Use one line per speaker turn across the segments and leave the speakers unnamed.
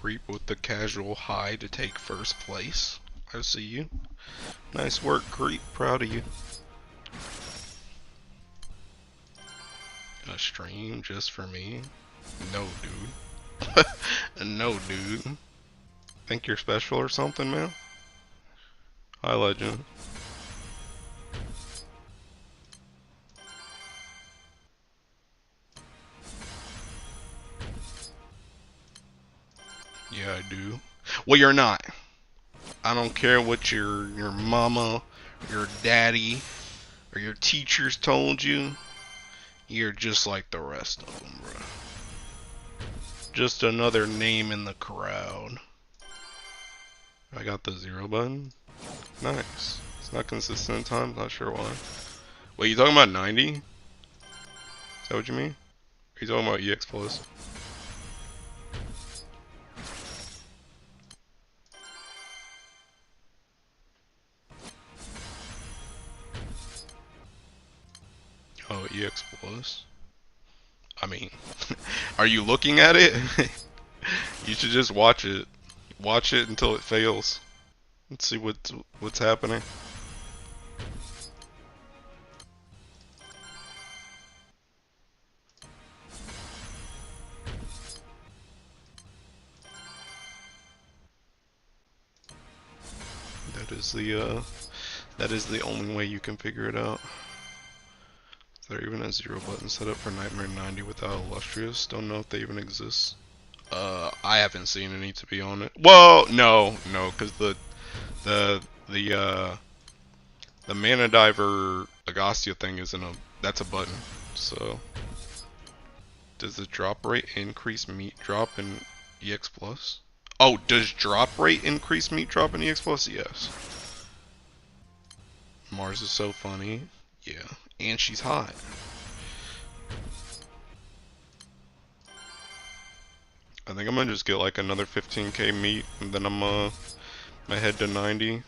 creep with the casual high to take first place. I see you. Nice work, creep. Proud of you. A stream just for me? No, dude. No, dude. Think you're special or something, man? Hi, legend. Yeah, I do. Well, you're not. I don't care what your mama, your daddy, or your teachers told you. You're just like the rest of them, bro. Just another name in the crowd. I got the 0 button. Nice. It's not consistent in time. Not sure why. Wait, you talking about 90? Is that what you mean? Are you talking about EX Plus? Oh, EX Plus. I mean, are you looking at it? You should just watch it. Watch it until it fails. Let's see what's happening. That is the only way you can figure it out. Is there even a 0 button set up for Nightmare 90 without Illustrious? Don't know if they even exist. I haven't seen any, to be honest. Well, no, because the Mana Diver Agastya thing isn't that's a button. So, does the drop rate increase meat drop in EX Plus? Oh, does drop rate increase meat drop in EX Plus? Yes. Mars is so funny. Yeah, and she's hot. I think I'm gonna just get like another 15k meat, and then I'm gonna head to 90.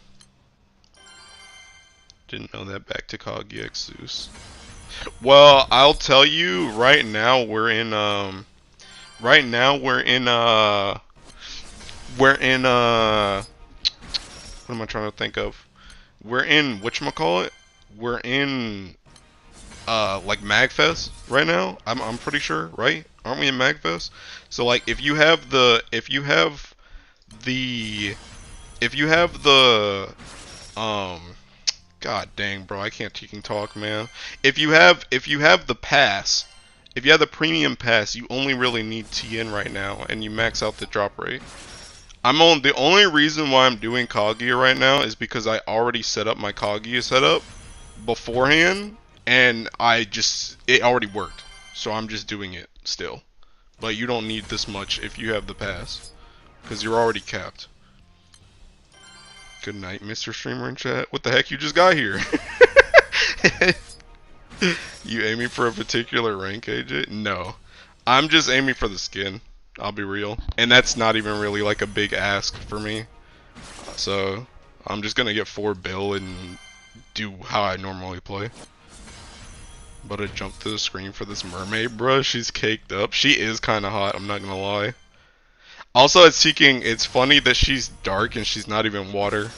Didn't know that. Back to COG EX Zeus. Well, I'll tell you right now we're in what am I trying to think of? We're in whatchamacallit? We're in like Magfest right now. I'm pretty sure, right? Aren't we in Magfest? So like if you have the God dang, bro, I can't talk, man. If you have the pass, if you have the premium pass, you only really need TN right now, and you max out the drop rate. The only reason why I'm doing Kaguya right now is because I already set up my Kaguya setup beforehand, and it already worked. So I'm just doing it still. But you don't need this much if you have the pass, because you're already capped. Good night, Mr. Streamer in chat. What the heck, you just got here? You aiming for a particular rank, AJ? No. I'm just aiming for the skin. I'll be real. And that's not even really like a big ask for me. So, I'm just gonna get 4 bill and do how I normally play. But I jumped to the screen for this mermaid, bruh. She's caked up. She is kinda hot, I'm not gonna lie. Also, it's funny that she's dark and she's not even water.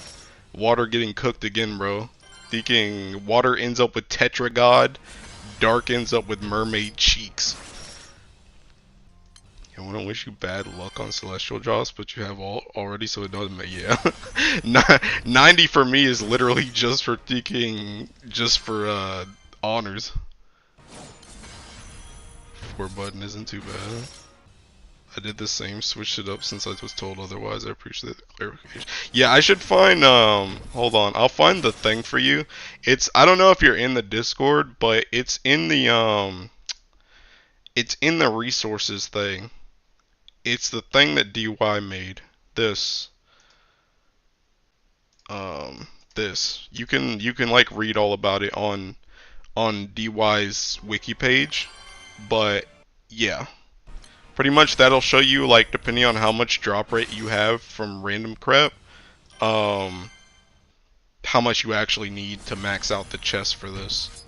Water getting cooked again, bro. Thinking water ends up with Tetragod, dark ends up with mermaid cheeks. I want to wish you bad luck on Celestial Jaws, but you have all already, so it doesn't matter. Yeah. 90 for me is literally just for honors. 4 button isn't too bad. I did the same, switched it up since I was told otherwise. I appreciate the clarification. Yeah, I should find, hold on. I'll find the thing for you. I don't know if you're in the Discord, but it's in the resources thing. It's the thing that DY made. This. You can like read all about it on DY's wiki page, but yeah. Pretty much that'll show you, like, depending on how much drop rate you have from random crap, how much you actually need to max out the chest for this.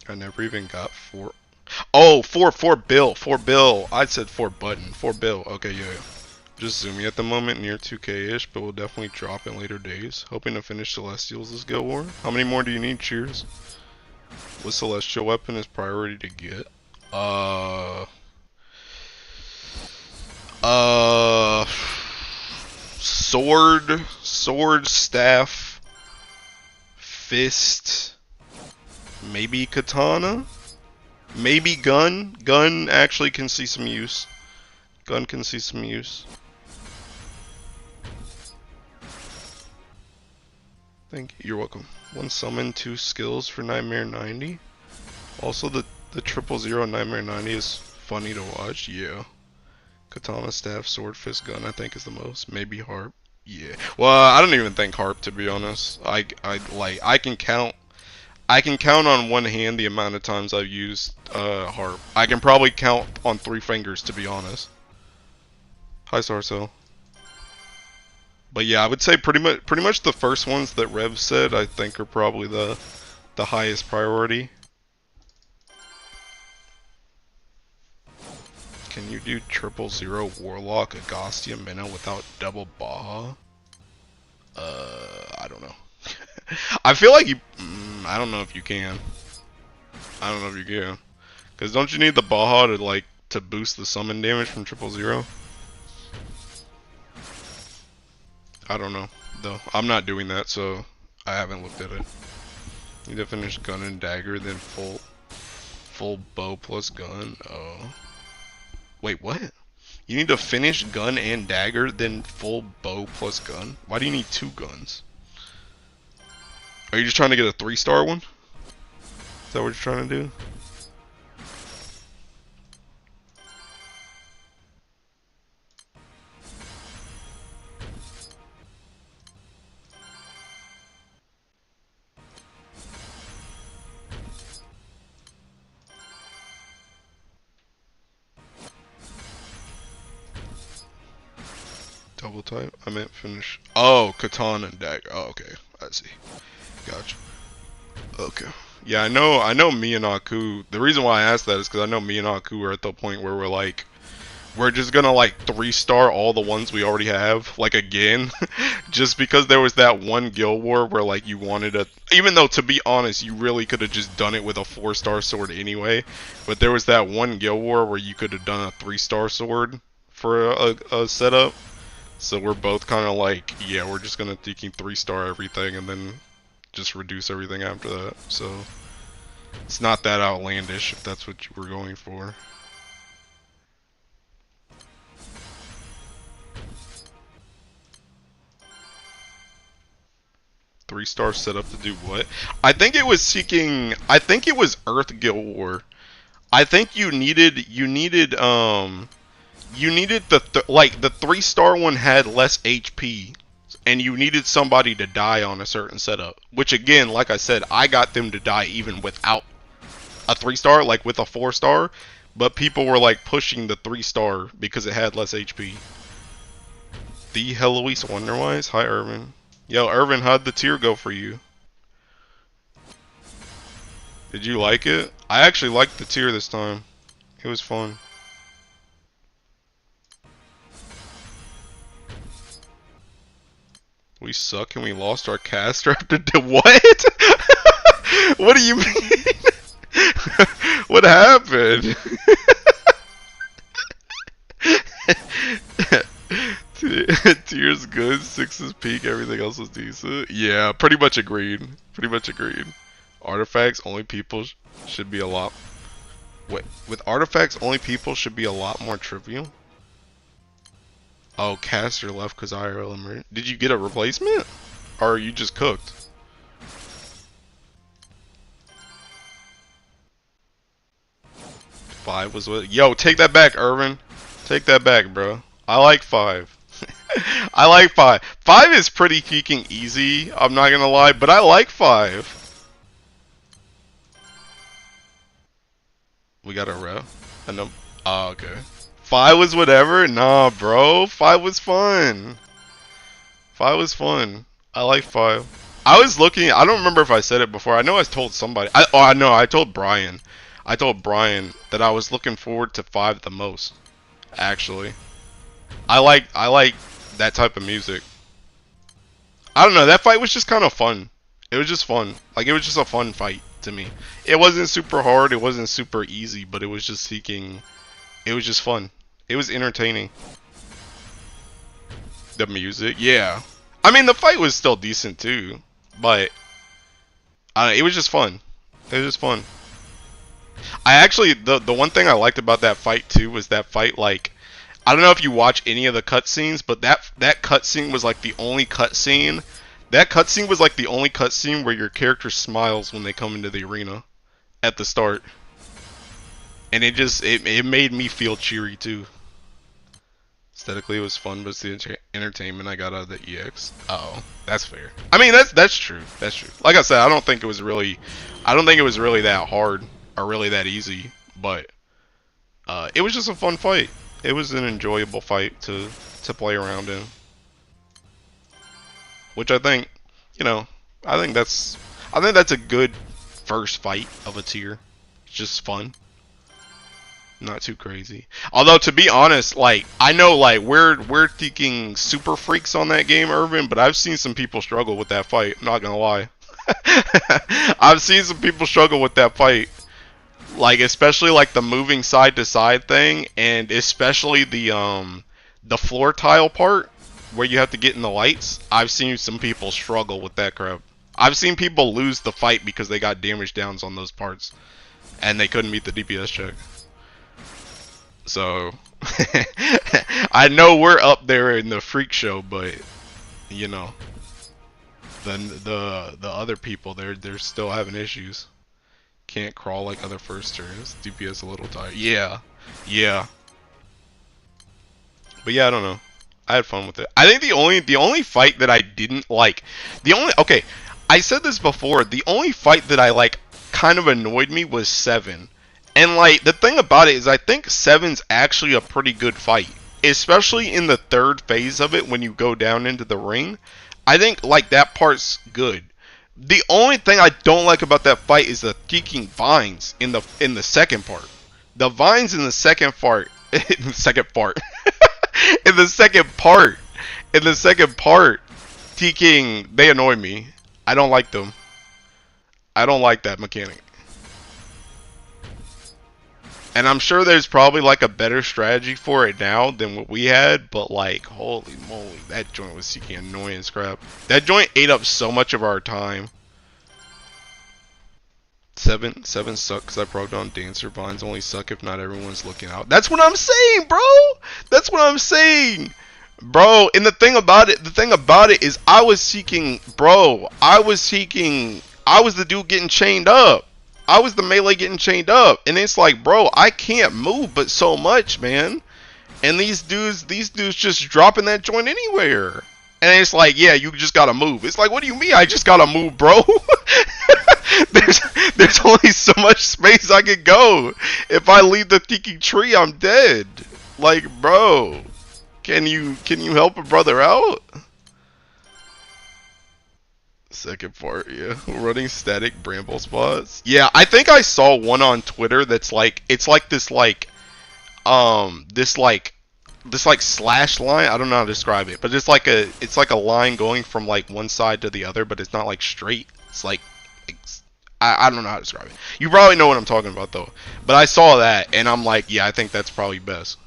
I never even got 4. Oh, for bill. I said for button. For bill. Okay, yeah. Just zooming at the moment, near 2k-ish, but we'll definitely drop in later days. Hoping to finish Celestials this Guild War. How many more do you need? Cheers. What Celestial weapon is priority to get? Sword, staff, fist, maybe katana, maybe gun. Gun actually can see some use. Gun can see some use. Thank you. You're welcome. One summon, 2 skills for Nightmare 90. Also, the 000 Nightmare 90 is funny to watch. Yeah. Katana, staff, sword, fist, gun. I think is the most. Maybe harp. Yeah. Well, I don't even think harp, to be honest. I can count. I can count on one hand the amount of times I've used harp. I can probably count on 3 fingers, to be honest. Hi, Sarcel. But yeah, I would say pretty much the first ones that Rev said I think are probably the highest priority. Can you do 000 Warlock Agostia Minnow without double Baja? I don't know. I feel like you. I don't know if you can. I don't know if you can. Cause don't you need the Baja to boost the summon damage from 000? I don't know though. I'm not doing that, so I haven't looked at it. Need to finish gun and dagger, then full bow plus gun. Oh. Wait, what? You need to finish gun and dagger, then full bow plus gun? Why do you need 2 guns? Are you just trying to get a 3-star one? Is that what you're trying to do? Double type? I meant finish. Oh, katana and dagger. Oh, okay. I see. Gotcha. Okay. Yeah, I know me and Aku, the reason why I asked that is because I know me and Aku are at the point where we're just gonna 3-star all the ones we already have, again, just because there was that one guild war where you wanted a, even though to be honest, you really could have just done it with a 4-star sword anyway, but there was that one guild war where you could have done a 3-star sword for a setup, so we're both kind of yeah, we're just gonna thinking 3-star everything and then just reduce everything after that, so it's not that outlandish if that's what you were going for. Three-star setup to do what? I think it was seeking. I think it was Earth Guild War. I think you needed the the 3-star one had less HP, and you needed somebody to die on a certain setup. Which again, like I said, I got them to die even without a 3-star, with a 4-star. But people were pushing the 3-star because it had less HP. The Heloise Wonderwise. Hi, Irvin. Yo, Irvin, how'd the tier go for you? Did you like it? I actually liked the tier this time. It was fun. We suck and we lost our caster after what? What do you mean? What happened? Tier's good, 6 is peak, everything else was decent. Yeah, pretty much agreed. Pretty much agreed. Artifacts, only people should be a lot... Wait, with artifacts, only people should be a lot more trivial? Oh, caster left because IRL emerged. Did you get a replacement? Or are you just cooked? Five was what? Yo, take that back, Irvin. Take that back, bro. I like 5. I like 5. 5 is pretty peaking easy, I'm not gonna lie, but I like 5. We got a rep. I know. Oh, okay. 5 was whatever? Nah, bro. 5 was fun. 5 was fun. I like 5. I was looking, I don't remember if I said it before. I know I told somebody. I know I told Brian. I told Brian that I was looking forward to 5 the most. Actually, I like that type of music. I don't know. That fight was just kind of fun. It was just fun. Like, it was just a fun fight to me. It wasn't super hard. It wasn't super easy, but it was just seeking. It was just fun. It was entertaining. The music, yeah. I mean, the fight was still decent too, but it was just fun. It was just fun. I actually, the one thing I liked about that fight too was that fight, like, I don't know if you watch any of the cutscenes, but that cutscene was like the only cutscene. That cutscene was like the only cutscene where your character smiles when they come into the arena at the start, and it made me feel cheery too. Aesthetically, it was fun, but it's the entertainment I got out of the EX. Oh, that's fair. I mean, that's true. That's true. Like I said, I don't think it was really that hard or really that easy, but it was just a fun fight. It was an enjoyable fight to play around in, which I think, you know, I think that's a good first fight of a tier. It's just fun. Not too crazy. Although, to be honest, like, I know, like, we're thinking super freaks on that game, Irvin, but I've seen some people struggle with that fight. I'm not gonna lie. I've seen some people struggle with that fight. Like, especially like the moving side to side thing, and especially the floor tile part where you have to get in the lights. I've seen some people struggle with that crap. I've seen people lose the fight because they got damage downs on those parts and they couldn't meet the DPS check. So I know we're up there in the freak show, but you know, the other people, they're still having issues. Can't crawl like other first turns. DPS a little tired. Yeah, yeah. But yeah, I don't know. I had fun with it. I think the only fight that I didn't like, okay, I said this before. The only fight that I like kind of annoyed me was 7. And like, the thing about it is, I think 7's actually a pretty good fight, especially in the third phase of it when you go down into the ring. I think like that part's good. The only thing I don't like about that fight is the freaking vines in the second part. The vines in the second part, in the second part, in the second part, freaking, they annoy me. I don't like them. I don't like that mechanic. And I'm sure there's probably like a better strategy for it now than what we had, but like, holy moly, that joint was seeking annoying as crap. That joint ate up so much of our time. 7 suck because I progged on Dancer. Vines only suck if not everyone's looking out. That's what I'm saying, bro! That's what I'm saying! Bro, and the thing about it is I was seeking, bro, I was the dude getting chained up. I was the melee getting chained up, and it's like, bro, I can't move but so much, man. And these dudes just dropping that joint anywhere. And it's like, yeah, you just gotta move. It's like, what do you mean I just gotta move, bro? there's only so much space I can go. If I leave the tiki tree, I'm dead. Like, bro, can you help a brother out? Second part, yeah. Running static bramble spots. Yeah, I think I saw one on Twitter that's like, it's like this like slash line. I don't know how to describe it, but it's like a line going from like one side to the other, but it's not like straight. It's like, I don't know how to describe it. You probably know what I'm talking about though. But I saw that and I'm like, yeah, I think that's probably best.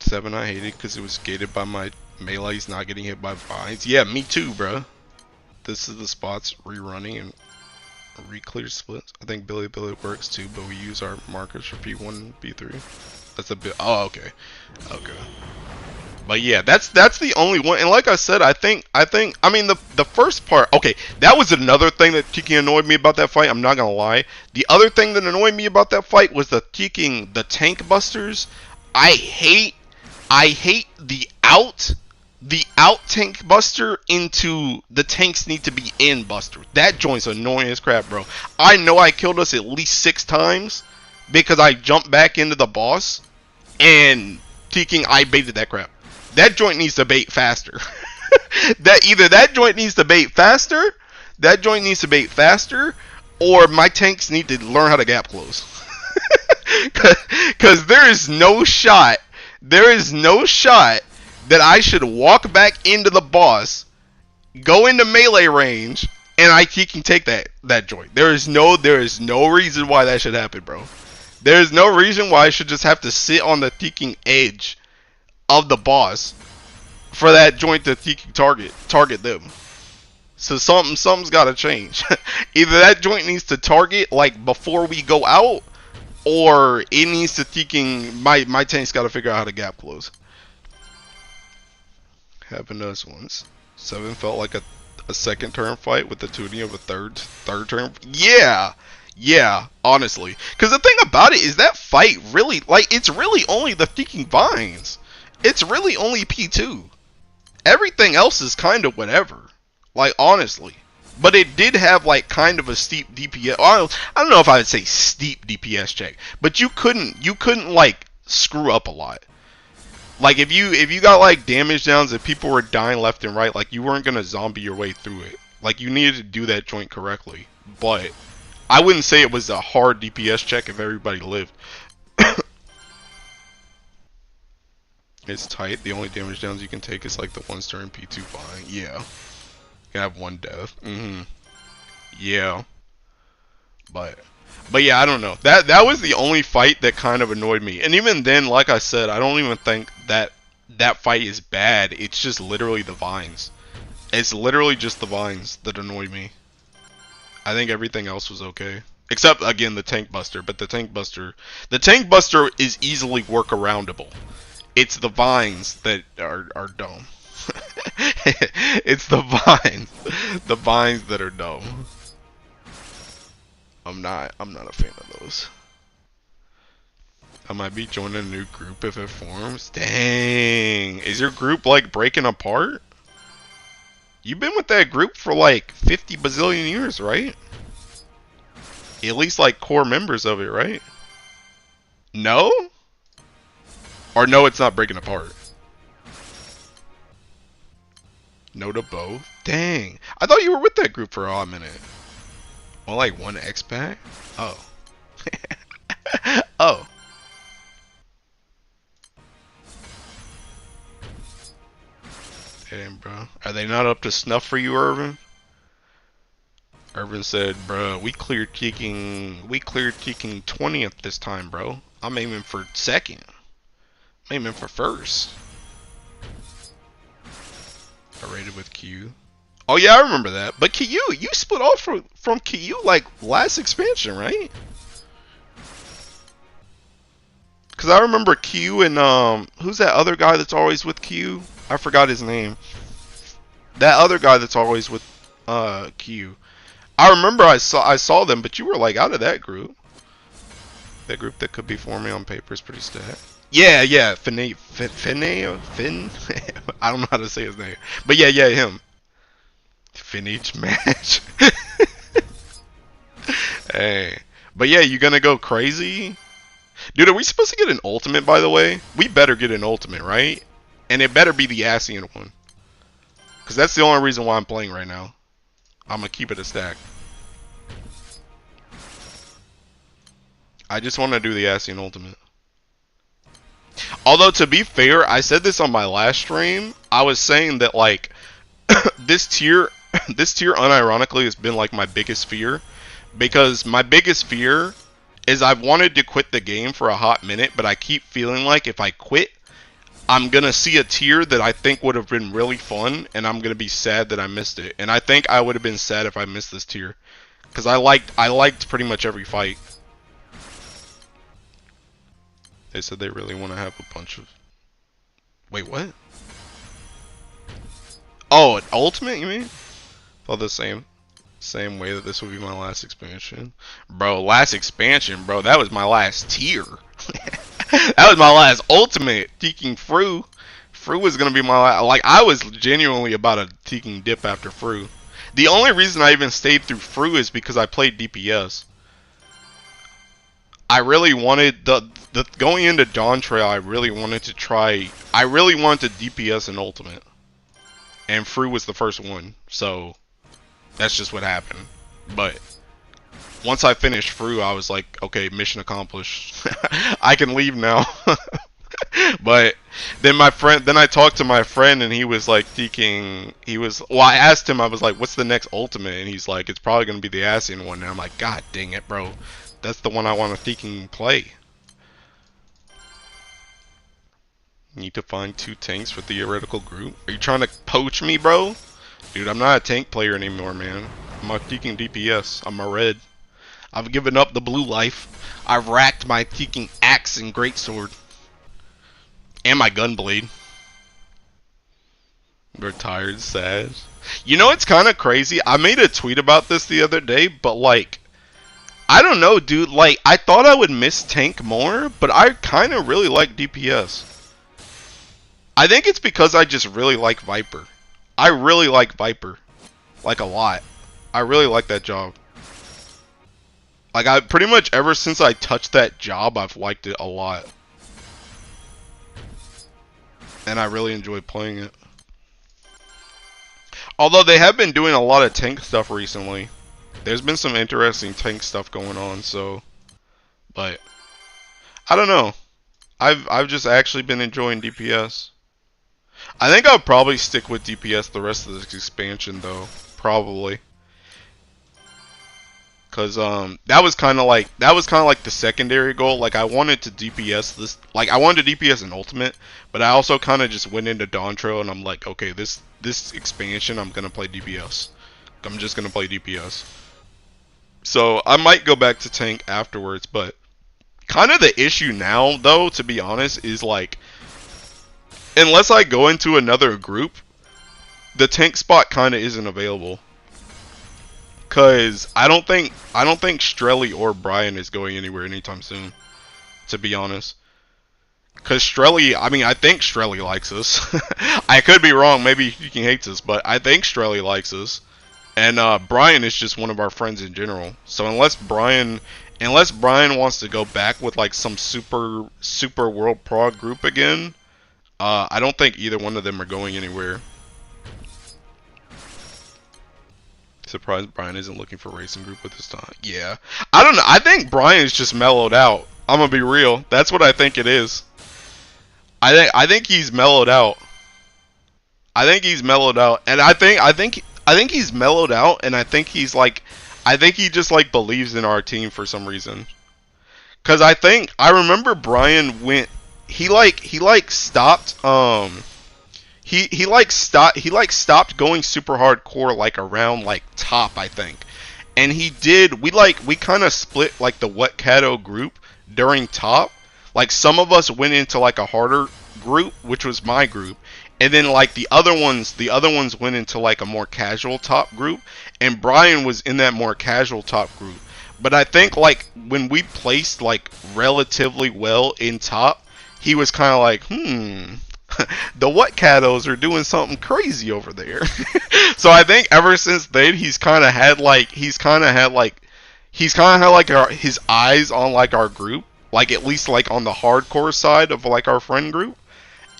7 I hated because it was gated by my melees not getting hit by vines. Yeah, me too, bro. This is the spots rerunning and re-clear splits. I think Billy works too, but we use our markers for P1 and P3. That's a bit. Oh, okay. Okay. But yeah, that's the only one. And like I said, I mean the first part. Okay, that was another thing that Tiki annoyed me about that fight. I'm not gonna lie. The other thing that annoyed me about that fight was the tank busters. I hate the out tank buster into the tanks need to be in buster. That joint's annoying as crap, bro. I know I killed us at least 6 times because I jumped back into the boss and I baited that crap. That joint needs to bait faster. That joint needs to bait faster, or my tanks need to learn how to gap close. Because there is no shot that I should walk back into the boss, go into melee range, and he can take that joint. There is no reason why that should happen, bro. There is no reason why I should just have to sit on the thinking edge of the boss for that joint to target them. So something's got to change. Either that joint needs to target like before we go out, or it needs to my tank's got to figure out how to gap close. Happened to us once. 7 felt like a second turn fight with the tuning of a third turn. Yeah, honestly. Because the thing about it is that fight really, like, it's really only the freaking vines. It's really only P2. Everything else is kind of whatever. Like, honestly. But it did have, like, kind of a steep DPS. I don't know if I would say steep DPS check. But you couldn't like, screw up a lot. Like, if you got, like, damage downs and people were dying left and right, like, you weren't going to zombie your way through it. Like, you needed to do that joint correctly. But I wouldn't say it was a hard DPS check if everybody lived. It's tight. The only damage downs you can take is, like, the 1-star and P2 flying. Yeah. You have 1 death. Yeah. But yeah, I don't know. That was the only fight that kind of annoyed me. And even then, like I said, I don't even think that fight is bad. It's just literally the vines. It's literally just the vines that annoyed me. I think everything else was okay. Except, again, the tank buster. But the tank buster is easily workaroundable. It's the vines that are dumb. It's the vines that are dumb. I'm not a fan of those. I might be joining a new group if it forms. Dang, is your group like breaking apart? You've been with that group for like 50 bazillion years, right? At least like core members of it, right? No? Or no, it's not breaking apart. No to both? Dang. I thought you were with that group for a hot minute. Well, like 1 X-Pack? Oh. Oh. Damn, bro. Are they not up to snuff for you, Irvin? Irvin said, bro, we cleared kicking 20th this time, bro. I'm aiming for 2nd. I'm aiming for 1st. I raided with Q. Oh yeah, I remember that. But Q, you split off from Q like last expansion, right? Cause I remember Q and who's that other guy that's always with Q? I forgot his name. That other guy that's always with Q. I remember I saw them, but you were like out of that group. That group that could be forming on paper is pretty stat. Yeah, Finn. I don't know how to say his name, but yeah, him. Finish match. Hey, but yeah, you gonna go crazy, dude? Are we supposed to get an ultimate? By the way, we better get an ultimate, right? And it better be the Asian one, cause that's the only reason why I'm playing right now. I'm gonna keep it a stack. I just want to do the Asian ultimate. Although, to be fair, I said this on my last stream. I was saying that, like, this tier unironically has been, like, my biggest fear. Because my biggest fear is I've wanted to quit the game for a hot minute, but I keep feeling like if I quit, I'm going to see a tier that I think would have been really fun, and I'm going to be sad that I missed it. And I think I would have been sad if I missed this tier. Because I liked pretty much every fight. They said they really want to have a bunch of... Wait, what? Oh, an ultimate, you mean? Well, the same way that this would be my last expansion. Bro, last expansion, bro. That was my last tier. That was my last ultimate. Teeking Fru. Fru was going to be my last... Like, I was genuinely about a Teeking dip after Fru. The only reason I even stayed through Fru is because I played DPS. I really wanted going into Dawn Trail. I really wanted to DPS and ultimate, and Fru was the first one, so that's just what happened. But once I finished through, I was like, okay, mission accomplished. I can leave now. But then then I talked to my friend, and he was like thinking, well, I asked him, I was like, what's the next ultimate? And he's like, it's probably gonna be the ASEAN one. And I'm like, God dang it, bro, that's the one I want to thinking play. Need to find 2 tanks for theoretical group. Are you trying to poach me, bro? Dude, I'm not a tank player anymore, man. I'm a thinking DPS. I'm a red. I've given up the blue life. I've racked my thinking axe and greatsword. And my gunblade. Retired, sad. You know, it's kind of crazy. I made a tweet about this the other day, but like, I don't know, dude. Like, I thought I would miss tank more, but I kind of really like DPS. I think it's because I just really like Viper. I really like Viper. Like, a lot. I really like that job. Like, I pretty much ever since I touched that job, I've liked it a lot. And I really enjoy playing it. Although they have been doing a lot of tank stuff recently. There's been some interesting tank stuff going on, so. But I don't know. I've just actually been enjoying DPS. I think I'll probably stick with DPS the rest of this expansion, though. Probably. Cause that was kind of like the secondary goal. Like, I wanted to DPS this, like I wanted to DPS an ultimate, but I also kind of just went into Dawn Trail and I'm like, okay, this expansion I'm gonna play DPS. I'm just gonna play DPS. So I might go back to tank afterwards, but kind of the issue now, though, to be honest, is like, unless I go into another group, the tank spot kind of isn't available. Cause I don't think Strelly or Brian is going anywhere anytime soon, to be honest. Cause Strelly, I mean, I think Strelly likes us. I could be wrong. Maybe he hates us, but I think Strelly likes us. And Brian is just one of our friends in general. So unless Brian wants to go back with like some super world prog group again, I don't think either one of them are going anywhere. Surprised Brian isn't looking for racing group with this time. Yeah. I don't know. I think Brian's just mellowed out. I'm gonna be real. That's what I think it is. I think he's mellowed out. I think he's mellowed out. And I think he's mellowed out, and I think he's like, I think he just like believes in our team for some reason. Cause I remember Brian went, he stopped he stopped going super hardcore like around like top, I think. And we kind of split like the What Cato group during top. Like, some of us went into like a harder group, which was my group, and then like the other ones went into like a more casual top group, and Brian was in that more casual top group. But I think like when we placed like relatively well in top, he was kind of like, the What Catos are doing something crazy over there. So I think ever since then he's kind of had his eyes on like our group, like at least like on the hardcore side of like our friend group.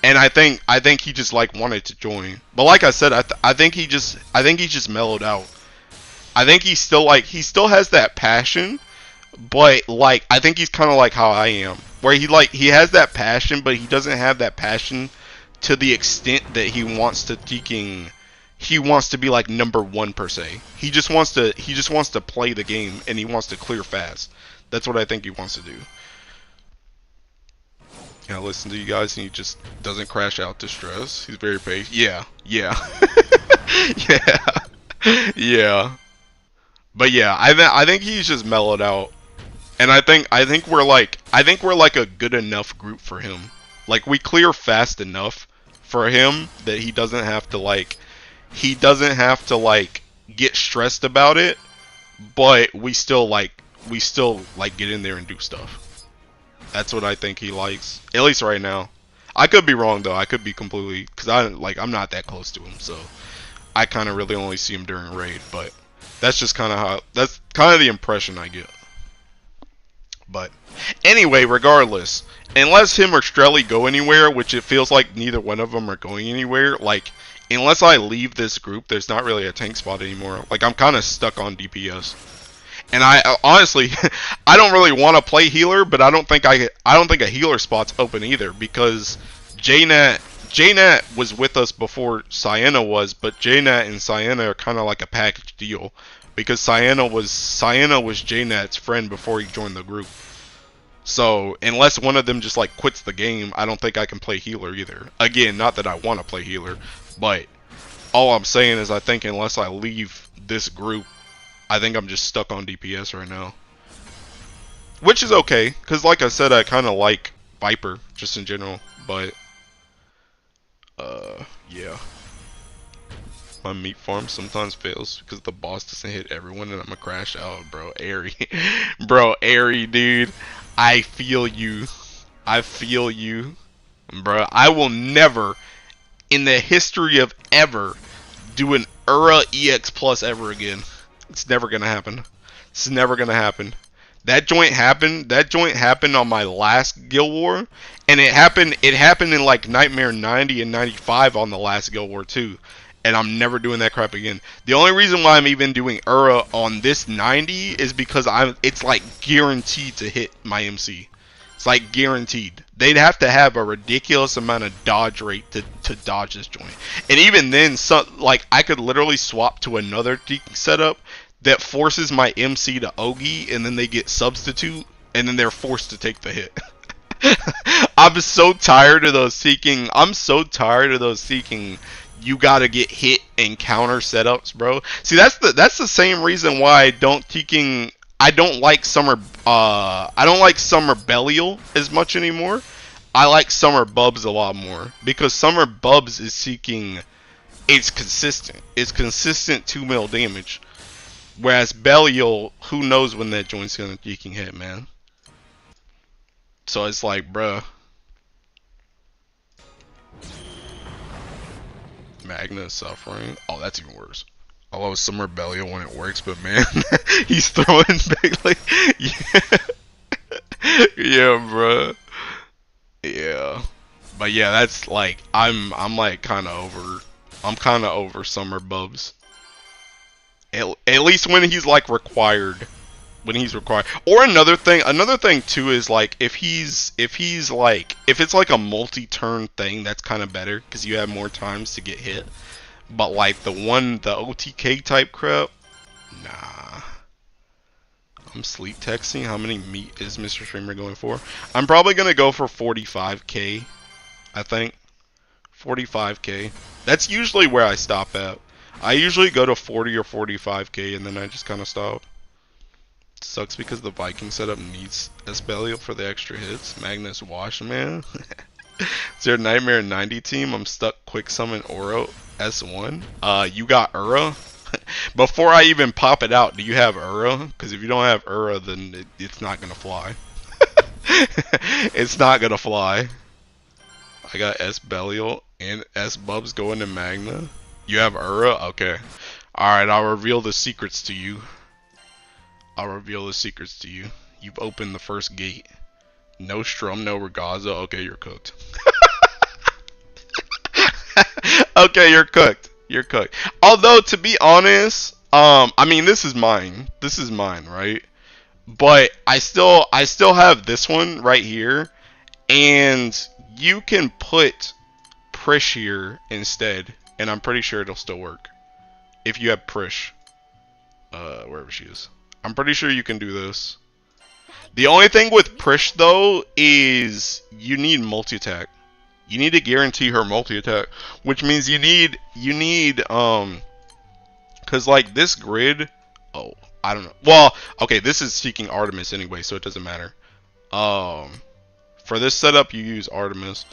And I think he just like wanted to join. But like I said, I think he just mellowed out. I think he still has that passion, but like I think he's kind of like how I am, where he has that passion, but he doesn't have that passion to the extent that he wants to be like #1 per se. He just wants to play the game, and he wants to clear fast. That's what I think he wants to do. I listen to you guys, and he just doesn't crash out to stress. He's very patient. Yeah. Yeah. Yeah. But yeah, I think he's just mellowed out. And I think we're like a good enough group for him. Like, we clear fast enough for him that he doesn't have to get stressed about it, but we still get in there and do stuff. That's what I think he likes, at least right now. I could be wrong though. I could be completely, because I'm not that close to him, so I kind of really only see him during raid. But that's just kind of the impression I get. But anyway, regardless, unless him or Strelly go anywhere, which it feels like neither one of them are going anywhere, like, unless I leave this group, there's not really a tank spot anymore. Like, I'm kind of stuck on DPS. And I honestly, I don't really want to play healer, but I don't think a healer spot's open either because JNat was with us before Sienna was, but JNat and Sienna are kind of like a package deal because Sienna was JNat's friend before he joined the group. So unless one of them just like quits the game, I don't think I can play healer either. Again, not that I want to play healer, but all I'm saying is I think unless I leave this group, I think I'm just stuck on DPS right now. Which is okay, because like I said, I kind of like Viper, just in general. But, yeah. My meat farm sometimes fails because the boss doesn't hit everyone and I'm gonna crash out, bro. Airy. Bro, Airy, dude. I feel you. I feel you. Bro, I will never, in the history of ever, do an Ura EX Plus ever again. It's never gonna happen. It's never gonna happen. That joint happened. That joint happened on my last Guild War, and it happened. It happened in like Nightmare 90 and 95 on the last Guild War too. And I'm never doing that crap again. The only reason why I'm even doing Ura on this 90 is because it's like guaranteed to hit my MC. It's like guaranteed. They'd have to have a ridiculous amount of dodge rate to dodge this joint. And even then, like I could literally swap to another setup that forces my MC to Ogi, and then they get substitute, and then they're forced to take the hit. I'm so tired of those seeking. I'm so tired of those seeking. You gotta get hit and counter setups, bro. See, that's the same reason why I don't like Summer Belial as much anymore. I like Summer Bubs a lot more because Summer Bubs is seeking. It's consistent. It's consistent 2 mil damage. Whereas Belial, who knows when that joint's gonna seeking hit, man. So it's like, bruh. Magna is suffering. Oh, that's even worse. I love Summer Belial when it works, but man, he's throwing big like, yeah, yeah, bro, yeah. But yeah, that's like I'm like kind of over. I'm kind of over Summer Bubs. At least when he's like required. When he's required. Or another thing too is like if it's like a multi-turn thing, that's kind of better because you have more times to get hit. But like the OTK type crap, nah. I'm sleep texting. How many meat is Mr. Streamer going for? I'm probably gonna go for 45k. I think 45k. That's usually where I stop at. I usually go to 40 or 45k and then I just kind of stop. Sucks because the Viking setup needs Belial for the extra hits. Magnus Wash, man. Is there a Nightmare 90 team? I'm stuck quick summon Oro S1. You got Ura? Before I even pop it out, do you have Ura? Because if you don't have Ura, then it's not gonna fly. It's not gonna fly. I got S Belial and S Bubs going to Magna. You have Ura? Okay. Alright, I'll reveal the secrets to you. I'll reveal the secrets to you. You've opened the first gate. No Strum, no Regaza. Okay, you're cooked. Okay, you're cooked. You're cooked. Although, to be honest, I mean, this is mine. This is mine, right? But I still have this one right here. And you can put Prish here instead. And I'm pretty sure it'll still work. If you have Prish. Wherever she is. I'm pretty sure you can do this. The only thing with Prish though is you need multi-attack. You need to guarantee her multi-attack, which means you need cause like this grid, oh, I don't know. Well, okay, this is seeking Artemis anyway, so it doesn't matter. For this setup you use Artemis.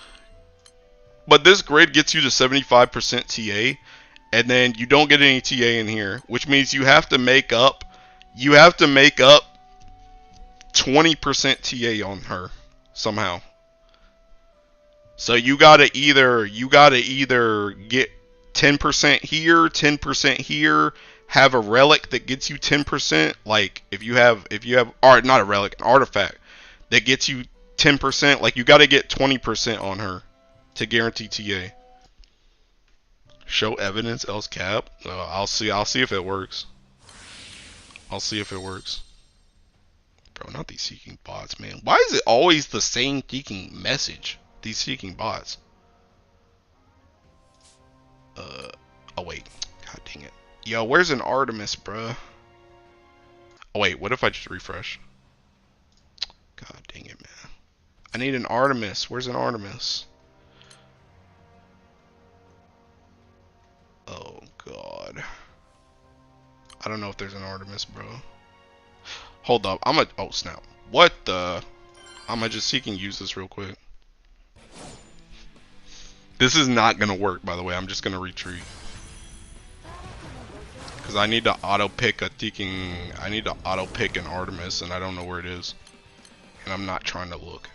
But this grid gets you to 75% TA, and then you don't get any TA in here, which means you have to make up 20% TA on her somehow. So you gotta either get 10% here, 10% here, have a relic that gets you 10%. Like if you have or not a relic, an artifact that gets you 10%. Like you gotta get 20% on her to guarantee TA. Show evidence, else cap. I'll see if it works. I'll see if it works. these seeking bots, man. Why is it always the same seeking message? These seeking bots. Oh wait. God dang it. Yo, where's an Artemis, bruh? Oh wait, what if I just refresh? God dang it, man. I need an Artemis. Where's an Artemis? Oh god. I don't know if there's an Artemis, bro. Hold up. Oh snap. What the? I'ma just seeking use this real quick. This is not gonna work, by the way. I'm just gonna retreat. Because I need to auto pick a seeking. I need to auto pick an Artemis, and I don't know where it is. And I'm not trying to look.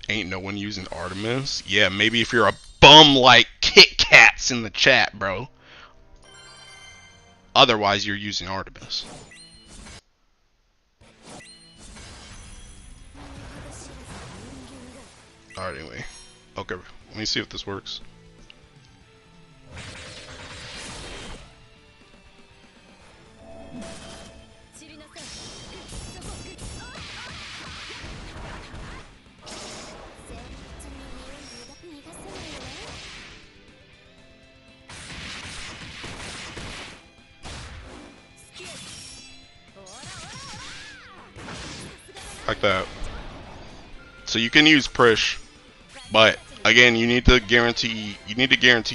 Ain't no one using Artemis? Yeah, maybe if you're a bum like Kit Kats in the chat, bro. Otherwise, you're using Artemis. Alright, anyway. Okay, let me see if this works. Like that. So you can use Prish, but again, you need to guarantee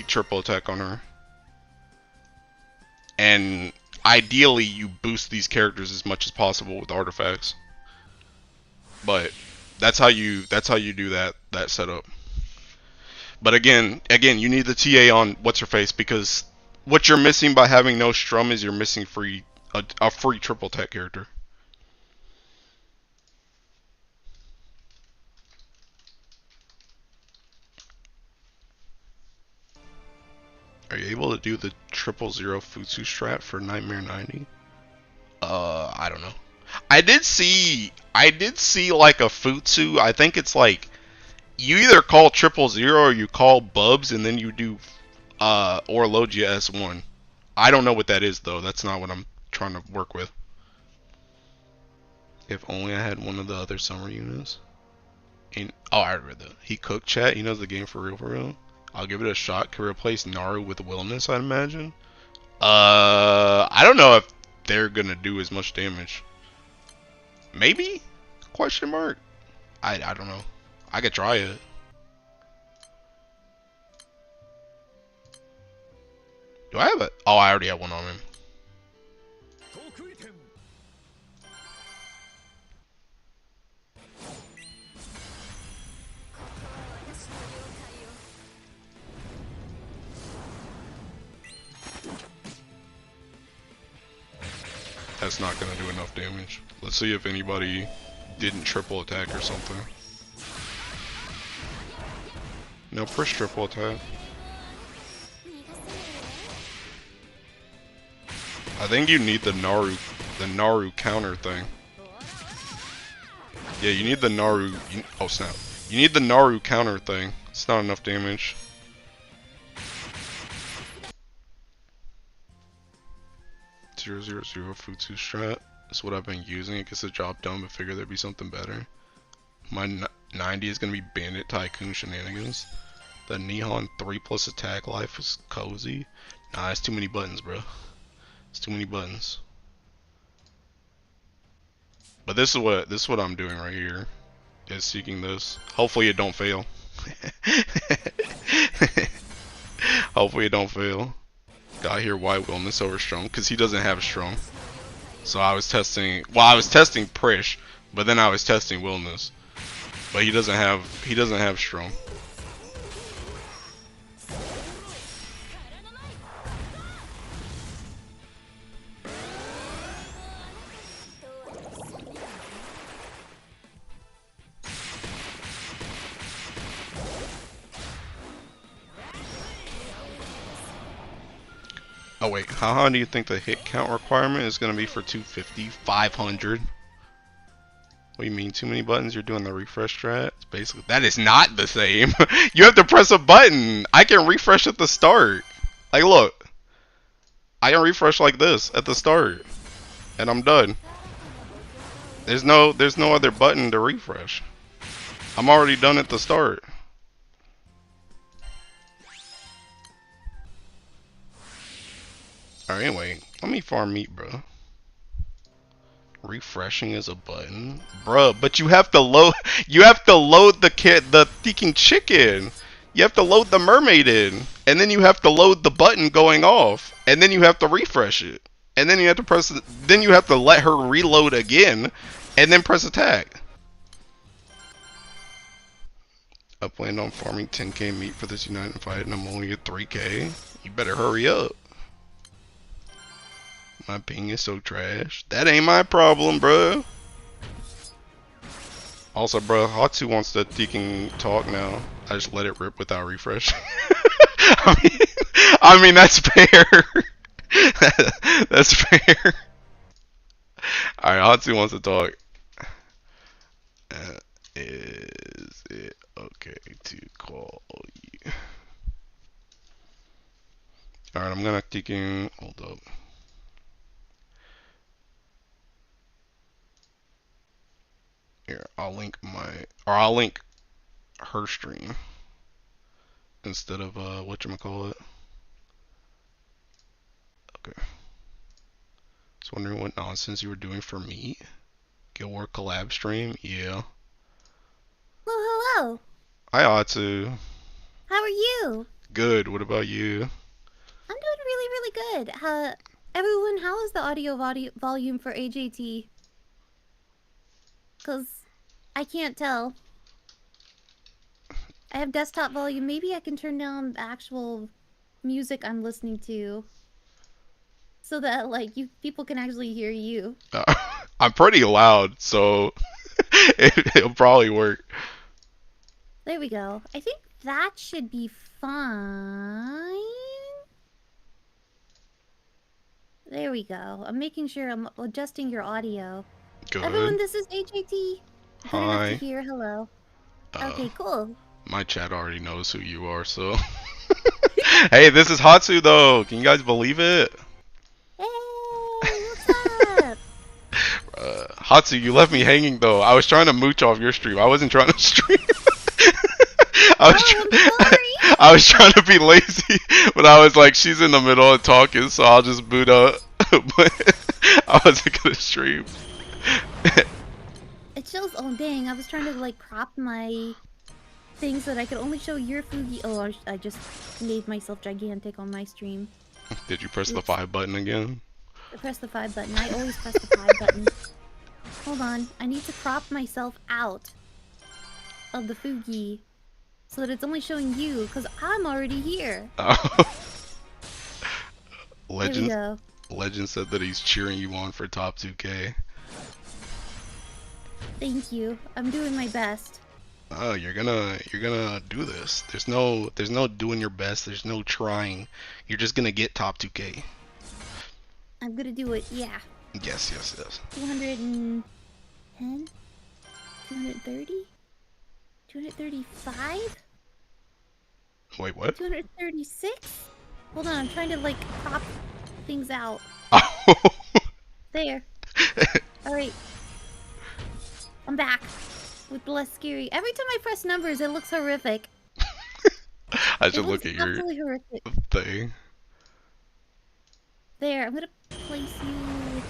triple attack on her. And ideally, you boost these characters as much as possible with artifacts. But that's how you do that setup. But again, you need the TA on what's her face, because what you're missing by having no Strum is you're missing a free triple attack character. Are you able to do the 000 Futsu strat for Nightmare 90? I don't know. I did see like a Futsu. I think it's like you either call 000 or you call Bubs and then you do Orologia S1. I don't know what that is though. That's not what I'm trying to work with. If only I had one of the other summer units. Oh, I read that. He cooked chat. He knows the game for real. I'll give it a shot. Could replace Naru with Wellness, I'd imagine. I don't know if they're gonna do as much damage. Maybe? Question mark. I don't know. I could try it. Do I have it? Oh, I already have one on him. That's not gonna do enough damage. Let's see if anybody didn't triple attack or something. No, push triple attack. I think you need the Naru counter thing. Yeah, you need the Naru. Oh snap! You need the Naru counter thing. It's not enough damage. .000 Futsu strat. That's what I've been using. It gets the job done, but figure there'd be something better. My 90 is gonna be Bandit Tycoon shenanigans. The Nihon 3+ attack life is cozy. Nah, it's too many buttons, bro. It's too many buttons. But this is what I'm doing right here. Is seeking this. Hopefully it don't fail. Hopefully it don't fail. Got here why Wellness over Strum, because he doesn't have Strum. So I was testing. Well, I was testing Prish, but then I was testing Wellness. But he doesn't have Strum. Oh wait, how high do you think the hit count requirement is going to be for 250? 500? What do you mean, too many buttons? You're doing the refresh strat? It's basically, that is not the same. You have to press a button. I can refresh at the start. Like, look. I can refresh like this at the start. And I'm done. There's no other button to refresh. I'm already done at the start. Alright, anyway, let me farm meat, bro. Refreshing is a button, bruh. But you have to load. You have to load the thinking chicken. You have to load the mermaid in, and then you have to load the button going off, and then you have to refresh it, and then you have to press. Then you have to let her reload again, and then press attack. I planned on farming 10k meat for this United fight, and I'm only at 3k. You better hurry up. My ping is so trash. That ain't my problem, bro. Also, bro, Hatsu wants to talk now. I just let it rip without refresh. I mean, that's fair. That's fair. Alright, Hatsu wants to talk. Is it okay to call you? Alright, I'm gonna hold up. Here, I'll link her stream instead of whatchamacallit. Okay. Just wondering what nonsense you were doing for me. Guild War collab stream? Yeah.
Well, hello.
Hi, Hatsu.
How are you?
Good. What about you?
I'm doing really, really good. Everyone, how is the audio volume for AJT? Because I can't tell. I have desktop volume. Maybe I can turn down the actual music I'm listening to, so that like people can actually hear you.
I'm pretty loud, so it'll probably work.
There we go. I think that should be fine. There we go. I'm making sure I'm adjusting your audio.
Good.
Everyone, this is HAT. Good enough to
Hi.
hear. Hello. Okay, cool.
My chat already knows who you are, so. Hey, this is Hatsu, though. Can you guys believe it?
Hey, what's up?
Hatsu, you left me hanging, though. I was trying to mooch off your stream. I wasn't trying to stream. I'm sorry. I was trying to be lazy, but I was like, she's in the middle of talking, so I'll just boot up. But I wasn't gonna stream.
It shows. Oh dang! I was trying to like crop my things so that I could only show your Fugi. Oh, I just made myself gigantic on my stream.
Did you press the 5 button again?
I pressed the 5 button. I always press the 5 button. Hold on. I need to crop myself out of the Fugi so that it's only showing you, because I'm already here.
Oh.
Legend
said that he's cheering you on for top 2K.
Thank you. I'm doing my best.
Oh, you're gonna do this. There's no doing your best. There's no trying. You're just gonna get top 2K.
I'm gonna do it. Yeah.
Yes.
210, 230, 235.
Wait, what?
236. Hold on, I'm trying to like crop things out.
Oh.
There. All right. I'm back with the less scary. Every time I press numbers, it looks horrific.
I should look at your thing.
There, I'm gonna place you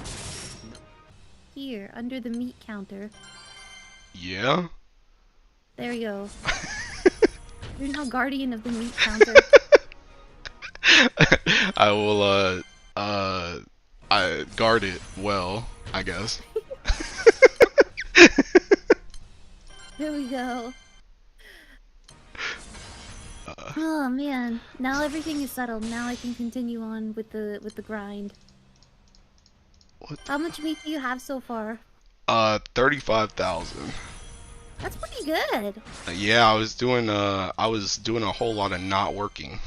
here under the meat counter.
Yeah.
There we go. You're now guardian of the meat counter.
I will I guard it well, I guess.
There we go. Oh man, now everything is settled. Now I can continue on with the grind.
What?
How much meat do you have so far?
35,000.
That's pretty good.
Yeah, I was doing a whole lot of not working.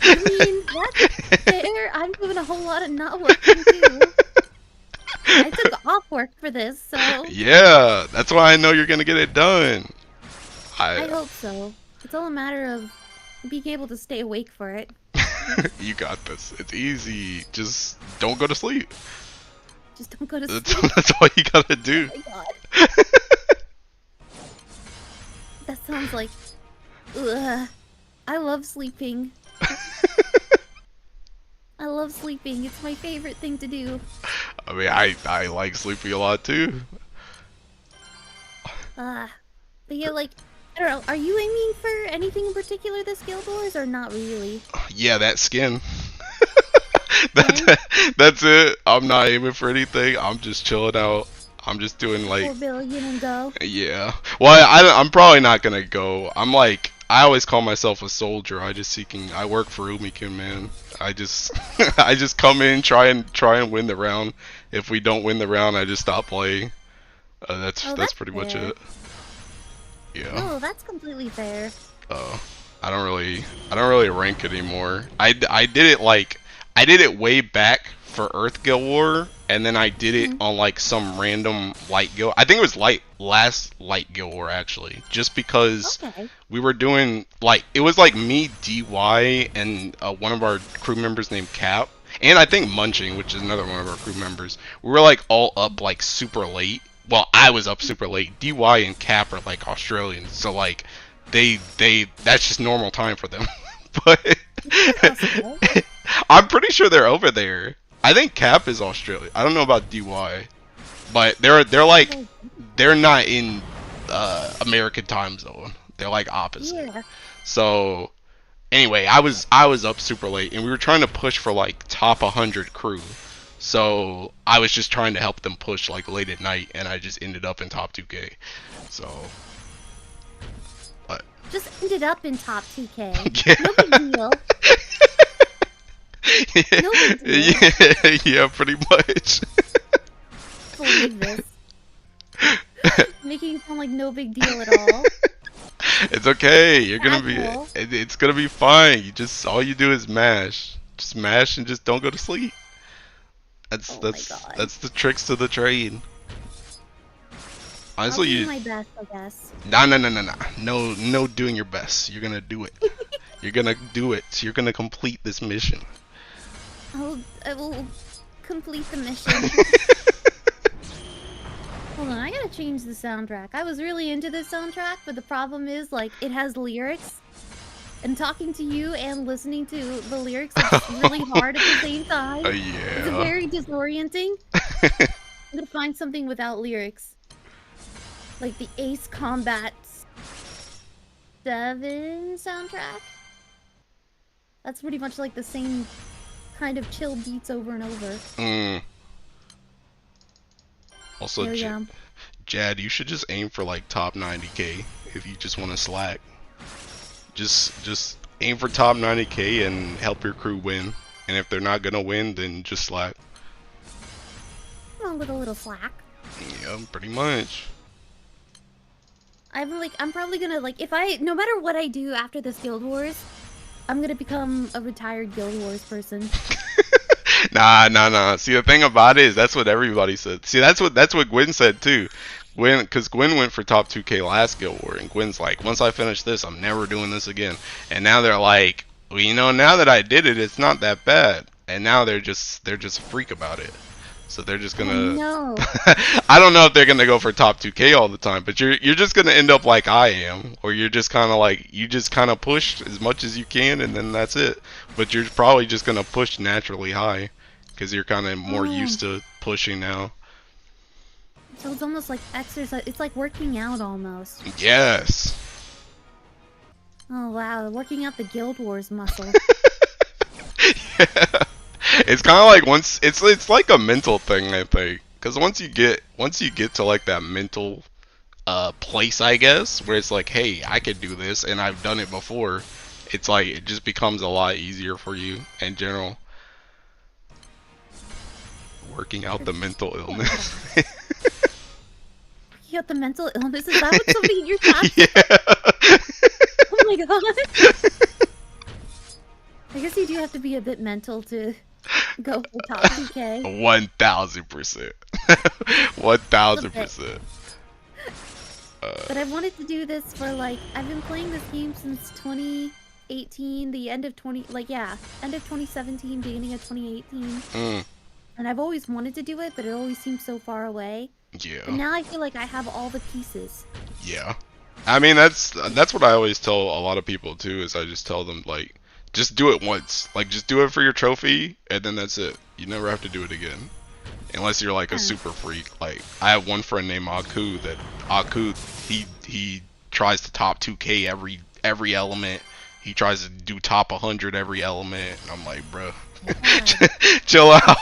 I mean, that's fair. I'm doing a whole lot of not working too. I took off work for this, so...
Yeah, that's why I know you're gonna get it done.
I hope so. It's all a matter of being able to stay awake for it.
You got this. It's easy. Just don't go to sleep.
Just don't go to
That's,
sleep.
that's all you gotta do.
Oh my god. That sounds like... Ugh. I love sleeping. I love sleeping. It's my favorite thing to do.
I mean, I like sleeping a lot too.
But yeah, like, I don't know. Are you aiming for anything in particular this Guild Wars, or not really?
Yeah, that skin. That's it. I'm not aiming for anything. I'm just chilling out. I'm just doing like
4 billion and go.
yeah. Well, I'm probably not gonna go. I'm like I always call myself a soldier. I work for Umikin, man. I just I just come in try and win the round. If we don't win the round, I just stop playing. That's pretty much
fair.
it. Yeah.
No, that's completely fair.
I don't really rank anymore. I did it way back for Earth Guild War, and then I did it on like some random light guild. I think it was last light guild war actually, just because we were doing like it was like me, DY, and one of our crew members named Cap, and I think Munching, which is another one of our crew members. We were like all up like super late. Well, I was up super late. DY and Cap are like Australians, so like they that's just normal time for them. But I'm pretty sure they're over there. I think Cap is Australia. I don't know about DY, but they're like they're not in American time zone. They're like opposite.
Yeah.
So anyway, I was up super late, and we were trying to push for like top 100 crew. So I was just trying to help them push like late at night, and I just ended up in top 2K. So.
Just ended up in top 2K.
Yeah.
No big deal. No big deal.
Yeah, pretty much.
Believe this. Making it sound like no big deal at all.
It's okay. You're gonna be. It's gonna be fine. All you do is mash. Just mash and just don't go to sleep. That's the tricks to the trade. Honestly,
I'll do my best, I guess.
No doing your best. You're gonna do it. You're gonna do it. You're gonna complete this mission.
I will complete the mission. Hold on, I gotta change the soundtrack. I was really into this soundtrack, but the problem is, like, it has lyrics. And talking to you and listening to the lyrics is really hard at the same time.
Yeah.
It's very disorienting. I'm gonna find something without lyrics. Like the Ace Combat 7 soundtrack. That's pretty much like the same kind of chill beats over and over.
Also, Jad, you should just aim for like top 90k if you just want to slack. Just aim for top 90k and help your crew win. And if they're not gonna win, then just slack.
A little slack.
Yeah, pretty much.
I'm probably gonna, like, no matter what I do after this Guild Wars, I'm gonna become a retired Guild Wars person.
Nah. See, the thing about it is that's what everybody said. See, that's what Gwen said too. Because Gwen went for top 2K last Guild War, and Gwen's like, once I finish this, I'm never doing this again. And now they're like, well, you know, now that I did it, it's not that bad. And now they're just a freak about it. So they're just gonna.
No.
I don't know if they're gonna go for top 2K all the time, but you're just gonna end up like I am, or you're just kind of like you just kind of push as much as you can, and then that's it. But you're probably just gonna push naturally high, because you're kind of more used to pushing now.
So it's almost like exercise. It's like working out almost.
Yes.
Oh wow, working out the Guild Wars muscle.
Yeah. It's kind of like it's like a mental thing, I think, because once you get to like that mental place, I guess, where it's like, hey, I could do this and I've done it before, it's like it just becomes a lot easier for you in general. Working out the mental illness.
Working out the mental illness? Is that what's something in your chat?
Yeah.
Oh my god. I guess you do have to be a bit mental to go for top 2K.
1000%. 1000%.
But I wanted to do this for like, I've been playing this game since 2018, the end of end of 2017, beginning of 2018. And I've always wanted to do it, but it always seems so far away.
Yeah.
But now I feel like I have all the pieces.
Yeah. I mean, that's what I always tell a lot of people too. Is I just tell them like, just do it once. Like, just do it for your trophy, and then that's it. You never have to do it again, unless you're like a super freak. Like, I have one friend named Aku. He tries to top 2K every element. He tries to do top 100 every element, and I'm like, bro, chill out.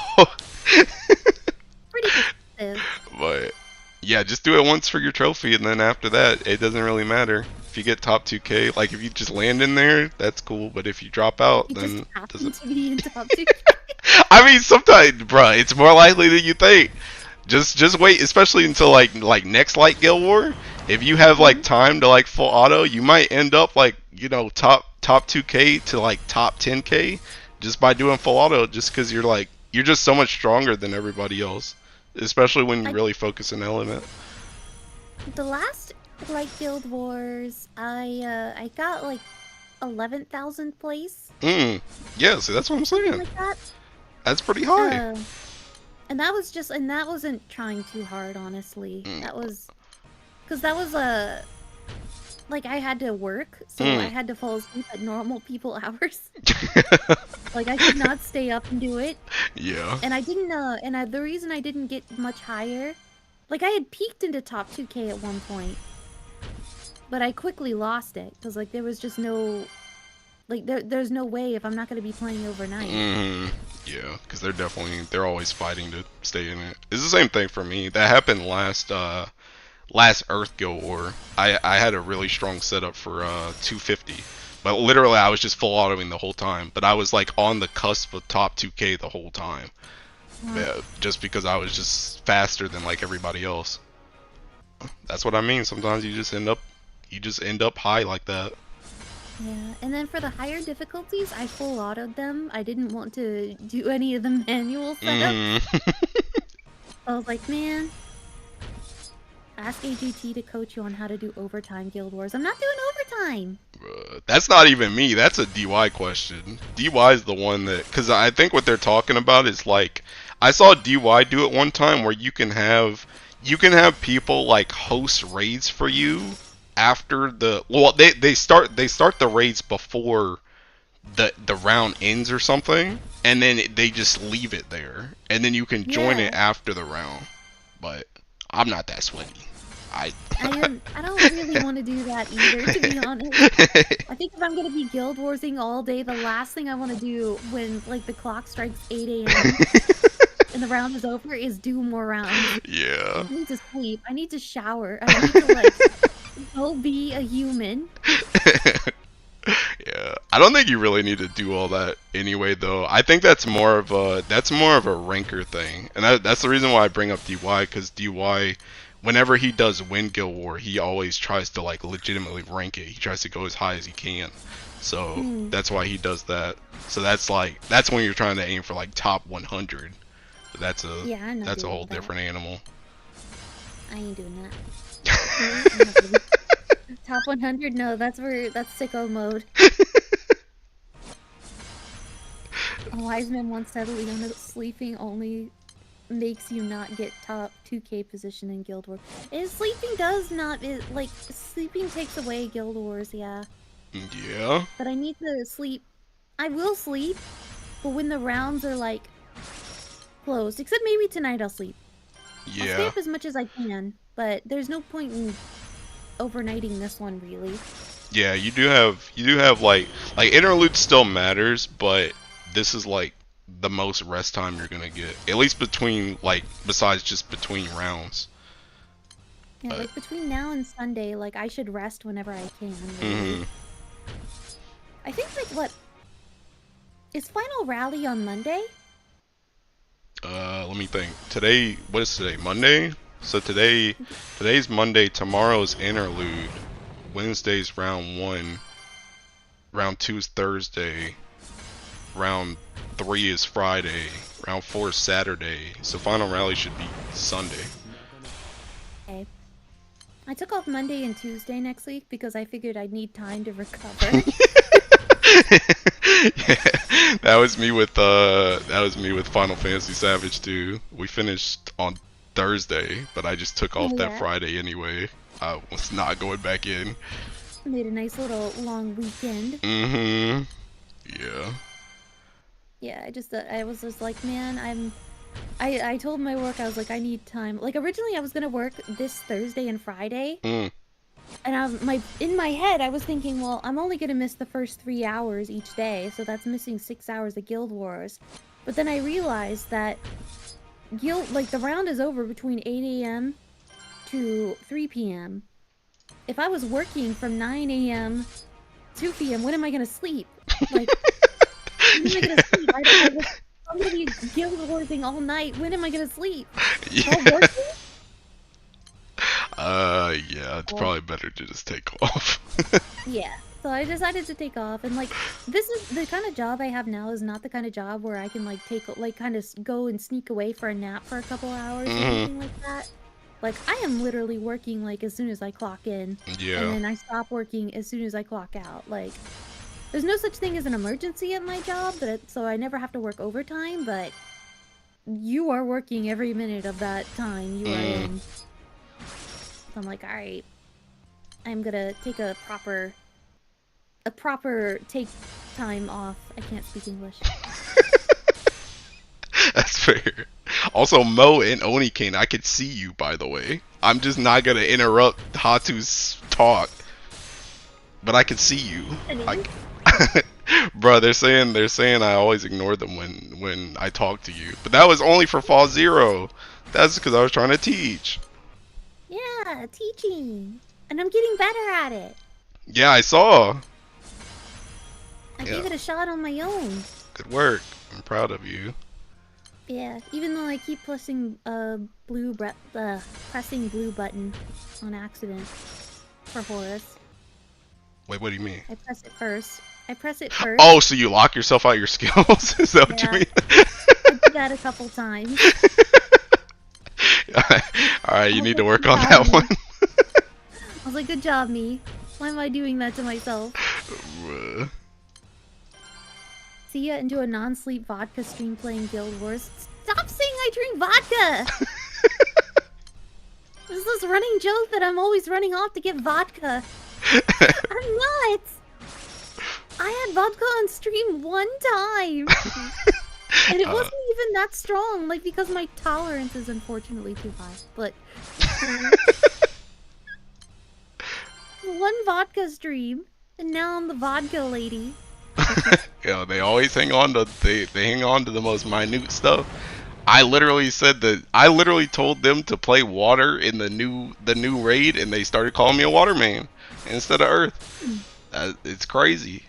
Pretty competitive.
But yeah, just do it once for your trophy, and then after that, it doesn't really matter. If you get top 2K, like if you just land in there, that's cool. But if you drop out,
You
then
just happen
doesn't.
to be in top 2K.
I mean, sometimes, bruh, it's more likely than you think. Just wait, especially until like next light Guild War. If you have like time to like full auto, you might end up like, you know, top 2K to like top 10K just by doing full auto. Just because you're just so much stronger than everybody else, especially when you really focus an element.
The last like Guild Wars, I got like 11,000th place.
Yeah, see, that's what I'm saying.
Like that.
That's pretty high.
And that wasn't trying too hard, honestly. That was, cause that was like I had to work, so I had to fall asleep at normal people hours. Like I could not stay up and do it.
Yeah.
And I didn't, the reason I didn't get much higher, like I had peaked into top 2K at one point, but I quickly lost it, cause like there was just no, like there's no way if I'm not gonna be playing overnight.
Yeah, because they're always fighting to stay in it. It's the same thing for me. That happened last Earth Guild War. I had a really strong setup for 250, but literally I was just full autoing the whole time. But I was like on the cusp of top 2K the whole time. Yeah, just because I was just faster than like everybody else. That's what I mean. Sometimes you just end up high like that.
Yeah, and then for the higher difficulties, I full autoed them. I didn't want to do any of the manual setups. I was like, man, ask AGT to coach you on how to do overtime Guild Wars. I'm not doing overtime.
That's not even me. That's a DY question. DY is the one that, because I think what they're talking about is like, I saw DY do it one time where you can have people like host raids for you after they start the raids before the round ends or something, and then they just leave it there, and then you can join it after the round. But I'm not that sweaty. I
don't really want to do that either, to be honest. I think if I'm gonna be Guild Warsing all day, the last thing I want to do when like the clock strikes 8 a.m. and the round is over is do more rounds.
Yeah.
I need to sleep. I need to shower. I need to like go be a human.
Yeah, I don't think you really need to do all that anyway, though. I think that's more of a ranker thing, and that's the reason why I bring up DY, because DY, whenever he does win Guild War, he always tries to like legitimately rank it. He tries to go as high as he can, so that's why he does that. So that's when you're trying to aim for like top 100. But that's a whole different animal.
I ain't doing that. Top 100? No, that's sicko mode. A wise man once said, Leona, sleeping only makes you not get top 2K position in Guild Wars. Sleeping does not, sleeping takes away Guild Wars, yeah.
Yeah.
But I need to sleep. I will sleep, but when the rounds are, like, closed. Except maybe tonight I'll sleep.
Yeah.
I'll stay up as much as I can, but there's no point in overnighting this one, really.
Yeah, you do have like interlude still matters, but this is like the most rest time you're gonna get, at least between besides just between rounds.
Yeah, like between now and Sunday, like I should rest whenever I can. Really. I think what is final rally on Monday?
Let me think. What is today? Monday? So today's Monday, tomorrow's interlude, Wednesday's round 1, round 2 is Thursday, round 3 is Friday, round 4 is Saturday, so final rally should be Sunday.
Okay. I took off Monday and Tuesday next week because I figured I'd need time to recover.
Yeah, that was me with Final Fantasy Savage 2. We finished on Thursday, but I just took
Oh
off that
yeah.
Friday anyway. I was not going back in.
Made a nice little long weekend.
Mm-hmm. Yeah.
Yeah, I was just like, man, I told my work, I was like, I need time. Like, originally I was gonna work this Thursday and Friday,
Mm.
and in my head, I was thinking, well, I'm only gonna miss the first 3 hours each day, so that's missing 6 hours of Guild Wars. But then I realized that the round is over between 8 a.m. to 3 p.m. If I was working from 9 a.m. 2 p.m., when am I gonna sleep? Like, when am I gonna sleep? I'm gonna be guild warsing all night. When am I gonna sleep? While
Yeah.
working?
Yeah, it's
Oh.
probably better to just take off.
Yeah. So I decided to take off, and like, this is the kind of job I have now is not the kind of job where I can like kind of go and sneak away for a nap for a couple hours or
Hmm.
anything like that. Like, I am literally working like as soon as I clock in, and
Yeah.
then I stop working as soon as I clock out. Like, there's no such thing as an emergency at my job, so I never have to work overtime, but you are working every minute of that time you are
Mm.
in. So I'm like, alright, I'm gonna take a proper take time off. I can't speak English.
That's fair. Also, Mo and Onikin, I could see you, by the way. I'm just not gonna interrupt Hatsu's talk, but I can see you. I,
Listening?
Bruh, they're saying I always ignore them when I talk to you. But that was only for Fall Zero. That's because I was trying to teach.
Yeah, teaching. And I'm getting better at it.
Yeah, I saw.
I
Yeah,
gave it a shot on my own.
good work. I'm proud of you.
Yeah, even though I keep pressing pressing blue button on accident for Horus.
Wait, what do you mean?
I press it first. I press it first.
Oh, so you lock yourself out your skills? Is that what you
Yeah,
mean?
I did that a couple times.
Alright,
I
you
was
need to
like,
work
good
on
job,
that
me.
one.
I was like, good job, me. Why am I doing that to myself?
Bruh.
See ya into a non-sleep vodka stream playing Guild Wars. Stop saying I drink vodka! There's this running joke that I'm always running off to get vodka. I'm not! I had vodka on stream one time! And it wasn't even that strong, like, because my tolerance is unfortunately too high. But one vodka stream, and now I'm the vodka lady.
Yeah, they always hang on to they hang on to the most minute stuff. I literally told them to play water in the new raid, and they started calling me a water man instead of earth. It's crazy.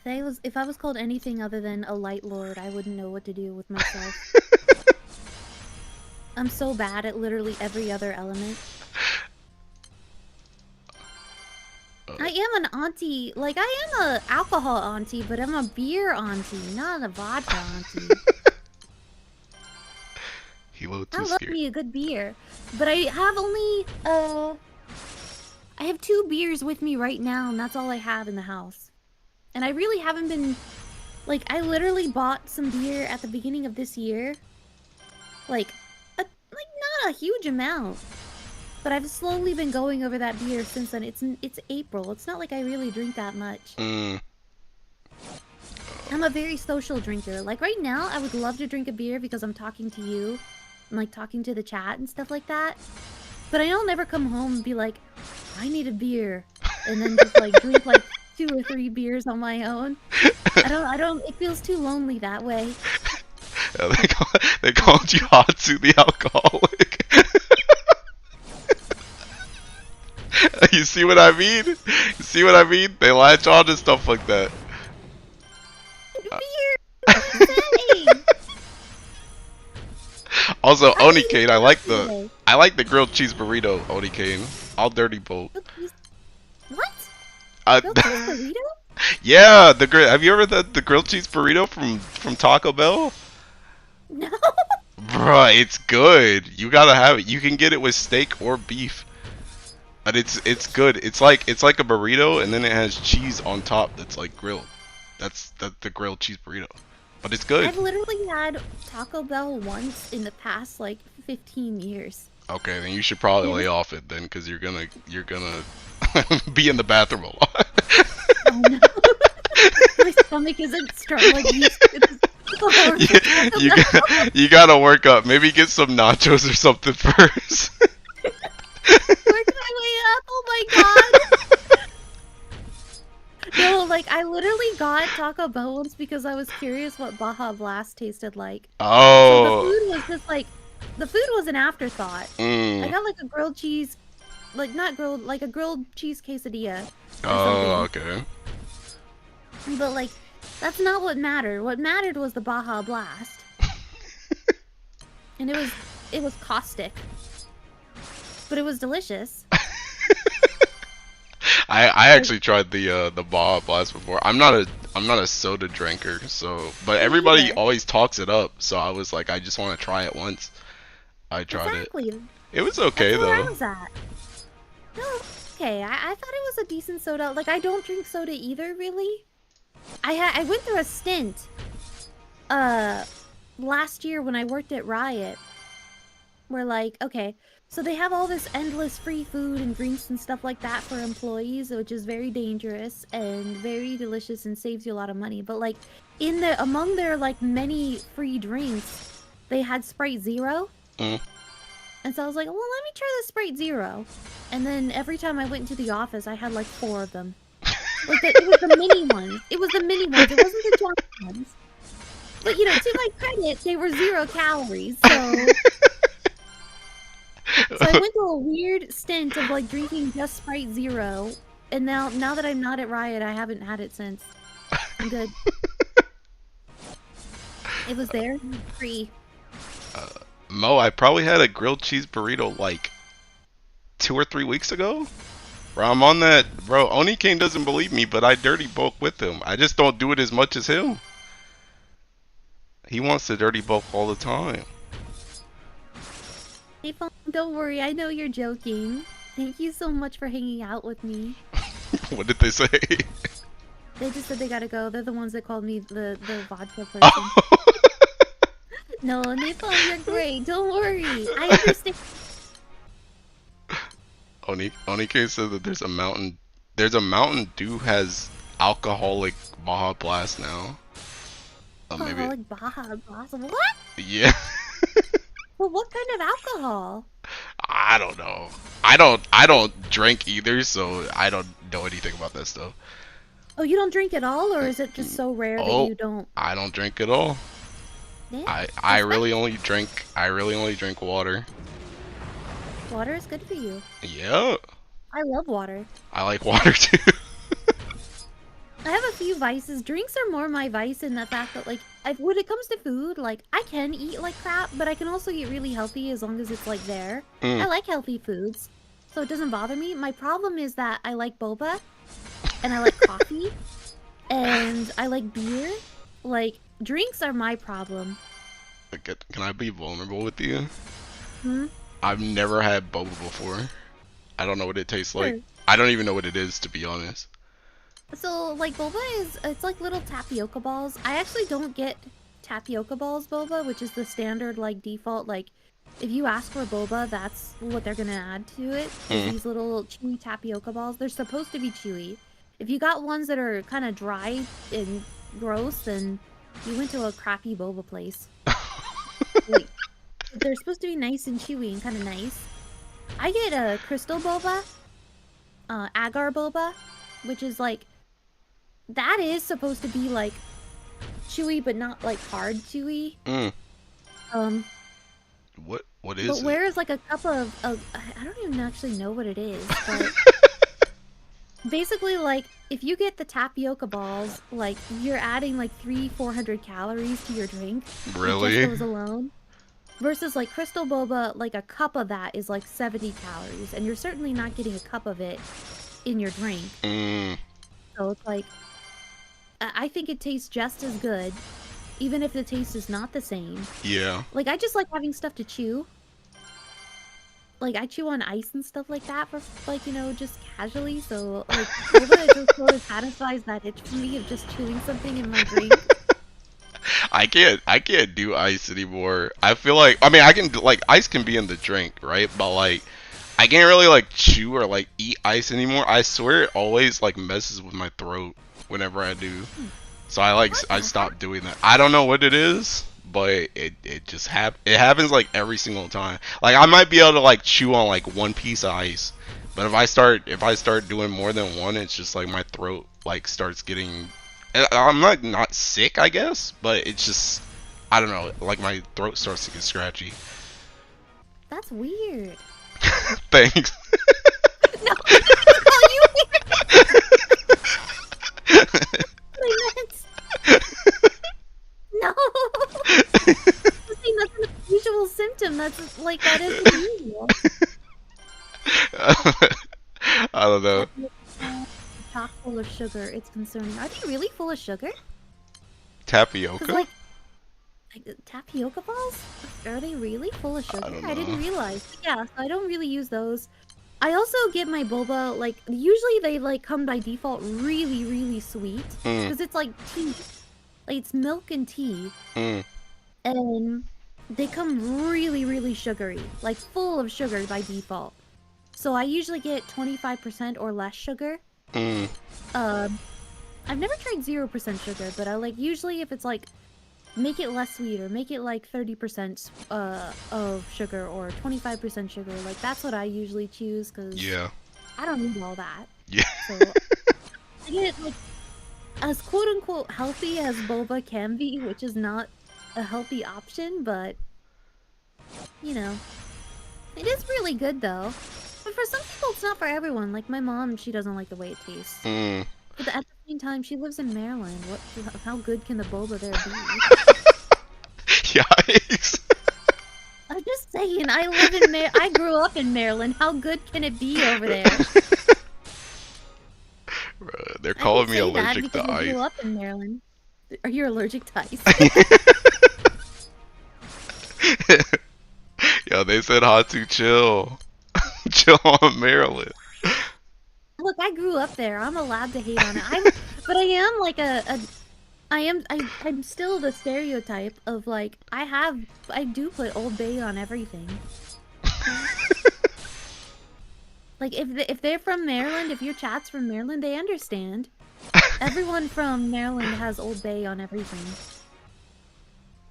If I was called anything other than a light lord, I wouldn't know what to do with myself. I'm so bad at literally every other element. I am an auntie. Like, I am a alcohol auntie, but I'm a beer auntie, not a vodka auntie.
Hilo
I
too
love
scared.
me a good beer. But I have only, I have 2 beers with me right now, and that's all I have in the house. And I really haven't been, like, I literally bought some beer at the beginning of this year. Like, not a huge amount. But I've slowly been going over that beer since then. It's April. It's not like I really drink that much.
Mm.
I'm a very social drinker. Like, right now, I would love to drink a beer because I'm talking to you. And, like, talking to the chat and stuff like that. But I'll never come home and be like, I need a beer. And then just, like, drink, like, 2 or 3 beers on my own. It feels too lonely that way.
Yeah, they called you Hatsu the alcoholic. You see what I mean? You see what I mean? They latch on to stuff like that.
Beer! Hey!
Also,
How did you
Onikane,
today?
I like the grilled cheese burrito, Onikane. I'll dirty bolt.
What?
Uh,
Grilled cheese burrito?
yeah, have you ever had the grilled cheese burrito from Taco Bell?
No.
Bruh, it's good. You gotta have it. You can get it with steak or beef. But it's good. It's like a burrito, and then it has cheese on top that's like grilled. That's the grilled cheese burrito. But it's good.
I've literally had Taco Bell once in the past like 15 years.
Okay, then you should probably lay
It
off it then, because you're gonna be in the bathroom a lot.
Oh no. My stomach isn't strong like used to.
You gotta work up. Maybe get some nachos or something first.
Work my way up. Oh my god. No, like I literally got Taco Bell once because I was curious what Baja Blast tasted like. So the
Oh.
food was just like, the food was an afterthought. I got like a grilled cheese, like not grilled, like a grilled cheese quesadilla or
Oh,
something.
okay.
But like, that's not what mattered. What mattered was the Baja Blast. And it was caustic. But it was delicious.
I actually tried the Baja Blast before. I'm not a soda drinker, so but everybody
Either.
always talks it up, so I was like I just want to try it once. I tried
Exactly.
it. It was okay
That's where I
though.
was at. No, okay. I thought it was a decent soda. Like I don't drink soda either, really. I went through a stint last year when I worked at Riot where like, okay, so they have all this endless free food and drinks and stuff like that for employees, which is very dangerous and very delicious and saves you a lot of money. But like among their like many free drinks, they had Sprite Zero.
Mm.
And so I was like, well, let me try the Sprite Zero. And then every time I went into the office, I had like 4 of them. Like it was the mini ones. It was the mini ones. It wasn't the giant ones. But you know, to my credit, they were 0 calories. So I went through a weird stint of like drinking just Sprite Zero, and now that I'm not at Riot, I haven't had it since. I'm good. It was there, free.
Mo, I probably had a grilled cheese burrito like 2 or 3 weeks ago. Bro, I'm on that. Bro, Onikane doesn't believe me, but I dirty bulk with him. I just don't do it as much as him. He wants to dirty bulk all the time.
Hey, Phone, don't worry. I know you're joking. Thank you so much for hanging out with me.
What did they say?
They just said they gotta go. They're the ones that called me the vodka person.
Oh.
No, Nathan, you're great. Don't worry. I understand.
Onikane said that there's a Mountain Dew has alcoholic Baja Blast now. Maybe.
Alcoholic Baja Blast. What?
Yeah.
Well, what kind of alcohol?
I don't know. I don't drink either, so I don't know anything about that stuff.
Oh, you don't drink at all, or is it just so rare that you don't?
I don't drink at all.
Yeah,
I really only drink water.
Water is good for you.
Yeah.
I love water.
I like water too.
I have a few vices. Drinks are more my vice in the fact that, like, when it comes to food, like, I can eat like crap, but I can also eat really healthy as long as it's, like, there. I like healthy foods, so it doesn't bother me. My problem is that I like boba, and I like coffee, and I like beer. Like, drinks are my problem.
Can I be vulnerable with you?
Hmm?
I've never had boba before. I don't know what it tastes like.
Sure.
I don't even know what it is, to be honest.
So, like, boba it's like little tapioca balls. I actually don't get tapioca balls boba, which is the standard, like, default, like, if you ask for boba, that's what they're gonna add to it. Is these little chewy tapioca balls. They're supposed to be chewy. If you got ones that are kind of dry and gross, then you went to a crappy boba place. Like, they're supposed to be nice and chewy and kind of nice. I get a crystal boba, agar boba, which is like, that is supposed to be like chewy, but not like hard chewy.
What is
but
it?
where is like a cup of I don't even actually know what it is, but basically, like, if you get the tapioca balls, like, you're adding like 300-400 calories to your drink.
Really?
Just those alone. Versus like crystal boba, like a cup of that is like 70 calories, and you're certainly not getting a cup of it in your drink. So it's like, I think it tastes just as good, even if the taste is not the same.
Yeah.
Like, I just like having stuff to chew. like I chew on ice and stuff like that for like, you know, just casually. So like boba just sort of satisfies that itch for me of just chewing something in my drink.
I can't do ice anymore. I feel like, I mean, I can like ice can be in the drink, right? But like I can't really like chew or like eat ice anymore. I swear it always like messes with my throat whenever I do. So I stopped doing that. I don't know what it is, but it just it happens like every single time. Like I might be able to like chew on like one piece of ice, but if I start doing more than one, it's just like my throat like starts getting. I'm like not sick, I guess, but it's just I don't know. Like my throat starts to get scratchy.
That's weird.
Thanks.
No, I didn't call you weird. I meant. No. See, that's an unusual symptom. That's like that isn't usual.
I don't know.
Chock full of sugar. It's concerning. Are they really full of sugar?
Tapioca?
Like tapioca balls? Are they really full of sugar?
I don't know.
I didn't realize. But yeah, so I don't really use those. I also get my boba, like, usually they, like, come by default really, really sweet. Because it's, like, tea. Like, it's milk and tea. And they come really, really sugary. Like, full of sugar by default. So I usually get 25% or less sugar. I've never tried 0% sugar, but I, like, usually if it's, like, make it less sweet or make it like 30% of sugar or 25% sugar. Like that's what I usually choose because I don't need all that.
Yeah.
So I get like as quote unquote healthy as boba can be, which is not a healthy option, but you know, it is really good though. But for some people, it's not for everyone. Like my mom, she doesn't like the way it tastes. But at the same time, she lives in Maryland. How good can the boba there be?
Yikes.
I'm just saying, I grew up in Maryland. How good can it be over there?
Bruh, they're calling me allergic to
I
ice.
grew up in Maryland. Are you allergic to ice?
Yo, they said Hatsu chill. Chill on Maryland.
Look, I grew up there. I'm allowed to hate on it. But I am like I'm still the stereotype of like I do put Old Bay on everything. Like if they're from Maryland, if your chat's from Maryland, they understand. Everyone from Maryland has Old Bay on everything.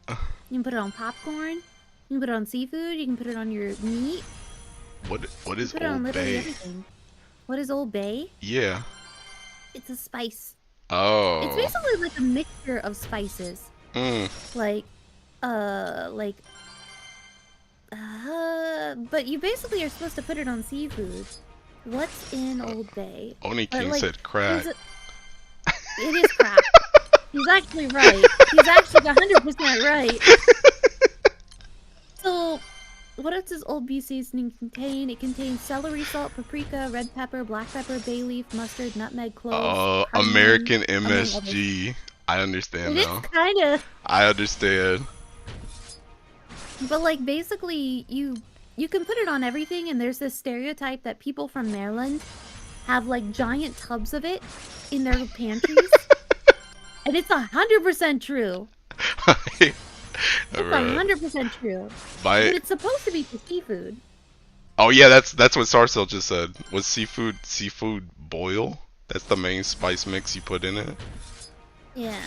You can put it on popcorn. You can put it on seafood. You can put it on your meat.
What is Old Bay?
Everything. What is Old Bay?
Yeah.
It's a spice.
Oh.
It's basically like a mixture of spices. But you basically are supposed to put it on seafood. What's in Old Bay?
Oniking said crab.
It is crab. He's actually right. He's actually 100% right. So, what else does Old Bay seasoning contain? It contains celery, salt, paprika, red pepper, black pepper, bay leaf, mustard, nutmeg, cloves.
American MSG. I understand now.
It's kind of.
I understand.
But like basically, you can put it on everything, and there's this stereotype that people from Maryland have like giant tubs of it in their pantries, and it's 100% true. It's 100% true. But it's supposed to be for seafood.
Oh yeah, that's what Sarcel just said. Was seafood boil? That's the main spice mix you put in it.
Yeah.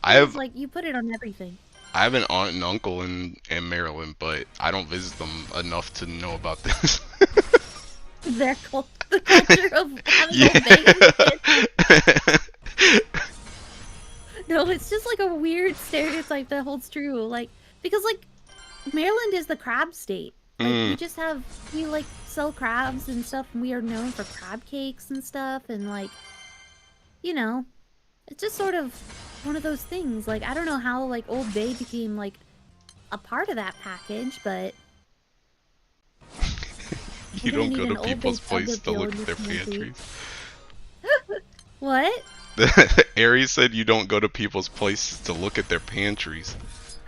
Like you put it on everything.
I have an aunt and uncle in Maryland, but I don't visit them enough to know about this.
The culture of having a No, it's just like a weird stereotype that holds true. Like, because like Maryland is the crab state. Like we like sell crabs and stuff, and we are known for crab cakes and stuff, and like, you know, it's just sort of one of those things. Like, I don't know how like Old Bay became like a part of that package, but
you don't go to people's place to look at their pantries.
What?
Aries said you don't go to people's places to look at their pantries.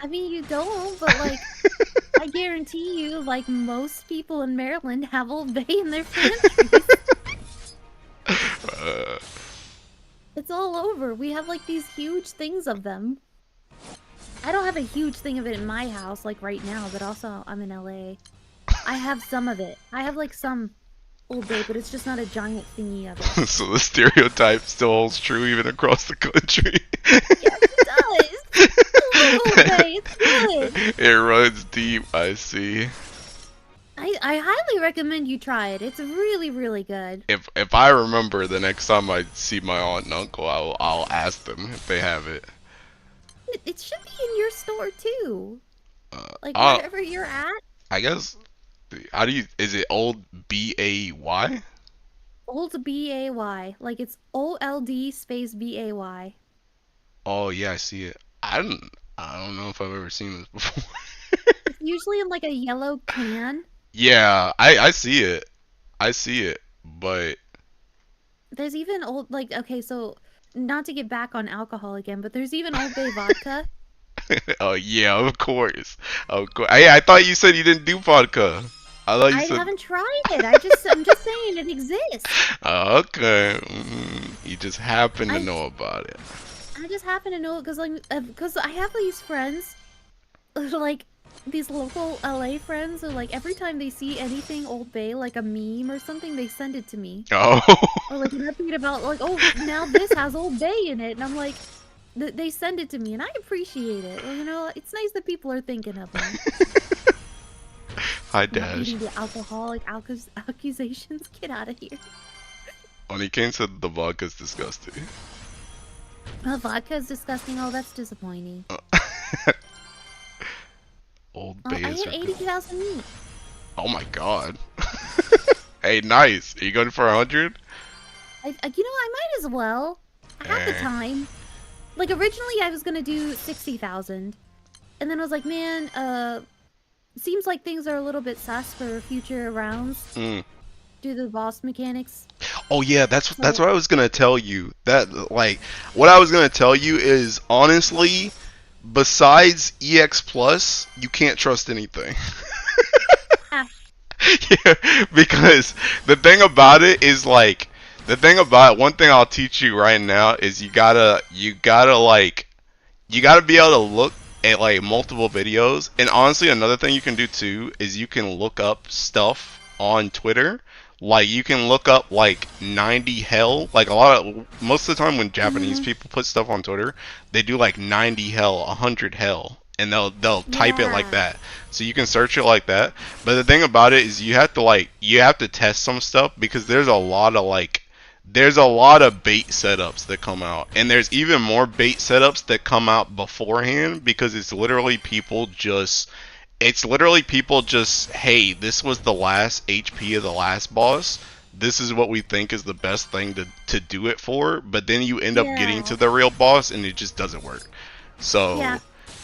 I mean, you don't, but like, I guarantee guarantee you, like most people in Maryland, have Old Bay in their pantries. It's all over. We have like these huge things of them. I don't have a huge thing of it in my house, like right now, but also I'm in LA. I have some of it. I have like some Old Bay, but it's just not a giant thingy of it.
So the stereotype still holds true even across the country.
Yes, it does. Old Bay, it's good.
It runs deep, I see.
I highly recommend you try it. It's really, really good.
If I remember the next time I see my aunt and uncle, I'll ask them if they have it.
It should be in your store too. Like
I'll,
wherever you're at.
I guess. How do you? Is it old BAY?
Old BAY. Like it's OLD space BAY.
Oh yeah, I see it. I don't know if I've ever seen this before.
It's usually in like a yellow can.
Yeah, I see it. I see it, but
There's even old like okay, so not to get back on alcohol again, but there's even Old Bay vodka.
oh yeah, of course, of course. Hey, I thought you said you didn't do vodka. I thought you
I
said.
haven't tried it. I'm just saying it exists.
Okay, you just happen to
I
know about it.
I just happen to know it because I have these friends, like these local LA friends, who like every time they see anything Old Bay, like a meme or something, they send it to me.
Oh.
Or like an update about like, oh, now this has Old Bay in it, and I'm like, they send it to me, and I appreciate it. Well, you know, it's nice that people are thinking of me.
Hi,
Not
Dash.
eating the alcoholic accusations. Get out of here.
Oniken said the vodka's disgusting.
Vodka is disgusting. Oh, that's disappointing.
Old
I
Bay is
hit 80,000 meat.
Oh my god. Hey, nice. Are you going for 100?
You know, I might as well. I have the time. Like, originally I was gonna do 60,000. And then I was like, man, seems like things are a little bit sus for future rounds. Due to the boss mechanics.
Oh yeah, that's what I was gonna tell you. That like, what I was gonna tell you is honestly, besides EX Plus, you can't trust anything. Yeah, because the thing about it is like, one thing I'll teach you right now is you gotta be able to look at like multiple videos. And honestly, another thing you can do too is you can look up stuff on Twitter. Like you can look up like 90 hell. Like most of the time when Japanese people put stuff on Twitter, they do like 90 hell, 100 hell, and they'll type it like that. So you can search it like that. But the thing about it is you have to test some stuff because there's a lot of bait setups that come out, and there's even more bait setups that come out beforehand because it's literally people just hey, this was the last HP of the last boss, this is what we think is the best thing to do it for, but then you end up getting to the real boss and it just doesn't work. So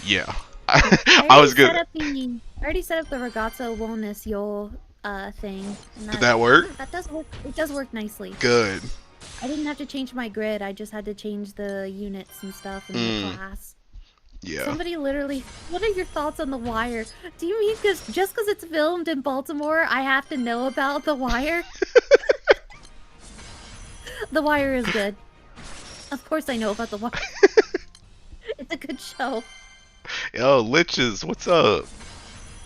yeah. I was good.
I already set up the Ragazzo Wellness Yol thing.
Did that work?
That does work. It does work nicely.
Good.
I didn't have to change my grid. I just had to change the units and stuff in the class.
Yeah.
Somebody literally, what are your thoughts on The Wire? Do you mean just because it's filmed in Baltimore, I have to know about The Wire? The Wire is good. Of course I know about The Wire. It's a good show.
Yo, Liches, what's up?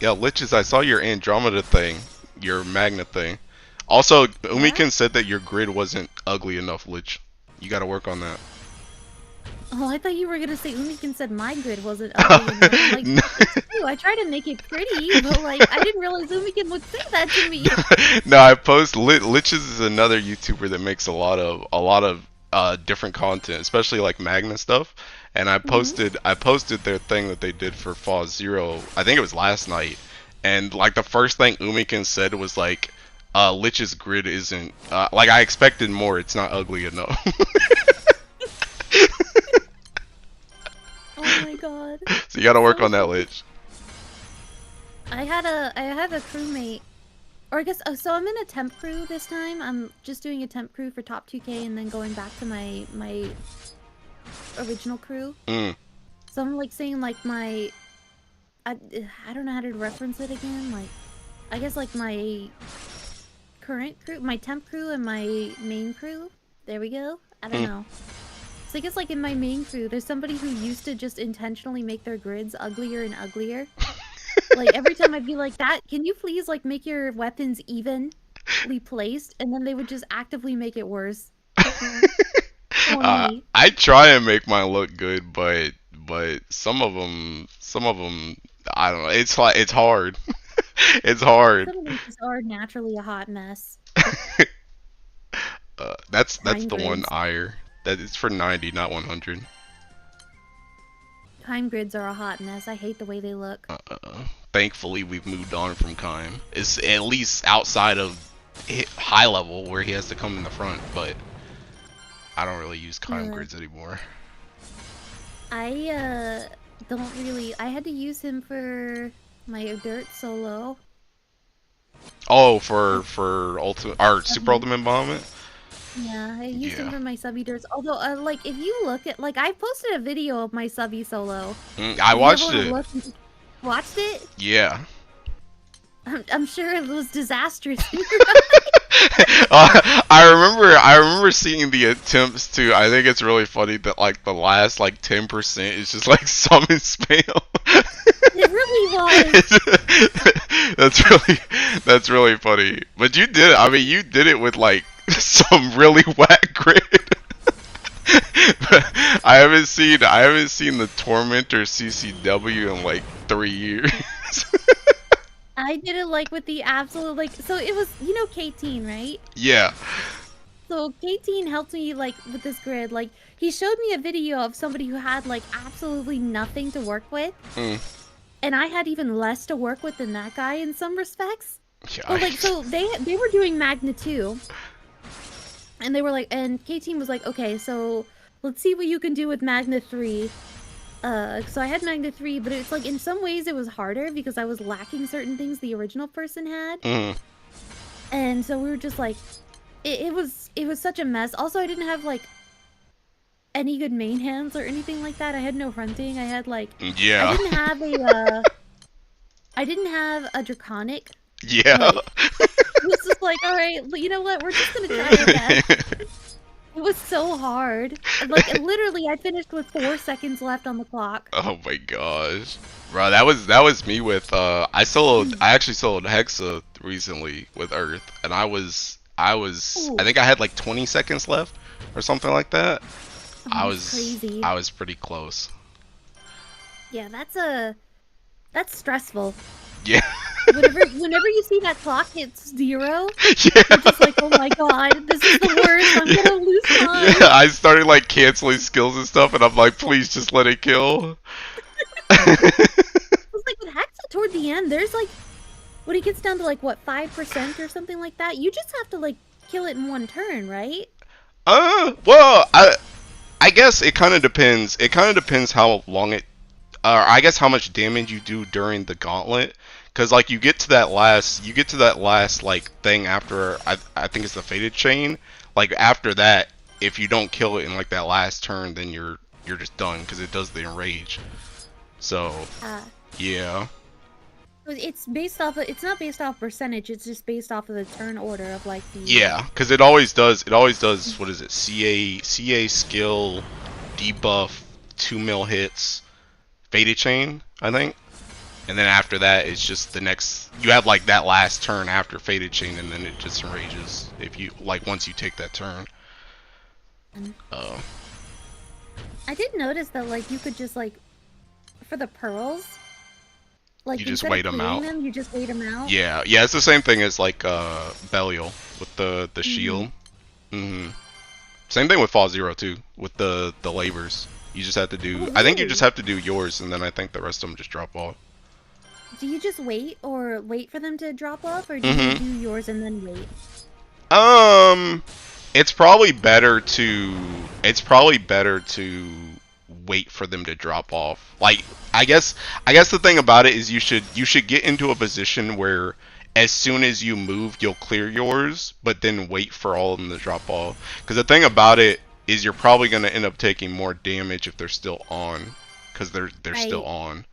Yo, Liches, I saw your Andromeda thing, your Magna thing. Also, Umiken said that your grid wasn't ugly enough, Lich. You gotta work on that.
Oh, I thought you were gonna say Umiken said my grid wasn't ugly enough. Like, it's true. I try to make it pretty, but like, I didn't realize Umiken would say that to me.
No, I post Liches is another YouTuber that makes a lot of different content, especially like Magna stuff. And I posted their thing that they did for Fall Zero. I think it was last night. And like the first thing Umiken said was like, Lich's grid isn't like I expected more. It's not ugly enough.
Oh my god.
So you gotta work on that, Lich.
I had a crewmate, or I guess so I'm in a temp crew this time. I'm just doing a temp crew for top 2K and then going back to my original crew. So I'm like saying like I don't know how to reference it again. Like, I guess like my current crew, my temp crew, and my main crew. There we go. I don't know. So I guess like in my main crew, there's somebody who used to just intentionally make their grids uglier and uglier. Like every time I'd be like, "That, can you please like make your weapons evenly placed?" And then they would just actively make it worse. For me.
I try and make mine look good, but some of them, I don't know. It's like it's hard. It's hard.
Some of them just are naturally a hot mess.
That's
Time
the one
grids.
ire. That is for 90, not 100.
Time grids are a hot mess. I hate the way they look.
Thankfully, we've moved on from Kime. It's at least outside of high level where he has to come in the front, but I don't really use Kime grids anymore.
I don't really. I had to use him for my dirt solo.
Oh, for ultimate or super ultimate bombament.
Yeah, I used him for my subby dirts. Although, like, if you look at, like, I posted a video of my subby solo.
I watched it.
Watched it?
Yeah.
I'm sure it was disastrous.
I remember seeing the attempts to. I think it's really funny that like the last like 10% is just like summon spam.
It really
was. That's really funny. But you did it. I mean, you did it with like some really whack grid. I haven't seen the Tormentor CCW in like 3 years.
I did it like with the absolute like. So it was, you know, K-Teen, right?
Yeah.
So K-Teen helped me like with this grid. Like he showed me a video of somebody who had like absolutely nothing to work with. And I had even less to work with than that guy in some respects.
Yeah.
But like, so they were doing Magna 2. And they were like, and K-Team was like, okay, so let's see what you can do with Magna 3. So I had Magna 3, but it's like, in some ways it was harder because I was lacking certain things the original person had. And so we were just like, it was such a mess. Also, I didn't have like any good main hands or anything like that. I had no fronting. I had like
yeah.
I didn't have a draconic.
Yeah.
Like, it was just like, all right, you know what? We're just gonna try our best. It was so hard. Like literally, I finished with 4 seconds left on the clock.
Oh my gosh, bro, that was me with I actually soloed Hexa recently with Earth, and I think I had like 20 seconds left or something like that.
Crazy.
I was pretty close.
Yeah, that's stressful.
Yeah.
Whenever you see that clock hit 0,
yeah.
you're just like, oh my god, this is the worst. I'm gonna lose time.
Yeah, I started like canceling skills and stuff, and I'm like, please just let it kill.
It's like with Hexa toward the end, there's like, when it gets down to like what 5% or something like that, you just have to like kill it in one turn, right?
Well, I guess it kind of depends. It kind of depends how long it, I guess how much damage you do during the gauntlet. Cause like you get to that last like thing after I think it's the Fated Chain. Like after that, if you don't kill it in like that last turn, then you're just done because it does the enrage. So yeah.
It's based off of, it's not based off percentage. It's just based off of the turn order of like the.
Yeah, because it always does. It always does. What is it? CA skill, debuff, 2 mil hits, Fated Chain, I think. And then after that, it's just the next. You have like that last turn after Fated Chain, and then it just enrages if you like once you take that turn. Oh.
I did notice that like you could just like, for the pearls, like
you just wait them out.
You just wait them out.
Yeah, yeah, it's the same thing as like Belial with the shield. Same thing with Fall Zero too, with the labors. You just have to do.
Really?
I think you just have to do yours, and then I think the rest of them just drop off.
Do you just wait for them to drop off, or do you do yours and then wait?
It's probably better to wait for them to drop off. Like I guess the thing about it is you should get into a position where as soon as you move you'll clear yours, but then wait for all of them to drop off. Because the thing about it is you're probably going to end up taking more damage if they're still on, because they're still on.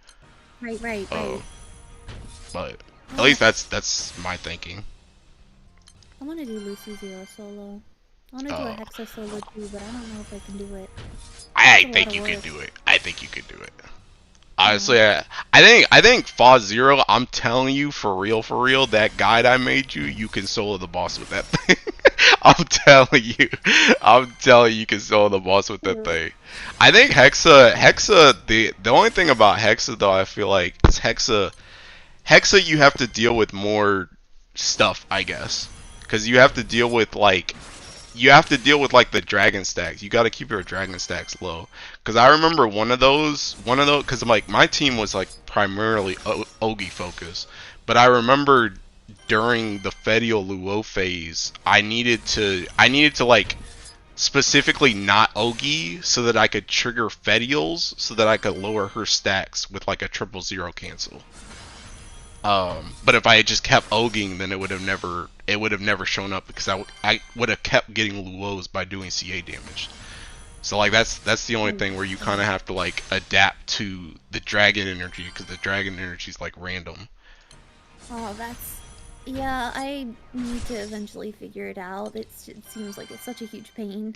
Right.
But at
Oh,
least that's my thinking.
I want to do Lucy Zero solo. I want to do a
Uh,
Hexa solo too, but I don't know if I can do it. It's
I
a lot
think
of
you could
work.
do it. I think you could do it.
Yeah.
Honestly, I think FFXIV Zero. I'm telling you for real, that guide I made you, you can solo the boss with that thing. I'm telling you, you can solo the boss with that
Sure.
thing. I think Hexa. The only thing about Hexa though, I feel like is Hexa, you have to deal with more stuff, I guess, because you have to deal with the dragon stacks. You got to keep your dragon stacks low. Because I remember one of those, because like my team was like primarily Ogi focused, but I remember during the Fedial Luo phase, I needed to like specifically not Ogi so that I could trigger Fedials so that I could lower her stacks with like a 000 cancel. But if I had just kept Oging, then it would have never shown up because I would have kept getting Luos by doing CA damage. So like that's the only
Oh,
thing where you kind
yeah.
of have to like adapt to the dragon energy because the dragon energy is like random.
Oh, that's. Yeah, I need to eventually figure it out. It seems like it's such a huge pain.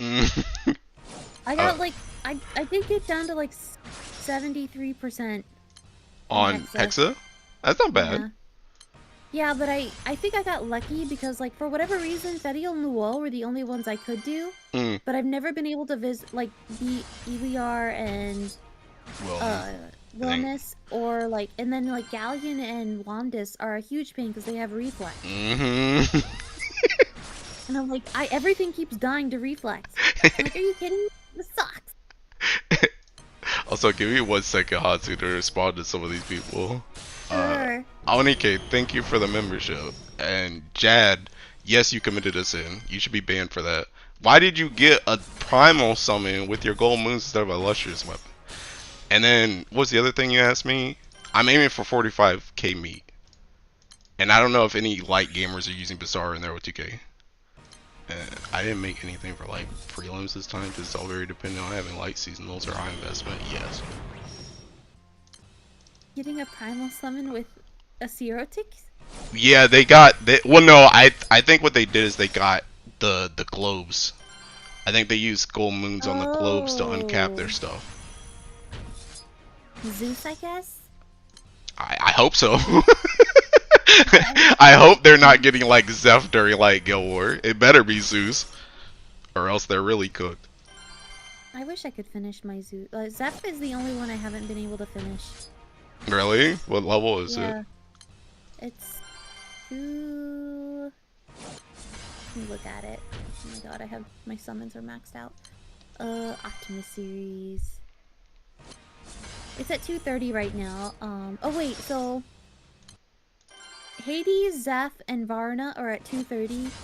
I
uh,
got like I did get down to like 73% in
on
Hexa.
Hexa, that's not bad.
Yeah. Yeah, but I think I got lucky because like for whatever reason, Fediel and Luo were the only ones I could do.
Mm,
But I've never been able to beat EVR and
well,
uh
I think.
Wellness or like and then like Galleon and Wandis are a huge pain because they have reflex.
Hmm.
And I'm like, everything keeps dying to reflex. I'm like, are you kidding me? This sucks.
Also, give me 1 second, Hatsu, to respond to some of these people. Uh,
Sure.
Aonike, thank you for the membership. And Jad, yes, you committed a sin. You should be banned for that. Why did you get a primal summon with your gold moons instead of a illustrious weapon? And then, what's the other thing you asked me? I'm aiming for 45k meat. And I don't know if any light gamers are using Bizarre in there with 2k. I didn't make anything for like prelims this time because it's all very dependent on having light seasonals or high investment. Yes.
Getting a primal summon with a Serotic?
Yeah, they got. Well, no, I think what they did is they got the globes. I think they used gold moons on the globes to uncap their
Oh.
stuff.
Zeus, I guess?
I hope so.
I,
I hope they're not getting like Zeph during like Guild War. It better be Zeus, or else they're really cooked.
I wish I could finish my Zeus. Zeph is the only one I haven't been able to finish.
Really? What level is it?
Yeah. It's two. Let me look at it. Oh my god, I have my summons are maxed out. Optimus series. It's at 230 right now. Oh wait, so Hades, Zeph, and Varna are at 230,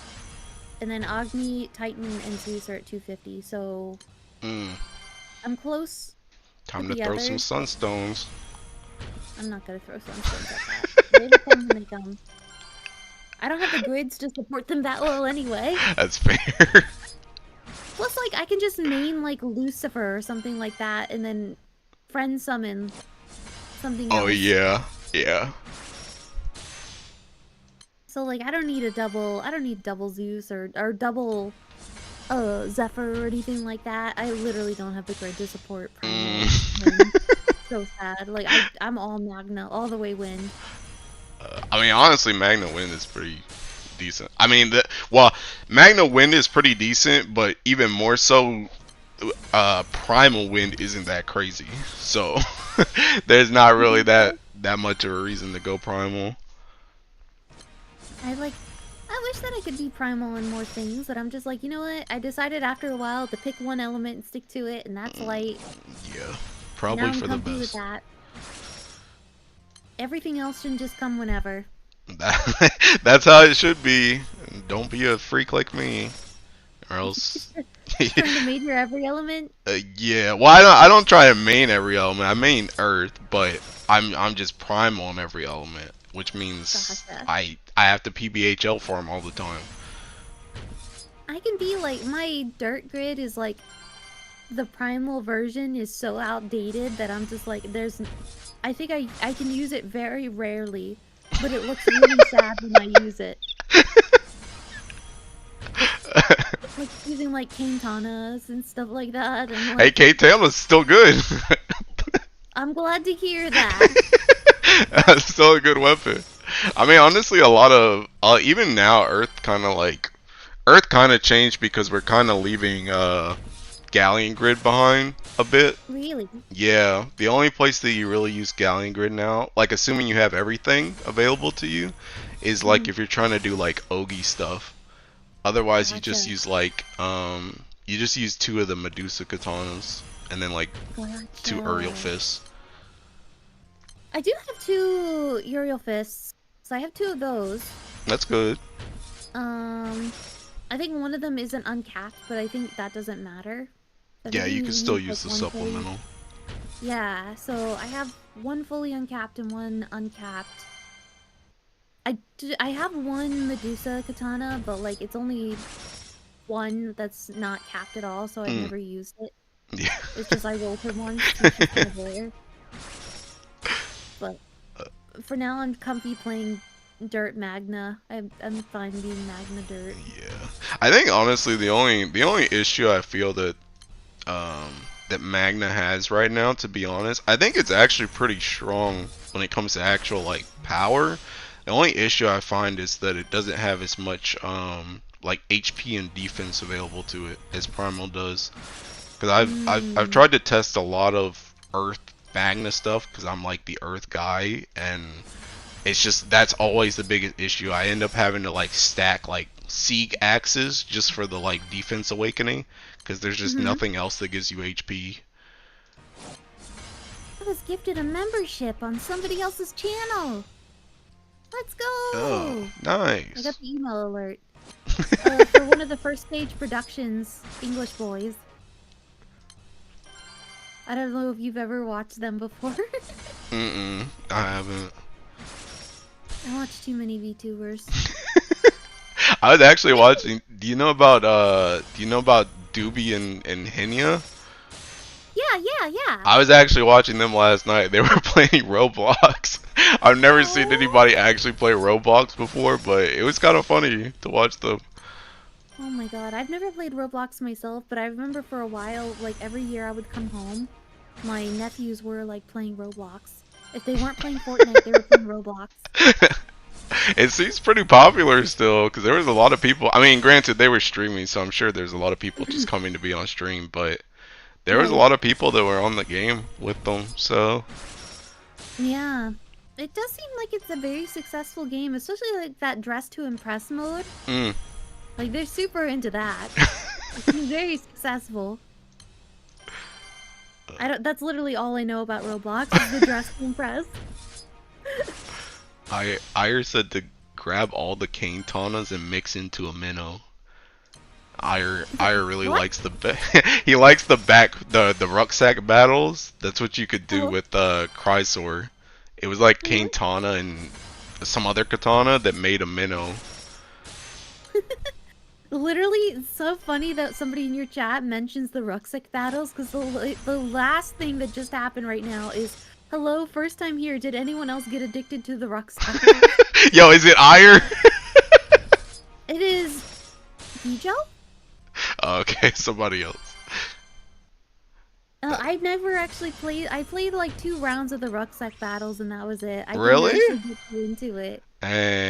and then Agni, Titan, and Zeus are at 250. So
Mm,
I'm close with
time to
the
throw some
others.
sunstones.
I'm not gonna throw sunstones at that. They will come when they come. I don't have the grids to support them that well anyway.
That's fair.
Plus, like, I can just main, like, Lucifer or something like that, and then friend summon something
Oh
else.
yeah, yeah.
So, like, I don't need double Zeus or double, Zephyr or anything like that. I literally don't have the grid to support Primal.
Mm.
So sad. Like, I'm all Magna, all the way Wind.
I mean, honestly, Magna Wind is pretty decent. I mean, Magna Wind is pretty decent, but even more so, Primal Wind isn't that crazy. So there's not
You
really
think so?
that much of a reason to go Primal.
I wish that I could be primal in more things, but I'm just like, you know what? I decided after a while to pick one element and stick to it, and that's light.
Yeah,
And now
probably
I'm
for the
comfy with
best.
that. Everything else can just come whenever.
That's how it should be. Don't be a freak like me, or else.
Trying to major every element?
Yeah, well, I don't try to main every element. I main Earth, but I'm just primal on every element, which means
Gotcha.
I have to PBHL farm all the time.
I can be like, my dirt grid is like, the primal version is so outdated that I'm just like, I think I can use it very rarely, but it looks really sad when I use it. Like using like katanas and stuff like that, and
Hey,
like
K-Tail is still good.
I'm glad to hear that.
That's still a good weapon. I mean, honestly, a lot of even now, Earth kind of changed because we're kind of leaving Galleon Grid behind a bit.
Really?
Yeah, the only place that you really use Galleon Grid now, like assuming you have everything available to you, is like
Mm,
if you're trying to do like Ogi stuff. Otherwise, you just
gotcha.
use like you just use 2 of the Medusa katanas and then like 2 aerial
Gotcha.
fists.
I do have 2 Uriel fists. So I have 2 of those.
That's good.
Um, I think one of them isn't uncapped, but I think that doesn't matter. I
Yeah,
think
you
you
can still
use like
use the
one fully.
supplemental.
Yeah, so I have one fully uncapped and one uncapped. I have one Medusa katana, but like it's only one that's not capped at all, so I've
Mm.
never used it.
Yeah.
It's just I rolled her once, which is kind of rare. But for now, I'm comfy playing Dirt Magna. I'm fine being Magna Dirt.
Yeah. I think honestly the only issue I feel that um that Magna has right now, to be honest, I think it's actually pretty strong when it comes to actual like power. The only issue I find is that it doesn't have as much like HP and defense available to it as Primal does. Because I've
Mm,
tried to test a lot of Earth Magna stuff because I'm like the Earth guy, and it's just that's always the biggest issue. I end up having to like stack like Sieg axes just for the like defense awakening because there's just
mm-hmm.
nothing else that gives you HP.
I was gifted a membership on somebody else's channel. Let's
Oh,
go! I got
nice.
the email alert. For one of the first stage productions, English Boys. I don't know if you've ever watched them before.
Mm-mm, I haven't.
I watch too many VTubers.
I was actually watching. Do you know about Doobie and Henya?
Yeah, yeah, yeah.
I was actually watching them last night. They were playing Roblox. I've never seen
Oh.
anybody actually play Roblox before, but it was kind of funny to watch them.
Oh my god, I've never played Roblox myself, but I remember for a while, like every year I would come home, my nephews were like playing Roblox. If they weren't playing Fortnite, they were playing Roblox.
It seems pretty popular still because there was a lot of people. I mean, granted, they were streaming, so I'm sure there's a lot of people just coming to be on stream, but there was a
Right.
lot of people that were on the game with them. So,
Yeah. It does seem like it's a very successful game, especially like that dress to impress mode.
mm.
Like they're super into that. It seems very successful. I don't that's literally all I know about Roblox is the dress to impress.
Ire said to grab all the cane tanas and mix into a minnow. Ire really
What?
likes he likes the rucksack battles. That's what you could do
Oh,
with Chrysor. It was like
really?
cane tana and some other katana that made a minnow.
Literally, it's so funny that somebody in your chat mentions the rucksack battles because the last thing that just happened right now is, hello, first time here. Did anyone else get addicted to the rucksack battles?
Yo, is it Ire?
It is Gijo?
Okay, somebody else.
I've never actually played. I played like 2 rounds of the rucksack battles and that was it. I didn't
Really?
actually get too into it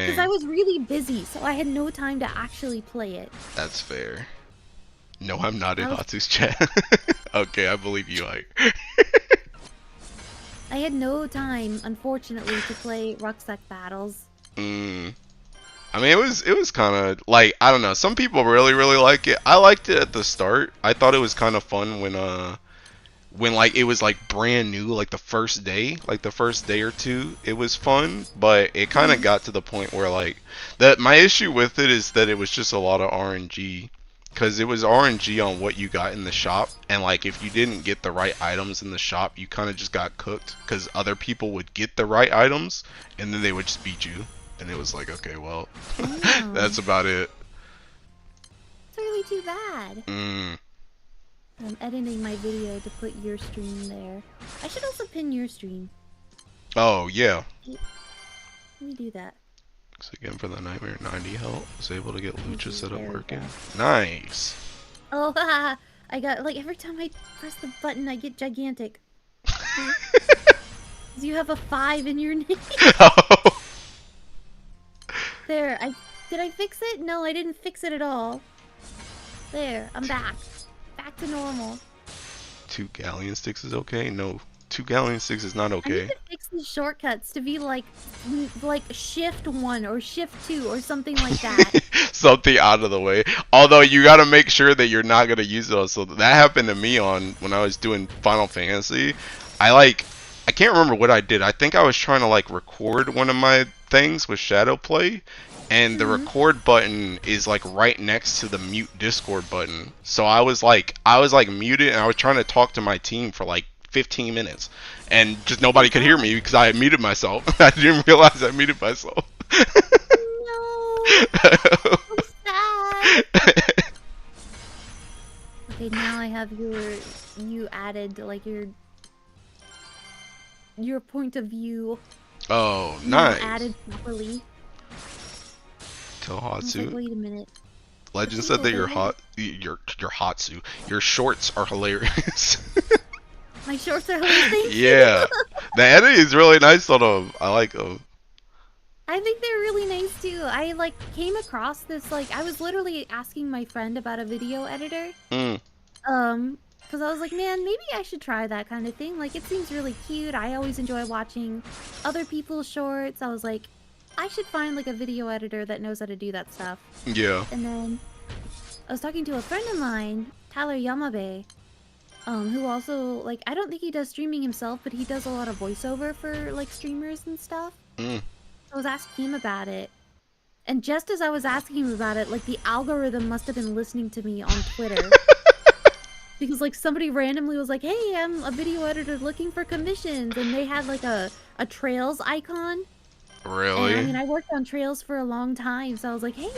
because I
Dang,
was really busy, so I had no time to actually play it.
that's fair. No, I'm not in
I was
Hatsu's chat. Okay, I believe you, Ire.
I had no time, unfortunately, to play rucksack battles.
Mm. I mean, it was kind of like I don't know. Some people really like it. I liked it at the start. I thought it was kind of fun when like it was like brand new, like the first day or two, it was fun. But it kind of
Mhm.
got to the point where like that. My issue with it is that it was just a lot of RNG. Because it was RNG on what you got in the shop, and like if you didn't get the right items in the shop, you kind of just got cooked. Because other people would get the right items, and then they would just beat you, and it was like, okay, well, that's
Damn,
about it.
it's really too bad.
Mm,
I'm editing my video to put your stream there. I should also pin your stream.
Oh, yeah.
Let me do that.
So again, for the Nightmare 90 help, was able to get Lucha set up
There we
working.
go.
Nice.
Oh, haha. I got, like, every time I press the button, I get gigantic. 'Cause you have a 5 in your name.
Oh.
There, did I fix it? No, I didn't fix it at all. There, I'm back. Back to normal.
2 galleon sticks is okay? No, 2 galleon sticks is not
I need
okay.
to fix these shortcuts to be like shift 1 or shift 2 or something like that.
Something out of the way. Although you gotta make sure that you're not gonna use those. So that happened to me on when I was doing Final Fantasy. I can't remember what I did. I think I was trying to like record one of my things with Shadow Play, and the record button is like right next to the mute Discord button. So I was like muted, and I was trying to talk to my team for like 15 minutes, and just nobody could hear me because I had muted myself. I didn't realize I muted myself.
No, so sad. Okay, now I have you added like your point of view.
Oh,
Now
nice.
added properly.
Tell
I was like,
Hatsu.
wait a minute.
Legend said that your Hatsu, your shorts are hilarious.
My shorts are hilarious.
Yeah, the editing is really nice on them. I like them.
I think they're really nice too. I like came across this like I was literally asking my friend about a video editor.
Mm.
Because I was like, man, maybe I should try that kind of thing. Like, it seems really cute. I always enjoy watching other people's shorts. I was like, I should find like a video editor that knows how to do that stuff.
Yeah.
And then I was talking to a friend of mine, Tyler Yamabe, who also like I don't think he does streaming himself, but he does a lot of voiceover for like streamers and stuff.
Mm.
I was asking him about it. And just as I was asking him about it, like the algorithm must have been listening to me on Twitter. Because like somebody randomly was like, hey, I'm a video editor looking for commissions, and they had like a Trails icon.
Really?
And I mean, I worked on Trails for a long time, so I was like, hey,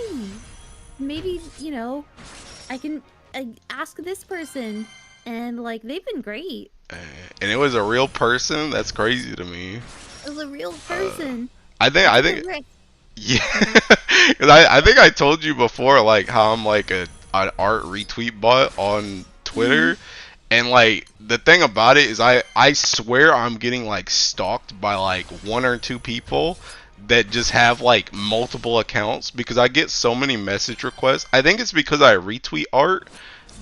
maybe, you know, I can ask this person. And like, they've been great.
And it was a real person? That's crazy to me.
It was a real person.
I think, yeah. 'Cause I think I told you before, like, how I'm like an art retweet bot on Twitter. And like the thing about it is I swear I'm getting like stalked by like 1 or 2 people that just have like multiple accounts, because I get so many message requests. I think it's because I retweet art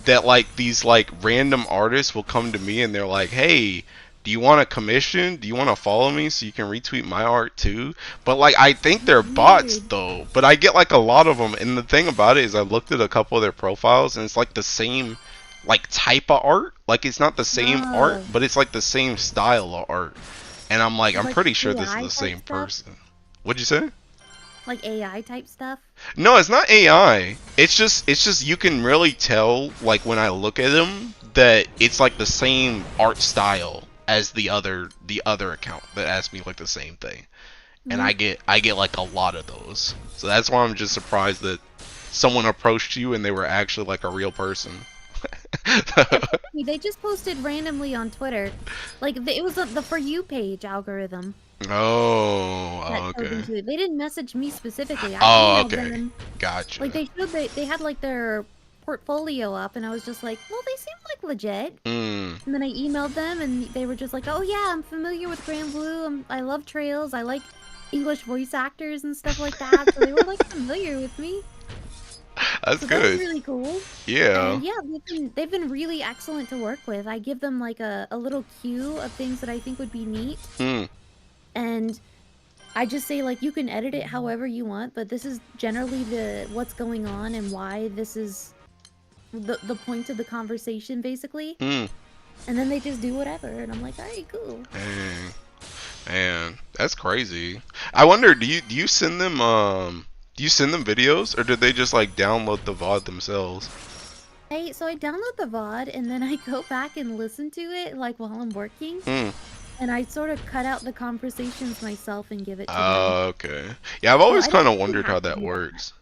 that like these like random artists will come to me and they're like, hey, do you want a commission? Do you want to follow me so you can retweet my art too? But like I think they're bots though. But I get like a lot of them, and the thing about it is I looked at a couple of their profiles and it's like the same like type of art. Like it's not the same art, but it's like the same style of art. And I'm like, I'm pretty sure this is the same person. What'd you say?
Like AI type stuff?
No, it's not AI. It's just you can really tell like when I look at them that it's like the same art style as the other account that asked me like the same thing. And I get like a lot of those. So that's why I'm just surprised that someone approached you and they were actually like a real person.
They just posted randomly on Twitter. Like, it was the For You page algorithm.
Oh, okay.
They didn't message me specifically. I emailed them.
Gotcha.
Like, they had, like, their portfolio up, and I was just like, well, they seem like legit. And then I emailed them, and they were just like, oh, yeah, I'm familiar with Grand Blue. I love Trails. I like English voice actors and stuff like that. So they were, like, familiar with me.
That's
So
good.
that's really cool.
Yeah.
And yeah, they've been really excellent to work with. I give them like a little queue of things that I think would be neat. And I just say like you can edit it however you want, but this is generally what's going on and why this is the point of the conversation basically. And then they just do whatever, and I'm like, all right, cool.
Dang. Man, that's crazy. I wonder, do you send them videos, or did they just like download the VOD themselves?
So I download the VOD and then I go back and listen to it like while I'm working. And I sort of cut out the conversations myself and give it to them.
Oh, okay. Yeah, I've always kind of wondered how that works.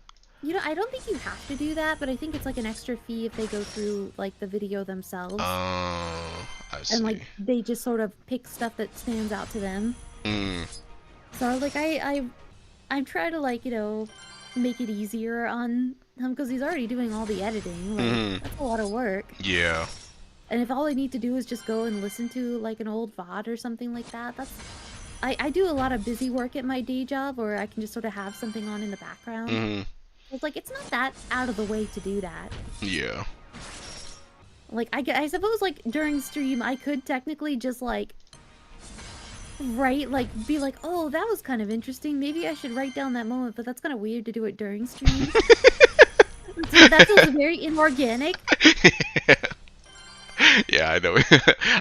You know, I don't think you have to do that, but I think it's like an extra fee if they go through like the video themselves.
Oh, I see.
And like they just sort of pick stuff that stands out to them.
Mm.
So like I'm trying to like, you know, make it easier on him because he's already doing all the editing. Like
Mm.
that's a lot of work.
Yeah.
And if all I need to do is just go and listen to like an old VOD or something like that, that's I do a lot of busy work at my day job, or I can just sort of have something on in the background.
Mm.
It's like it's not that out of the way to do that.
Yeah.
Like I suppose like during stream I could technically just like write like be like, oh, that was kind of interesting. Maybe I should write down that moment, but that's kind of weird to do it during stream. That feels very inorganic.
Yeah, I know.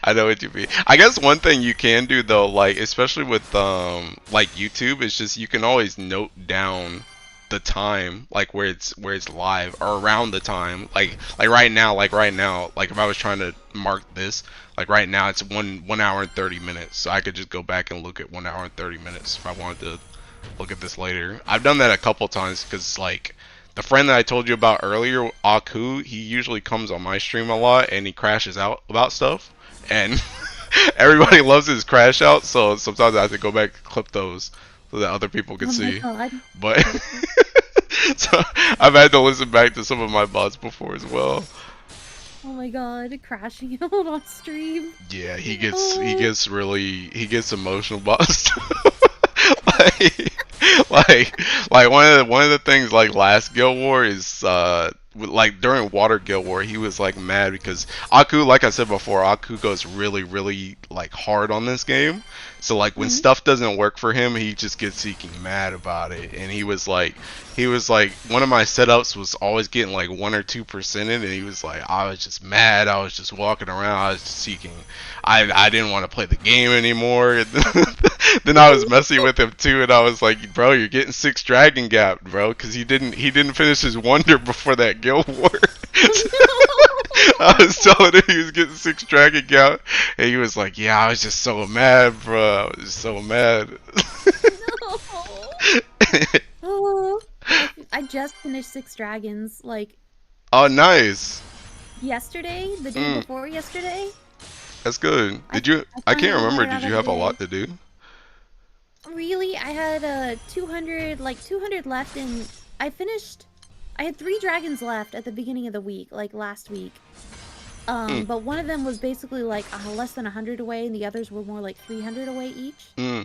I know what you mean. I guess one thing you can do though, like especially with like YouTube, is just you can always note down the time, like where it's live or around the time. Like right now, like if I was trying to mark this, like right now it's 1 hour and 30 minutes. So I could just go back and look at 1 hour and 30 minutes if I wanted to look at this later. I've done that a couple times because like the friend that I told you about earlier, Aku, he usually comes on my stream a lot and he crashes out about stuff. And everybody loves his crash out, so sometimes I have to go back and clip those so that other people can
Oh my
see.
god.
But so I've had to listen back to some of my bots before as well.
Oh my god, crashing out on stream.
Yeah,
Oh.
he gets emotional about stuff. like, like one of the things like last Guild War is like during Water Guild War he was like mad because Aku, like I said before, Aku goes really like hard on this game. So like when
Mhm.
stuff doesn't work for him, he just gets seeking mad about it. And he was like one of my setups was always getting like 1 or 2% in, and he was like, I was just mad. I was just walking around. I was just seeking. I didn't want to play the game anymore. Then I was messing with him too, and I was like, bro, you're getting 6 dragon gap, bro, because he didn't finish his wonder before that Guild War. I was telling him he was getting 6 dragon gap, and he was like, yeah, I was just so mad, bro. I was just so mad.
Oh. I just finished 6 dragons like
Oh, nice.
yesterday, the day
Mm,
before yesterday.
that's good.
I
Did you?
I
I can't
finally got
remember.
it
Did
out of
you
the
have a
way.
lot to do?
Really, I had 200 left, and I finished. I had 3 dragons left at the beginning of the week, like last week.
Mm,
But one of them was basically like less than 100 away, and the others were more like 300 away each.
mm,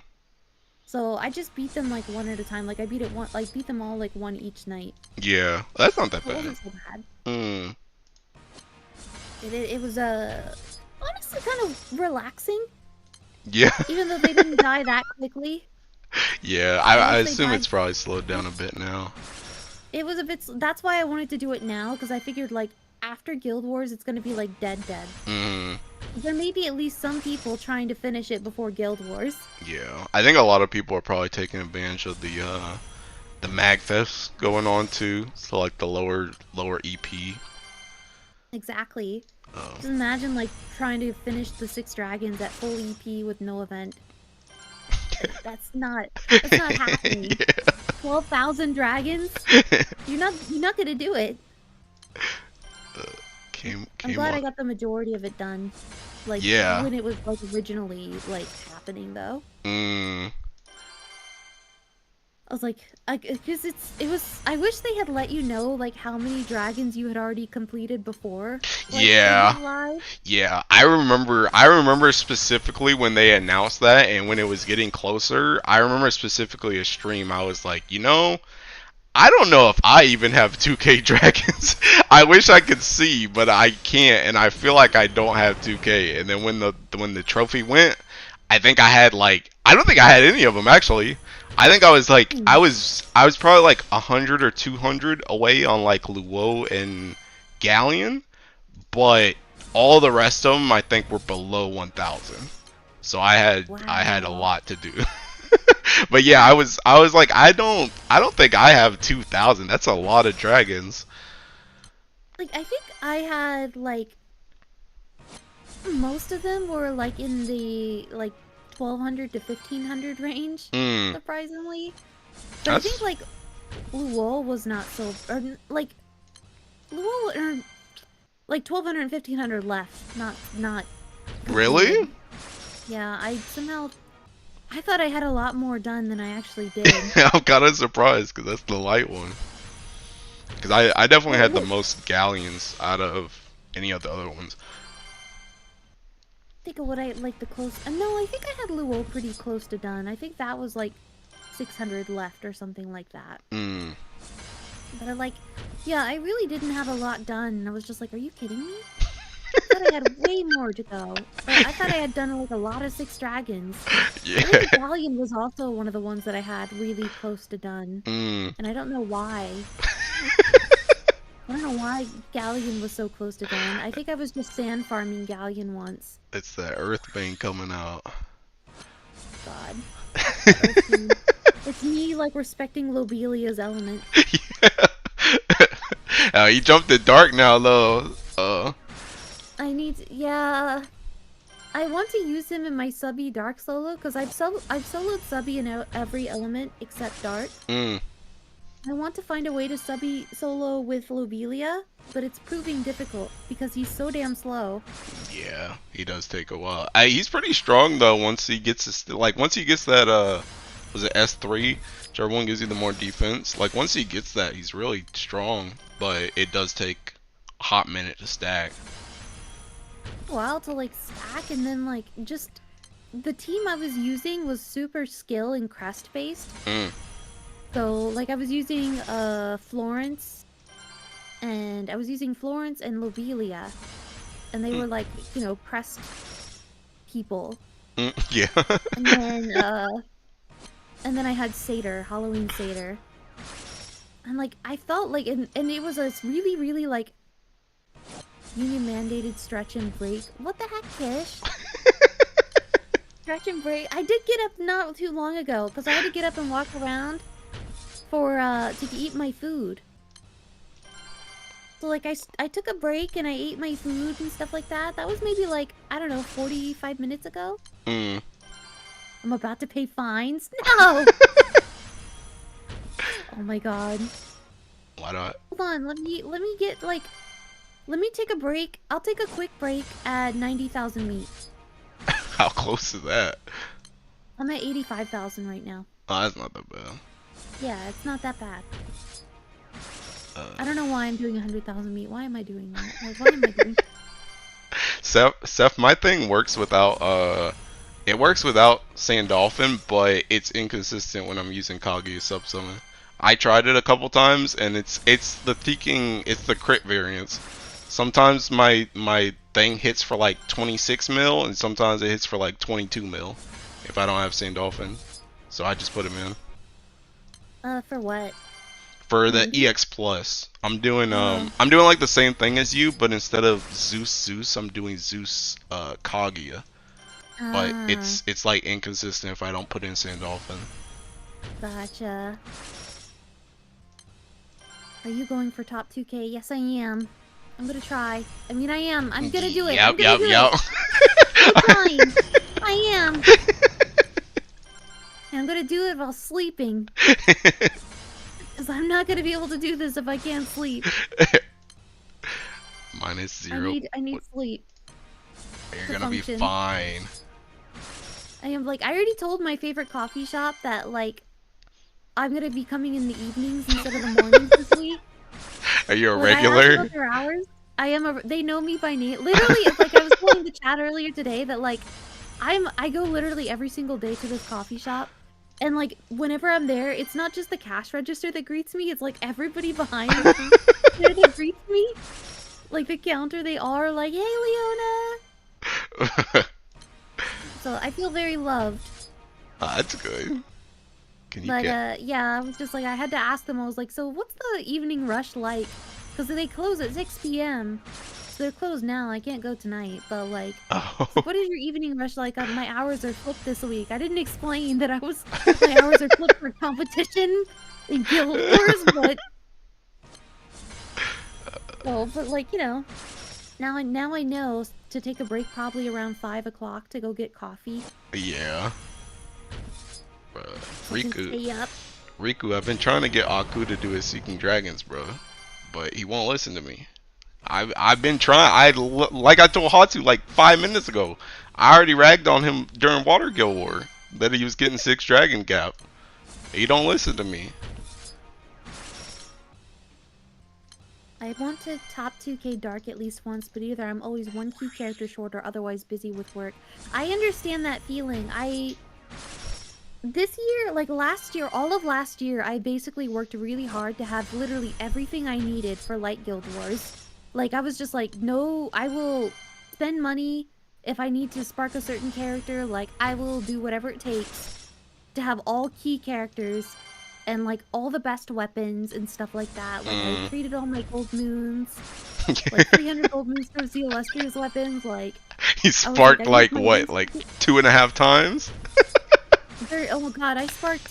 So I just beat them like one at a time. Like I beat it one, like beat them all like one each night.
yeah, that's not that
So it
bad.
wasn't so bad.
Mm,
It was honestly kind of relaxing,
yeah,
even though they didn't die that quickly.
yeah.
I
I
wish they
assume
died.
it's probably slowed down a bit now.
It was a bit. That's why I wanted to do it now, because I figured like after Guild Wars, it's gonna be like dead.
Mm,
There may be at least some people trying to finish it before Guild Wars.
yeah, I think a lot of people are probably taking advantage of the Magfest going on too. So like the lower EP.
Exactly.
Oh.
Just imagine like trying to finish the 6 dragons at full EP with no event. That's not happening.
Yeah.
12,000 dragons? You're not gonna do it.
Came
I'm
came
glad I
on.
got the majority of it done. Like
Yeah.
when it was like originally like happening though.
Mm,
I was like, because I wish they had let you know like how many dragons you had already completed before. Like, they
yeah.
went live.
Yeah, I remember specifically when they announced that and when it was getting closer. I remember specifically a stream I was like, you know, I don't know if I even have 2K dragons. I wish I could see, but I can't, and I feel like I don't have 2K. And then when the trophy went, I think I had like I don't think I had any of them actually. I think I was like
Hmm.
I was probably like 100 or 200 away on like Luo and Galleon, but all the rest of them I think were below 1,000. So I had a
Wow.
lot to do. But yeah, I was like I don't think I have 2,000. That's a lot of dragons.
Like I think I had like most of them were like in the like 1,200 to 1,500 range,
Mm,
surprisingly. But I think
that's
like Luo was not so, or like Luo or like 1,200 and 1,500 left, not
really?
completed. Yeah, I somehow I thought I had a lot more done than I actually did.
I'm kind of surprised because that's the light one. Because I definitely had the
Well,
most galleons out of any of the other ones.
think of what I like the close. No, I think I had Luo pretty close to done. I think that was like 600 left or something like that.
Mm.
But I like, yeah, I really didn't have a lot done. I was just like, are you kidding me? I thought I had way more to go. But I thought I had done like a lot of 6 dragons.
Yeah.
I think the Galleon was also one of the ones that I had really close to done.
Mm.
And I don't know why. I don't know why Galleon was so close to done. I think I was just sand farming Galleon once.
It's that Earth Bane coming out.
God. Earth Fiend. It's me, like, respecting Lobelia's element.
Yeah. He jumped in dark now, though.
I need to, yeah. I want to use him in my subby dark solo, because I've soloed subby in every element except dark.
Mm.
I want to find a way to subby solo with Lobelia, but it's proving difficult, because he's so damn slow.
Yeah, he does take a while. He's pretty strong, though, once he gets his, like, once he gets that, was it S3? Whichever one gives you the more defense. Like, once he gets that, he's really strong, but it does take a hot minute to stack.
A while to, like, stack, and then, like, just... The team I was using was super skill and crest based.
Mm.
So, like, I was using, Florence, and Lobelia. And they were, like, you know, crest people.
Mm. Yeah.
And then I had Seder, Halloween Seder. And, like, I felt like, and it was a really, really, like, union-mandated stretch and break. What the heck, Kish? Stretch and break. I did get up not too long ago, because I had to get up and walk around for, to eat my food. So, like, I took a break and I ate my food and stuff like that. That was maybe, like, I don't know, 45 minutes ago?
Mm.
I'm about to pay fines? No! Oh my god.
Why not?
Hold on, let me get, like... Let me take a break. I'll take a quick break at 90,000 meat.
How close is that?
I'm at 85,000 right now.
Oh, that's not that bad.
Yeah, it's not that bad. I don't know why I'm doing 100,000 meat. Why am I doing that? Like, why am I doing...
Seth, my thing works without, it works without Sandolphin, but it's inconsistent when I'm using Kaguya sub summon. I tried it a couple times, and it's the crit variance. Sometimes my thing hits for like 26 mil, and sometimes it hits for like 22 mil if I don't have Sandolphin. So I just put him in.
For what?
For the EX Plus, I'm doing like the same thing as you, but instead of Zeus, I'm doing Zeus Kaguya. But it's like inconsistent if I don't put in Sandolphin.
Gotcha. Are you going for top 2K? Yes, I am. I'm gonna try. I mean, I am. I'm gonna do it.
Yep.
I'm trying. I am. And I'm gonna do it while sleeping. Because I'm not gonna be able to do this if I can't sleep.
-0.
I need sleep.
You're gonna be fine.
I am, like, I already told my favorite coffee shop that, like, I'm gonna be coming in the evenings instead of the mornings this week.
Are you a
Like,
regular?
I asked about their hours. They know me by name. Literally, it's like I was telling the chat earlier today that, like, I go literally every single day to this coffee shop. And, like, whenever I'm there, it's not just the cash register that greets me, it's like everybody behind me that greets me. Like, the counter, they are like, hey, Leona! So, I feel very loved.
That's good.
But, yeah, I was just like, I had to ask them, I was like, so what's the evening rush like? Because they close at 6 p.m. So they're closed now, I can't go tonight, but, like,
Oh.
so what is your evening rush like? My hours are flipped this week. I didn't explain that my hours are flipped for competition in Guild Wars, but... Oh, but, like, you know, now I know to take a break probably around 5 o'clock to go get coffee.
Yeah.
Riku,
I've been trying to get Aku to do his Seeking Dragons, bro, but he won't listen to me. I've been trying. Like I told Hatsu like 5 minutes ago. I already ragged on him during Water Guild War. that he was getting 6 Dragon Gap. He don't listen to me.
I want to top 2K Dark at least once, but either I'm always one key character short or otherwise busy with work. I understand that feeling. This year, like last year, all of last year, I basically worked really hard to have literally everything I needed for Light Guild Wars. Like, I was just like, no, I will spend money if I need to spark a certain character. Like, I will do whatever it takes to have all key characters and, like, all the best weapons and stuff like that. Like, I traded all my gold moons. Like, 300 gold moons for the illustrious weapons. Like,
he sparked like what, like 2.5 times?
Oh my god, I sparked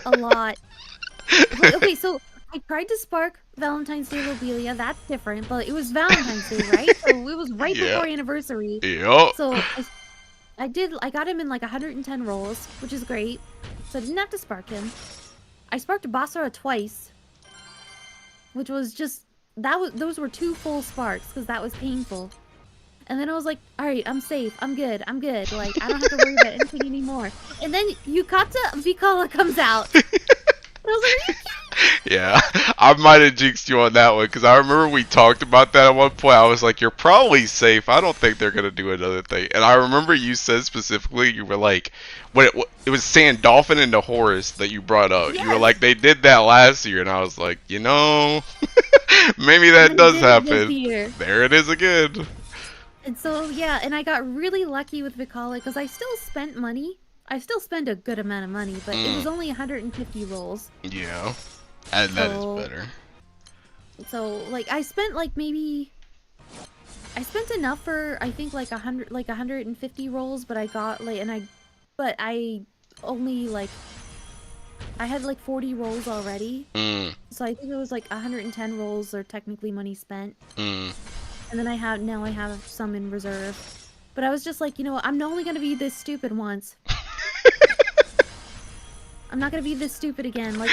a lot. Okay, so I tried to spark Valentine's Day Lobelia. That's different, but it was Valentine's Day, right? So it was right before anniversary.
Yep.
So I got him in like 110 rolls, which is great. So I didn't have to spark him. I sparked Basara twice, which was just those were 2 full sparks because that was painful. And then I was like, alright, I'm safe. I'm good. I'm good. Like, I don't have to worry about anything anymore. And then Yukata Vikala comes out. And I was like, are you kidding?
Yeah, I might have jinxed you on that one, because I remember we talked about that at one point. I was like, you're probably safe. I don't think they're going to do another thing. And I remember you said specifically, you were like, it was Sandolphin and the Horus that you brought up. Yes. You were like, they did that last year. And I was like, you know, maybe that does happen. There it is again.
And so, yeah, and I got really lucky with Vikala because I still spent money. I still spend a good amount of money, but it was only 150 rolls.
Yeah, and that is better.
So, like, I spent like maybe... I spent enough for, I think, like 150 rolls, but I got, like, but I only, like... I had like 40 rolls already. So I think it was like 110 rolls are technically money spent. And then now I have some in reserve. But I was just like, you know what, I'm only gonna be this stupid once. I'm not gonna be this stupid again. Like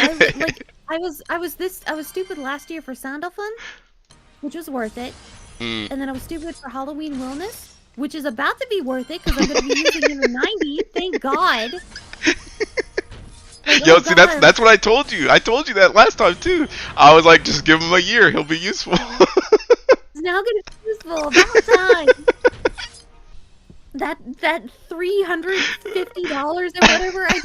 I was stupid last year for Sandalphon, which was worth it. And then I was stupid for Halloween Wellness, which is about to be worth it because I'm gonna be using him in 90. Thank God. Like,
yo, see, that's what I told you. I told you that last time too. I was like, just give him a year, he'll be useful.
It's now gonna be useful. About time. That $350 or whatever I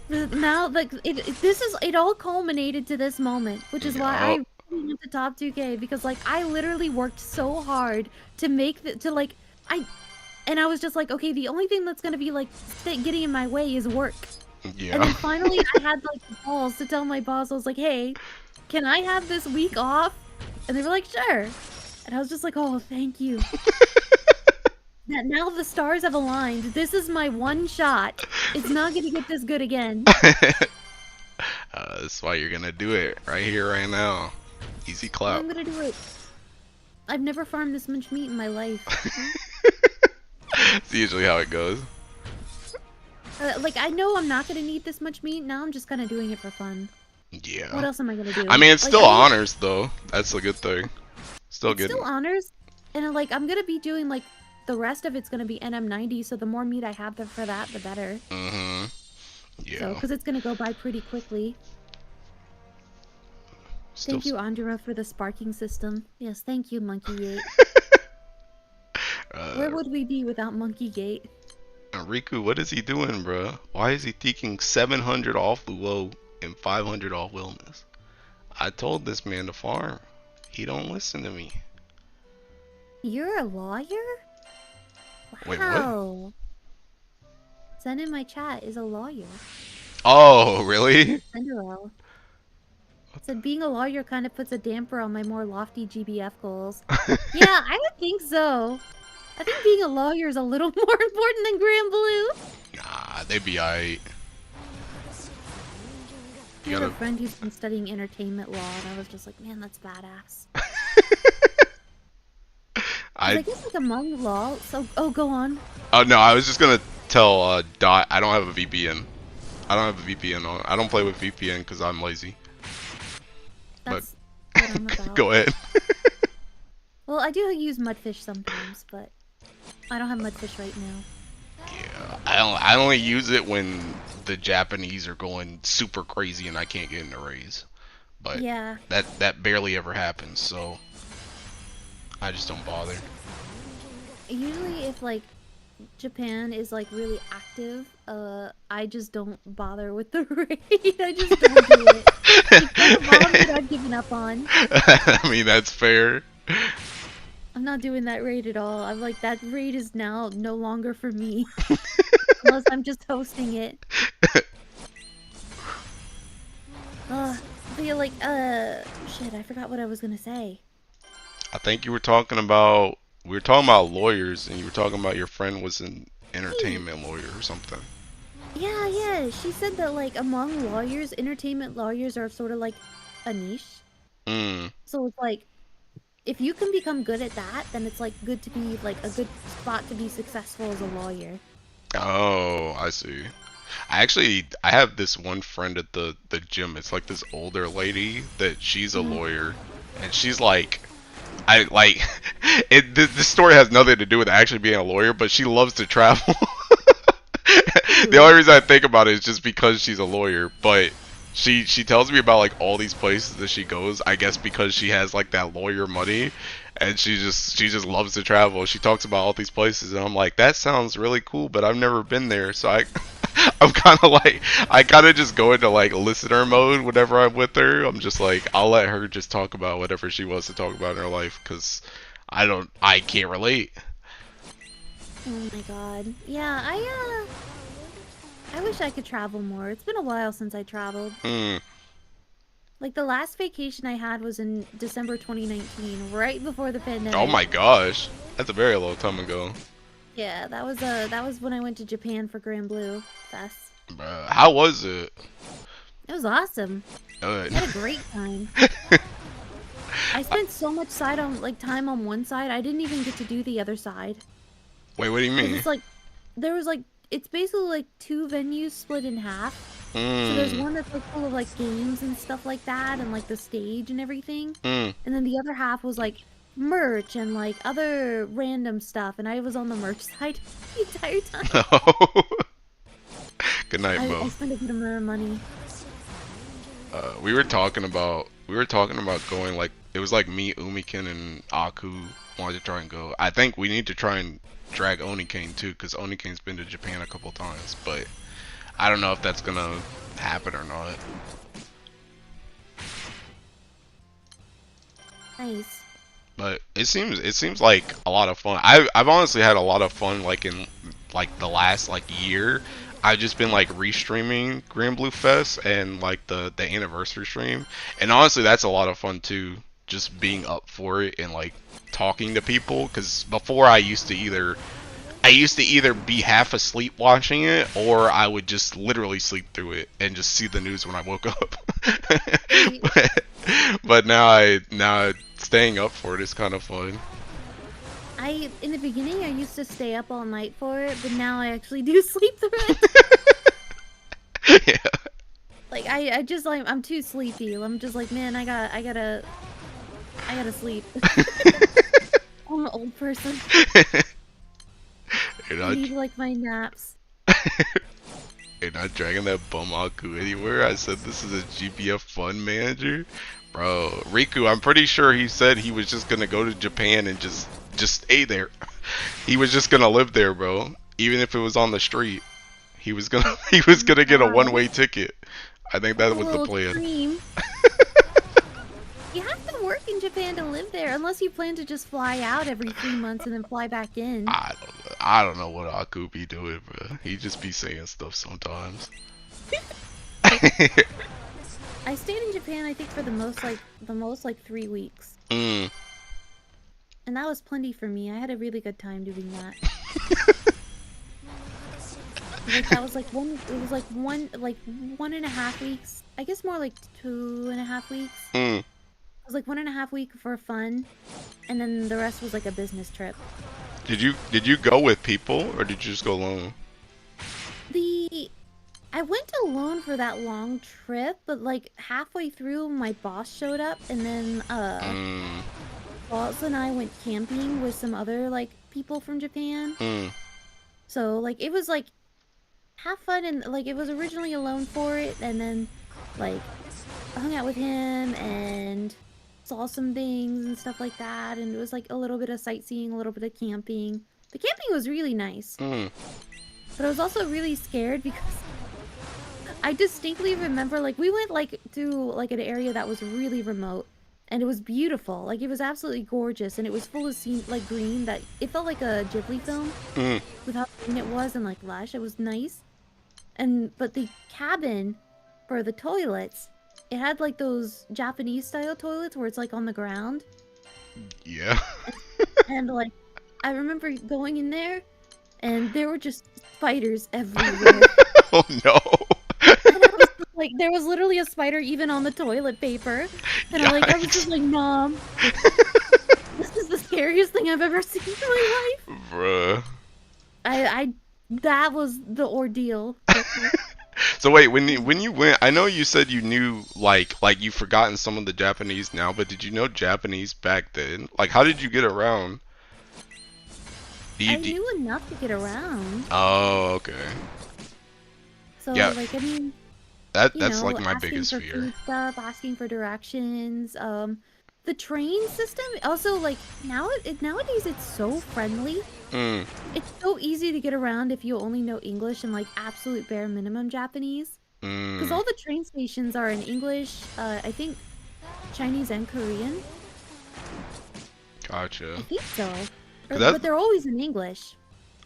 paid. Now, like, it all culminated to this moment, which is why I really went to top 2K, because like I literally worked so hard to make and I was just like, okay, the only thing that's gonna be like getting in my way is work.
Yeah.
And then finally I had like the balls to tell my boss, I was like, hey, can I have this week off? And they were like, sure. And I was just like, oh, thank you. That now the stars have aligned. This is my one shot. It's not gonna get this good again.
That's why you're gonna do it right here, right now. Easy clap.
I'm gonna do it. I've never farmed this much meat in my life.
It's usually how it goes.
Like, I know I'm not gonna need this much meat. Now I'm just kind of doing it for fun.
Yeah.
What else am I gonna do?
I mean, it's still honors, though. That's a good thing. Still good.
Still honors. And, like, I'm gonna be doing, like, the rest of it's gonna be NM90, so the more meat I have for that, the better.
Yeah.
So, because it's gonna go by pretty quickly. Thank you, Andra, for the sparking system. Yes, thank you, Monkey Gate. Where would we be without Monkey Gate?
Riku, what is he doing, bro? Why is he taking 700 off Luo and 500 off Wellness? I told this man to farm. He don't listen to me.
You're a lawyer? Wow.
Wait, what?
Zen in my chat is a lawyer.
Oh, really?
Cinderella. Said being a lawyer kind of puts a damper on my more lofty GBF goals. Yeah, I would think so. I think being a lawyer is a little more important than Grand Blue.
Nah, they'd be alright.
I have a friend who's been studying entertainment law, and I was just like, man, that's badass. I guess like among law, so go on.
Oh no, I was just gonna tell Dot I don't have a VPN. I don't have a VPN on. I don't play with VPN because I'm lazy.
That's what I'm about.
Go ahead.
Well, I do use Mudfish sometimes, but I don't have mudfish right now.
Yeah, I only use it when the Japanese are going super crazy and I can't get into raise. But
Yeah.
that barely ever happens, so I just don't bother.
Usually if like Japan is like really active, I just don't bother with the raid. I just don't do it. Like that's a bomb that I've given up on.
I mean, that's fair.
I'm not doing that raid at all. I'm like that raid is now no longer for me. Unless I'm just hosting it. But yeah, like, shit, I forgot what I was gonna say.
I think you were talking about we were talking about lawyers, and you were talking about your friend was an entertainment lawyer or something.
Yeah, yeah. She said that like among lawyers, entertainment lawyers are sort of like a niche.
Mm.
So it's like if you can become good at that, then it's like good to be like a good spot to be successful as a lawyer.
Oh, I see. I have this one friend at the gym. It's like this older lady that she's a
Mhm.
lawyer, and she's like, I like this story has nothing to do with actually being a lawyer, but she loves to travel. The only
Ooh.
reason I think about it is just because she's a lawyer, but she tells me about like all these places that she goes, I guess because she has like that lawyer money, and she just loves to travel. She talks about all these places, and I'm like, that sounds really cool, but I've never been there, so I I'm kind of like, I kind of just go into like listener mode whenever I'm with her. I'm just like, I'll let her just talk about whatever she wants to talk about in her life, because I can't relate.
Oh my god. Yeah, I wish I could travel more. It's been a while since I traveled.
Hmm.
Like the last vacation I had was in December 2019, right before the
Oh
pandemic.
my gosh, that's a very long time ago.
Yeah, that was when I went to Japan for Grand Blue Fest.
Bruh, how was it?
It was awesome.
Good.
I had a great time. I spent so much side on like time on one side, I didn't even get to do the other side.
Wait, what do you
Cause
mean?
it's like there was like it's basically like two venues split in half. So there's
Hmm.
one that's like full of like games and stuff like that and like the stage and everything.
Hmm.
And then the other half was like merch and like other random stuff and I was on the merch side the entire time.
Good night,
I
Mo.
spent a good amount of money.
We were talking about going like it was like me, Umiken, and Aku wanted to try and go. I think we need to try and drag Onikane too, because Onikane's been to Japan a couple times, but I don't know if that's gonna happen or not.
Nice.
But it seems like a lot of fun. I've honestly had a lot of fun like in like the last like year. I've just been like restreaming Grand Blue Fest and like the anniversary stream. And honestly that's a lot of fun too. Just being up for it and like talking to people cuz before I used to either be half asleep watching it or I would just literally sleep through it and just see the news when I woke up.
Right.
but now staying up for it is kind of fun.
In the beginning I used to stay up all night for it, but now I actually do sleep through it.
Yeah.
Like I just like I'm too sleepy. I'm just like, man, I gotta sleep. I'm an old person.
You're
I
not,
need like my naps.
you're not dragging that bum Aku anywhere. I said this is a GBF fun manager. Bro, Riku, I'm pretty sure he said he was just gonna go to Japan and just stay there. He was just gonna live there, bro. Even if it was on the street. He was gonna he was gonna get a
Wow.
one-way ticket. I think
That's
that
a
was the
little
plan.
extreme. You have to work in Japan to live there, unless you plan to just fly out every 3 months and then fly back in.
I don't know what Aku be doing, bro. He just be saying stuff sometimes.
I stayed in Japan, I think, for the most like 3 weeks,
Mm.
and that was plenty for me. I had a really good time doing that. Like that was like one. It was like 1.5 weeks. I guess more like 2.5 weeks.
Mm.
It was like 1.5 week for fun, and then the rest was like a business trip.
Did you go with people or did you just go alone?
The I went alone for that long trip, but like halfway through, my boss showed up, and then
Mm.
Balls and I went camping with some other like people from Japan.
Mm.
So like it was like have fun, and like it was originally alone for it, and then like I hung out with him and saw some things and stuff like that, and it was like a little bit of sightseeing, a little bit of camping. The camping was really nice,
Mm.
but I was also really scared because I distinctly remember like we went like to like an area that was really remote, and it was beautiful. Like it was absolutely gorgeous, and it was full of scene like green that it felt like a Ghibli film
Mm.
with how green it was and like lush. It was nice. And but the cabin for the toilets, it had like those Japanese style toilets where it's like on the ground.
Yeah.
And like I remember going in there and there were just spiders everywhere.
Oh no.
And I was just, like there was literally a spider even on the toilet paper. And I was just like, Mom, this is the scariest thing I've ever seen in my life.
Bruh.
I that was the ordeal.
So wait, when you went, I know you said you knew like you've forgotten some of the Japanese now, but did you know Japanese back then? Like, how did you get around?
I knew enough to get around.
Oh, okay.
So
Yeah.
like I mean,
That's like my
asking
biggest
for
fear.
food stuff, asking for directions. The train system also like nowadays it's so friendly.
Mm.
It's so easy to get around if you only know English and like absolute bare minimum Japanese. Because
Mm.
all the train stations are in English, I think Chinese and Korean.
Gotcha.
I think so.
That-
But they're always in English.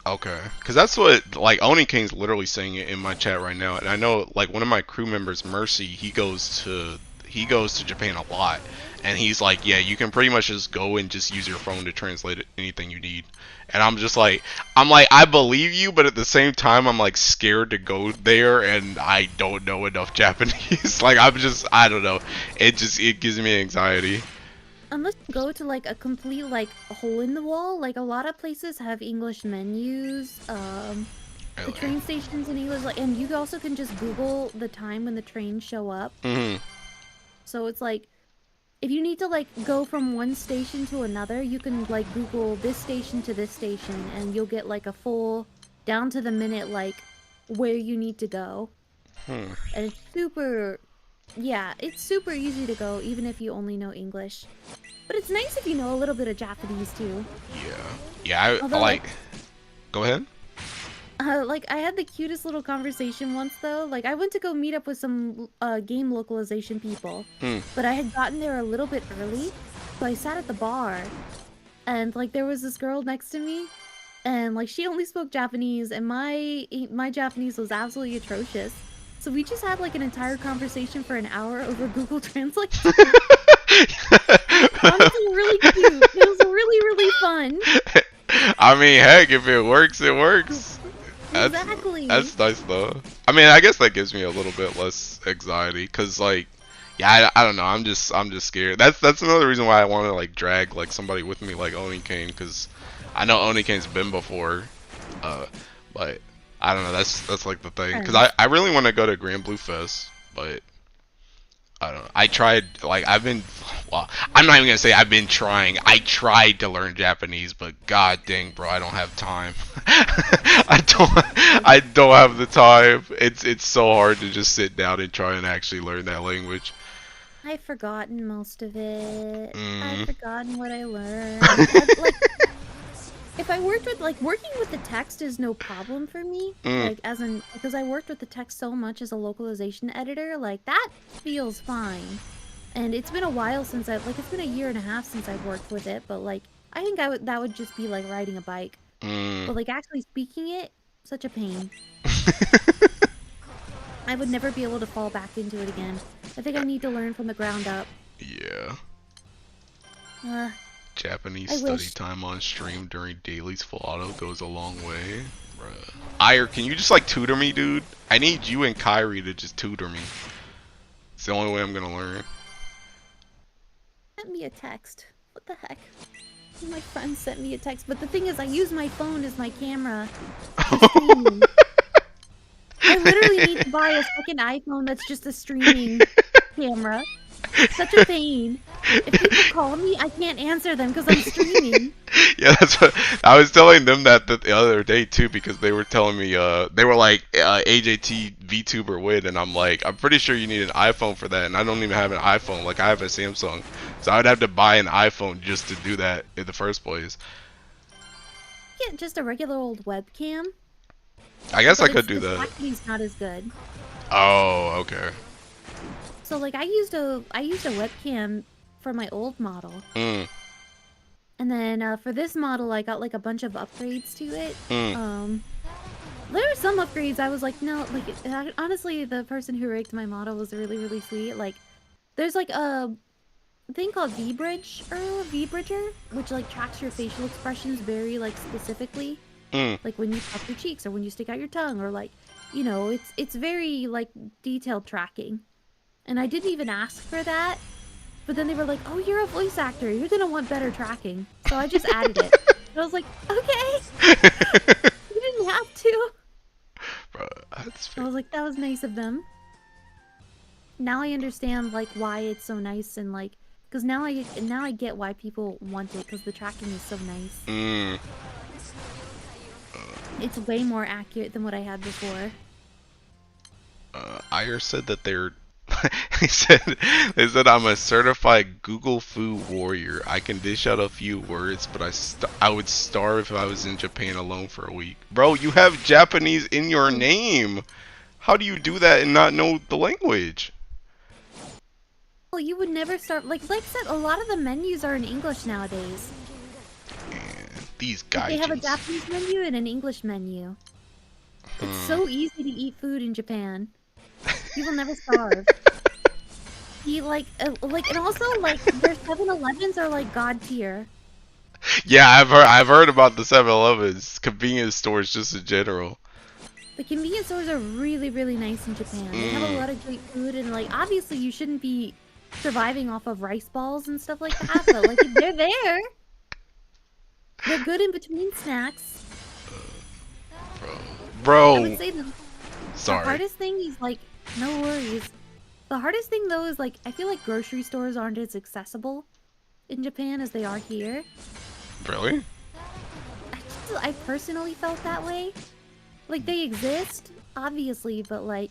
Okay, because that's what like Oni King's literally saying it in my chat right now, and I know like one of my crew members, Mercy, he goes to Japan a lot, and he's like, yeah, you can pretty much just go and just use your phone to translate anything you need, and I'm like, I believe you, but at the same time, I'm like scared to go there, and I don't know enough Japanese. Like I don't know, it gives me anxiety.
Unless you go to like a complete like hole in the wall, like a lot of places have English menus. The
Really.
train stations in English, like, and you also can just Google the time when the trains show up.
Mm-hmm.
So it's like, if you need to like go from one station to another, you can like Google this station to this station, and you'll get like a full, down to the minute like where you need to go.
Hmm.
And it's super, yeah, it's super easy to go even if you only know English. But it's nice if you know a little bit of Japanese too.
Yeah. Yeah. I
Although,
like. Go ahead.
Like I had the cutest little conversation once though. Like I went to go meet up with some game localization people,
Hmm.
but I had gotten there a little bit early, so I sat at the bar, and like there was this girl next to me, and like she only spoke Japanese, and my Japanese was absolutely atrocious. So we just had like an entire conversation for an hour over Google Translate. Honestly, really cute. It was really, really fun.
I mean, heck, if it works, it works.
Exactly.
That's nice though. I mean, I guess that gives me a little bit less anxiety, cause like, yeah, I don't know. I'm just scared. That's another reason why I want to like drag like somebody with me, like Oni Kane, cause I know Oni Kane's been before, but I don't know. That's like the thing, cause I really want to go to Grand Blue Fest, but I don't know. I tried, like, well, I'm not even gonna say I've been trying. I tried to learn Japanese, but god dang, bro, I don't have time. I don't have the time. It's so hard to just sit down and try and actually learn that language.
I've forgotten most of it.
Mm.
I've forgotten what I learned. Like, if I worked with, like, working with the text is no problem for me.
Mm.
Like, because I worked with the text so much as a localization editor, like, that feels fine. And it's been a while since it's been a year and a half since I've worked with it, but, like, I think that would just be like riding a bike.
Mm.
But, like, actually speaking it, such a pain. I would never be able to fall back into it again. I think I need to learn from the ground up.
Yeah. Japanese
I
study
wish.
time on stream during dailies full auto goes a long way. Bruh. Ire, can you just like tutor me, dude? I need you and Kyrie to just tutor me. It's the only way I'm gonna learn.
Sent me a text. What the heck? My friend sent me a text, but the thing is, I use my phone as my camera for streaming. I literally need to buy a second iPhone that's just a streaming camera. Such a pain. If people call me, I can't answer them because I'm streaming.
Yeah, that's what I was telling them that the other day too, because they were telling me they were like AJT VTuber win, and I'm like, I'm pretty sure you need an iPhone for that, and I don't even have an iPhone. Like I have a Samsung, so I'd have to buy an iPhone just to do that in the first place.
Yeah, just a regular old webcam.
I guess I
But
could do
the
that.
quality's not as good.
Oh, okay.
So like I used a webcam for my old model.
Mm,
And then for this model, I got like a bunch of upgrades to it.
mm,
There were some upgrades I was like, no, like honestly, the person who rigged my model was really, really sweet. Like, there's like a thing called V-Bridger, which like tracks your facial expressions very like specifically.
mm.
Like when you puff your cheeks or when you stick out your tongue or like, you know, it's very like detailed tracking. And I didn't even ask for that. But then they were like, oh, you're a voice actor. You're gonna want better tracking. So I just added it. And I was like, okay. You didn't have to.
Bro, that's
I was like, that was nice of them. Now I understand like why it's so nice and like, because now I get why people want it because the tracking is so nice.
mm.
It's way more accurate than what I had before.
Ire said that they're they said I'm a certified Google food warrior. I can dish out a few words, but I would starve if I was in Japan alone for a week. Bro, you have Japanese in your name. How do you do that and not know the language?
Well, you would never start like I said. A lot of the menus are in English nowadays.
Man, these
Like,
guys.
they have a Japanese menu and an English menu. It's so easy to eat food in Japan. You will never starve. And also like their 7-Elevens are like god tier.
Yeah, I've heard about the 7-Elevens, convenience stores just in general.
The convenience stores are really, really nice in Japan. They have a lot of great food and like obviously you shouldn't be surviving off of rice balls and stuff like that, but like if they're there. They're good in between snacks.
Bro.
I would say the hardest thing is like, no worries. The hardest thing though is like, I feel like grocery stores aren't as accessible in Japan as they are here.
Really?
I personally felt that way. Like they exist, obviously, but like,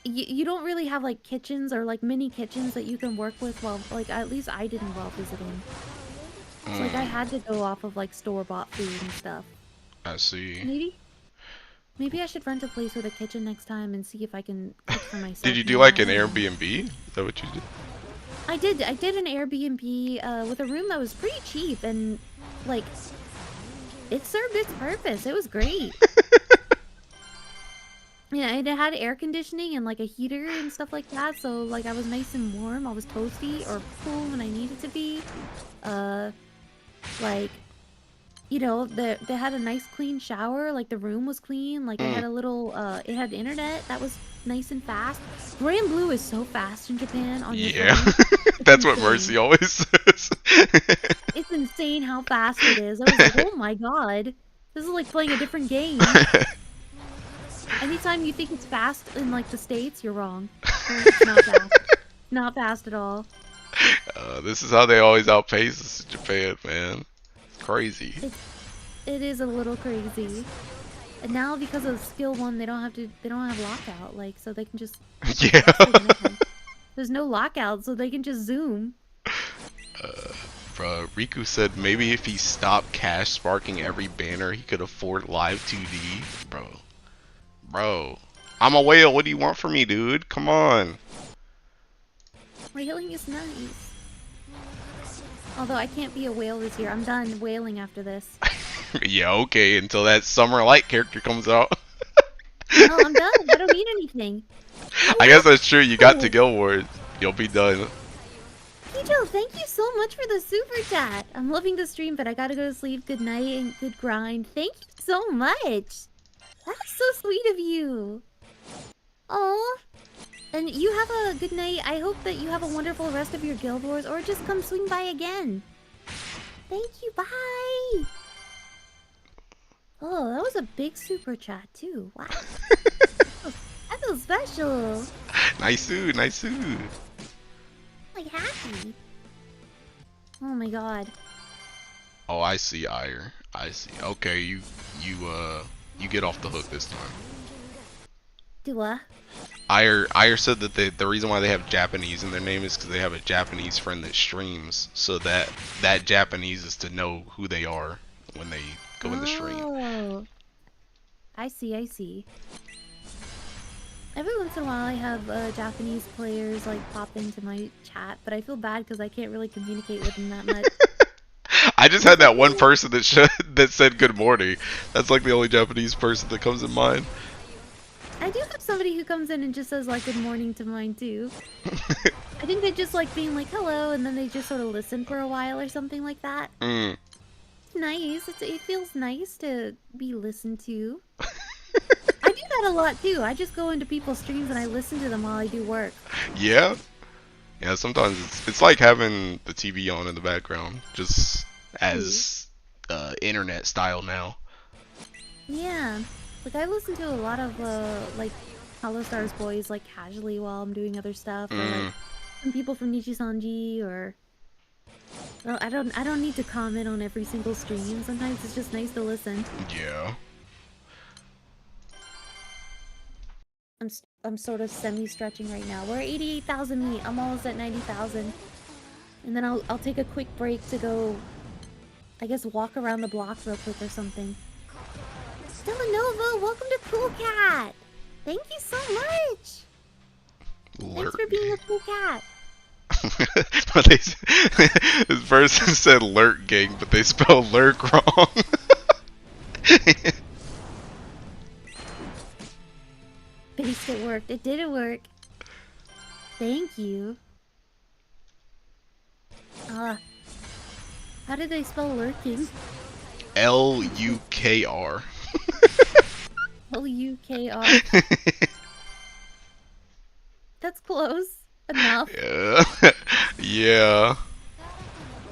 you don't really have like kitchens or like mini kitchens that you can work with while, like at least I didn't while visiting. So like I had to go off of like store-bought food and stuff.
I see.
Maybe I should rent a place with a kitchen next time and see if I can cook for myself.
Did you do like an Airbnb? Is that what you did?
I did an Airbnb with a room that was pretty cheap and like it served its purpose. It was great. Yeah, it had air conditioning and like a heater and stuff like that, so like I was nice and warm. I was toasty or cool when I needed to be. Like, you know, they had a nice clean shower, like the room was clean, like it had a little it had internet that was nice and fast. Grand Blue is so fast in Japan on your phone.
That's what Mercy always says.
It's insane how fast it is. I was like, oh my god. This is like playing a different game. Anytime you think it's fast in like the States, you're wrong. It's not fast. Not fast at all.
This is how they always outpace us in Japan, man. It's crazy.
It is a little crazy. And now because of skill 1, they don't have lockout, like so they can just
Yeah.
There's no lockout, so they can just zoom.
Bro, Riku said maybe if he stopped cash sparking every banner, he could afford live 2D. Bro, I'm a whale. What do you want from me, dude? Come on.
Whaling is nice. Although I can't be a whale this year. I'm done whaling after this.
Yeah, okay, until that Summer Light character comes out.
No, I'm done. I don't need anything.
I guess that's true. You got to Guild Wars. You'll be done.
Kijo, thank you so much for the super chat. I'm loving the stream, but I gotta go to sleep. Good night and good grind. Thank you so much. That's so sweet of you. Oh, and you have a good night. I hope that you have a wonderful rest of your Guild Wars, or just come swing by again. Thank you. Bye. Oh, that was a big super chat too. Wow. I feel special.
Nice dude, nice dude.
like happy. Oh my god.
Oh, I see, Ire. I see. Okay, you get off the hook this time.
Do what?
Ire said that the reason why they have Japanese in their name is because they have a Japanese friend that streams, so that Japanese is to know who they are when they go in the stream.
Oh. I see, I see. Every once in a while I have Japanese players like pop into my chat, but I feel bad because I can't really communicate with them that much.
I just had that one person that said good morning. That's like the only Japanese person that comes in mind.
I do have somebody who comes in and just says like good morning to mine too. I think they just like being like hello and then they just sort of listen for a while or something like that.
Mm.
It's nice. It feels nice to be listened to. I do that a lot too. I just go into people's streams and I listen to them while I do work.
Yeah? Yeah, sometimes it's like having the TV on in the background, just as internet style now.
Yeah. Like I listen to a lot of like Hollow Stars Boys like casually while I'm doing other stuff, or like some people from Nichisanji, or well, I don't need to comment on every single stream. Sometimes it's just nice to listen.
Yeah.
I'm sort of semi-stretching right now. We're at 88,000 meat. I'm almost at 90,000. And then I'll take a quick break to go, I guess, walk around the block real quick or something. Stellanova, welcome to Cool Cat! Thank you so much! Thanks for being a cool cat.
This person said lurk gang, but they spelled lurk wrong.
Based it worked. It didn't work. Thank you. How did they spell lurking?
L-U-K-R.
L-U-K-R. That's close enough.
Yeah. Yeah.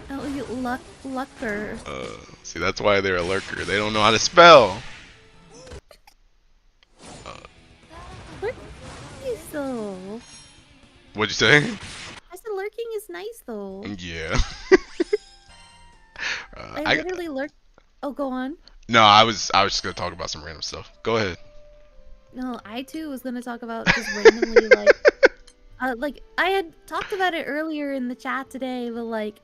Lucker.
See, that's why they're a lurker. They don't know how to spell.
Lurking is though.
What'd you say?
I said lurking is nice though.
Yeah.
I literally lurk. Oh, go on.
No, I was just gonna talk about some random stuff. Go ahead.
No, I too was gonna talk about just randomly like I had talked about it earlier in the chat today, but like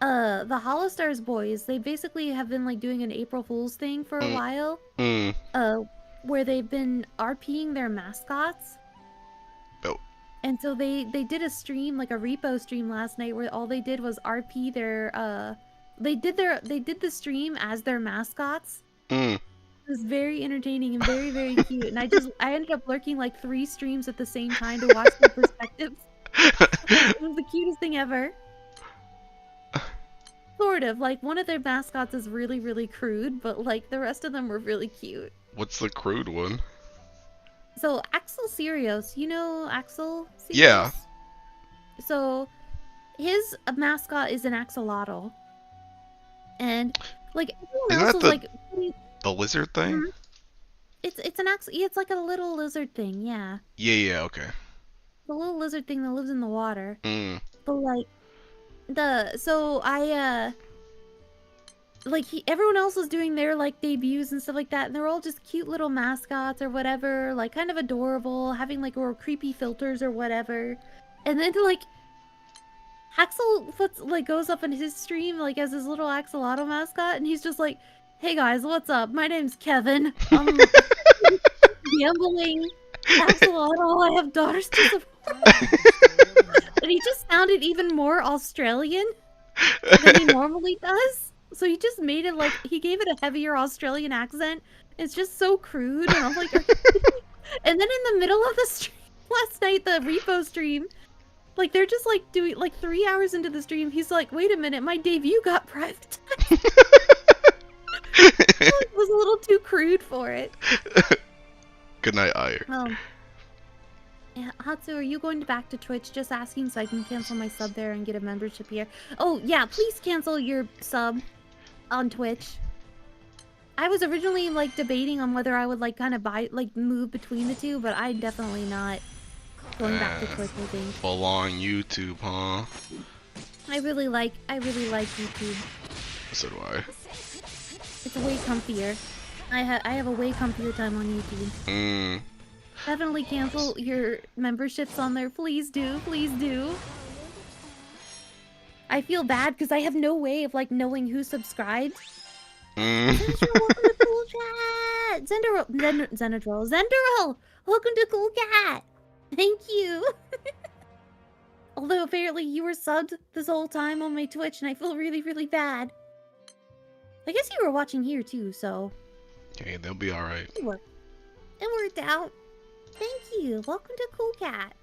the Hollow Stars boys, they basically have been like doing an April Fool's thing for a while. Where they've been RPing their mascots.
Oh.
And so they did a stream, like a repo stream last night, where all they did was RP their they did the stream as their mascots. It was very entertaining and very, very cute. And I ended up lurking like 3 streams at the same time to watch their perspectives. It was the cutest thing ever. Sort of. Like, one of their mascots is really, really crude, but like the rest of them were really cute.
What's the crude one?
So, Axel Sirius, you know Axel Sirius?
Yeah.
So, his mascot is an axolotl. And, like, everyone else is like...
The lizard thing?
It's an it's like a little lizard thing, yeah.
Yeah, okay.
The little lizard thing that lives in the water. But, like, so I, like, everyone else was doing their, like, debuts and stuff like that, and they're all just cute little mascots or whatever, like, kind of adorable, having, like, or creepy filters or whatever. And then, like, Axel goes up in his stream, like, as his little axolotl mascot, and he's just like, hey guys, what's up? My name's Kevin. I'm a gambling axolotl. I have daughters to support. And he just sounded even more Australian than he normally does. So he just made it like, he gave it a heavier Australian accent. It's just so crude. And I'm like, and then in the middle of the stream last night, the repo stream, like they're just like doing like 3 hours into the stream. He's like, wait a minute, my debut got privatized. It was a little too crude for it.
Good night, Ire.
Yeah, Hatsu, are you going back to Twitch? Just asking so I can cancel my sub there and get a membership here. Oh, yeah, please cancel your sub on Twitch. I was originally, like, debating on whether I would, like, kind of move between the two, but I'm definitely not Going back to Twitch, I think.
Full on YouTube, huh?
I really like YouTube.
So do I.
It's way comfier. I have a way comfier time on YouTube. Definitely cancel your memberships on there. Please do. Please do. I feel bad because I have no way of like knowing who subscribed. Welcome to Cool Cat. Zenderil, welcome to Cool Cat. Thank you. Although apparently you were subbed this whole time on my Twitch, and I feel really, really bad. I guess you were watching here too, so.
Okay, they'll be all right.
It worked out. Thank you. Welcome to Cool Cat.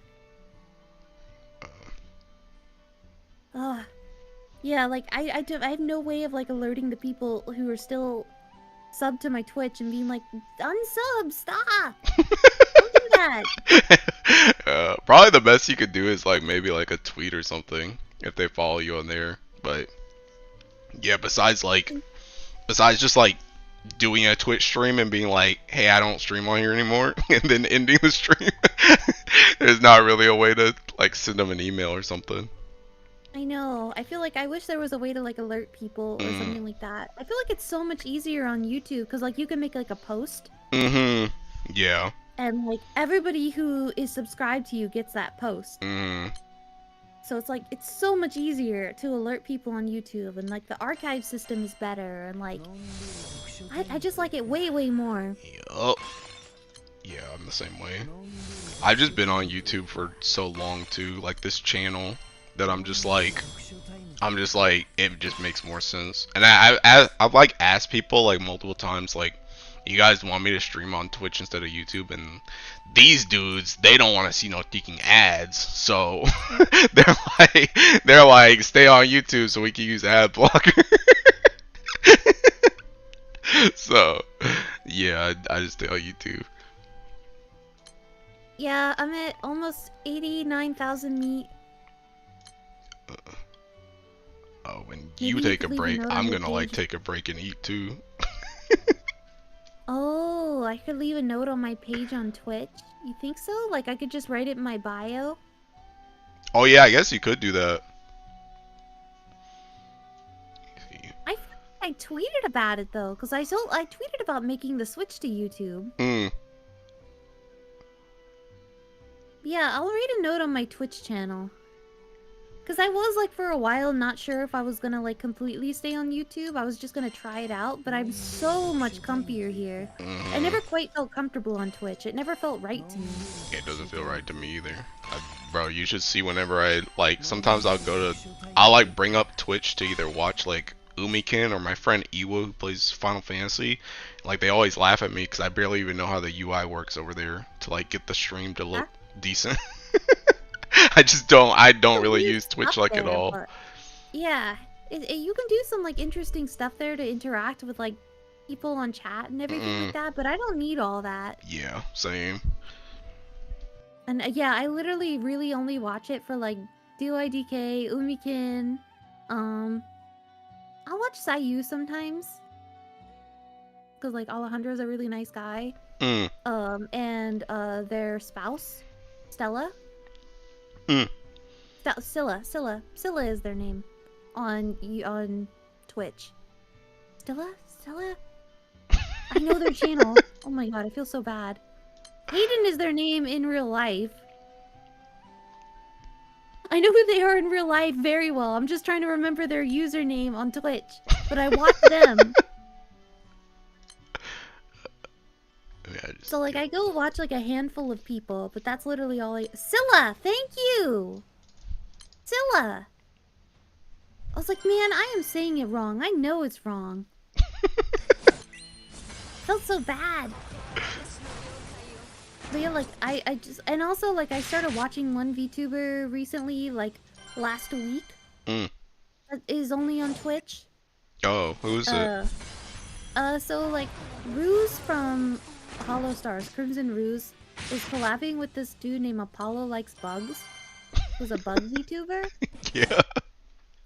Yeah, like I have no way of like alerting the people who are still subbed to my Twitch and being like, unsub, stop. Don't do that.
Probably the best you could do is like maybe like a tweet or something if they follow you on there. But yeah, besides just like doing a Twitch stream and being like, hey, I don't stream on here anymore, and then ending the stream, there's not really a way to like send them an email or something.
I know. I feel like I wish there was a way to like alert people or something like that. I feel like it's so much easier on YouTube because like you can make like a post.
Yeah.
And like everybody who is subscribed to you gets that post. So it's like it's so much easier to alert people on YouTube, and like the archive system is better, and like I just like it way, way more.
Yup. Yeah, I'm the same way. I've just been on YouTube for so long too, like this channel, that I'm just like it just makes more sense. And I've like asked people like multiple times, like, you guys want me to stream on Twitch instead of YouTube, and these dudes, they don't want to see no freaking ads, so they're like stay on YouTube so we can use ad blocker. So yeah, I just stay on YouTube.
Yeah, I'm at almost 89,000 meat.
Oh, when you take a break, I'm gonna like take a break and eat too.
Oh, I could leave a note on my page on Twitch. You think so? Like I could just write it in my bio?
Oh yeah, I guess you could do that.
I tweeted about it though, because I tweeted about making the switch to YouTube. Yeah, I'll write a note on my Twitch channel. Because I was, like, for a while not sure if I was gonna, like, completely stay on YouTube. I was just gonna try it out, but I'm so much comfier here. I never quite felt comfortable on Twitch. It never felt right to me.
It doesn't feel right to me either. Bro, you should see whenever I, like, sometimes I'll, like, bring up Twitch to either watch, like, Umikin or my friend Iwa who plays Final Fantasy. Like, they always laugh at me because I barely even know how the UI works over there to, like, get the stream to look decent. I don't really use Twitch like at all.
But yeah, you can do some like interesting stuff there to interact with like people on chat and everything like that, but I don't need all that.
Yeah, same.
And yeah, I literally really only watch it for like DOIDK, Umikin. I'll watch Sayu sometimes because like Alejandro's a really nice guy. And their spouse, Stella. Scylla is their name on Twitch. Stella? I know their channel. Oh my god, I feel so bad. Hayden is their name in real life. I know who they are in real life very well. I'm just trying to remember their username on Twitch. But I watch them. So, like, I go watch, like, a handful of people, but that's literally all Scylla! Thank you! Scylla! I was like, man, I am saying it wrong. I know it's wrong. Felt so bad. But yeah, like, I just... And also, like, I started watching one VTuber recently, like, last week. That is only on Twitch.
Oh, who's it?
So, like, Ruse from Hollow Stars, Crimson Ruse, is collabing with this dude named Apollo Likes Bugs, who's a bug VTuber.
Yeah.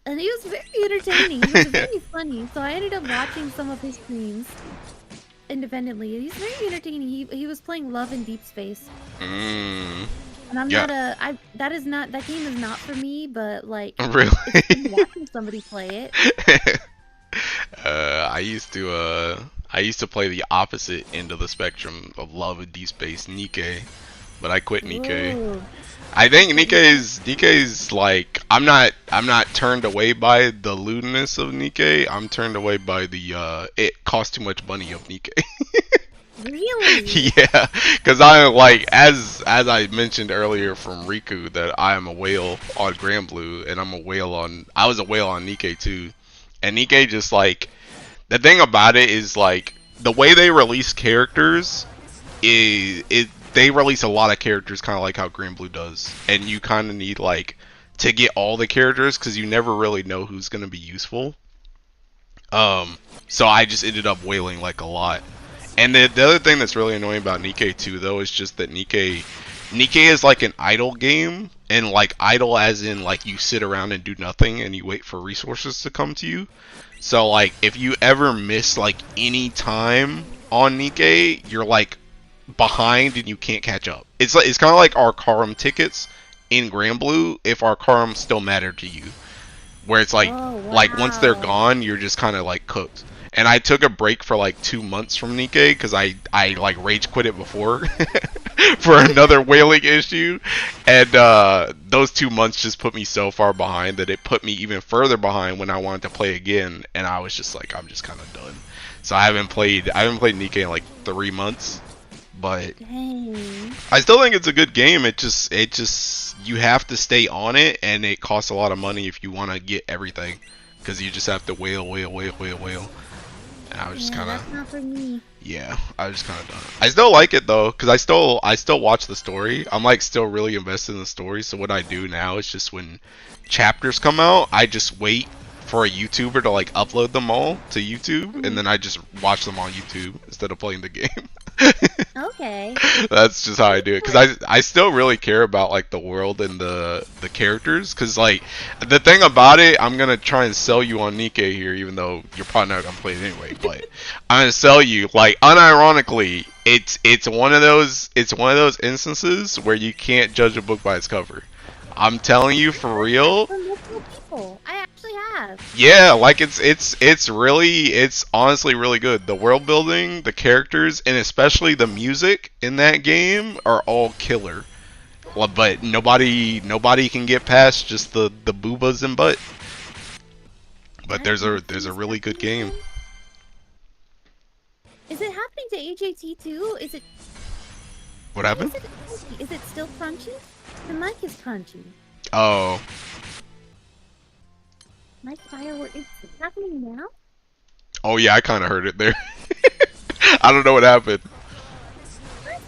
And he was very entertaining. He was very funny. So I ended up watching some of his streams independently. He's very entertaining. He was playing Love in Deep Space. And I'm
Yeah.
not that game is not for me, but like
Really?
it's fun watching somebody play it.
I used to play the opposite end of the spectrum of love of D Space, Nikkei, but I quit Nikkei.
Ooh.
I think
What you
Nikkei's like I'm not turned away by the lewdness of Nikkei. I'm turned away by the it costs too much money of Nikkei.
Really?
Yeah, because I like as I mentioned earlier from Riku that I am a whale on Grand Blue and I was a whale on Nikkei too, and Nikkei just like the thing about it is like the way they release characters is they release a lot of characters kind of like how Grand Blue does, and you kind of need like to get all the characters because you never really know who's gonna be useful. So I just ended up whaling like a lot. And the other thing that's really annoying about Nikkei too, though, is just that Nikkei is like an idle game, and like idle as in like you sit around and do nothing and you wait for resources to come to you. So like if you ever miss like any time on Nikkei, you're like behind and you can't catch up. It's kind of like our Karum tickets in Grand Blue if our Karum still matter to you, where it's
Oh
like once they're
wow.
gone, you're just kind of like cooked. And I took a break for like 2 months from Nikkei because I like rage quit it before for another whaling issue, and those 2 months just put me so far behind that it put me even further behind when I wanted to play again, and I was just like I'm just kind of done. So I haven't played Nikkei in like 3 months, but
Dang.
I still think it's a good game. It just you have to stay on it, and it costs a lot of money if you want to get everything, because you just have to whale. And I was just
Yeah,
kind of
that's not for me.
yeah, I was just kind of done. I still like it though, because I still watch the story. I'm like still really invested in the story. So what I do now is just when chapters come out, I just wait for a YouTuber to like upload them all to YouTube, and
Mhm.
then I just watch them on YouTube instead of playing the game.
Okay.
That's just how I do it because I still really care about like the world and the characters because like the thing about it, I'm gonna try and sell you on Nikkei here, even though you're probably not gonna play it anyway, but I'm gonna sell you like unironically it's one of those instances where you can't judge a book by its cover. I'm telling you
I've
for
heard that
real.
from multiple people. I actually have.
Yeah, like it's honestly really good. The world building, the characters, and especially the music in that game are all killer. Well, but nobody can get past just the boobas and butt. But
What?
there's
Nothing
a
is
really good
happening
game.
again? Is it happening to AJT too? Is it?
What
Why
happened?
is it crunchy? Is it still crunchy? The mic is crunchy.
Oh,
My firework. It's happening now.
oh yeah, I kind of heard it there. I don't know what happened.
What?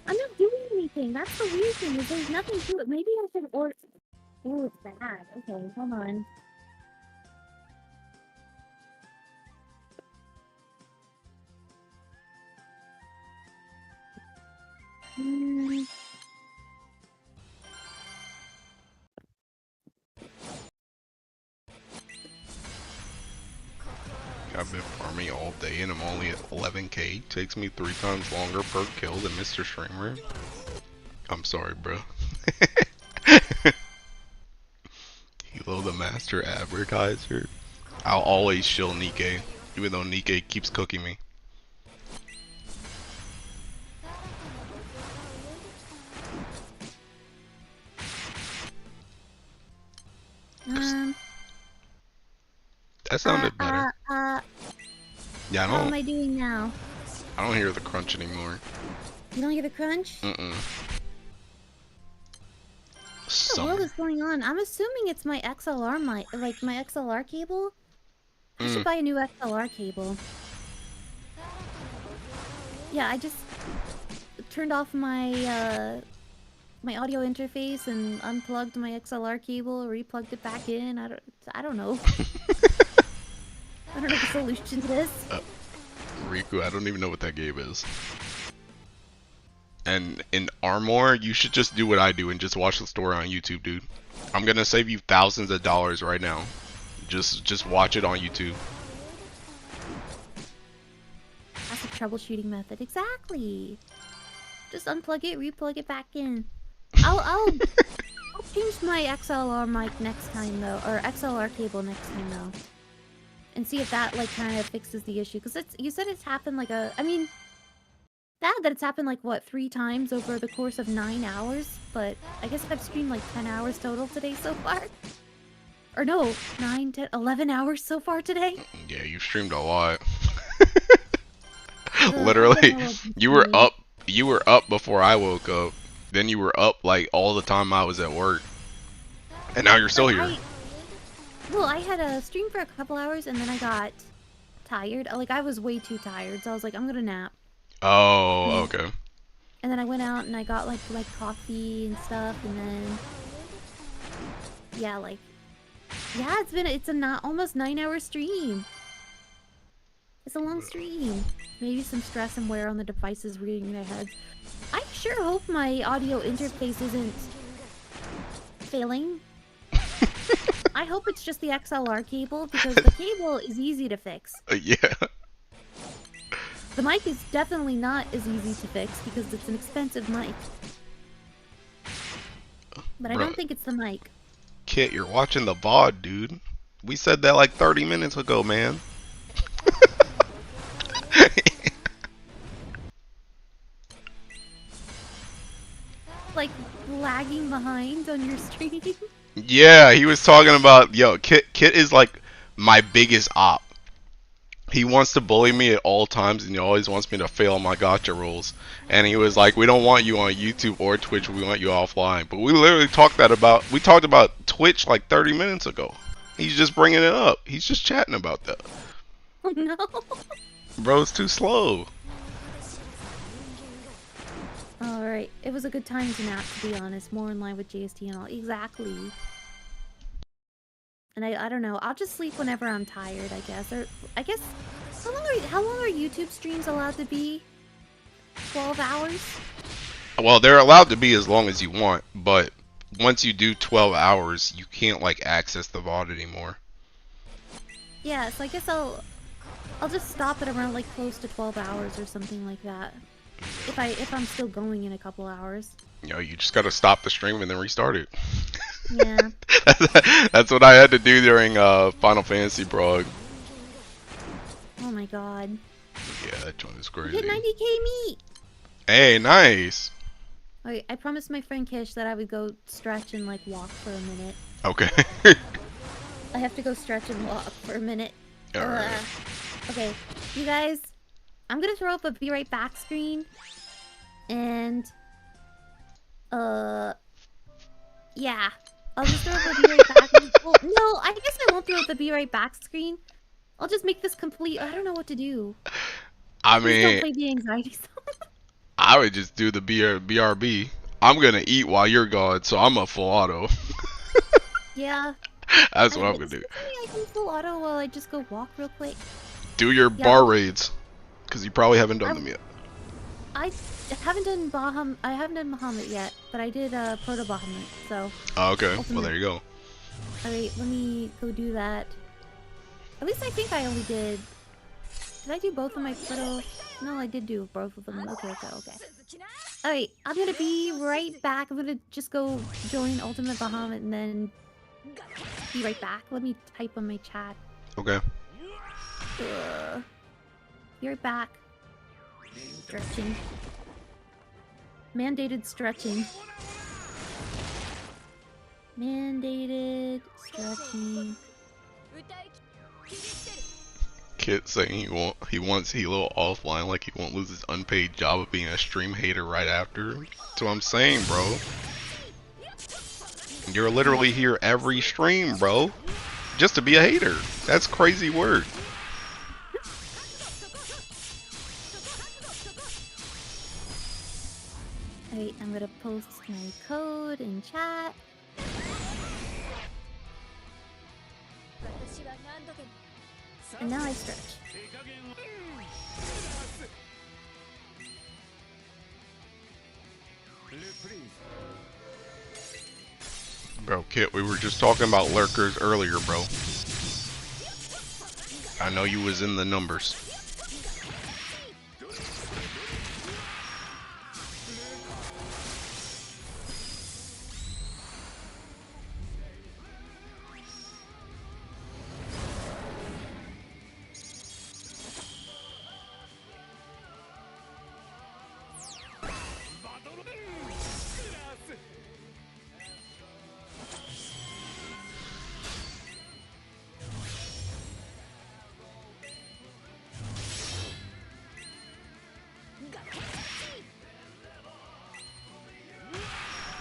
I'm not doing anything. That's the weird thing. Is there's nothing to it. Maybe I should or. Oh, it's bad. Okay, hold on. Mm,
I've been farming all day and I'm only at 11k. Takes me 3 times longer per kill than Mr. Streamer. I'm sorry, bro. Hilo the master advertiser. I'll always shill Nikkei, even though Nikkei keeps cooking me.
um.
That sounded better. Yeah,
How am I doing now?
I don't hear the crunch anymore.
You don't hear the crunch?
Mm-mm.
What the world
Summer.
is going on? I'm assuming it's my XLR like my XLR cable. I should
Mm.
buy a new XLR cable. Yeah, I just turned off my audio interface and unplugged my XLR cable, replugged it back in. I don't know. I don't know what the solution to this.
Riku, I don't even know what that game is. And in Armor, you should just do what I do and just watch the story on YouTube, dude. I'm gonna save you thousands of dollars right now. Just watch it on YouTube.
That's a troubleshooting method. Exactly. Just unplug it, replug it back in. I'll change my XLR mic next time though, or XLR cable next time though, and see if that like kind of fixes the issue. Cause you said it's happened like I mean, that it's happened like what 3 times over the course of 9 hours. But I guess I've streamed like 10 hours total today so far. Or no, 9, 10, 11 hours so far today.
Yeah, you streamed a lot.
I've been
Literally,
a little
you were
busy.
up. You were up before I woke up. Then you were up like all the time I was at work. And now you're still here.
Well, I had a stream for a couple hours and then I got tired. Like I was way too tired, so I was like, I'm gonna nap.
Oh, okay.
And then I went out and I got like coffee and stuff, and then yeah, like yeah, it's a not almost 9-hour stream. It's a long stream. Maybe some stress and wear on the devices reading their heads. I sure hope my audio interface isn't failing. I hope it's just the XLR cable, because the cable is easy to fix.
Yeah.
The mic is definitely not as easy to fix because it's an expensive mic. But I don't think it's the mic.
Kit, you're watching the VOD, dude. We said that like 30 minutes ago, man.
Like lagging behind on your stream.
Yeah, he was talking about, yo, Kit is like my biggest op. He wants to bully me at all times, and he always wants me to fail my gotcha rolls. And he was like, we don't want you on YouTube or Twitch, we want you offline. But we literally talked about Twitch like 30 minutes ago. He's just bringing it up. He's just chatting about that.
Oh no.
Bro's too slow.
Alright, it was a good time to nap, to be honest. More in line with JST and all. Exactly. And I don't know. I'll just sleep whenever I'm tired, I guess. Or I guess how long are YouTube streams allowed to be? 12 hours?
Well, they're allowed to be as long as you want, but once you do 12 hours, you can't like access the VOD anymore.
Yeah, so I guess I'll just stop it around like close to 12 hours or something like that. If I'm still going in a couple hours.
You know, you just gotta stop the stream and then restart it.
Yeah.
That's what I had to do during Final Fantasy Prog.
Oh my god.
Yeah, that joint is
We
crazy.
hit 90k meat!
Hey, nice.
Alright, I promised my friend Kish that I would go stretch and like walk for a minute.
Okay.
I have to go stretch and walk for a minute.
Alright.
Okay, you guys, I'm gonna throw up a be right back screen. And yeah. I'll just throw up a be right back. Well, no, I guess I won't throw up the be right back screen. I'll just make this complete. I don't know what to do.
I
Please don't
mean,
play the anxiety song.
I would just do the BRB. I'm gonna eat while you're gone, so I'm a full auto.
Yeah.
That's what I'm gonna do.
I can full auto while I just go walk real quick.
Do your bar raids, because you probably haven't done them yet.
I haven't done Bahamut yet, but I did Proto Bahamut, so.
Oh, okay.
Ultimate.
Well, there you go.
Alright, let me go do that. At least I think I only did. Did I do both of my Proto? No, I did do both of them. Okay. Alright, I'm gonna be right back. I'm gonna just go join Ultimate Bahamut and then be right back. Let me type on my chat.
Okay.
Be right back. Stretching. Mandated stretching. Mandated stretching.
Kit saying he wants Hilo offline, like he won't lose his unpaid job of being a stream hater right after. That's what I'm saying, bro. You're literally here every stream, bro, just to be a hater. That's crazy work.
Alright, I'm gonna post my code in chat. And now I stretch.
Bro, Kit, we were just talking about lurkers earlier, bro. I know you was in the numbers.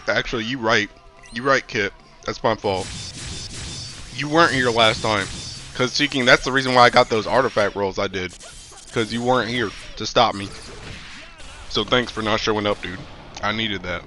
Actually, you right. You right, Kip. That's my fault. You weren't here last time. Because Seeking, that's the reason why I got those artifact rolls I did. Because you weren't here to stop me. So thanks for not showing up, dude. I needed that.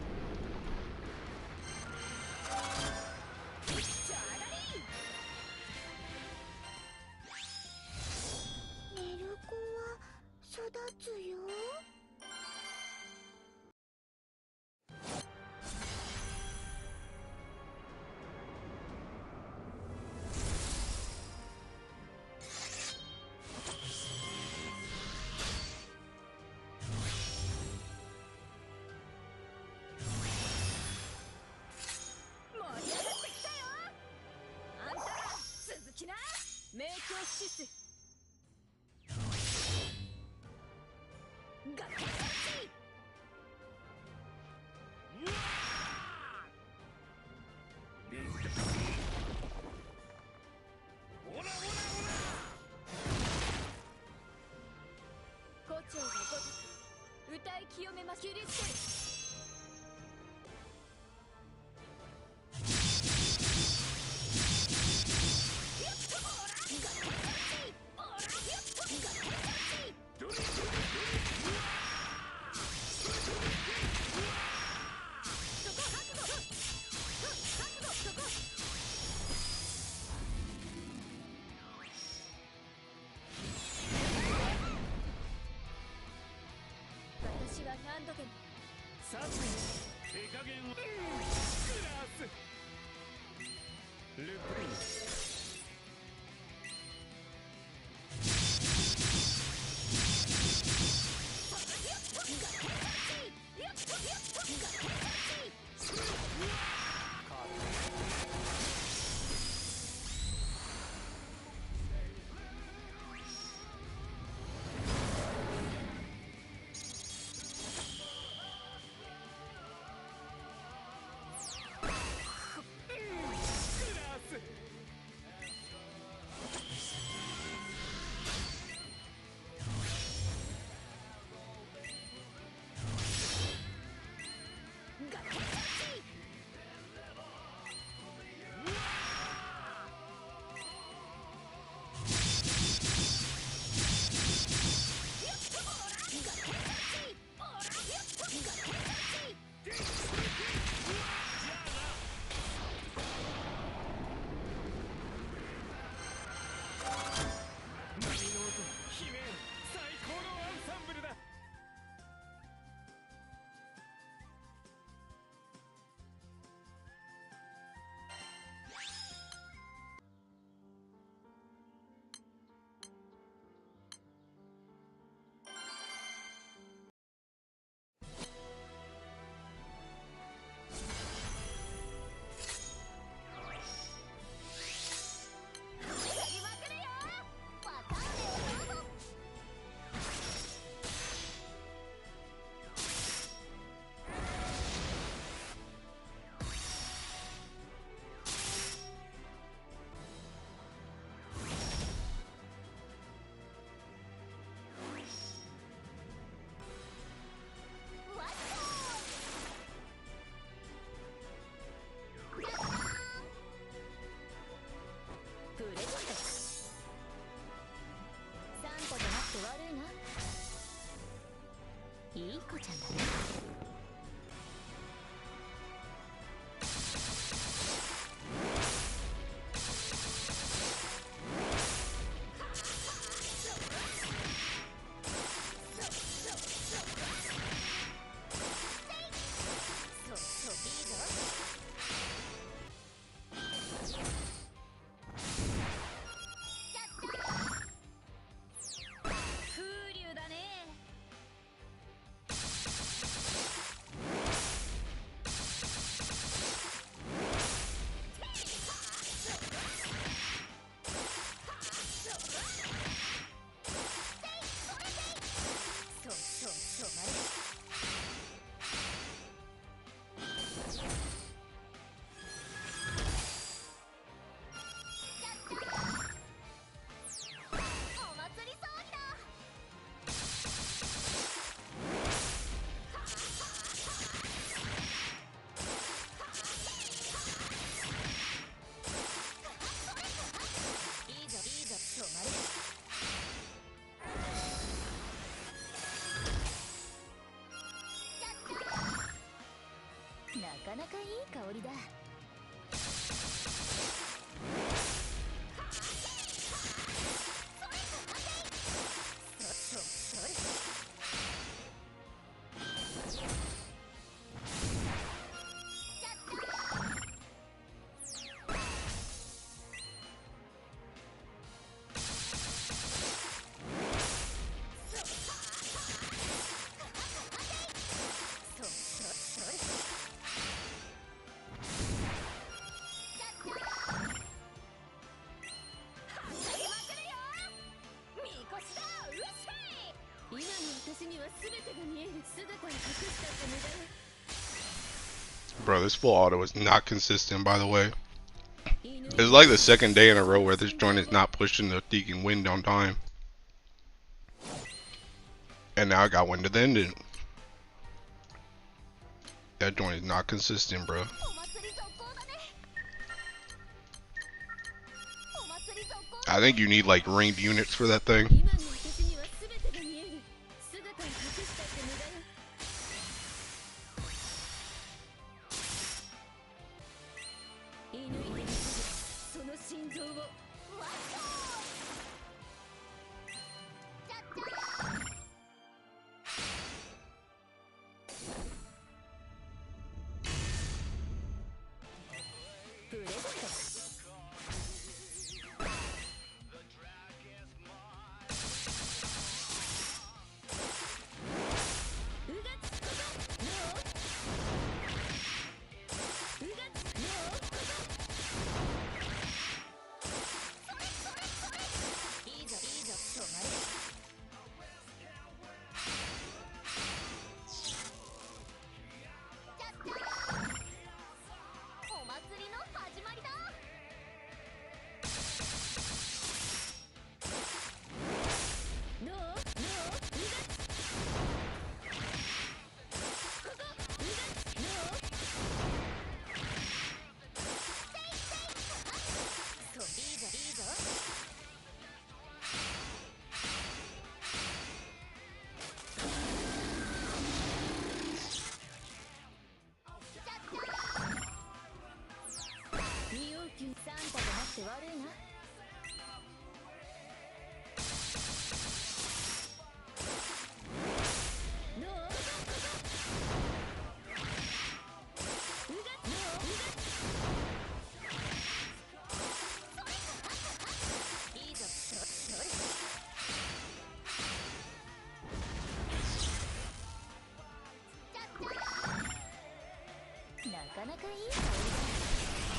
Bro, this full auto is not consistent, by the way. It's like the second day in a row where this joint is not pushing the Deacon wind on time. And now I got wind to the ending. That joint is not consistent, bro. I think you need like ringed units for that thing.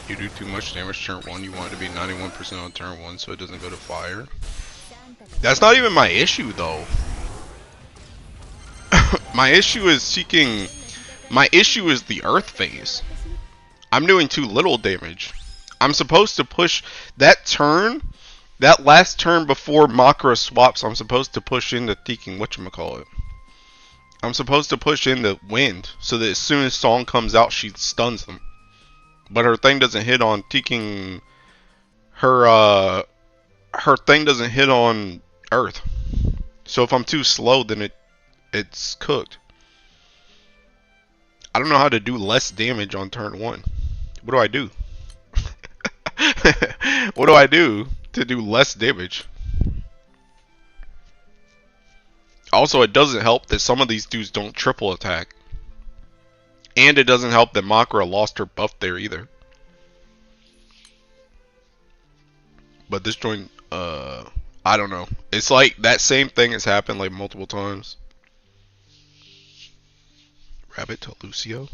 You do too much damage turn 1, you want it to be 91% on turn 1 so it doesn't go to fire. That's not even my issue though. My issue is seeking... My issue is the earth phase. I'm doing too little damage. I'm supposed to push that turn, that last turn before Makra swaps, I'm supposed to push into Teking whatchamacallit. I'm supposed to push into Wind so that as soon as Song comes out she stuns them. But her thing doesn't hit on Teking. Her thing doesn't hit on Earth. So if I'm too slow, then it's cooked. I don't know how to do less damage on turn 1. What do I do? What do I do to do less damage? Also, it doesn't help that some of these dudes don't triple attack. And it doesn't help that Makra lost her buff there either. But this joint, I don't know. It's like that same thing has happened like multiple times. Rabbit to Lucio?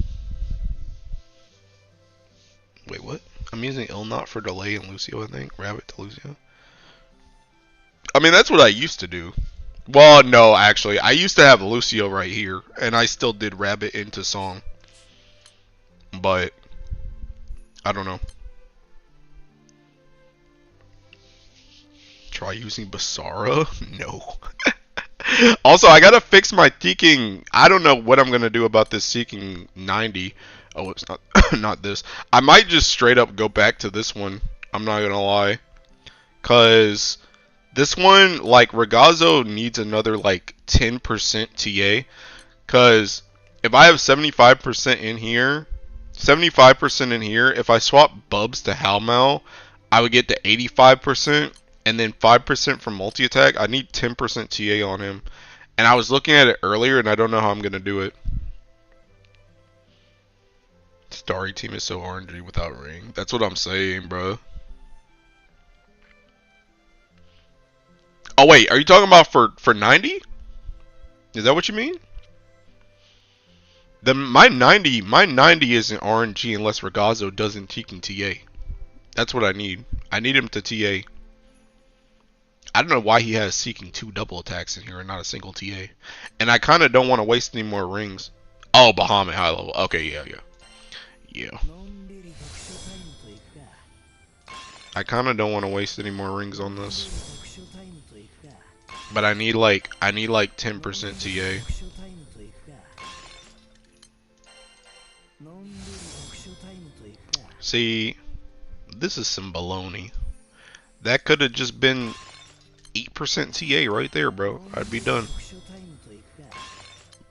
Wait, what? I'm using Ilnot for delay in Lucio, I think. Rabbit to Lucio. I mean, that's what I used to do. Well, no, actually. I used to have Lucio right here, and I still did Rabbit into Song. But, I don't know. Try using Basara? No. Also, I gotta fix my Teking. I don't know what I'm gonna do about this Seeking 90. Oh, it's not not this. I might just straight up go back to this one. I'm not gonna lie. Cause this one, like, Ragazzo needs another like 10% TA. Cause if I have 75% in here, 75% in here. If I swap Bubs to Halmal, I would get to 85%, and then 5% from multi-attack. I need 10% TA on him. And I was looking at it earlier, and I don't know how I'm going to do it. Starry team is so orangey without ring. That's what I'm saying, bro. Oh, wait. Are you talking about for 90? Is that what you mean? Then my 90 isn't RNG unless Ragazzo doesn't Teking TA. That's what I need. I need him to TA. I don't know why he has Seeking 2 double attacks in here and not a single TA. And I kind of don't want to waste any more rings. Oh, Bahamut high level. Okay, yeah. I kind of don't want to waste any more rings on this. But I need like 10% TA. See, this is some baloney. That could have just been 8% TA right there, bro. I'd be done.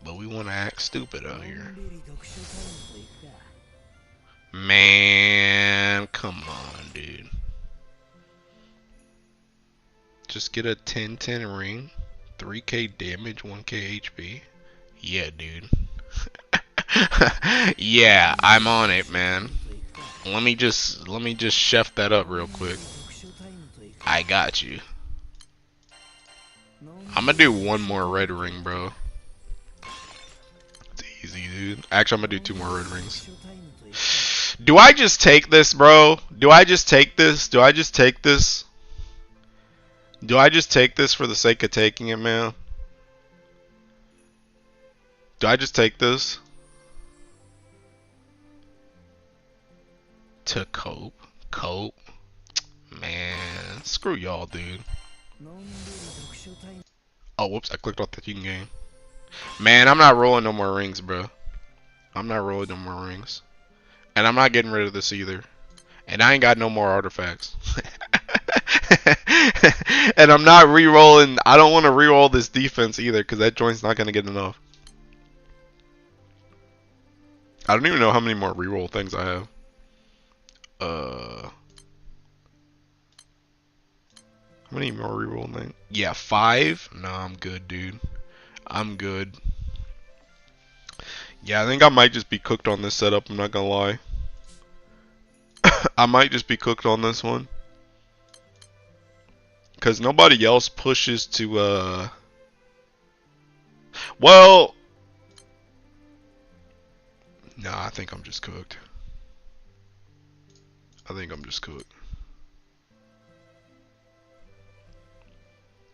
But we want to act stupid out here. Man, come on, dude. Just get a 10-10 ring, 3k damage, 1k HP. Yeah, dude. Yeah, I'm on it, man. Let me just chef that up real quick. I got you. I'm gonna do one more red ring, bro. It's easy, dude. Actually, I'm gonna do 2 more red rings. Do I just take this, bro? Do I just take this? Do I just take this? Do I just take this for the sake of taking it, man? Do I just take this? To cope? Cope? Man, screw y'all, dude. Oh, whoops, I clicked off the team game. Man, I'm not rolling no more rings, bro. I'm not rolling no more rings. And I'm not getting rid of this either. And I ain't got no more artifacts. And I'm not re-rolling. I don't want to re-roll this defense either, because that joint's not going to get enough. I don't even know how many more re-roll things I have. How many more re-roll things? Yeah, 5? No, I'm good, dude. I'm good. Yeah, I think I might just be cooked on this setup, I'm not gonna lie. I might just be cooked on this one. Because nobody else pushes to, well... Nah, I think I'm just cooked. I think I'm just cooked.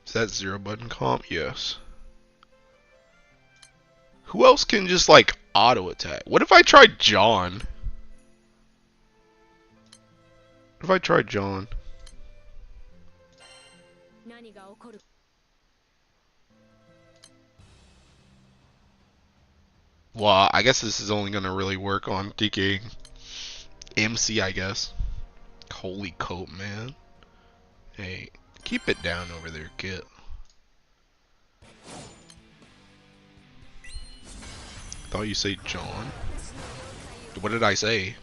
Is that 0 button comp? Yes. Who else can just, like, auto attack? What if I tried John? What if I tried John? Well, I guess this is only gonna really work on DK MC, I guess. Holy coat, man. Hey, keep it down over there, kid. Thought you say John. What did I say?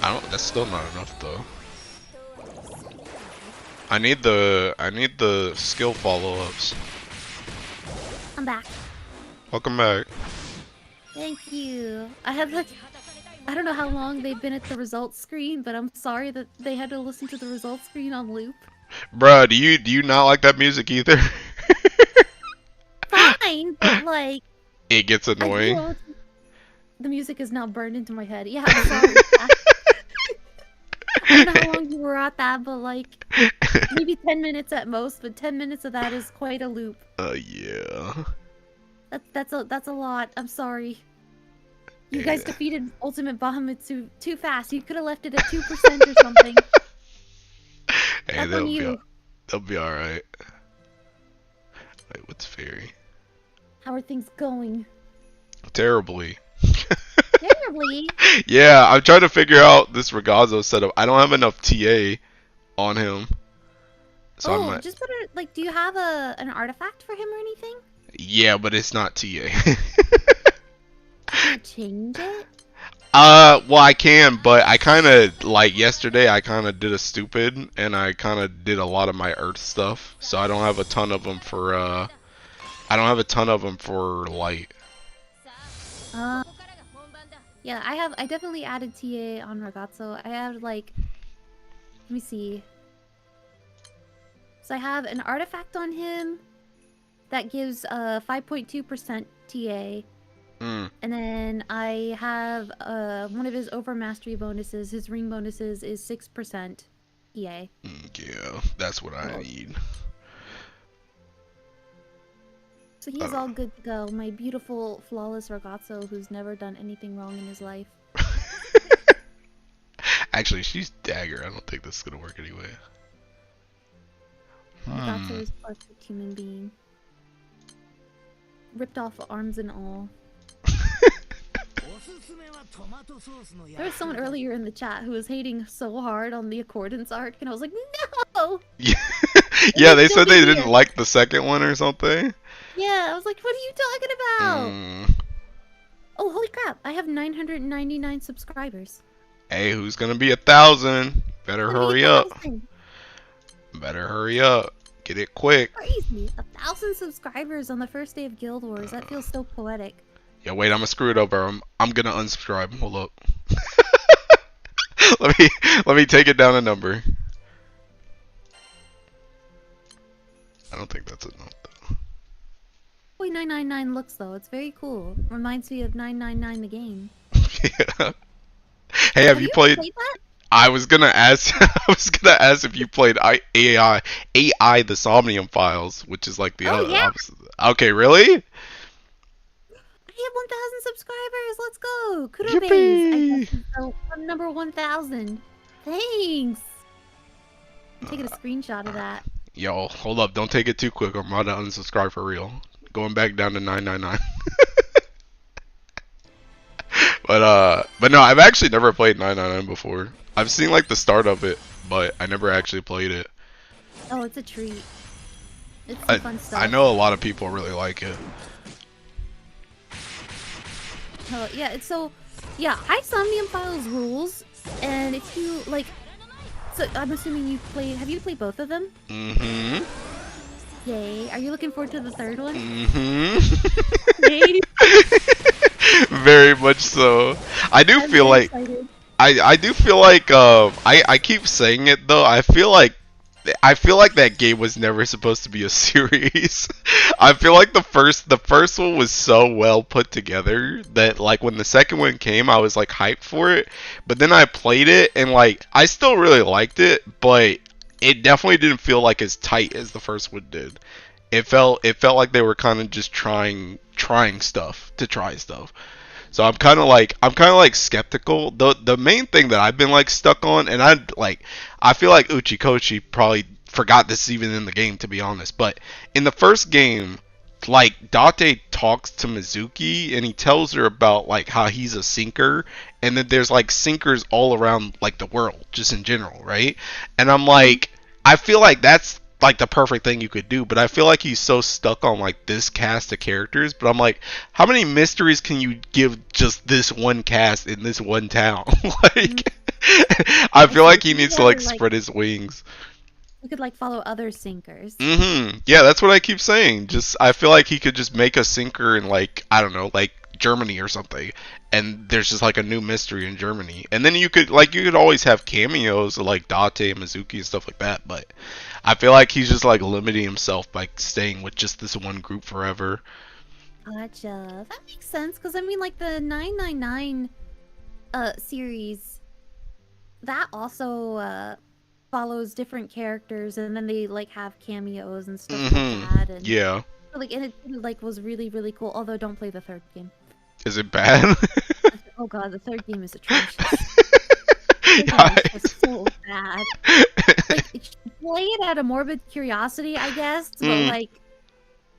I don't. That's still not enough though. I need the skill follow-ups.
I'm back.
Welcome back.
Thank you. I had like, I don't know how long they've been at the results screen, but I'm sorry that they had to listen to the results screen on loop.
Bruh, do you not like that music either?
Fine, but like...
It gets annoying.
The music is now burned into my head. Yeah, I'm sorry. I don't know how long you were at that, but like... Maybe 10 minutes at most, but 10 minutes of that is quite a loop.
Yeah.
That's a lot. I'm sorry. You guys defeated Ultimate Bahamut too fast. You could have left it at 2% or something.
Hey, they'll be alright. Wait, what's Fairy?
How are things going?
Terribly.
Terribly.
Yeah, I'm trying to figure out this Ragazzo setup. I don't have enough TA on him. So I'm
Oh,
not.
just put it like. Do you have an artifact for him or anything?
Yeah, but it's not TA.
You can't change it.
Well, I can, but I kind of like yesterday. I kind of did a stupid, and I kind of did a lot of my Earth stuff. So I don't have a ton of them for. I don't have a ton of them for light.
Yeah, I have. I definitely added TA on Ragazzo. I have like. Let me see. So I have an artifact on him that gives 5.2% TA.
Mm.
And then I have one of his overmastery bonuses. His ring bonuses is 6% TA.
Yeah, that's what I need.
So he's all good to go. My beautiful, flawless Ragazzo who's never done anything wrong in his life.
Actually, she's dagger. I don't think this is gonna work anyway.
Ragazzo is a perfect human being. Ripped off arms and all. There was someone earlier in the chat who was hating so hard on the Accordance arc, and I was like, no!
Yeah, they said they didn't like the second one or something.
Yeah, I was like, what are you talking about? Oh, holy crap, I have 999 subscribers.
Hey, who's gonna be 1,000? Better hurry up. Better hurry up. Get it quick.
Crazy. 1,000 subscribers on the first day of Guild Wars. That feels so poetic.
Yeah, wait, I'm gonna screw it over. I'm gonna unsubscribe. Hold up. let me take it down a number. I don't think that's enough though.
The way 999 looks though, it's very cool. Reminds me of 999 the game.
Yeah. Hey, have you played
that?
I was gonna ask. I was gonna ask if you played AI the Somnium Files, which is like the opposite. Okay, really?
I have 1,000 subscribers. Let's go. Kudo base. So I'm number 1,000. Thanks. I'm taking a screenshot of that.
Yo, hold up. Don't take it too quick. I'm about to unsubscribe for real. Going back down to 999. But no, I've actually never played 999 before. I've seen like the start of it, but I never actually played it.
Oh, it's a treat. It's some fun stuff.
I know a lot of people really like it.
Oh, yeah, it's so... Yeah, Somnium Files rules, and if you, like... So, I'm assuming you've played... Have you played both of them?
Mm-hmm.
Yay. Are you looking forward to the third one?
Mm-hmm.
Yay.
Very much so. I do feel like... I do feel like, I keep saying it though, I feel like that game was never supposed to be a series. I feel like the first one was so well put together that like when the second one came, I was like hyped for it. But then I played it and like I still really liked it, but it definitely didn't feel like as tight as the first one did. It felt like they were kind of just trying stuff to try stuff. So I'm kind of like skeptical. The main thing that I've been like stuck on, and I feel like Uchikoshi probably forgot this even in the game, to be honest. But in the first game, like Date talks to Mizuki and he tells her about like how he's a sinker, and that there's like sinkers all around like the world, just in general, right? And I'm like, I feel like that's like the perfect thing you could do, but I feel like he's so stuck on like this cast of characters. But I'm like, how many mysteries can you give just this one cast in this one town? Like, I feel like he needs to like spread his wings.
You could like follow other sinkers.
Yeah, that's what I keep saying. Just I feel like he could just make a sinker in like, I don't know, like Germany or something, and there's just like a new mystery in Germany, and then you could always have cameos of like Date and Mizuki and stuff like that. But I feel like he's just like limiting himself by staying with just this one group forever.
Gotcha. That makes sense, because I mean like the 999 series, that also follows different characters, and then they like have cameos and stuff like that. And,
yeah.
Like, and it like was really, really cool. Although don't play the third game.
Is it bad?
Oh god, the third game is atrocious. It's so bad. Like, play it out of morbid curiosity, I guess, but like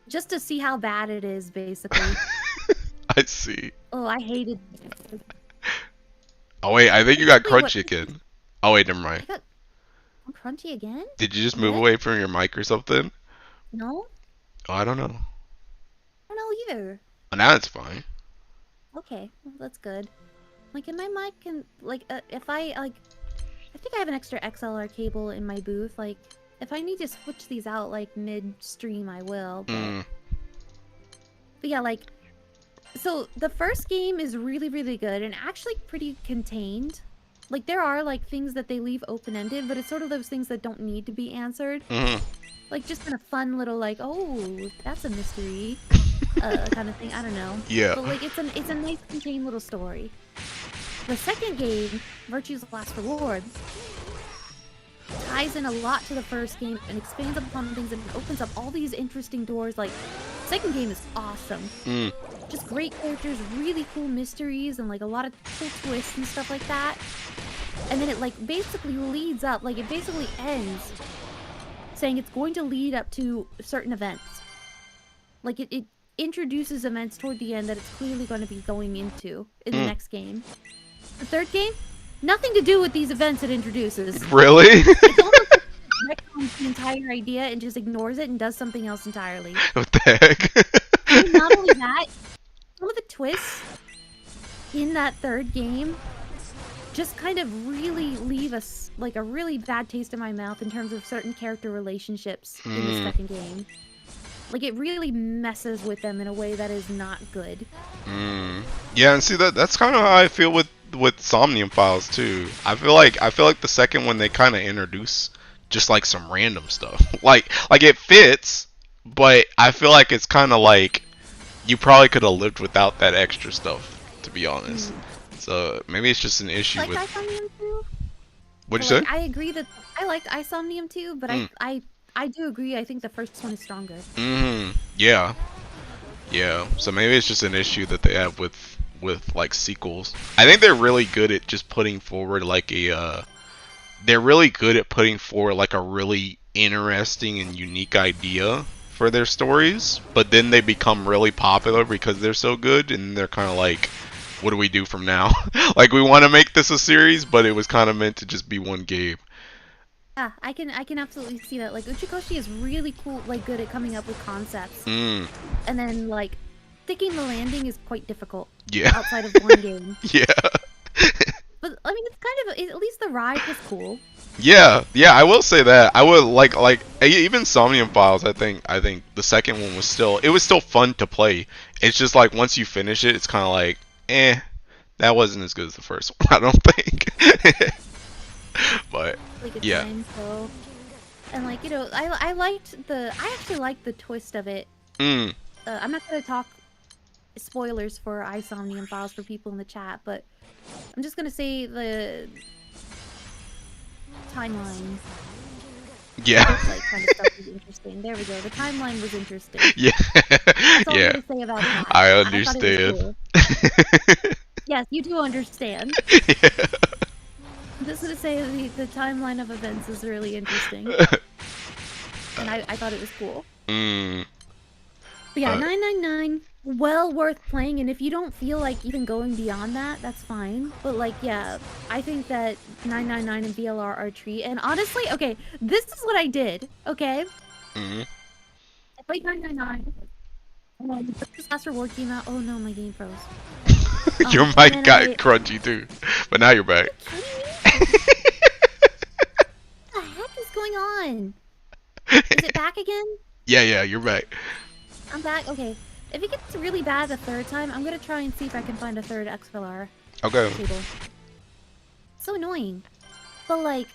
just to see how bad it is, basically.
I see.
Oh, I hated.
Oh wait, I think you got
Wait, what?
crunchy again. Oh wait, never mind.
I got I'm crunchy again?
Did you just move
What?
away from your mic or something?
No,
Oh, I don't know.
I don't know either.
Oh, now it's fine.
Okay, well, that's good. Like, in my mic can like if I like, I think I have an extra XLR cable in my booth. Like, if I need to switch these out like mid-stream, I will. But yeah, like, so the first game is really, really good and actually pretty contained. Like, there are like things that they leave open-ended, but it's sort of those things that don't need to be answered.
Mm.
Like, just kind of fun little like, oh, that's a mystery, kind of thing. I don't know.
Yeah.
But like, it's a nice contained little story. The second game, Virtue's Last Reward, ties in a lot to the first game and expands upon things and opens up all these interesting doors. Like, second game is awesome.
Mm.
Just great characters, really cool mysteries, and like a lot of cool twists and stuff like that. And then it like basically leads up, like it basically ends saying it's going to lead up to certain events. Like it introduces events toward the end that it's clearly going to be going into in the next game. The third game, nothing to do with these events it introduces.
Really?
It's almost like it retcons the entire idea and just ignores it and does something else entirely.
What the heck?
And not only that, some of the twists in that third game just kind of really leave us like a really bad taste in my mouth in terms of certain character relationships in the second game. Like, it really messes with them in a way that is not good.
Yeah, and see that's kind of how I feel with Somnium Files too. I feel like the second one they kind of introduce just like some random stuff. like it fits, but I feel like it's kind of like you probably could have lived without that extra stuff, to be honest. So maybe it's just an issue
Like
with.
Isomnium 2?
What'd you say?
I agree that I liked Isomnium 2, but I do agree. I think the first one is stronger.
Yeah. Yeah. So maybe it's just an issue that they have with like sequels. I think they're really good at just putting forward like they're really good at putting forward like a really interesting and unique idea for their stories, but then they become really popular because they're so good, and they're kind of like, what do we do from now? Like, we want to make this a series, but it was kind of meant to just be one game.
Yeah, I can absolutely see that. Like, Uchikoshi is really cool, like good at coming up with concepts. And then like sticking the landing is quite difficult.
Yeah.
Outside of one game.
Yeah.
But I mean, it's kind of, at least the ride was cool.
Yeah, I will say that. I would like even Somnium Files. I think the second one was still fun to play. It's just like once you finish it, it's kind of like, that wasn't as good as the first one. I don't think. But
Like
yeah.
time, so. And like, you know, I actually liked the twist of it. I'm not gonna talk spoilers for Isomnium Files for people in the chat, but I'm just gonna say the timeline.
Yeah.
Like, kind of stuff was interesting. There we go. The timeline was interesting.
Yeah.
That's all
Yeah.
I'm gonna say about that.
I
thought it was
understand.
cool. Yes, you do understand.
Yeah.
I'm just gonna say the timeline of events is really interesting. And I thought it was cool. But yeah, 999, well worth playing, and if you don't feel like even going beyond that, that's fine. But like, yeah, I think that 999 and VLR are a treat. And honestly, okay, this is what I did, okay? I played 999. This last reward came out. Oh no, my game froze.
Your mic got crunchy too, but now you're back.
Are you kidding me? What the heck is going on? Is it back again?
Yeah, you're back.
I'm back. Okay. If it gets really bad the third time, I'm gonna try and see if I can find a third XLR
Okay.
cable. So annoying. But like,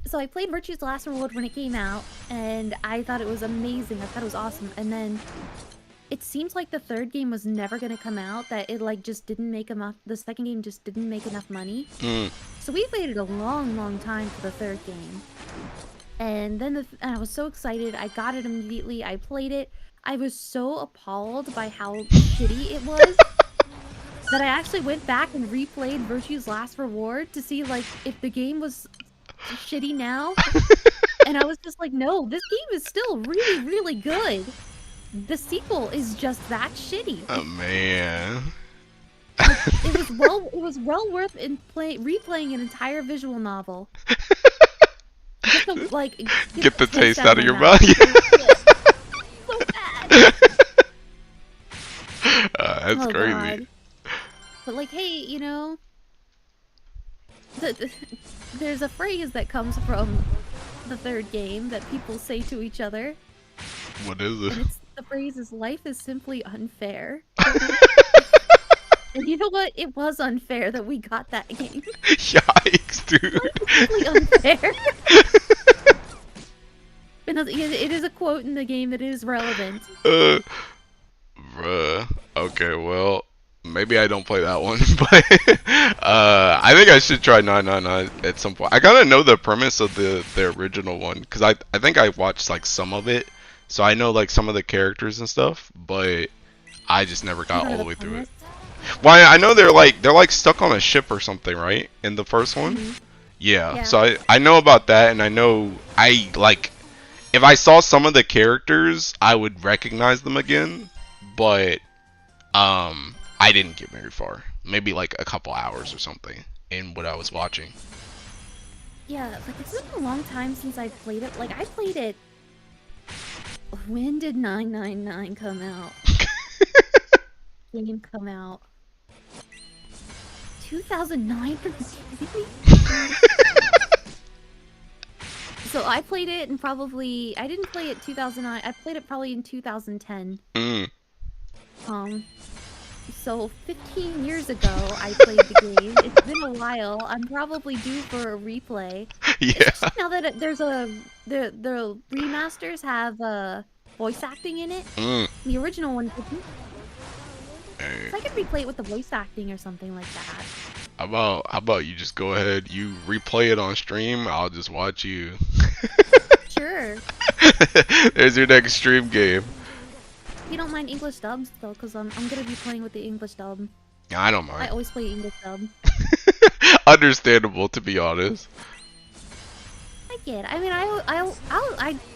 so I played Virtue's Last Reward when it came out, and I thought it was amazing. I thought it was awesome. And then it seems like the third game was never gonna come out. That it like just didn't make enough. The second game just didn't make enough money. So we waited a long time for the third game. And then and I was so excited. I got it immediately. I played it. I was so appalled by how shitty it was that I actually went back and replayed Virtue's Last Reward to see like if the game was shitty now. And I was just like, no, this game is still really good. the sequel is just that shitty.
Oh man.
It was well worth replaying an entire visual novel. Just to, like,
Get the taste out of
my
your
mouth.
mouth.
So bad.
That's crazy.
God. But like, hey, you know, there's a phrase that comes from the third game that people say to each other.
What is it?
And the phrase is "Life is simply unfair." And you know what? It was unfair that we got that game.
Yikes, dude.
Simply unfair. And it is a quote in the game that is relevant.
Bruh. Okay, well, maybe I don't play that one, but I think I should try 999 at some point. I gotta know the premise of the original one, because I think I watched like some of it, so I know like some of the characters and stuff, but I just never got all the way through it. Well, I know they're like stuck on a ship or something, right? In the first one?
Mm-hmm.
Yeah. So I know about that, and I know if I saw some of the characters, I would recognize them again, but I didn't get very far. Maybe like a couple hours or something in what I was watching.
Yeah, like it's been a long time since I played it. Like I played it. When did 999 come out? Game come out. 2009? Are you kidding me? So I played it in I didn't play it 2009. I played it probably in 2010. So 15 years ago I played the game. It's been a while. I'm probably due for a replay.
Yeah.
Especially now that the remasters have voice acting in it. The original one didn't. So I could replay it with the voice acting or something like that.
How about you just go ahead, you replay it on stream, I'll just watch you.
Sure.
There's your next stream game.
You don't mind English dubs though, because I'm gonna be playing with the English dub.
I don't mind.
I always play English dub.
Understandable, to be honest.
I get it. I mean,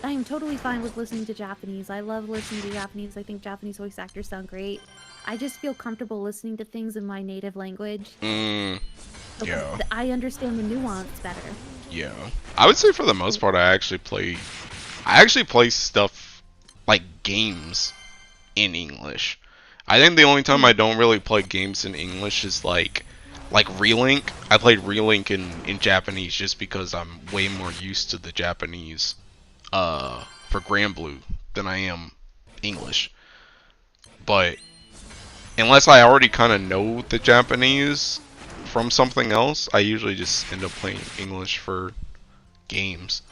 I'm totally fine with listening to Japanese. I love listening to Japanese. I think Japanese voice actors sound great. I just feel comfortable listening to things in my native language.
Yeah.
I understand the nuance better.
Yeah. I would say for the most part, I actually play stuff like games in English. I think the only time I don't really play games in English is like Relink. I played Relink in Japanese just because I'm way more used to the Japanese for Grand Blue than I am English. But unless I already kind of know the Japanese from something else, I usually just end up playing English for games.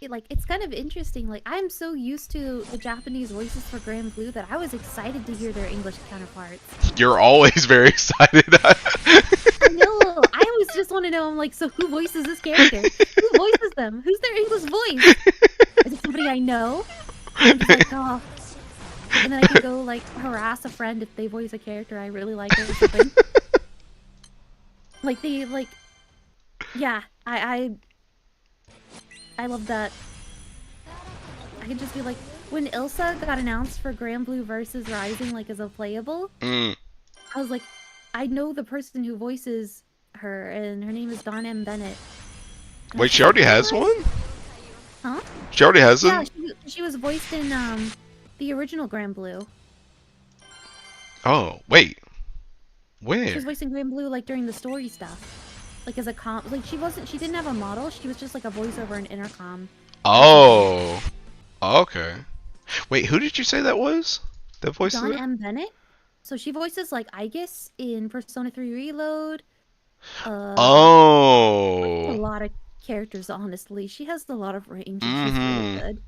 Like, it's kind of interesting. Like, I'm so used to the Japanese voices for Grand Blue that I was excited to hear their English counterparts. You're
always very excited.
I know. I always just want to know, I'm like, so who voices this character? Who voices them? Who's their English voice? Is it somebody I know? I'm just like, oh. And then I can go, like, harass a friend if they voice a character I really like or something. Like, yeah, I love that. I can just be like, when Ilsa got announced for Grand Blue versus Rising, like, as a playable, I was like, I know the person who voices her, and her name is Dawn M. Bennett. And
Wait, she already has one?
Huh?
She already has
Yeah,
it?
she was voiced in, the original Grand Blue.
Oh, wait. Where?
She was voicing Grand Blue, like, during the story stuff. Like, as a like, she didn't have a model, she was just, like, a voiceover in Intercom.
Oh. Okay. Wait, who did you say that was? That voice?
Dawn M. Bennett? So she voices, like, Aegis in Persona 3 Reload.
Oh.
A lot of characters, honestly. She has a lot of range, and she's really good.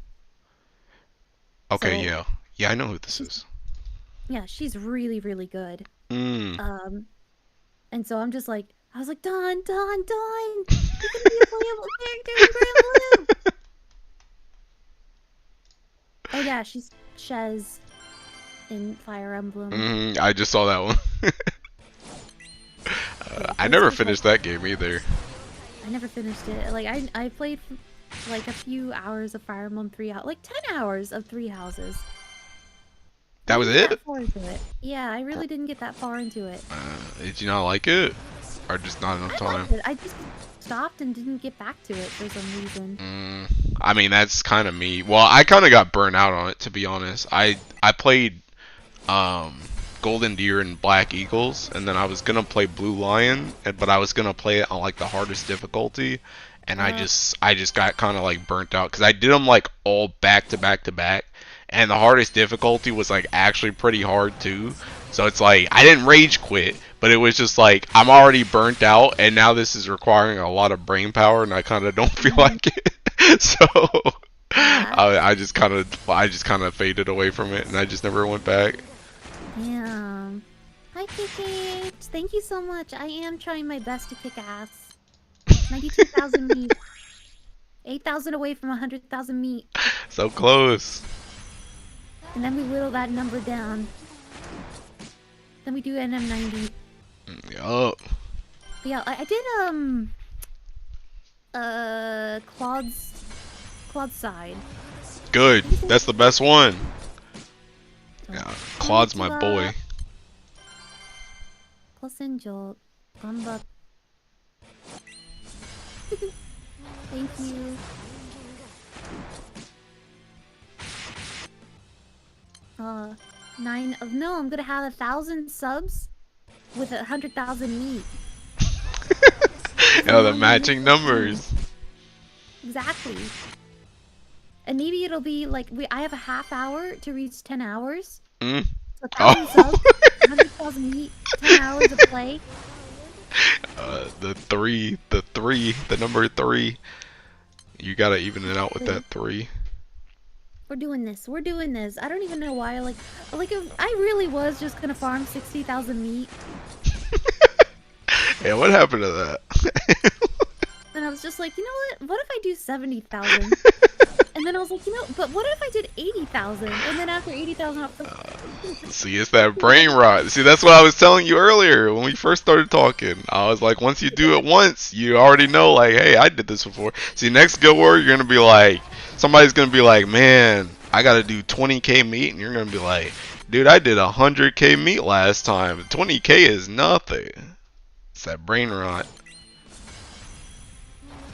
Okay,
So,
yeah. Yeah, I know who this is.
Yeah, she's really, really good. And so I'm just like, I was like, Dawn! You can be a playable character in Grand Blue! Oh yeah, she's Shez in Fire Emblem.
I just saw that one. I never finished that game either.
I never finished it. Like, I played like a few hours of Fire Emblem 3 out, like 10 hours of 3 houses. I
That was
didn't get that
it?
far into it. Yeah, I really didn't get that far into it.
Did you not like it? Or just not enough
I
time?
liked it. I just stopped and didn't get back to it for some reason.
I mean, that's kind of me. Well, I kind of got burnt out on it, to be honest. I played um, Golden Deer and Black Eagles, and then I was gonna play Blue Lion, but I was gonna play it on like the hardest difficulty, and I just got kind of like burnt out because I did them like all back to back to back, and the hardest difficulty was like actually pretty hard too. So it's like I didn't rage quit, but it was just like I'm already burnt out, and now this is requiring a lot of brain power, and I kind of don't feel like it. So
Yeah.
I just kind of faded away from it, and I just never went back.
Damn. Hi, KK. Thank you so much. I am trying my best to kick ass. 92,000 meat. 8,000 away from 100,000 meat.
So close.
And then we whittle that number down. Then we do NM90.
Yup.
But yeah, I did, Claude's side.
Good. That's the best one. Yeah, Claude's my
Konnichiwa.
boy.
Kosenjo. Ganba. Thank you. No, I'm gonna have 1,000 subs with 100,000 meat.
Yeah, the matching numbers.
Exactly. And maybe it'll be like I have a half hour to reach 10 hours.
Mm.
So 1,000
Oh.
subs, 100,000 meat, 10 hours of play.
The number 3. You gotta even it out with that 3.
We're doing this. We're doing this. I don't even know why. Like I really was just gonna farm 60,000 meat.
Yeah, what happened to that?
And I was just like, you know what? What if I do 70,000? And then I was like, but what if I did 80,000? And then after 80,000, I was like,
See, it's that brain rot. See, that's what I was telling you earlier when we first started talking. I was like, once you do it once, you already know, like, hey, I did this before. See, next Guild War, you're gonna be like, somebody's gonna be like, man, I gotta do 20k meat, and you're gonna be like, dude, I did 100k meat last time. 20k is nothing. It's that brain rot.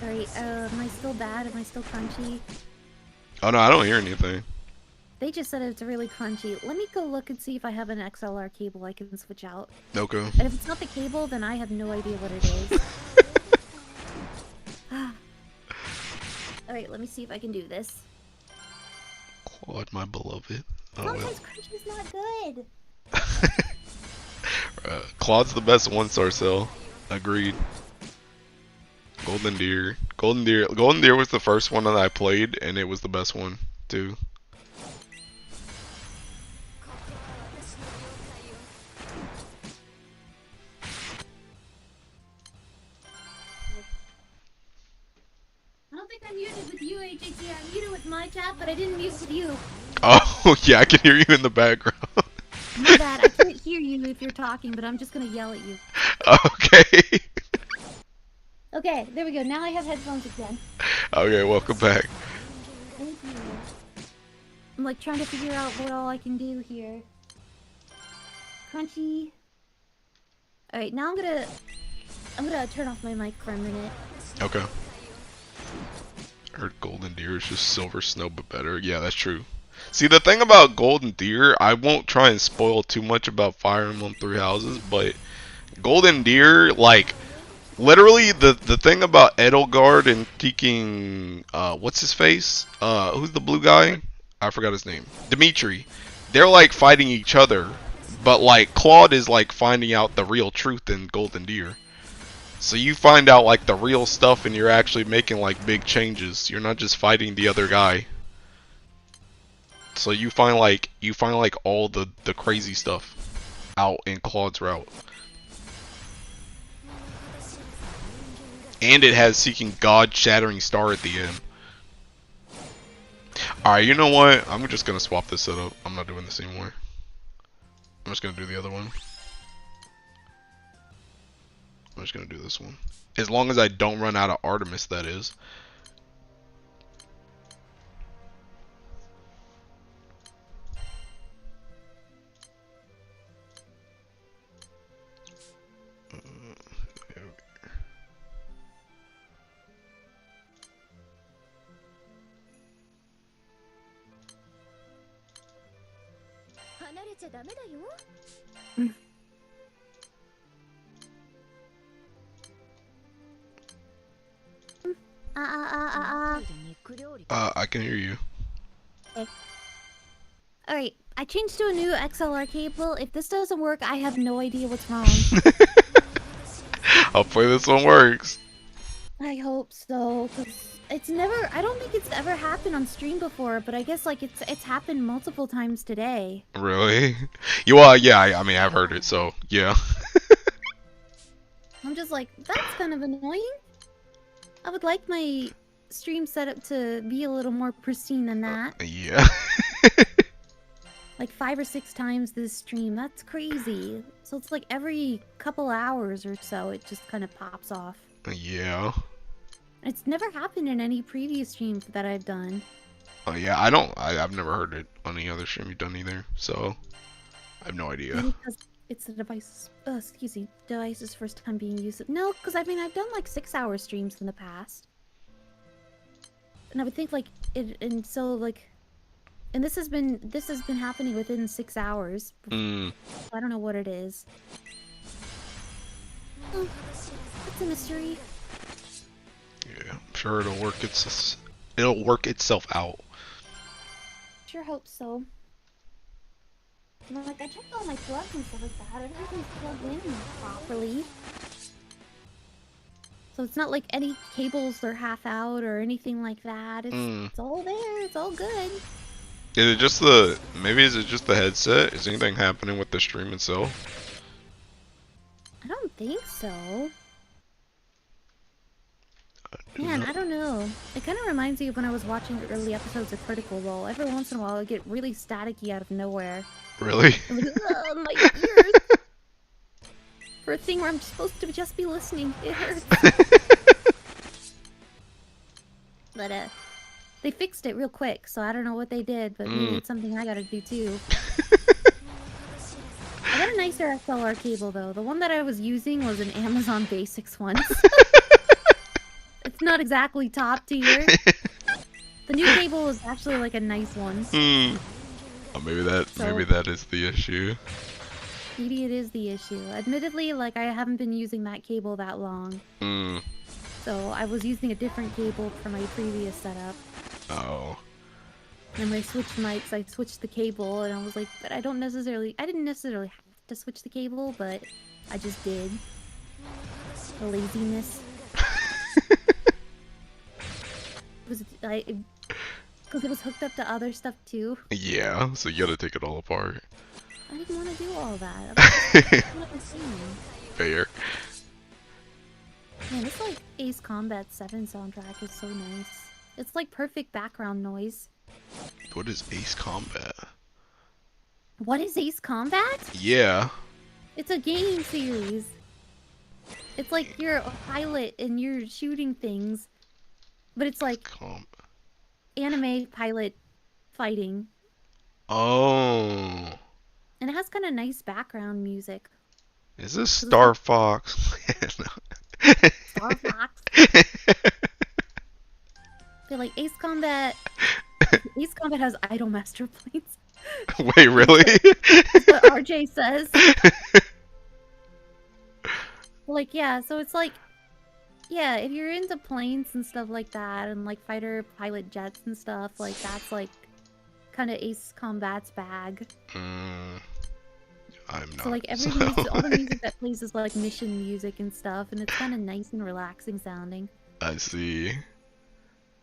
Alright, am I still bad? Am I still crunchy?
Oh no, I don't hear anything.
They just said it's really crunchy. Let me go look and see if I have an XLR cable I can switch out.
Okay.
And if it's not the cable, then I have no idea what it is. Alright, let me see if I can do this.
Claude, my beloved. Oh,
Sometimes crunchy's not good.
Claude's the best 1-star cell. Agreed. Golden Deer. Golden Deer was the first one that I played, and it was the best one, too.
I don't think I'm muted with you, HHT. I'm muted with my chat, but I didn't mute with you.
Oh, yeah, I can hear you in the background.
My bad. I can't hear you if you're talking, but I'm just gonna yell at you.
Okay.
Okay, there we go. Now I have headphones again.
Okay, welcome back.
Thank you. I'm like trying to figure out what all I can do here. Crunchy. Alright, now I'm gonna turn off my mic for a minute.
Okay. I heard Golden Deer is just Silver Snow, but better. Yeah, that's true. See, the thing about Golden Deer, I won't try and spoil too much about Fire Emblem 3 Houses, but Golden Deer, like, literally, the thing about Edelgard and taking, what's his face? Who's the blue guy? I forgot his name. Dimitri. They're, like, fighting each other, but, like, Claude is, like, finding out the real truth in Golden Deer. So you find out, like, the real stuff, and you're actually making, like, big changes. You're not just fighting the other guy. So you find like all the crazy stuff out in Claude's route. And it has Seeking God Shattering Star at the end. Alright, you know what? I'm just gonna swap this setup. I'm not doing this anymore. I'm just gonna do the other one. I'm just gonna do this one. As long as I don't run out of Artemis, that is. I can hear you.
Okay. Alright, I changed to a new XLR cable. If this doesn't work, I have no idea what's wrong.
Hopefully this one works.
I hope so, because it's never... I don't think it's ever happened on stream before, but I guess, like, it's happened multiple times today.
Really? Yeah, I mean, I've heard it, so, yeah.
I'm just like, that's kind of annoying. I would like my stream setup to be a little more pristine than that.
Yeah.
Like 5 or 6 times this stream. That's crazy. So it's like every couple hours or so, it just kind of pops off.
Yeah.
It's never happened in any previous streams that I've done.
Oh yeah, I've never heard it on any other stream you've done either, so I have no idea.
Maybe because it's the device's first time being used. No, because I mean, I've done like 6-hour streams in the past. And I would think like, and this has been happening within 6 hours. I don't know what it is. Oh, it's a mystery.
Yeah, I'm sure it'll work itself out.
Sure hope so. Like, I checked all my plugs and stuff like that. Everything's plugged in properly. So it's not like any cables are half out or anything like that. It's all there. It's all good.
Is it just maybe is it just the headset? Is anything happening with the stream itself?
I don't think so. Man, I don't know. It kind of reminds me of when I was watching the early episodes of Critical Role. Every once in a while, it would get really staticky out of nowhere.
Really?
I'm like, ugh, my ears! For a thing where I'm supposed to just be listening, it hurts. But, they fixed it real quick, so I don't know what they did, but maybe it's something I gotta do too. I got a nicer XLR cable, though. The one that I was using was an Amazon Basics one. It's not exactly top tier. The new cable is actually like a nice one.
Oh, maybe that is the issue.
Maybe it is the issue. Admittedly, like, I haven't been using that cable that long. So I was using a different cable for my previous setup.
Oh.
And when I switched mics, I switched the cable, and I was like, but I didn't necessarily have to switch the cable, but I just did. The laziness. Because it was hooked up to other stuff too.
Yeah, so you gotta take it all apart.
I didn't want to do all that.
Fair.
Man, this like Ace Combat 7 soundtrack is so nice. It's like perfect background noise.
What is Ace Combat?
What is Ace Combat?
Yeah.
It's a game series. It's like you're a pilot and you're shooting things. But it's like anime pilot fighting.
Oh.
And it has kind of nice background music.
Is this Star Fox?
Star Fox? They're like Ace Combat. Ace Combat has idle master planes.
Wait, really?
That's what RJ says. Like, yeah, so it's like, yeah, if you're into planes and stuff like that, and like fighter pilot jets and stuff, like that's like kind of Ace Combat's bag.
I'm not.
So like all the music that plays is like mission music and stuff, and it's kind of nice and relaxing sounding.
I see.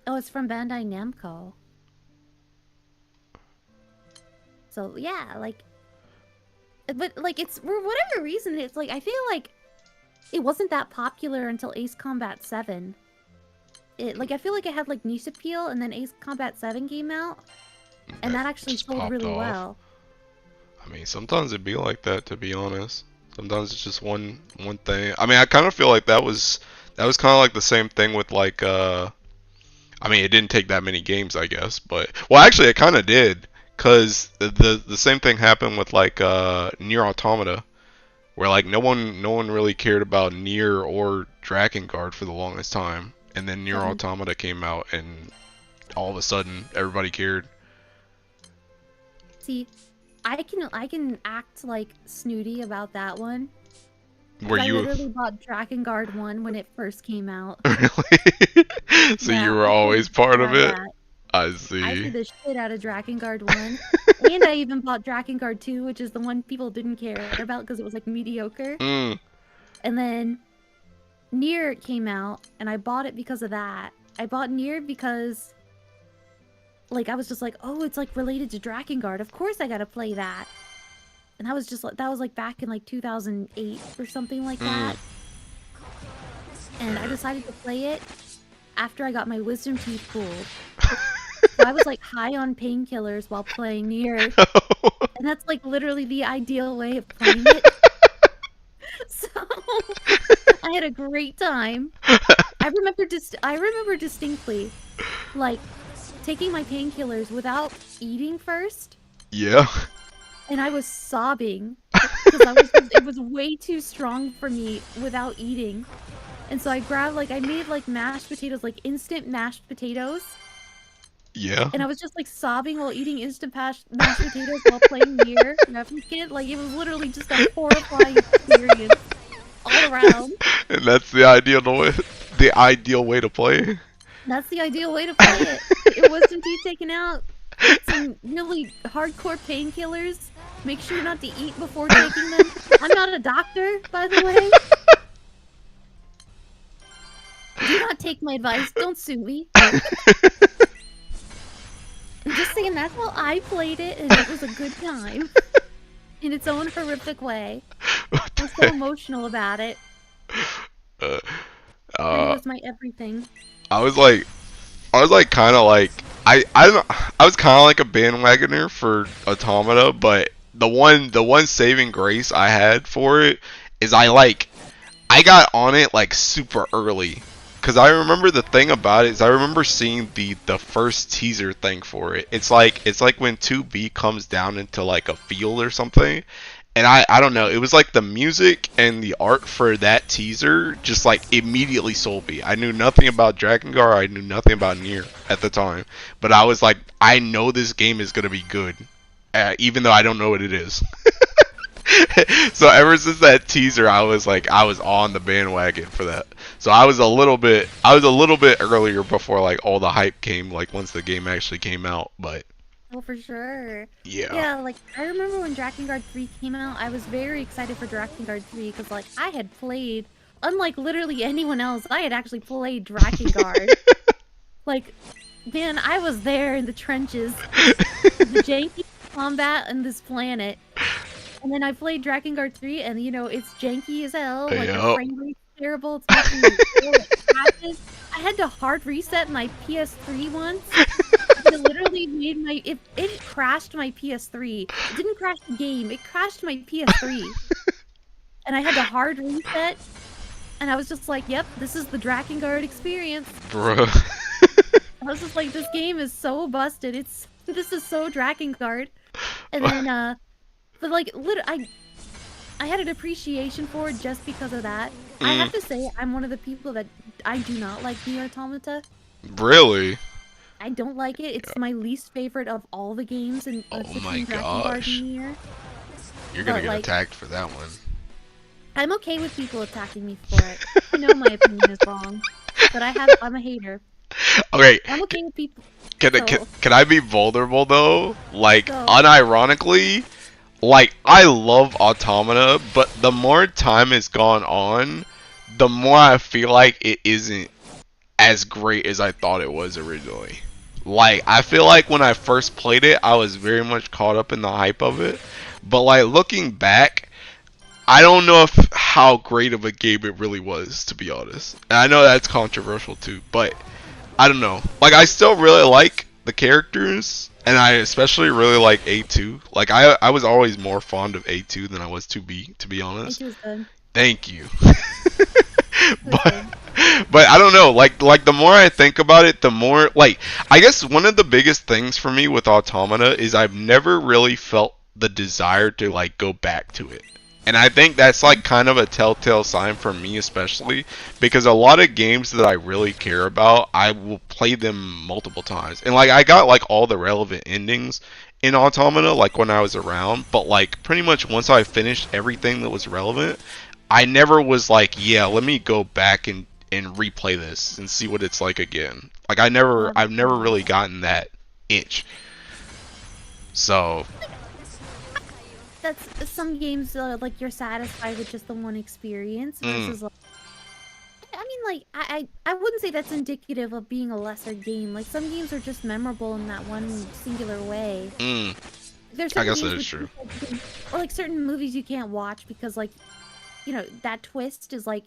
Oh, it's from Bandai Namco. So yeah, like, but like it's for whatever reason, it's like I feel like it wasn't that popular until Ace Combat 7. I feel like it had like niche appeal, and then Ace Combat 7 came out, and that actually sold really well.
I mean, sometimes it'd be like that, to be honest. Sometimes it's just one thing. I mean, I kind of feel like that was kind of like the same thing with like I mean, it didn't take that many games, I guess, but well, actually, it kind of did, cause the same thing happened with like Nier Automata, where like no one really cared about Nier or Drakengard for the longest time, and then Nier Automata came out, and all of a sudden everybody cared.
See, I can act like snooty about that one.
Were
I
you
literally bought Drakengard 1 when it first came out.
really? So you
Yeah,
were
I played
always
the shit
part of
out of
it?
that.
I
I
see.
played the shit out of Drakengard 1. And I even bought Drakengard 2, which is the one people didn't care about because it was like mediocre.
Mm,
And then Nier came out, and I bought it because of that. I bought Nier because, like, I was just like, oh, it's like related to Drakengard. Of course I gotta play that. And I was just like, that was like back in like 2008 or something like
mm.
that. And I decided to play it after I got my wisdom teeth pulled. So I was like high on painkillers while playing Nier. And that's like literally the ideal way of playing it. So I had a great time. I remember distinctly, like, taking my painkillers without eating first,
Yeah.
and I was sobbing because it was way too strong for me without eating. And so I grabbed, like, I made like mashed potatoes, like instant mashed potatoes,
Yeah.
and I was just like sobbing while eating instant mashed potatoes while playing Nier Replicant. Like, it was literally just a horrifying experience all around.
And that's the ideal way to play.
That's the ideal way to play it. Get wisdom teeth taken out. Get some really hardcore painkillers. Make sure not to eat before taking them. I'm not a doctor, by the way. Do not take my advice. Don't sue me. I'm just saying that's how I played it, and it was a good time. In its own horrific way. I'm so emotional about it.
Uh,
It
uh,
was my everything.
I was like, kind of like, I don't know, I was kind of like a bandwagoner for Automata, but the one saving grace I had for it is I got on it like super early. Cause I remember the thing about it is I remember seeing the first teaser thing for it. It's like when 2B comes down into like a field or something, and I don't know, it was like the music and the art for that teaser just like immediately sold me. I knew nothing about Drakengard, I knew nothing about Nier at the time, but I was like, I know this game is gonna be good, even though I don't know what it is. So ever since that teaser, I was on the bandwagon for that. So I was a little bit earlier before like all the hype came, like once the game actually came out. But
Oh, for sure.
yeah,
Yeah, like, I remember when Drakengard 3 came out, I was very excited for Drakengard 3 because, like, I had played, unlike literally anyone else, I had actually played Drakengard. Like, man, I was there in the trenches, the janky combat on this planet. And then I played Drakengard 3, and, you know, it's janky as hell, like, the
yeah,
frame rate's terrible, it's making me feel it crashes. I had to hard reset my PS3 once. It literally made it crashed my PS3. It didn't crash the game, it crashed my PS3. And I had to hard reset, and I was just like, yep, this is the Drakengard experience.
bro.
I was just like, this game is so busted. This is so Drakengard. And then but like I had an appreciation for it just because of that. I have to say I'm one of the people that I do not like Nier Automata.
Really?
I don't like it. It's my least favorite of all the games in
Oh my
between Drakengard
gosh.
and Nier.
You're gonna
But,
get
like,
attacked for that one.
I'm okay with people attacking me for it. I know my opinion is wrong, but I'm a hater.
Okay,
I'm okay with people.
can I be vulnerable though? Like,
So-
unironically, like I love Automata, but the more time has gone on, the more I feel like it isn't as great as I thought it was originally. Like, I feel like when I first played it, I was very much caught up in the hype of it. But like looking back, I don't know if how great of a game it really was, to be honest. And I know that's controversial too, but I don't know. Like, I still really like the characters, and I especially really like A2. Like, I was always more fond of A2 than I was 2B, to be honest.
A2 is good.
Thank you.
It's good.
But I don't know, like the more I think about it, the more, like, I guess one of the biggest things for me with Automata is I've never really felt the desire to like go back to it. And I think that's like kind of a telltale sign for me, especially because a lot of games that I really care about, I will play them multiple times. And like I got like all the relevant endings in Automata, like when I was around, but like pretty much once I finished everything that was relevant, I never was like, yeah, let me go back and replay this and see what it's like again. Like I've never really gotten that itch. So
That's some games like you're satisfied with just the one experience versus like, I mean, like I wouldn't say that's indicative of being a lesser game. Like some games are just memorable in that one singular way. There's
I
certain
guess that
games
is true.
or like certain movies you can't watch because like, you know, that twist is like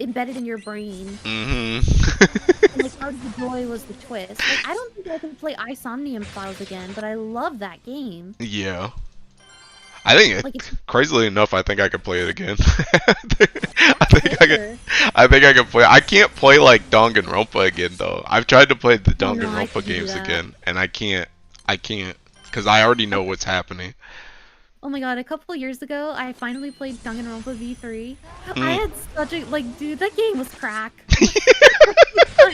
embedded in your brain. And, like part of the joy was the twist. Like I don't think I can play Isomnium Files again, but I love that game.
Yeah. I think,
Like it's
crazily enough, I think I could play it again. I think I could play. I can't play like Danganronpa again though. I've tried to play the
Oh no, I
Danganronpa
could do
games
that.
again, and I can't. I can't because I already know what's happening.
Oh my god, a couple years ago, I finally played Danganronpa V3. I
Mm.
had such a, like, dude, that game was crack.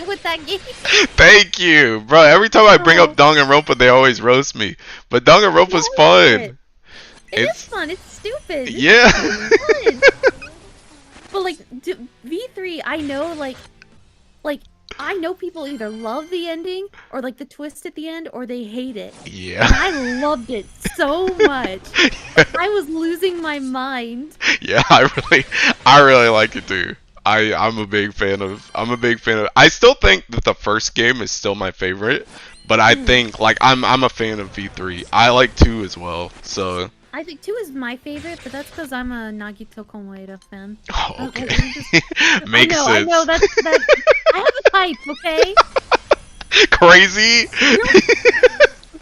With that game.
Thank you, bro. Every time I bring
Oh.
up Danganronpa, they always roast me. But Danganronpa's fun.
It is fun. It's stupid.
Yeah.
It's fun. But like V3, I know like I know people either love the ending or like the twist at the end or they hate it.
Yeah.
And I loved it so much. I was losing my mind.
Yeah, I really like it too. I'm a big fan of. I still think that the first game is still my favorite, but I think like I'm a fan of V3. I like 2 as well. So
I think 2 is my favorite, but that's because I'm a Nagito Komoeda fan.
oh, okay,
Makes
sense.
I know that's I have a type, okay?
Crazy.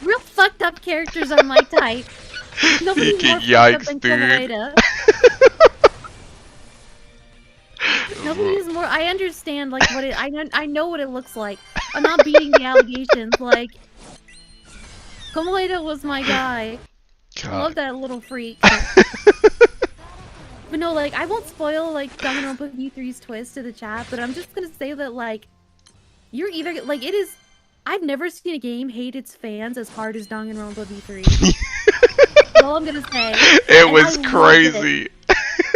Real fucked up characters are my type. Nobody's more fucked up than Komoeda. Nobody is more. I understand like what it. I know what it looks like. I'm not beating the allegations. Like Komoeda was my guy.
God.
I love that little freak. But no, like I won't spoil like Danganronpa V3's twist to the chat. But I'm just gonna say that like you're either like it is. I've never seen a game hate its fans as hard as Danganronpa V3. That's all I'm gonna say.
It was crazy.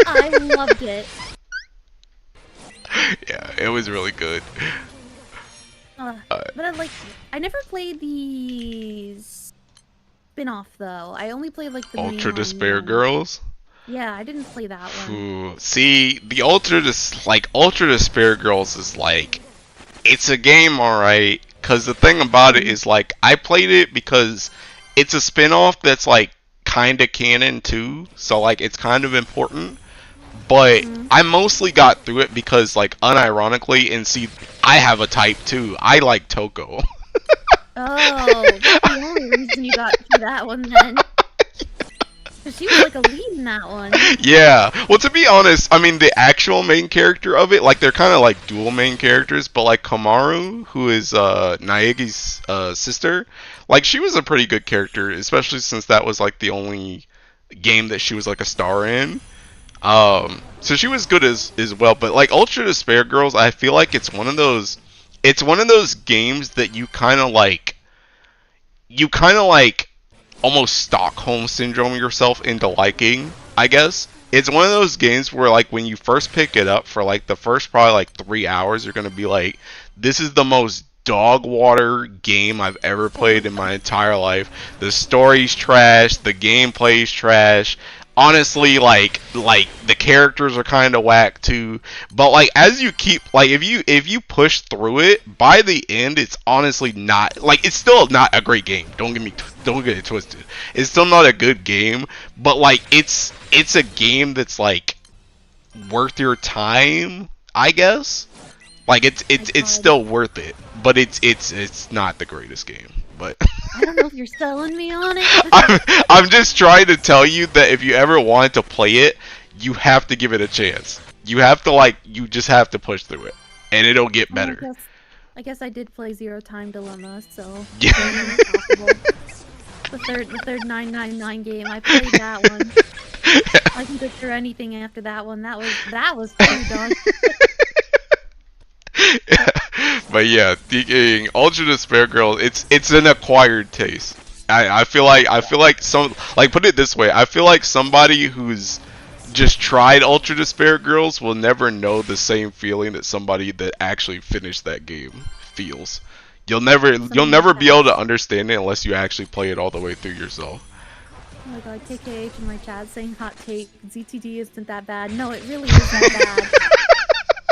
I loved it.
Yeah, it was really good.
But I never played the spin-off though. I only played like the
Ultra
main
Despair
one.
Girls.
Yeah, I didn't play that one.
Ooh. See, the Ultra Despair Girls is like, it's a game, alright. Cause the thing about it is like, I played it because it's a spin-off that's like kinda canon too. So like, it's kind of important. But I mostly got through it because, like, unironically, and see, I have a type too. I like Toko.
Oh, that's the only reason you got through that one then. Cause she was like a lead in that one.
Yeah. Well, to be honest, I mean, the actual main character of it, like, they're kind of like dual main characters, but like Komaru, who is Naegi's sister, like, she was a pretty good character, especially since that was like the only game that she was like a star in. So she was good as well, but like Ultra Despair Girls, I feel like it's one of those games that you kind of like almost Stockholm syndrome yourself into liking, I guess. It's one of those games where like when you first pick it up for like the first probably like 3 hours, you're going to be like, this is the most dog water game I've ever played in my entire life. The story's trash, the gameplay's trash. Honestly, like the characters are kind of whack too, but like as you keep like if you push through it, by the end it's honestly not like, it's still not a great game. Don't get it twisted. It's still not a good game, but like it's a game that's like worth your time, I guess. Like it's still worth it, but it's not the greatest game. But
I don't know if you're selling me on it.
I'm just trying to tell you that if you ever want to play it, you have to give it a chance. You have to you just have to push through it, and it'll get better.
I guess I did play Zero Time Dilemma, so
yeah.
The third 999 game, I played that one. I can get through anything after that one. That was too dark.
But yeah, the Ultra Despair Girl, it's an acquired taste. I feel like some, like, put it this way, I feel like somebody who's just tried Ultra Despair Girls will never know the same feeling that somebody that actually finished that game feels. You'll never be able to understand it unless you actually play it all the way through yourself.
Oh my god, KKH in my chat saying hot take, ZTD isn't that bad. No, it really is that bad.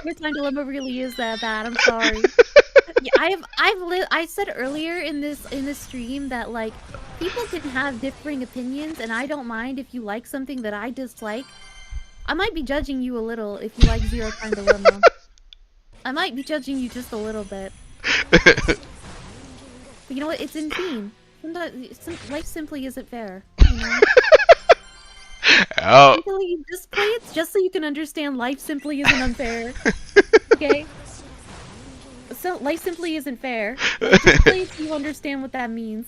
Your Time Dilemma really is that bad, I'm sorry. Yeah, I said earlier in this stream that, like, people can have differing opinions, and I don't mind if you like something that I dislike. I might be judging you a little if you like Zero Time Dilemma. I might be judging you just a little bit. But you know what? It's in theme. Sometimes life simply isn't fair. You know?
Oh.
You just play it just so you can understand life simply isn't unfair. Okay? So life simply isn't fair. Like, just play it so you understand what that means.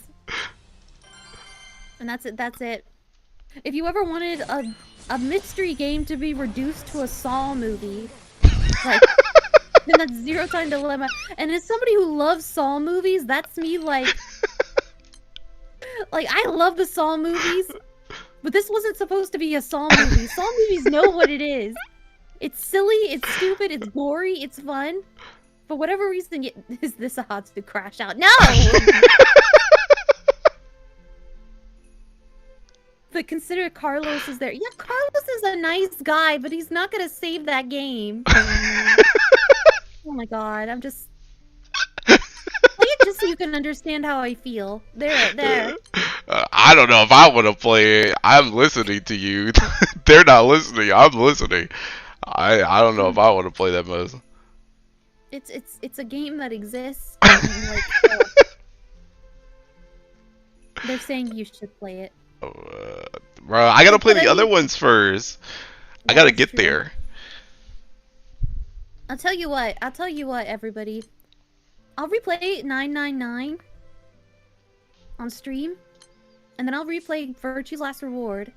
And that's it. That's it. If you ever wanted a mystery game to be reduced to a Saw movie, like, then that's Zero Time Dilemma. And as somebody who loves Saw movies, that's me, like, I love the Saw movies, but this wasn't supposed to be a Saw movie. Saw movies know what it is. It's silly, it's stupid, it's gory, it's fun. For whatever reason, is this a Hatsu crash out? No! But consider Carlos is there. Yeah, Carlos is a nice guy, but he's not gonna save that game. Oh my god, I'm just... Play it just so you can understand how I feel. There.
I don't know if I want to play it. I'm listening to you. They're not listening. I'm listening. I don't know if I want to play that mess.
It's a game that exists. And, like, they're saying you should play it.
Bro, I gotta play the other ones first. I gotta get there.
I'll tell you what, everybody. I'll replay 999 on stream, and then I'll replay Virtue's Last Reward.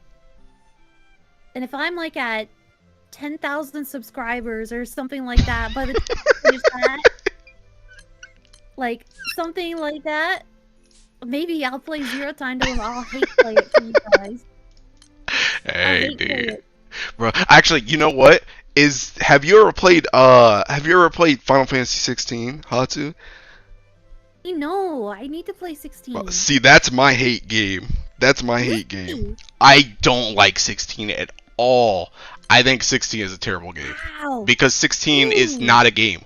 And if I'm, like, at 10,000 subscribers or something like that by the time I finish that, like, something like that, maybe I'll play Zero Time Dilemma. I'll hate play it for you guys.
Hey, dude. Bro, actually, you know what? Have you ever played Final Fantasy 16, Hatsu?
No, I need to play 16.
See, that's my hate game. That's my hate game. I don't like 16 at all. I think 16 is a terrible game.
Wow.
Because 16 is not a game.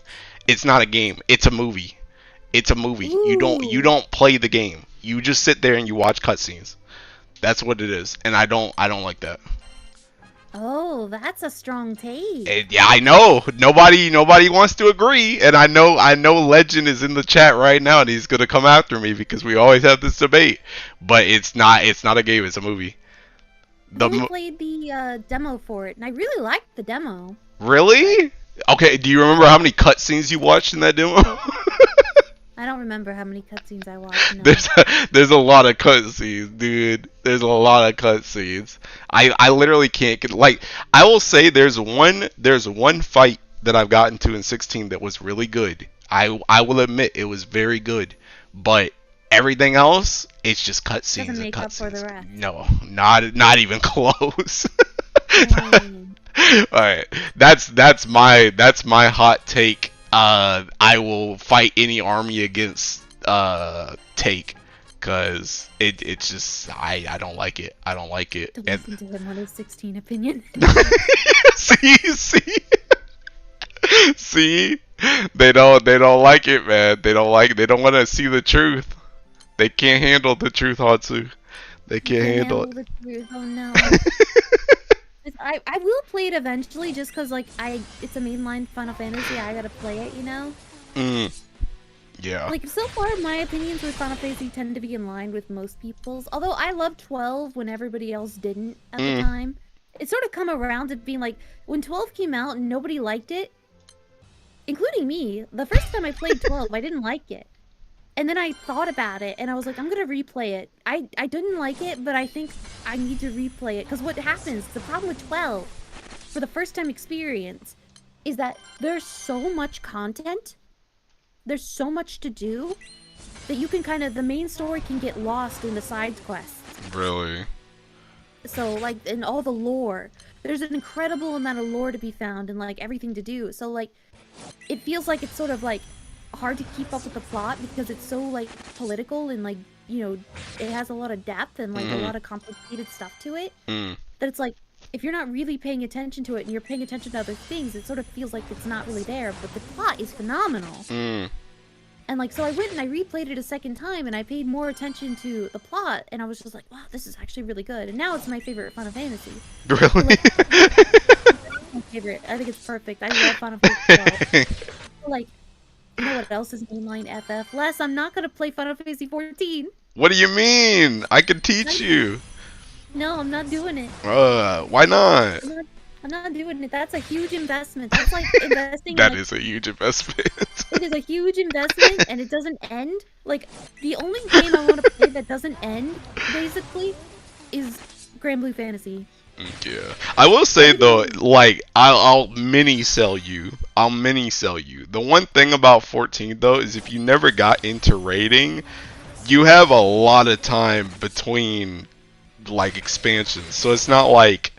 It's not a game. It's a movie. It's a movie.
Ooh.
You don't play the game. You just sit there and you watch cutscenes. That's what it is. And I don't like that.
Oh, that's a strong take.
Yeah, I know. Nobody wants to agree, and I know Legend is in the chat right now, and he's gonna come after me because we always have this debate. But it's not a game. It's a movie.
I only played the demo for it, and I really liked the demo.
Really? Okay. Do you remember how many cutscenes you watched in that demo?
I don't remember how many cutscenes I watched. No.
There's a lot of cutscenes, dude. There's a lot of cutscenes. I literally can't get, like, I will say there's one fight that I've gotten to in 16 that was really good. I will admit it was very good, but everything else, it's just cutscenes and
make
cutscenes.
Up for the rest.
No, not even close. All right, that's my hot take. I will fight any army against take, cause it's just I don't like it. I don't like it.
Don't listen to him on his 16 opinion.
see, they don't like it, man. They don't want to see the truth. They can't handle the truth, Hatsu. They can't handle it.
The truth. Oh no. I will play it eventually, just because, like, it's a mainline Final Fantasy. I gotta play it, you know.
Yeah.
Like, so far, my opinions with Final Fantasy tend to be in line with most people's. Although I loved 12 when everybody else didn't at the time. It's sort of come around to being like, when 12 came out and nobody liked it, including me. The first time I played 12, I didn't like it. And then I thought about it, and I was like, I'm gonna replay it. I didn't like it, but I think I need to replay it. Because what happens, the problem with 12, for the first time experience, is that there's so much content, there's so much to do, that you can kind of, the main story can get lost in the side quests.
Really?
So, like, in all the lore, there's an incredible amount of lore to be found and, like, everything to do. So, like, it feels like it's sort of, like, hard to keep up with the plot because it's so, like, political and, like, you know, it has a lot of depth and, like, a lot of complicated stuff to it. That it's like, if you're not really paying attention to it and you're paying attention to other things, it sort of feels like it's not really there. But the plot is phenomenal. And, like, so I went and I replayed it a second time, and I paid more attention to the plot, and I was just like, wow, this is actually really good. And now it's my favorite Final Fantasy.
Really?
So, like, my favorite. I think it's perfect. I love Final Fantasy 12. So, like, you know what else is mainline FF? Les, I'm not gonna play Final Fantasy 14.
What do you mean? I can teach you.
No, I'm not doing it.
Why not?
I'm not doing it. That's a huge investment. That's like investing.
That is a huge investment.
It is a huge investment, and it doesn't end. Like, the only game I want to play that doesn't end, basically, is Grand Blue Fantasy.
Yeah, I will say though, like I'll mini sell you. I'll mini sell you. The one thing about 14 though is if you never got into raiding, you have a lot of time between like expansions. So it's not like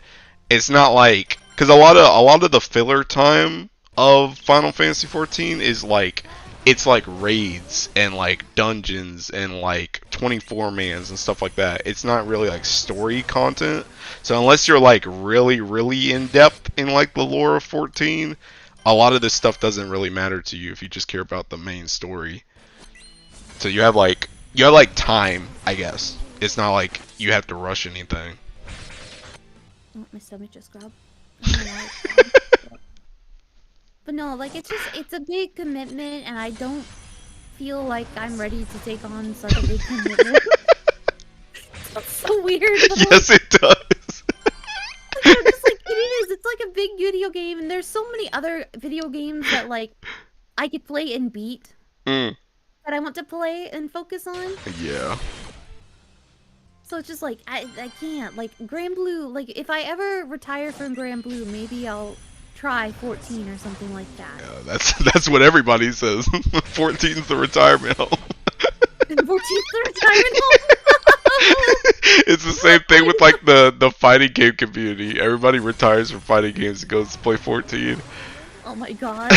because a lot of the filler time of Final Fantasy 14 is like it's like raids and like dungeons and like 24 mans and stuff like that. It's not really like story content. So unless you're like really in depth in like the lore of 14, a lot of this stuff doesn't really matter to you if you just care about the main story. So you have like time, I guess. It's not like you have to rush anything.
Oh, my stomach just growled. I don't know why it's growled. But no, like, it's a big commitment, and I don't feel like I'm ready to take on such a big commitment. It's so weird. But
Yes,
like,
it does.
I'm just like, it is. It's like a big video game, and there's so many other video games that, like, I could play and beat. That I want to play and focus on.
Yeah.
So it's just like, I can't. Like, Grand Blue, like, if I ever retire from Grand Blue, maybe I'll try 14 or something like that.
Yeah, that's what everybody says. 14's the retirement home.
14's the retirement home?
It's the same thing with like the fighting game community. Everybody retires from fighting games and goes to play 14.
Oh my god.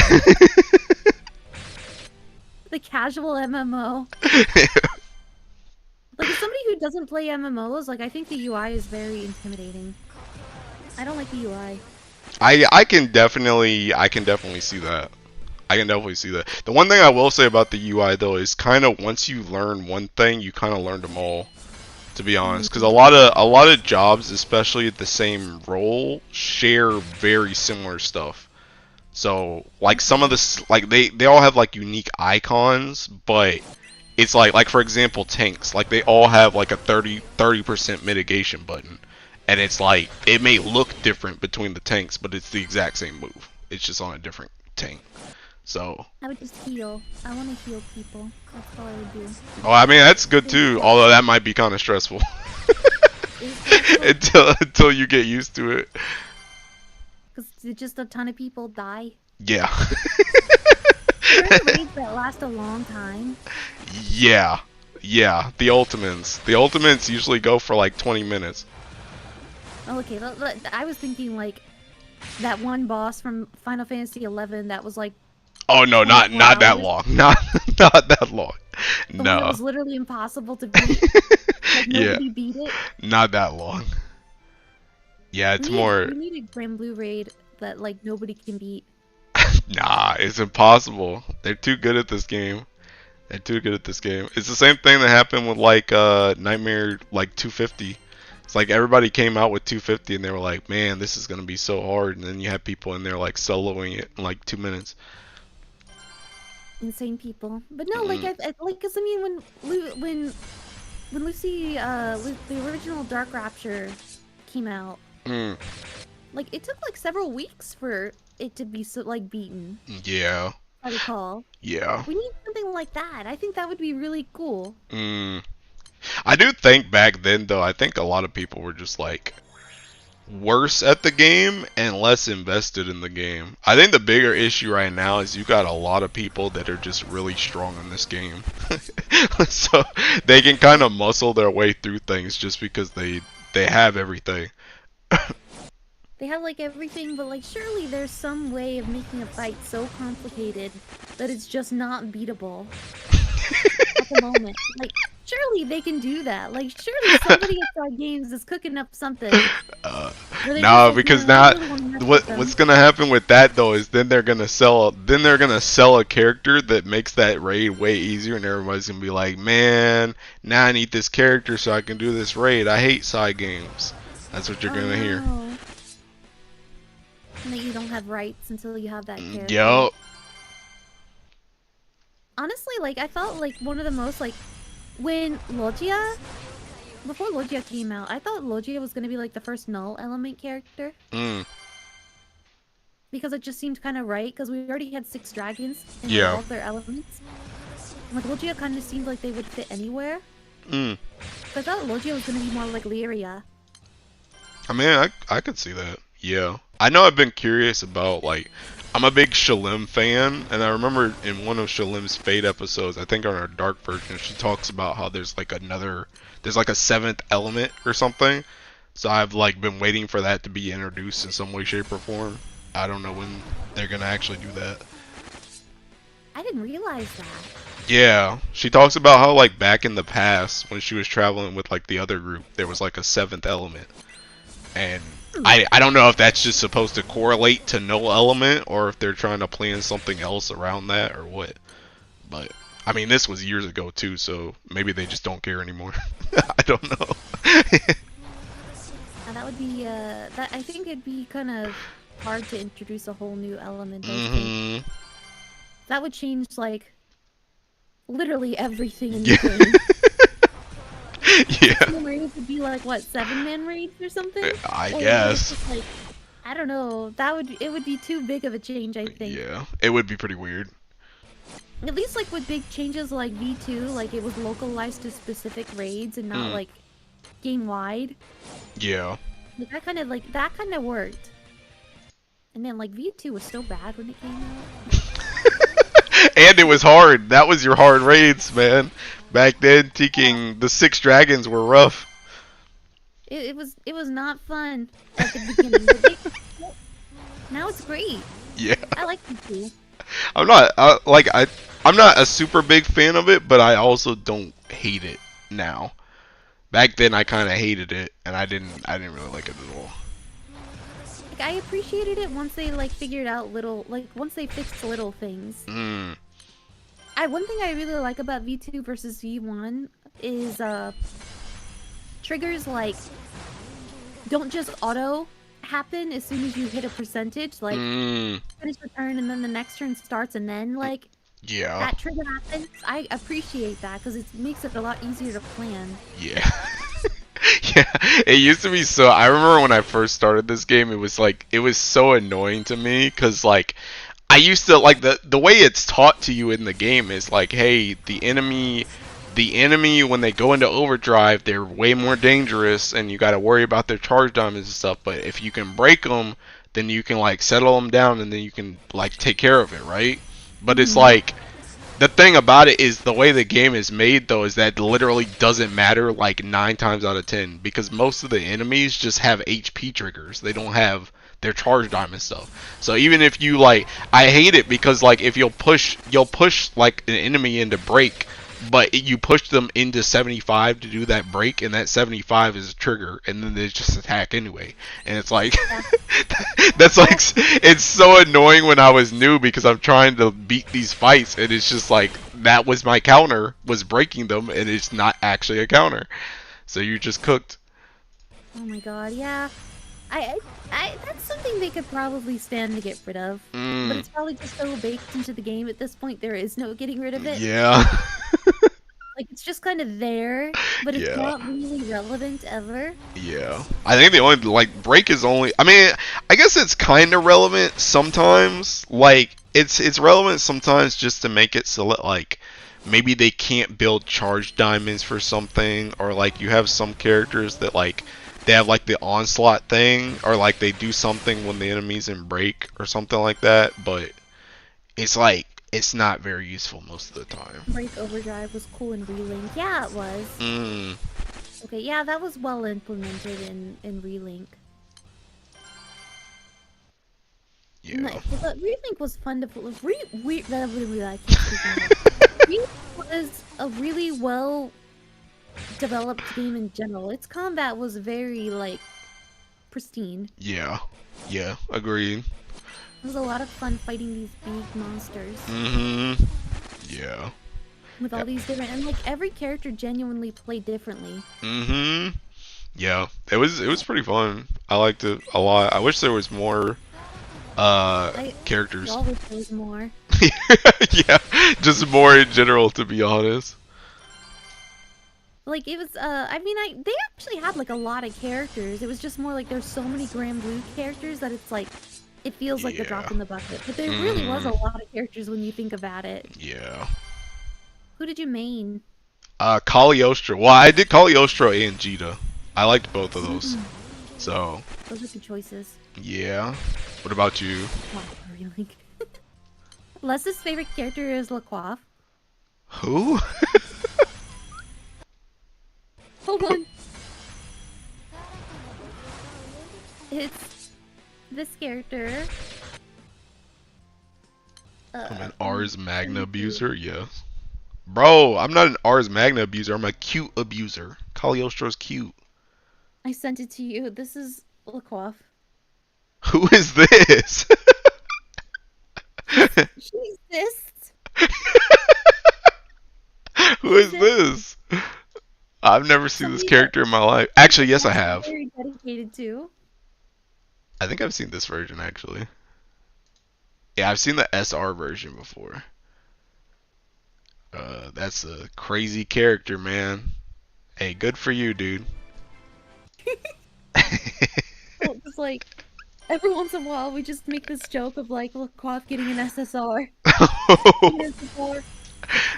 The casual MMO. Like, as somebody who doesn't play MMOs, like, I think the UI is very intimidating. I don't like the UI.
I can definitely see that. I can definitely see that. The one thing I will say about the UI though is kind of once you learn one thing, you kind of learned them all. To be honest, because a lot of jobs, especially at the same role, share very similar stuff. So like some of the like they all have like unique icons, but it's like for example tanks, like they all have like a 30% mitigation button, and it's like it may look different between the tanks, but it's the exact same move. It's just on a different tank. So
I would just heal. I want to heal people. That's all I would do.
oh, I mean that's good too. Although that might be kind of stressful until you get used to it.
Because just a ton of people die.
Yeah.
There are raids that last a long time.
Yeah. Yeah. The ultimates. The ultimates usually go for like 20 minutes.
Oh, okay, I was thinking like that one boss from Final Fantasy XI that was like.
Oh no, not that long. Not that long.
The
No.
one that was literally impossible to beat. Like, nobody beat it.
Not that long. Yeah, it's more.
We need a Grand Blue raid that like nobody can beat.
Nah, it's impossible. They're too good at this game. They're too good at this game. It's the same thing that happened with like Nightmare like 250. It's like everybody came out with 250 and they were like, man, this is gonna be so hard, and then you have people in there like soloing it in like 2 minutes.
Insane people, but no, like like, cause I mean, when Lucy, the original Dark Rapture came out, like it took like several weeks for it to be so like beaten.
Yeah.
I recall.
Yeah.
We need something like that. I think that would be really cool.
I do think back then though, I think a lot of people were just like worse at the game and less invested in the game. I think the bigger issue right now is you got a lot of people that are just really strong in this game. So they can kind of muscle their way through things just because they have everything.
They have like everything, but like surely there's some way of making a fight so complicated that it's just not beatable at the moment. Like surely they can do that. Like surely somebody at Side Games is cooking up something.
No, because now
really
what's gonna happen with that though is then they're gonna sell a character that makes that raid way easier, and everybody's gonna be like, man, now I need this character so I can do this raid. I hate Side Games. That's what you're gonna hear.
And that you don't have rights until you have that character.
Yup.
Honestly, like I felt like one of the most like when Logia. Before Logia came out, I thought Logia was gonna be like the first null element character. Because it just seemed kind of right, because we already had 6 dragons and all of their elements. Like Logia kind of seemed like they would fit anywhere. So I thought Logia was gonna be more like Lyria.
I mean, I could see that. Yeah. I know I've been curious about, like, I'm a big Shalim fan, and I remember in one of Shalim's Fate episodes, I think on our Dark version, she talks about how there's like a 7th element or something. So I've like been waiting for that to be introduced in some way, shape, or form. I don't know when they're gonna actually do that.
I didn't realize that.
Yeah, she talks about how like back in the past when she was traveling with like the other group, there was like a 7th element. And I don't know if that's just supposed to correlate to no element or if they're trying to plan something else around that or what. But I mean, this was years ago too, so maybe they just don't care anymore. I don't know.
That would be that I think it'd be kind of hard to introduce a whole new element. I think that would change like literally everything in the game.
Yeah.
6-man raids would be like what, 7-man raids or something?
I guess.
Like, I don't know. It would be too big of a change, I think.
Yeah, it would be pretty weird.
At least like with big changes like V2, like it was localized to specific raids and not like game wide.
Yeah.
Like, that kind of worked. And then like V2 was so bad when it came out.
And it was hard. That was your hard raids, man. Back then, taking the 6 dragons were rough.
It was not fun at the beginning. But now it's great.
Yeah.
I like V2.
I'm not a super big fan of it, but I also don't hate it now. Back then, I kind of hated it, and I didn't really like it at all.
Like I appreciated it once they like figured out once they fixed little things. One thing I really like about V2 versus V1 is triggers like don't just auto happen as soon as you hit a percentage. Like finish the turn and then the next turn starts and then like that trigger happens. I appreciate that because it makes it a lot easier to plan.
Yeah. Yeah, it used to be so. I remember when I first started this game, it was so annoying to me because like I used to like the way it's taught to you in the game is like, hey, the enemy when they go into overdrive, they're way more dangerous, and you got to worry about their charge diamonds and stuff. But if you can break them, then you can like settle them down, and then you can like take care of it, right? But it's like the thing about it is the way the game is made though is that it literally doesn't matter like 9 times out of 10 because most of the enemies just have HP triggers. They don't have their charge diamond stuff. So even if you like, I hate it because like if you'll push like an enemy into break, but you push them into 75 to do that break, and that 75 is a trigger, and then they just attack anyway. And it's like, that's like, it's so annoying when I was new because I'm trying to beat these fights, and it's just like, that was my counter, was breaking them, and it's not actually a counter. So you're just cooked.
Oh my god, yeah. That's something they could probably stand to get rid of. But it's probably just so baked into the game at this point, there is no getting rid of it.
Yeah.
Like, it's just kind of there, but it's not really relevant ever.
Yeah. I think the only, like, break is only, I mean, I guess it's kind of relevant sometimes. Like, it's relevant sometimes just to make it so that, like, maybe they can't build charge diamonds for something, or, like, you have some characters that, like, they have like the onslaught thing, or like they do something when the enemy's in break or something like that, but it's like it's not very useful most of the time.
Break Overdrive was cool in Relink. Yeah, it was. Okay, yeah, that was well implemented in Relink.
Yeah.
No, but Relink was fun to play. I can't speak English. Relink was a really well developed game in general. Its combat was very like pristine.
Yeah. Yeah. Agreed.
It was a lot of fun fighting these big monsters.
Yeah.
With all these different, and like every character genuinely played differently.
Yeah. It was pretty fun. I liked it a lot. I wish there was more characters.
I always there was more.
Yeah, just more in general, to be honest.
Like it was, I mean, they actually had like a lot of characters. It was just more like there's so many Grand Blue characters that it's like, it feels like a drop in the bucket. But there really was a lot of characters when you think about it.
Yeah.
Who did you main?
Cagliostro. Well, I did Cagliostro and Jita. I liked both of those. So.
Those are good choices.
Yeah. What about you?
Wow, really? Les's favorite character is LaQuaff.
Who?
Hold on. It's this character.
I'm an Ars Magna abuser? Yes. Bro, I'm not an Ars Magna abuser. I'm a cute abuser. Cagliostro's cute.
I sent it to you. This is LaQuaff.
Who is this?
She exists.
Who is this? I've never seen this character in my life. Actually, yes, I have.
Very dedicated to.
I think I've seen this version actually. Yeah, I've seen the SR version before. That's a crazy character, man. Hey, good for you, dude.
Well, it's like every once in a while we just make this joke of like LaQuaff getting an SSR.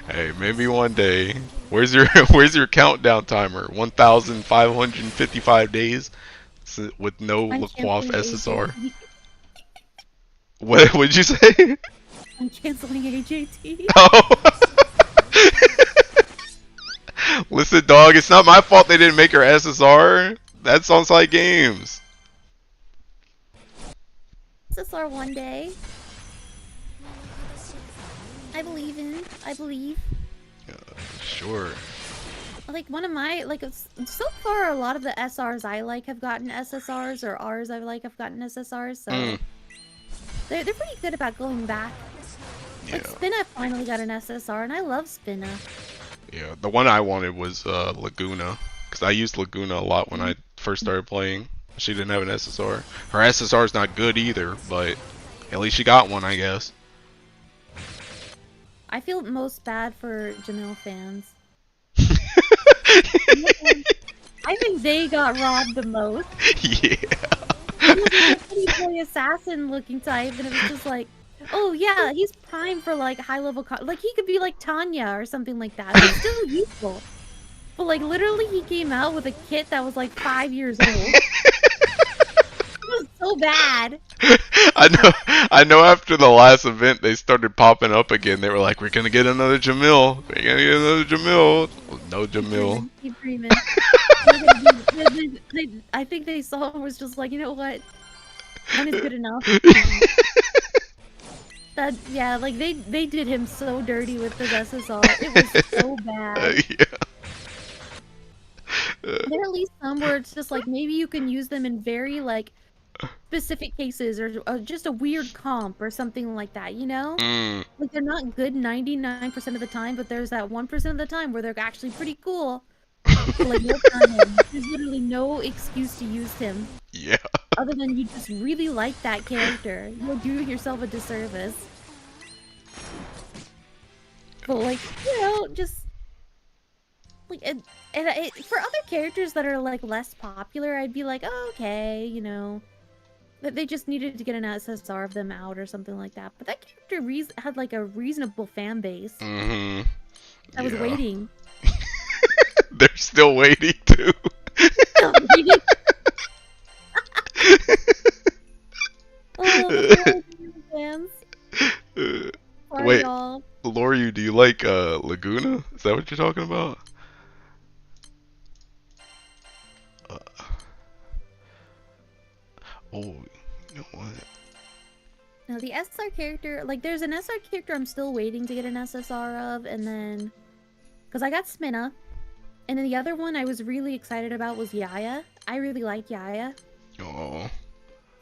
Hey, maybe one day. Where's your countdown timer? 1,555 days with no LaQuaff SSR. What would you say?
I'm canceling AJT.
Oh. Listen, dog, it's not my fault they didn't make her SSR. That's on site games.
SSR one day. I believe in. I believe.
Sure.
Like one of my so far a lot of the SRs I like have gotten SSRs, or Rs I like have gotten SSRs. So they're pretty good about going back.
Yeah.
Like Spinna finally got an SSR, and I love Spinna.
Yeah, the one I wanted was Laguna, because I used Laguna a lot when I first started playing. She didn't have an SSR. Her SSR is not good either, but at least she got one, I guess.
I feel most bad for Jamil fans. I think they got robbed the most.
Yeah.
He was like a pretty boy assassin looking type, and it was just like, oh yeah, he's prime for like high level like he could be like Tanya or something like that. He's still useful. But like literally he came out with a kit that was like 5 years old. It was so bad.
I know after the last event they started popping up again. They were like, we're gonna get another Jamil. We're gonna get another Jamil. No Jamil.
Keep dreaming. I think they saw and was just like, you know what? One is good enough. Yeah, like they did him so dirty with the SSR. It was so bad.
Yeah.
There are at least some where it's just like maybe you can use them in very like specific cases, or just a weird comp or something like that, you know? Like they're not good 99% of the time, but there's that 1% of the time where they're actually pretty cool. So, like, there's literally no excuse to use him.
Yeah.
Other than you just really like that character. You're doing yourself a disservice. But like, you know, just like for other characters that are like less popular, I'd be like, oh, okay, you know, that they just needed to get an SSR of them out or something like that. But that character had like a reasonable fan base. I was waiting.
They're still waiting too. ignore you. Do you like Laguna? Is that what you're talking about? Uh, oh, you know what?
Now the SR character, like there's an SR character I'm still waiting to get an SSR of, and then because I got Smina, and then the other one I was really excited about was Yaya. I really like Yaya.
Oh.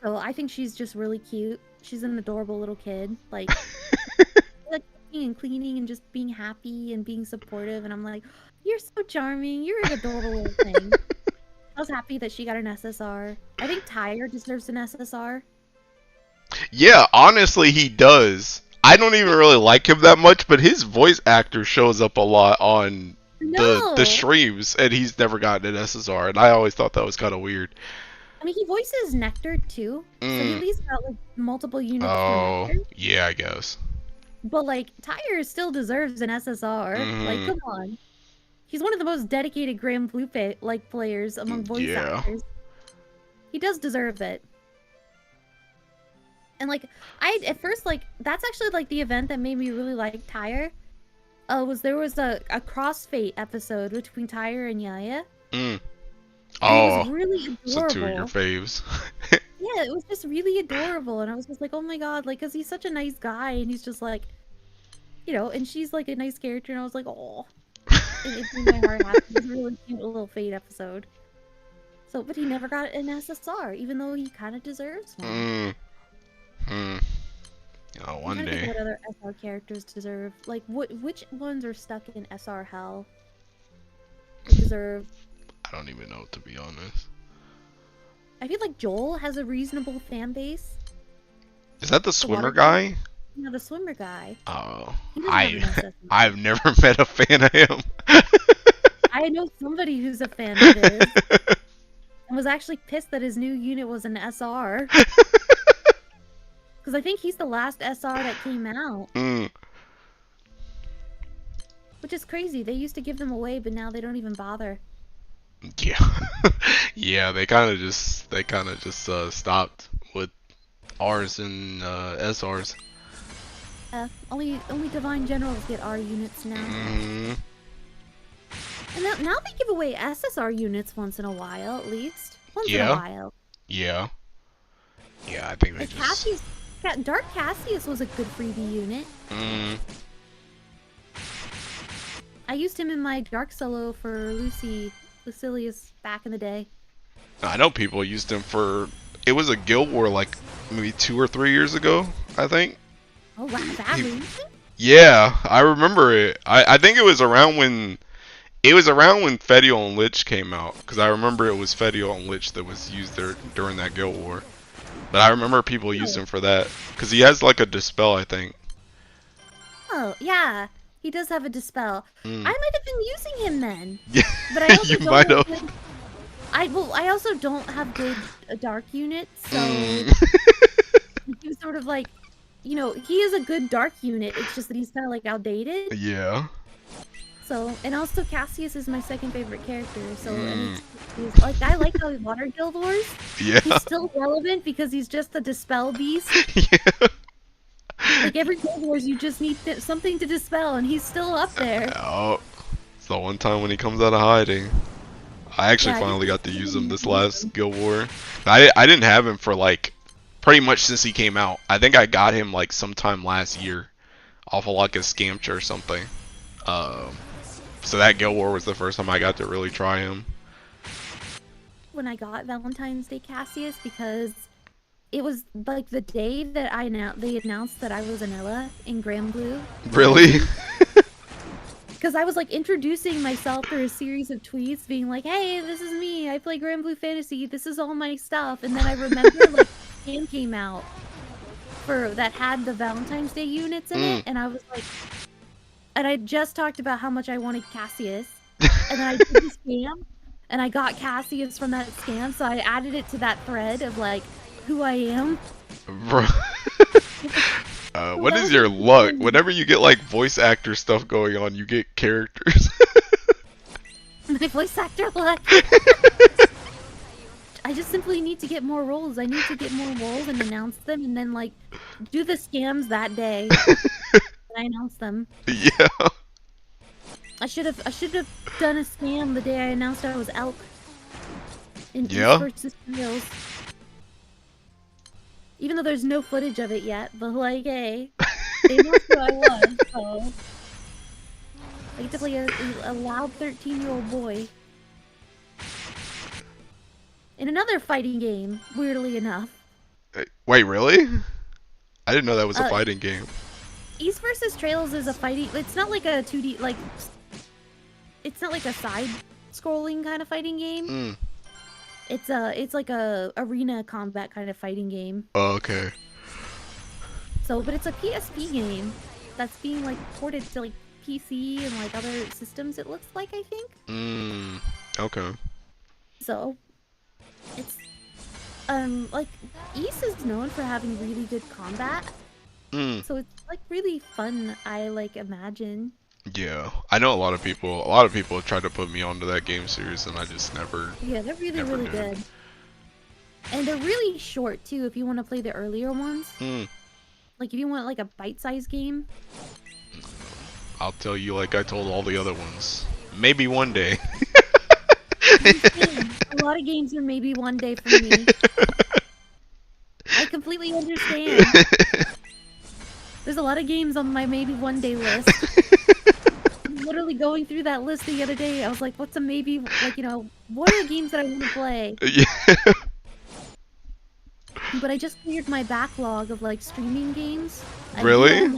So I think she's just really cute. She's an adorable little kid, like cooking and cleaning and just being happy and being supportive. And I'm like, you're so charming. You're an adorable little thing. I was happy that she got an SSR. I think Tyre deserves an SSR.
Yeah, honestly, he does. I don't even really like him that much, but his voice actor shows up a lot on the streams, and he's never gotten an SSR, and I always thought that was kind of weird.
I mean, he voices Nectar too, so he at least got like multiple units for Nectar.
Yeah, I guess.
But like, Tyre still deserves an SSR. Like, come on. He's one of the most dedicated Grand Blue players among voice actors. He does deserve it. And like, I at first like that's actually like the event that made me really like Tyre. There was a crossfade episode between Tyre and Yaya.
Oh,
it was really adorable.
So two of your faves.
Yeah, it was just really adorable, and I was just like, oh my god, like, cause he's such a nice guy, and he's just like, you know, and she's like a nice character, and I was like, oh, it made my heart happy. It was a really cute little fade episode. So, but he never got an SSR, even though he kind of deserves one.
Oh, one day.
What other SR characters deserve? Like, which ones are stuck in SR hell? They deserve.
I don't even know, to be honest.
I feel like Joel has a reasonable fan base.
Is that the swimmer guy?
No, the swimmer guy.
Oh, I've never met a fan of him.
I know somebody who's a fan of his. And was actually pissed that his new unit was an SR. Because I think he's the last SR that came out. Which is crazy. They used to give them away, but now they don't even bother.
Yeah. Yeah, they kind of just stopped with Rs and SRs.
Only Divine Generals get R units now. And now they give away SSR units once in a while, at least. Once in a while.
Yeah. Yeah, I think they
just... Dark Cassius was a good freebie unit. I used him in my Dark Solo for Lucilius back in the day.
I know people used him for... It was a Guild War like maybe 2 or 3 years ago, I think.
Oh, wow, that recent?
Yeah, I remember it. I think it was around when... It was around when Fediel and Lich came out, because I remember it was Fediel and Lich that was used there during that Guild War. But I remember people used him for that, because he has like a Dispel, I think.
Oh, yeah. He does have a Dispel. I might have been using him then.
Yeah,
but I also
you might have.
I also don't have good dark units, so he's sort of like, you know, he is a good dark unit. It's just that he's kind of like outdated.
Yeah.
So, and also Cassius is my second favorite character. So, and he's like, I like how Water Guild Wars.
Yeah.
He's still relevant because he's just a Dispel beast.
Yeah.
Like every Guild Wars, you just need something to dispel, and he's still up there.
Oh, it's the one time when he comes out of hiding. I actually finally got to use him this last Guild War. I didn't have him for like pretty much since he came out. I think I got him like sometime last year off of like a scamcher or something. So that Guild War was the first time I got to really try him.
When I got Valentine's Day Cassius, because it was like the day that they announced that I was Anilla in Grand Blue.
Really?
Because I was like introducing myself through a series of tweets, being like, "Hey, this is me. I play Grand Blue Fantasy. This is all my stuff." And then I remember like a game came out that had the Valentine's Day units in it, and I was like, and I just talked about how much I wanted Cassius, and then I did the scam, and I got Cassius from that scam, so I added it to that thread of like who I am.
Bro. What is your luck? Whenever you get like voice actor stuff going on, you get characters.
My voice actor luck. I just simply need to get more roles. I need to get more roles and announce them, and then like do the scams that day. And I announced them.
Yeah.
I should have done a scam the day I announced I was Elk in East
Yeah.
versus Trails. Even though there's no footage of it yet, but like, hey, they announced who I was, so I get to play a loud 13-year-old boy in another fighting game. Weirdly enough,
Wait, really? I didn't know that was a
uh,
fighting game.
East versus Trails is a fighting. It's not like a 2D like. It's not like a side-scrolling kind of fighting game.
Mm.
It's like a arena combat kind of fighting game.
Oh, okay.
So, but it's a PSP game that's being like ported to like PC and like other systems. It looks like, I think.
Mm. Okay.
So, it's like East is known for having really good combat.
Mm.
So it's like really fun. I like imagine.
Yeah, I know a lot of people. A lot of people have tried to put me onto that game series, and I just never.
Yeah, they're really
Never
really
did.
good. And they're really short too. If you want to play the earlier ones,
Mm.
like if you want like a bite-sized game.
I'll tell you, like I told all the other ones. Maybe one day.
A lot of games are maybe one day for me. I completely understand. There's a lot of games on my maybe one day list. I'm literally going through that list the other day. I was like, what's a maybe, like, you know, what are the games that I want to play?
Yeah.
But I just cleared my backlog of, like, streaming games.
Really?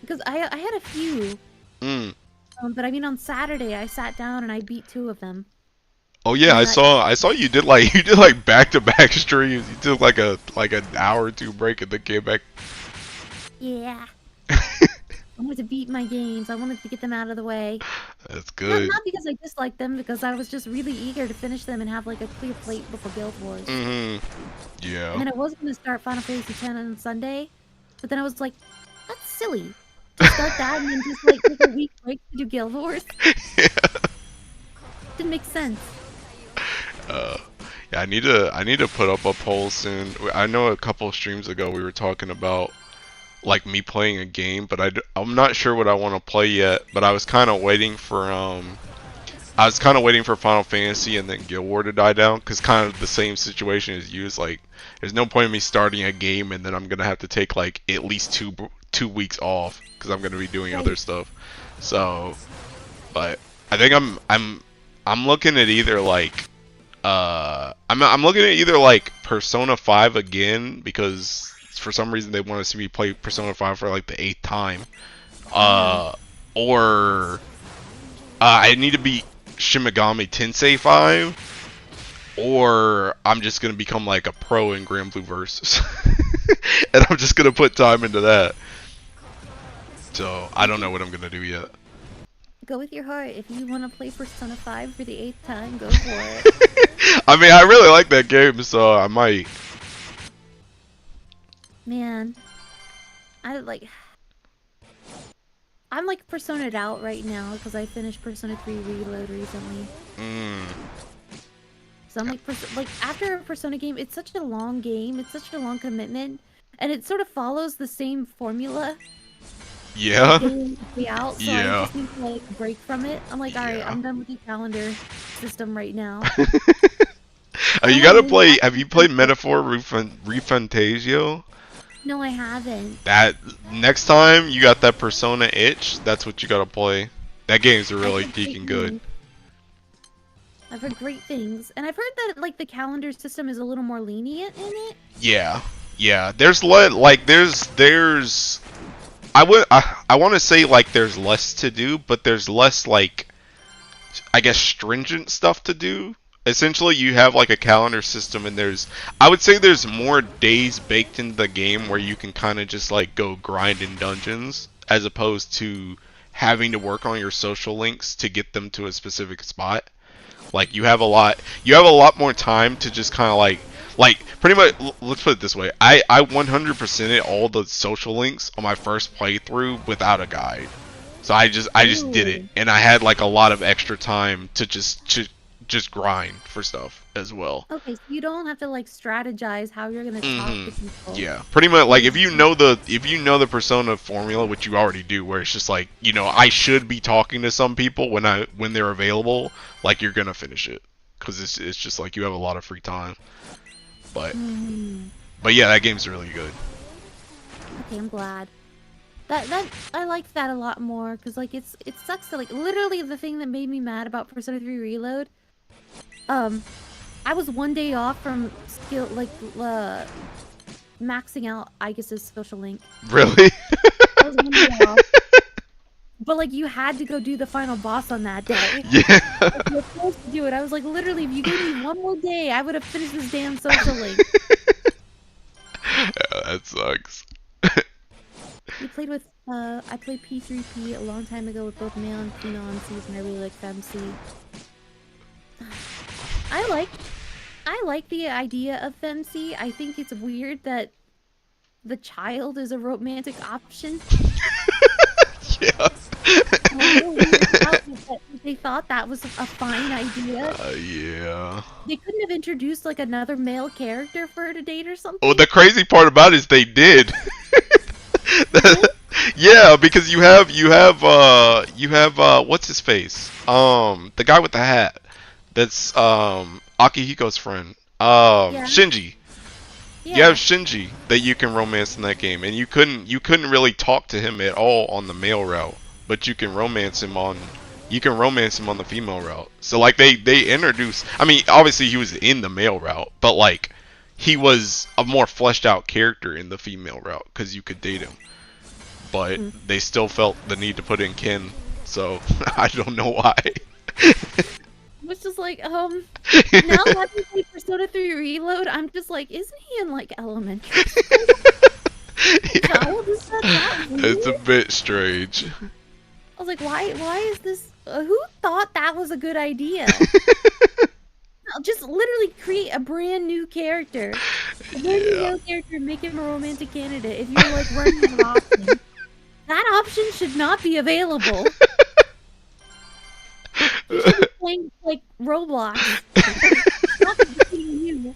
Because I had a few.
Mm.
But I mean, on Saturday, I sat down and I beat 2 of them.
Oh yeah, I
And
saw you did like back-to-back streams. You took like an hour or two break and then came back.
Yeah. I wanted to beat my games. I wanted to get them out of the way.
That's good.
Not because I disliked them, because I was just really eager to finish them and have like a clear plate before Guild Wars.
Mm-hmm. Yeah.
And then I was going to start Final Fantasy X on Sunday, but then I was like, that's silly. To start that and then just like take a week break to do Guild Wars.
Yeah.
Didn't make sense.
Yeah, I need to put up a poll soon. I know a couple of streams ago we were talking about like me playing a game, but I'm not sure what I want to play yet. But I was kind of waiting for Final Fantasy and then Guild War to die down, because kind of the same situation as you. Is like there's no point in me starting a game and then I'm gonna have to take like at least two weeks off because I'm gonna be doing other stuff. So, but I think I'm looking at either like I'm looking at either like Persona 5 again, because for some reason they want to see me play Persona 5 for like the 8th time. Or I need to beat Shin Megami Tensei 5, or I'm just gonna become like a pro in Grand Blue Versus, and I'm just gonna put time into that. So I don't know what I'm gonna do yet.
Go with your heart. If you want to play Persona 5 for the 8th time, go for it.
I mean, I really like that game, so I might.
Man, I'm like Persona'd out right now because I finished Persona 3 Reload recently. So I'm like after a Persona game, it's such a long game, it's such a long commitment, and it sort of follows the same formula.
Yeah.
Day out, so I just need to like break from it. I'm like, alright, I'm done with the calendar system right now.
You gotta play. Have you played Metaphor Refantasio?
No, I haven't.
That next time you got that Persona itch, that's what you gotta play. That game's really geeking good.
I've heard great things, and I've heard that like the calendar system is a little more lenient in it.
Yeah, yeah. There's I want to say like there's less to do, but there's less like I guess stringent stuff to do. Essentially, you have like a calendar system, and I would say there's more days baked into the game where you can kind of just like go grind in dungeons, as opposed to having to work on your social links to get them to a specific spot. Like you have a lot more time to just kind of like pretty much. Let's put it this way: I 100%ed all the social links on my first playthrough without a guide. So I just did it, and I had like a lot of extra time to just grind for stuff. as well.
Okay, so you don't have to like strategize how you're gonna talk to people.
Yeah, pretty much. Like
It's
if you know the persona formula, which you already do, where it's just like I should be talking to some people when they're available. Like you're gonna finish it because it's just like you have a lot of free time. But but yeah, that game's really good.
okay, I'm glad. That I liked that a lot more because like it sucks to like literally the thing that made me mad about Persona 3 Reload. I was one day off from maxing out Aegis's social link.
Really?
I was one day off. But like you had to go do the final boss on that day.
Yeah.
Like, you were supposed to do it. I was like, literally, if you gave me one more day, I would have finished this damn social link.
Yeah, that sucks.
We played with I played P3P a long time ago with both male and female MCs, and I really like FemC. I like the idea of FemC. I think it's weird that the child is a romantic option.
Yeah.
They thought that was a fine idea.
Yeah.
They couldn't have introduced like another male character for her to date or something.
Well, the crazy part about it is they did. Yeah, because you have what's his face? The guy with the hat. That's Akihiko's friend.
Yeah.
Shinji.
Yeah.
You have Shinji that you can romance in that game, and you couldn't really talk to him at all on the male route, but you can romance him on the female route. So like they introduced, I mean, obviously he was in the male route, but like he was a more fleshed out character in the female route because you could date him. But they still felt the need to put in Ken, so I don't know why.
It was just like, now having played Persona 3 Reload, I'm just like, isn't he in like elementary school?
Yeah.
How old is that?
It's a bit strange.
I was like, why is this? Who thought that was a good idea? No, just literally create a brand new character. A brand new male character and make him a romantic candidate. If you're like running an option, that option should not be available. You should be playing like Roblox. Not competing you.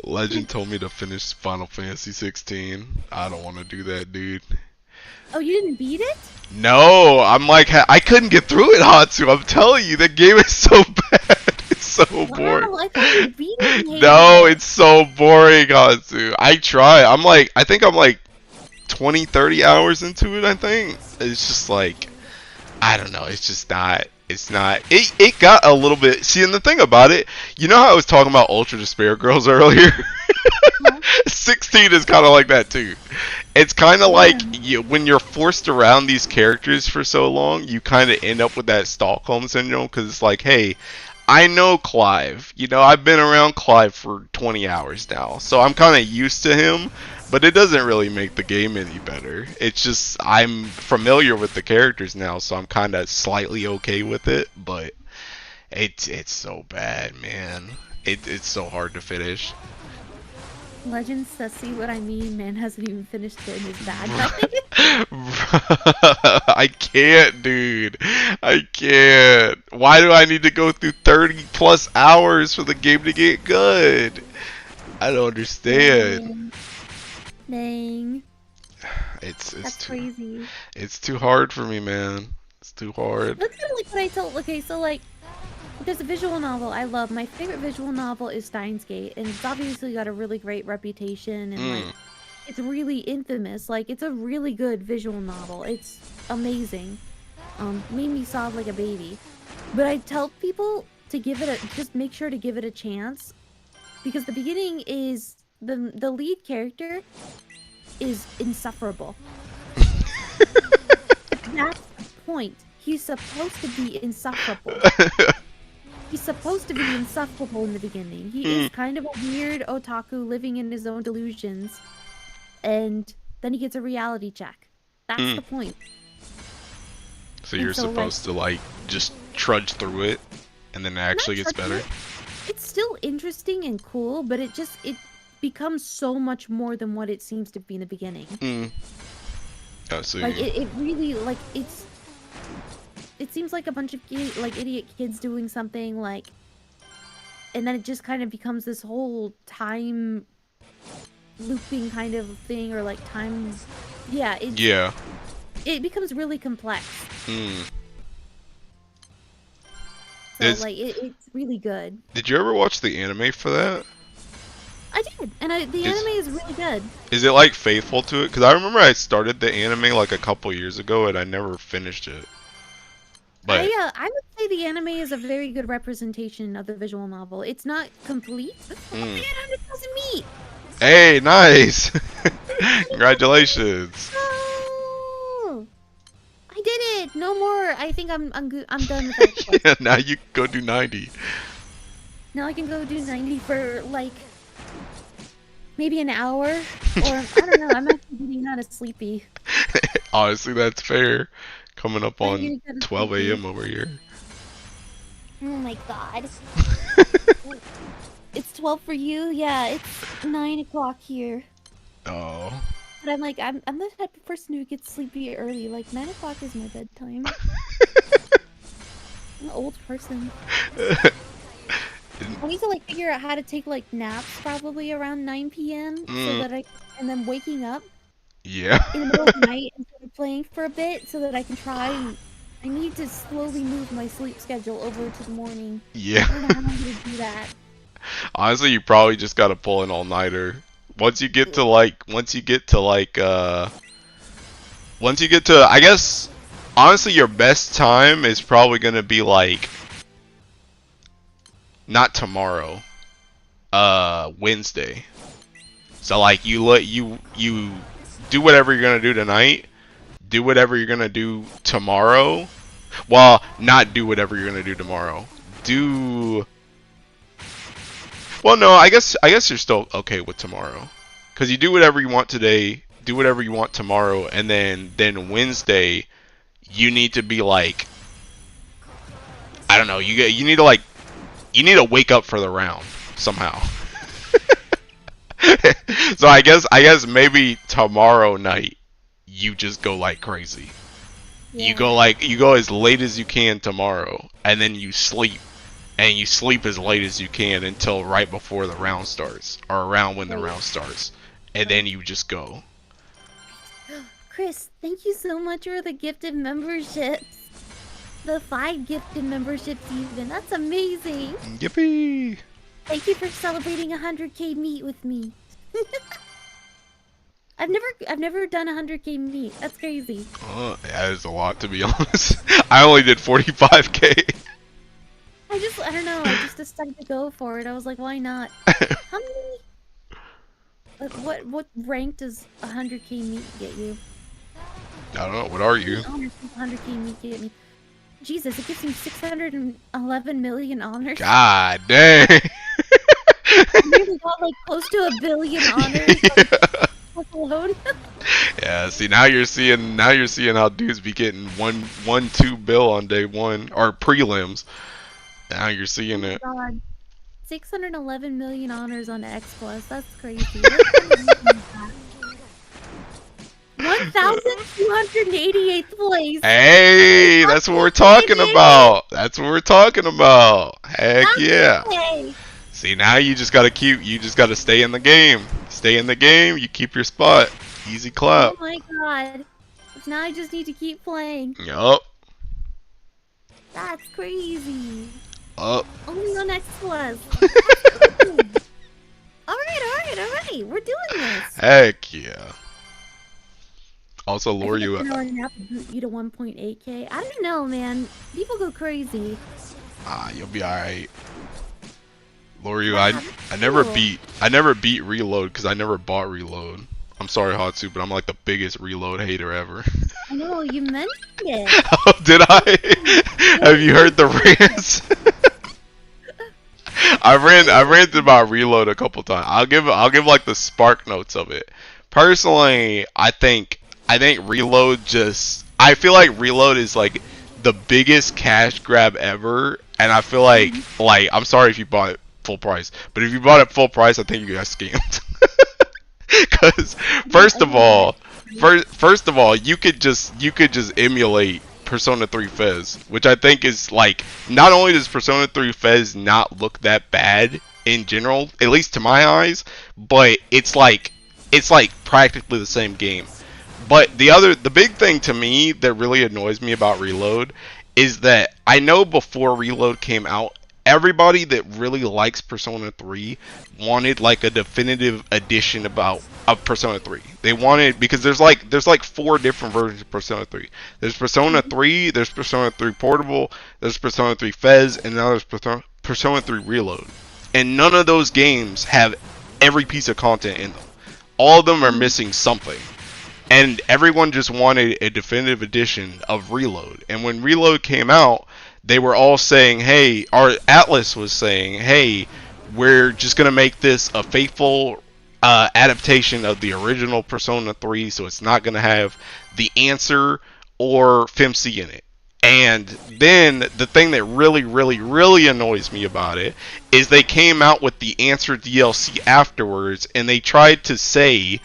Legend told me to finish Final Fantasy 16. I don't want to do that, dude.
Oh, you didn't beat it?
No, I'm like, I couldn't get through it, Hatsu. I'm telling you, that game is so bad. It's so boring.
I thought you beat it.
No, it's so boring, Hatsu. I try. I think I'm like 20, 30 hours into it, I think. It's just like, I don't know. It's just not. It's not. It got a little bit. See, and the thing about it, you know how I was talking about Ultra Despair Girls earlier? 16 is kind of like that too. It's kind of like when you're forced around these characters for so long, you kind of end up with that Stockholm syndrome because it's like, hey, I know Clive. I've been around Clive for 20 hours now, so I'm kind of used to him. But it doesn't really make the game any better. It's just I'm familiar with the characters now, so I'm kind of slightly okay with it. But it's so bad, man. It's so hard to finish.
Legend says, see what I mean? Man hasn't even finished it and is bad.
I can't, dude. I can't. Why do I need to go through 30 plus hours for the game to get good? I don't understand.
Dang.
That's
crazy.
It's too hard for me, man. It's too hard.
That's kind of like what I told. Okay, so like, there's a visual novel I love. My favorite visual novel is Steins Gate, and it's obviously got a really great reputation, and like, it's really infamous. Like, it's a really good visual novel. It's amazing. Made me sob like a baby. But I tell people to give it just make sure to give it a chance, because the beginning is the lead character is insufferable. That's the point. He's supposed to be insufferable. He's supposed to be insufferable in the beginning. He is kind of a weird otaku living in his own delusions. And then he gets a reality check. That's the point.
So you're supposed to like just trudge through it and then it actually gets better?
It's still interesting and cool, but it becomes so much more than what it seems to be in the beginning.
Oh, so
like it really, like, it seems like a bunch of like idiot kids doing something like, and then it just kind of becomes this whole time looping kind of thing, or like time. Yeah, it becomes really complex.
Hmm.
So like it's really good.
Did you ever watch the anime for that?
I did, and the anime is really good.
Is it like faithful to it? Because I remember I started the anime like a couple years ago and I never finished it. But
I would say the anime is a very good representation of the visual novel. It's not complete. Oh my god, 100,000 meat!
hey, nice! Congratulations!
Oh, I did it! No more. I think I'm good. I'm done with that.
Yeah, now you can go do 90.
Now I can go do 90 for like maybe an hour, or I don't know. I'm actually getting kind of sleepy.
Honestly, that's fair. Coming up
I'm
on
getting kinda
12
sleepy.
a.m. over here.
Oh my god. It's 12 for you? Yeah, it's 9 o'clock here.
Oh.
But I'm like, I'm the type of person who gets sleepy early. Like, 9 o'clock is my bedtime. I'm an old person. I need to like figure out how to take like naps probably around 9 p.m. so that and then waking up
Yeah.
in the middle of the night and sort of playing for a bit so that I can try and I need to slowly move my sleep schedule over to the morning.
Yeah.
I don't know how I'm gonna do that.
Honestly, you probably just gotta pull an all-nighter. Once you get to I guess, honestly, your best time is probably gonna be like, not tomorrow, Wednesday. So like you do whatever you're gonna do tonight, do whatever you're gonna do tomorrow. Well, not do whatever you're gonna do tomorrow. Well, no, I guess you're still okay with tomorrow, cause you do whatever you want today, do whatever you want tomorrow, and then Wednesday, you need to be like, I don't know, you need to wake up for the round somehow. So I guess maybe tomorrow night you just go like crazy.
Yeah.
You go as late as you can tomorrow, and then you sleep. And you sleep as late as you can until right before the round starts, or around when the round starts, and then you just go.
Chris, thank you so much for the gifted memberships. The 5 gifted memberships even. That's amazing.
Yippee!
Thank you for celebrating 100k meet with me. I've never done 100k meet. That's crazy.
That is a lot, to be honest. I only did 45k.
I don't know, I just decided to go for it. I was like, why not? How many? What rank does 100k meet get you?
I don't know. What are you?
100k meet get me. Jesus, it gives me 611 million honors.
God dang.
I nearly got like close to 1 billion honors. Alone.
Yeah, see, now you're seeing how dudes be getting 2 bill on day 1, or prelims. Now you're seeing it.
God. 611 million honors on X Plus. That's crazy. 1,288th place.
Hey, that's what we're talking about. That's what we're talking about. Heck yeah.
Okay.
See, now you just gotta stay in the game. Stay in the game, you keep your spot. Easy clap.
Oh my god. Now I just need to keep playing.
Yup.
That's crazy.
Up.
Only on X Plus. Alright. We're doing this.
Heck yeah. Also lure you up.
You to 1.8k. I don't know, man. People go crazy.
You'll be alright. Lure you. I never beat Reload because I never bought Reload. I'm sorry, Hatsu, but I'm like the biggest Reload hater ever.
I know, you mentioned it.
Oh, did I? Have you heard the rants? I ranted about Reload a couple times. I'll give like the spark notes of it. Personally, I think Reload I feel like Reload is like the biggest cash grab ever, and I feel like I'm sorry if you bought it full price, but if you bought it full price, I think you got scammed. Because first of all, you could just emulate Persona 3 Fez, which I think is like, not only does Persona 3 Fez not look that bad in general, at least to my eyes, but it's like practically the same game. But the big thing to me that really annoys me about Reload is that I know before Reload came out, everybody that really likes Persona 3 wanted like a definitive edition of Persona 3. They wanted, because there's like four different versions of Persona 3. There's Persona 3, there's Persona 3 Portable, there's Persona 3 Fez, and now there's Persona 3 Reload. And none of those games have every piece of content in them. All of them are missing something. And everyone just wanted a definitive edition of Reload. And when Reload came out, they were all saying, hey, our Atlas was saying, hey, we're just going to make this a faithful adaptation of the original Persona 3, so it's not going to have the answer or FMC in it. And then the thing that really, really, really annoys me about it is they came out with the answer DLC afterwards, and they tried to say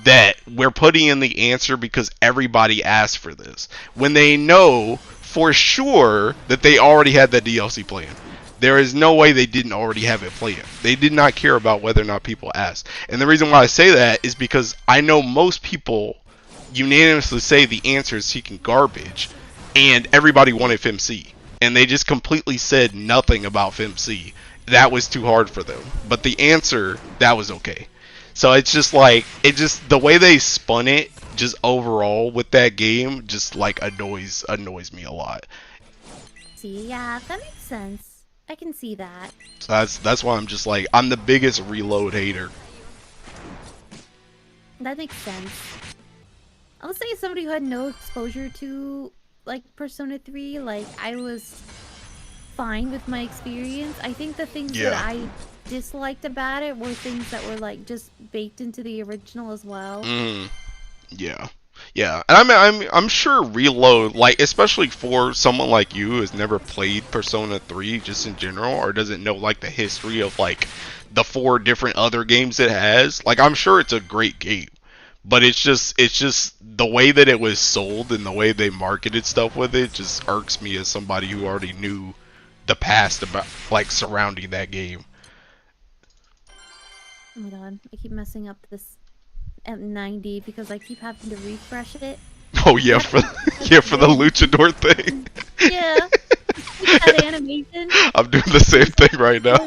that we're putting in the answer because everybody asked for this, when they know for sure that they already had the DLC planned. There is no way they didn't already have it planned. They did not care about whether or not people asked. And the reason why I say that is because I know most people unanimously say the answer is seeking garbage, and everybody wanted FMC. And they just completely said nothing about FMC. That was too hard for them. But the answer, that was okay. So it's just like, the way they spun it, just overall with that game, just like annoys me a lot.
See, yeah, that makes sense. I can see that.
So that's why I'm just like, I'm the biggest Reload hater.
That makes sense. I would say as somebody who had no exposure to like Persona 3, like I was fine with my experience. I think the things that I disliked about it were things that were like just baked into the original as well.
Yeah. Yeah, and I'm sure Reload, like, especially for someone like you who has never played Persona 3 just in general, or doesn't know like the history of like the 4 different other games it has, like, I'm sure it's a great game. But it's just the way that it was sold and the way they marketed stuff with it just irks me as somebody who already knew the past about like surrounding that game.
Oh my god, I keep messing up this M90 because I keep having to refresh it.
Oh yeah, for the luchador thing.
Yeah, that animation.
I'm doing the same thing right now.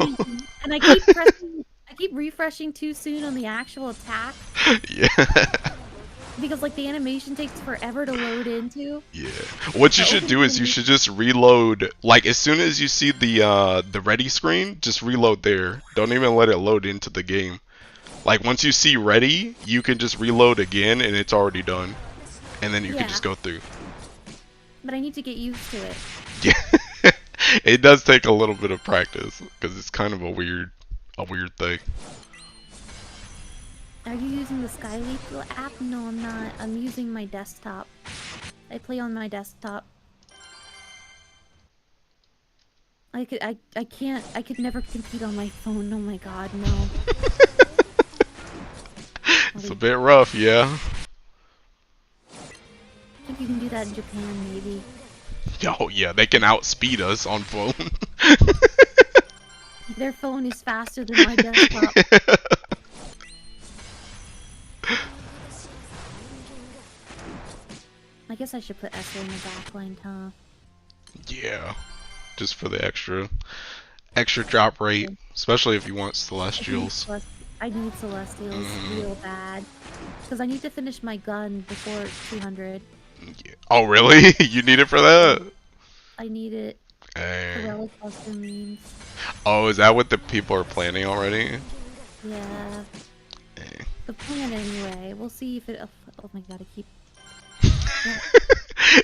And I keep refreshing too soon on the actual attack.
Yeah.
Because like the animation takes forever to load into.
Yeah. What you should do is you should just reload, like as soon as you see the ready screen, just reload there. Don't even let it load into the game. Like once you see ready, you can just reload again and it's already done. And then you can just go through.
But I need to get used to it.
Yeah. It does take a little bit of practice because it's kind of a weird thing.
Are you using the Skyleap app? No, I'm not. I'm using my desktop. I play on my desktop. I could never compete on my phone. Oh my god, no.
It's a bit rough, yeah.
I think you can do that in Japan, maybe.
Oh yeah, they can outspeed us on phone.
Their phone is faster than my desktop. I guess I should put Esther in the backline, huh?
Yeah, just for the extra drop rate, especially if you want Celestials.
I need Celestials real bad. Because I need to finish my gun before 200.
Yeah. Oh really? You need it for that?
I need it. For Relic Buster means.
Oh, is that what the people are planning already?
Yeah. The plan anyway. We'll see if it... Oh my god, I keep...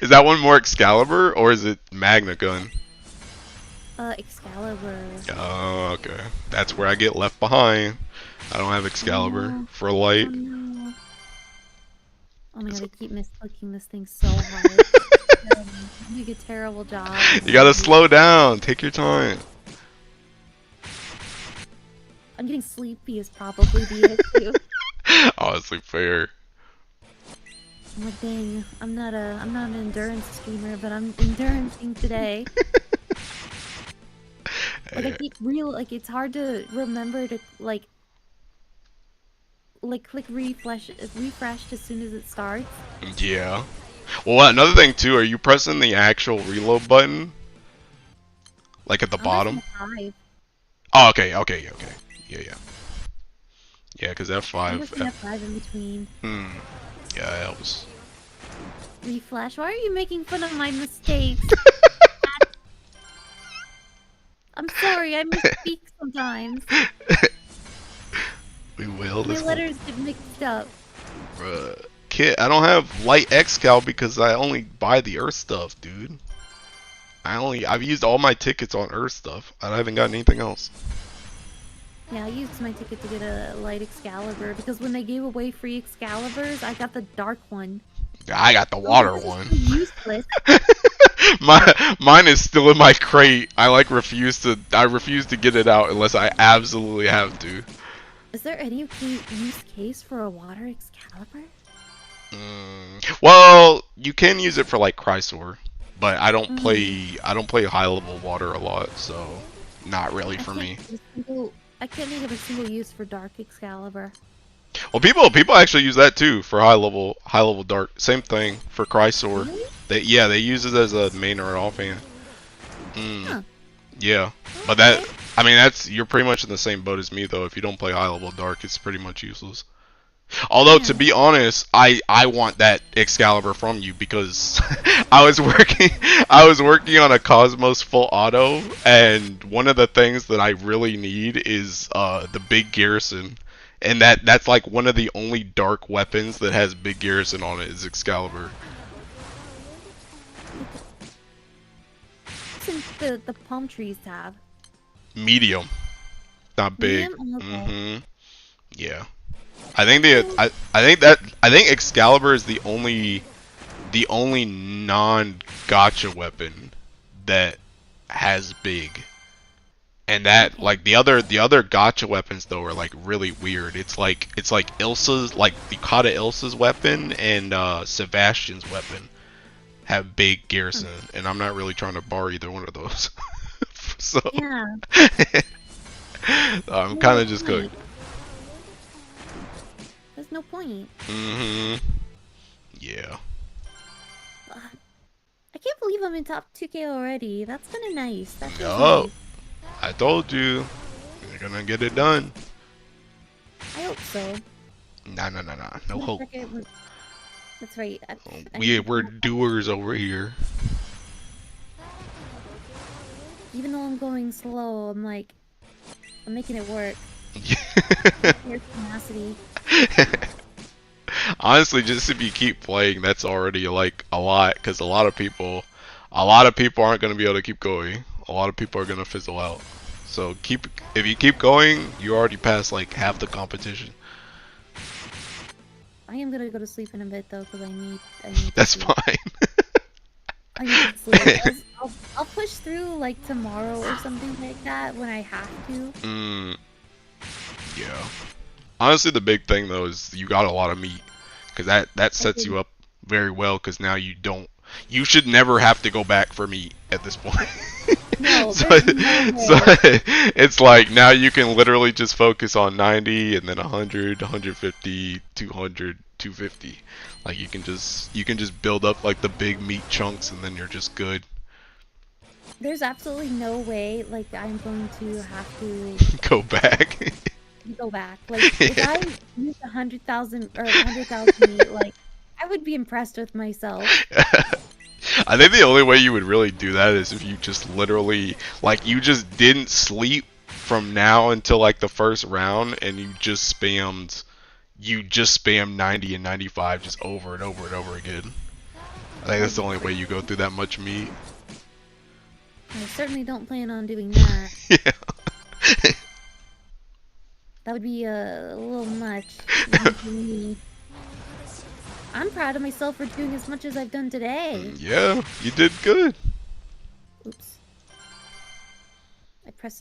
Is that one more Excalibur, or is it Magna Gun?
Excalibur.
Oh, okay. That's where I get left behind. I don't have Excalibur for light.
Oh, no. Oh my god, I keep misclicking this thing so hard. You do a terrible job.
You gotta slow down. Take your time.
I'm getting sleepy is probably the issue.
Honestly, fair.
I'm like, dang, I'm not an endurance streamer, but I'm endurancing today. Like I keep like it's hard to remember to like click refresh as soon as it starts.
Yeah. Well, another thing too, are you pressing the actual reload button? Like at the
I'm pressing
bottom?
the 5.
Oh, okay, okay, okay. Yeah, yeah. Yeah, because
I'm
F5.
pressing F5 in between.
Yeah, that helps.
Refresh. Why are you making fun of my mistakes? I'm sorry, I misspeak sometimes.
We will.
My
This won't.
letters get mixed up.
Bruh. Kid, I don't have light excal because I only buy the Earth stuff, dude. I've used all my tickets on Earth stuff. I haven't got anything else.
Yeah, I used my ticket to get a light Excalibur because when they gave away free Excaliburs, I got the dark one.
I got the
I was like,
water
this is
one.
so useless.
Mine is still in my crate. I refuse to get it out unless I absolutely have to.
Is there any use case for a water Excalibur?
Well, you can use it for like Chrysor, but I don't
Mm.
play high level water a lot, so not really
I
for
can't
me.
think of I can't think of a single use for Dark Excalibur.
Well, people actually use that too for high level dark. Same thing for Chrysor.
Really?
They use it as a main or an offhand.
Huh.
Yeah, but
Okay.
you're pretty much in the same boat as me though. If you don't play high level dark, it's pretty much useless. Although to
Yeah.
be honest, I want that Excalibur from you because I was working on a Cosmos full auto, and one of the things that I really need is the big garrison, and that's like one of the only dark weapons that has big garrison on it is Excalibur.
Since the palm trees tab.
Medium, not big.
Medium? Oh, okay.
Yeah. I think Excalibur is the only non-gotcha weapon that has big. And that
Okay.
like the other gotcha weapons though are like really weird. It's like Ilsa's like the Kata Ilsa's weapon and Sebastian's weapon have big garrison, and I'm not really trying to bar either one of those. So
Yeah.
I'm
There's no
kind of just going.
point. There's no point.
Yeah.
I can't believe I'm in top 2K already. That's kind of nice. That feels
Yup.
nice.
I told you. You're gonna get it done.
I hope so.
Nah. No hope.
That's right.
We're doers over here.
Even though I'm going slow, I'm making it work. Your tenacity.
Honestly, just if you keep playing, that's already like a lot. Because a lot of people aren't gonna be able to keep going. A lot of people are gonna fizzle out. So if you keep going, you already passed like half the competition.
I am gonna go to sleep in a bit though, because I need to
That's
sleep.
fine.
I need to sleep. I'll push through like tomorrow or something like that when I have to.
Yeah. Honestly, the big thing though is you got a lot of meat, because that
I
sets
do.
you up very well. Because now you should never have to go back for meat at this point.
No,
so,
there's no
so
way.
it's like now you can literally just focus on 90 and then 100, 150, 200, 250. Like you can just build up like the big meat chunks and then you're just good.
There's absolutely no way like I'm going to have to
Go back.
go back. Like if I used 100,000 or 100,000 meat, like I would be impressed with myself.
I think the only way you would really do that is if you just literally, like, you just didn't sleep from now until like the first round, and you just spammed 90 and 95 just over and over and over again. I think that's the only way you go through that much meat.
I certainly don't plan on doing that.
Yeah.
That would be a little much even for me. I'm proud of myself for doing as much as I've done today.
Yeah, you did good.
Oops.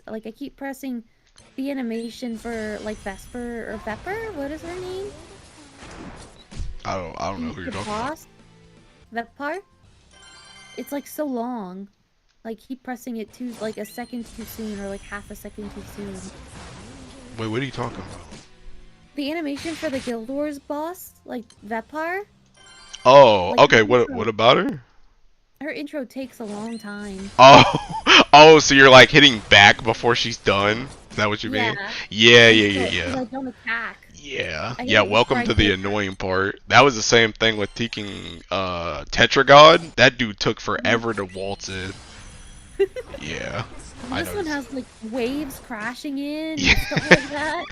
I keep pressing the animation for like Vesper or Vepper. What is her name?
I don't know who you're
The
talking about.
boss, that part, it's like so long. Like keep pressing it too, like a second too soon, or like half a second too soon.
Wait, what are you talking about?
The animation for the Guild Wars boss, like Vepar,
Oh,
like
okay. What about her?
her intro takes a long time.
Oh, oh, so you're like hitting back before she's done? Is that what you
Yeah,
mean? Yeah, yeah, yeah,
because
yeah.
I don't attack.
Yeah,
I hit
yeah.
it before
Welcome
I
to
do
the
attack.
annoying part. That was the same thing with taking Tetragod. That dude took forever to waltz in. Yeah,
And
I
this one
noticed.
has like waves crashing in
Yeah.
and stuff like that.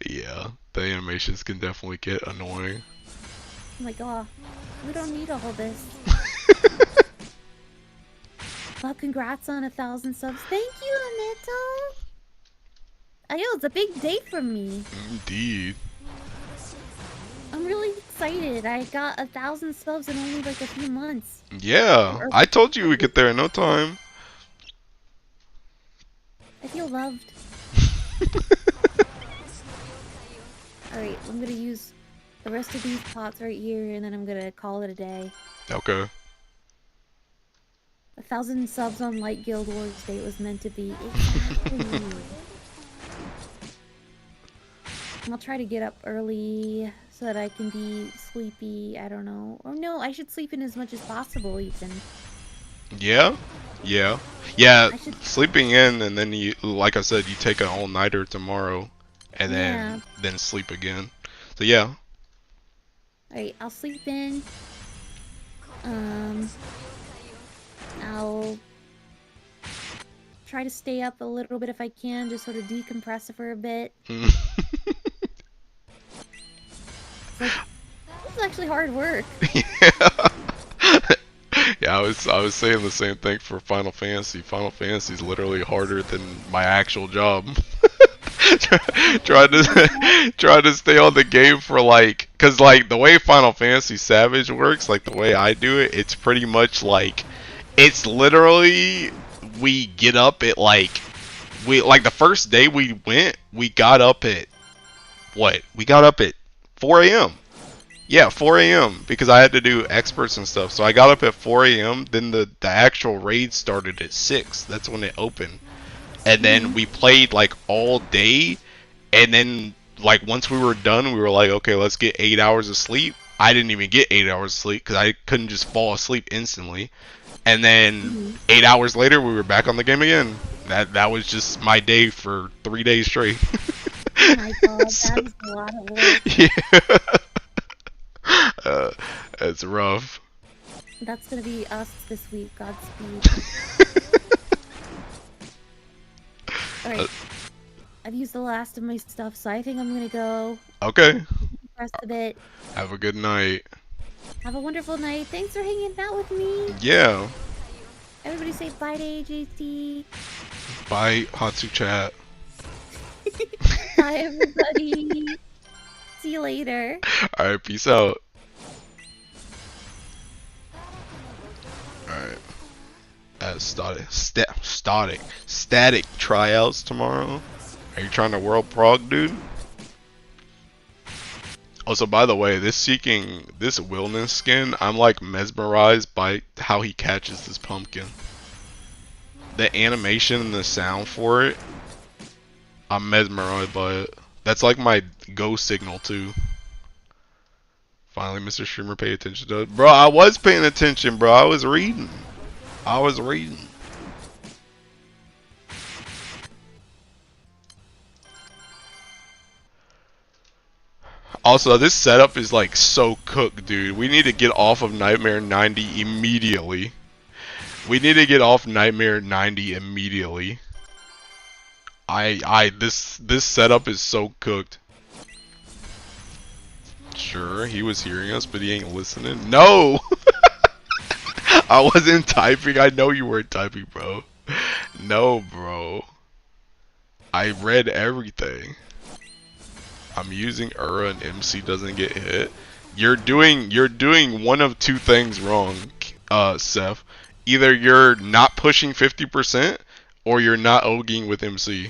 Yeah, the animations can definitely get annoying.
I'm like, oh, we don't need all this. Well, congrats on 1,000 subs. Thank you, Anito. I know it's a big day for me.
Indeed.
I'm really excited. I got 1,000 subs in only like a few months.
Yeah, I told you we get there in no time.
I feel loved. Alright, I'm gonna use the rest of these pots right here, and then I'm gonna call it a day.
Okay.
1,000 subs on Light Guild Wars Day was meant to be. Exactly. And I'll try to get up early so that I can be sleepy. I don't know. Or no, I should sleep in as much as possible, even.
Yeah, yeah, yeah.
I should.
Sleeping in, and then you, like I said, you take an all-nighter tomorrow, and
Yeah.
then sleep again. So yeah.
Alright, I'll sleep in. I'll try to stay up a little bit if I can, just sort of decompress for a bit. It's like, this is actually hard work.
Yeah. Yeah, I was saying the same thing for Final Fantasy. Final Fantasy is literally harder than my actual job. Trying to stay on the game for like, cause like the way Final Fantasy Savage works, like the way I do it, it's pretty much like, it's literally we get up at like, we like the first day we went, we got up at what? We got up at 4 a.m. Yeah, 4 a.m. because I had to do experts and stuff. So I got up at 4 a.m. Then the actual raid started at 6. That's when it opened. And then we played like all day. And then like once we were done, we were like, okay, let's get 8 hours of sleep. I didn't even get 8 hours of sleep because I couldn't just fall asleep instantly. And then 8 hours later, we were back on the game again. That was just my day for 3 days straight.
Oh my god, that is a lot of work.
Yeah. It's rough.
That's gonna be us this week, Godspeed. Alright. I've used the last of my stuff, so I think I'm gonna go.
Okay.
Rest a bit.
Have a good night.
Have a wonderful night. Thanks for hanging out with me.
Yeah.
Everybody say bye to AJC.
Bye, Hatsu chat.
Bye, everybody. See you later.
Alright, peace out. Alright. Static tryouts tomorrow. Are you trying to world prog, dude? Also, by the way, this Willness skin, I'm like mesmerized by how he catches this pumpkin. The animation and the sound for it, I'm mesmerized by it. That's like my go signal too. Finally, Mr. Streamer paid attention to it. Bro, I was paying attention, bro. I was reading. Also, this setup is like so cooked, dude. We need to get off of Nightmare 90 immediately. This setup is so cooked. Sure, he was hearing us, but he ain't listening. No! I wasn't typing. I know you weren't typing, bro. No, bro. I read everything. I'm using Ura and MC doesn't get hit. You're doing one of two things wrong, Seth. Either you're not pushing 50% or you're not oging with MC.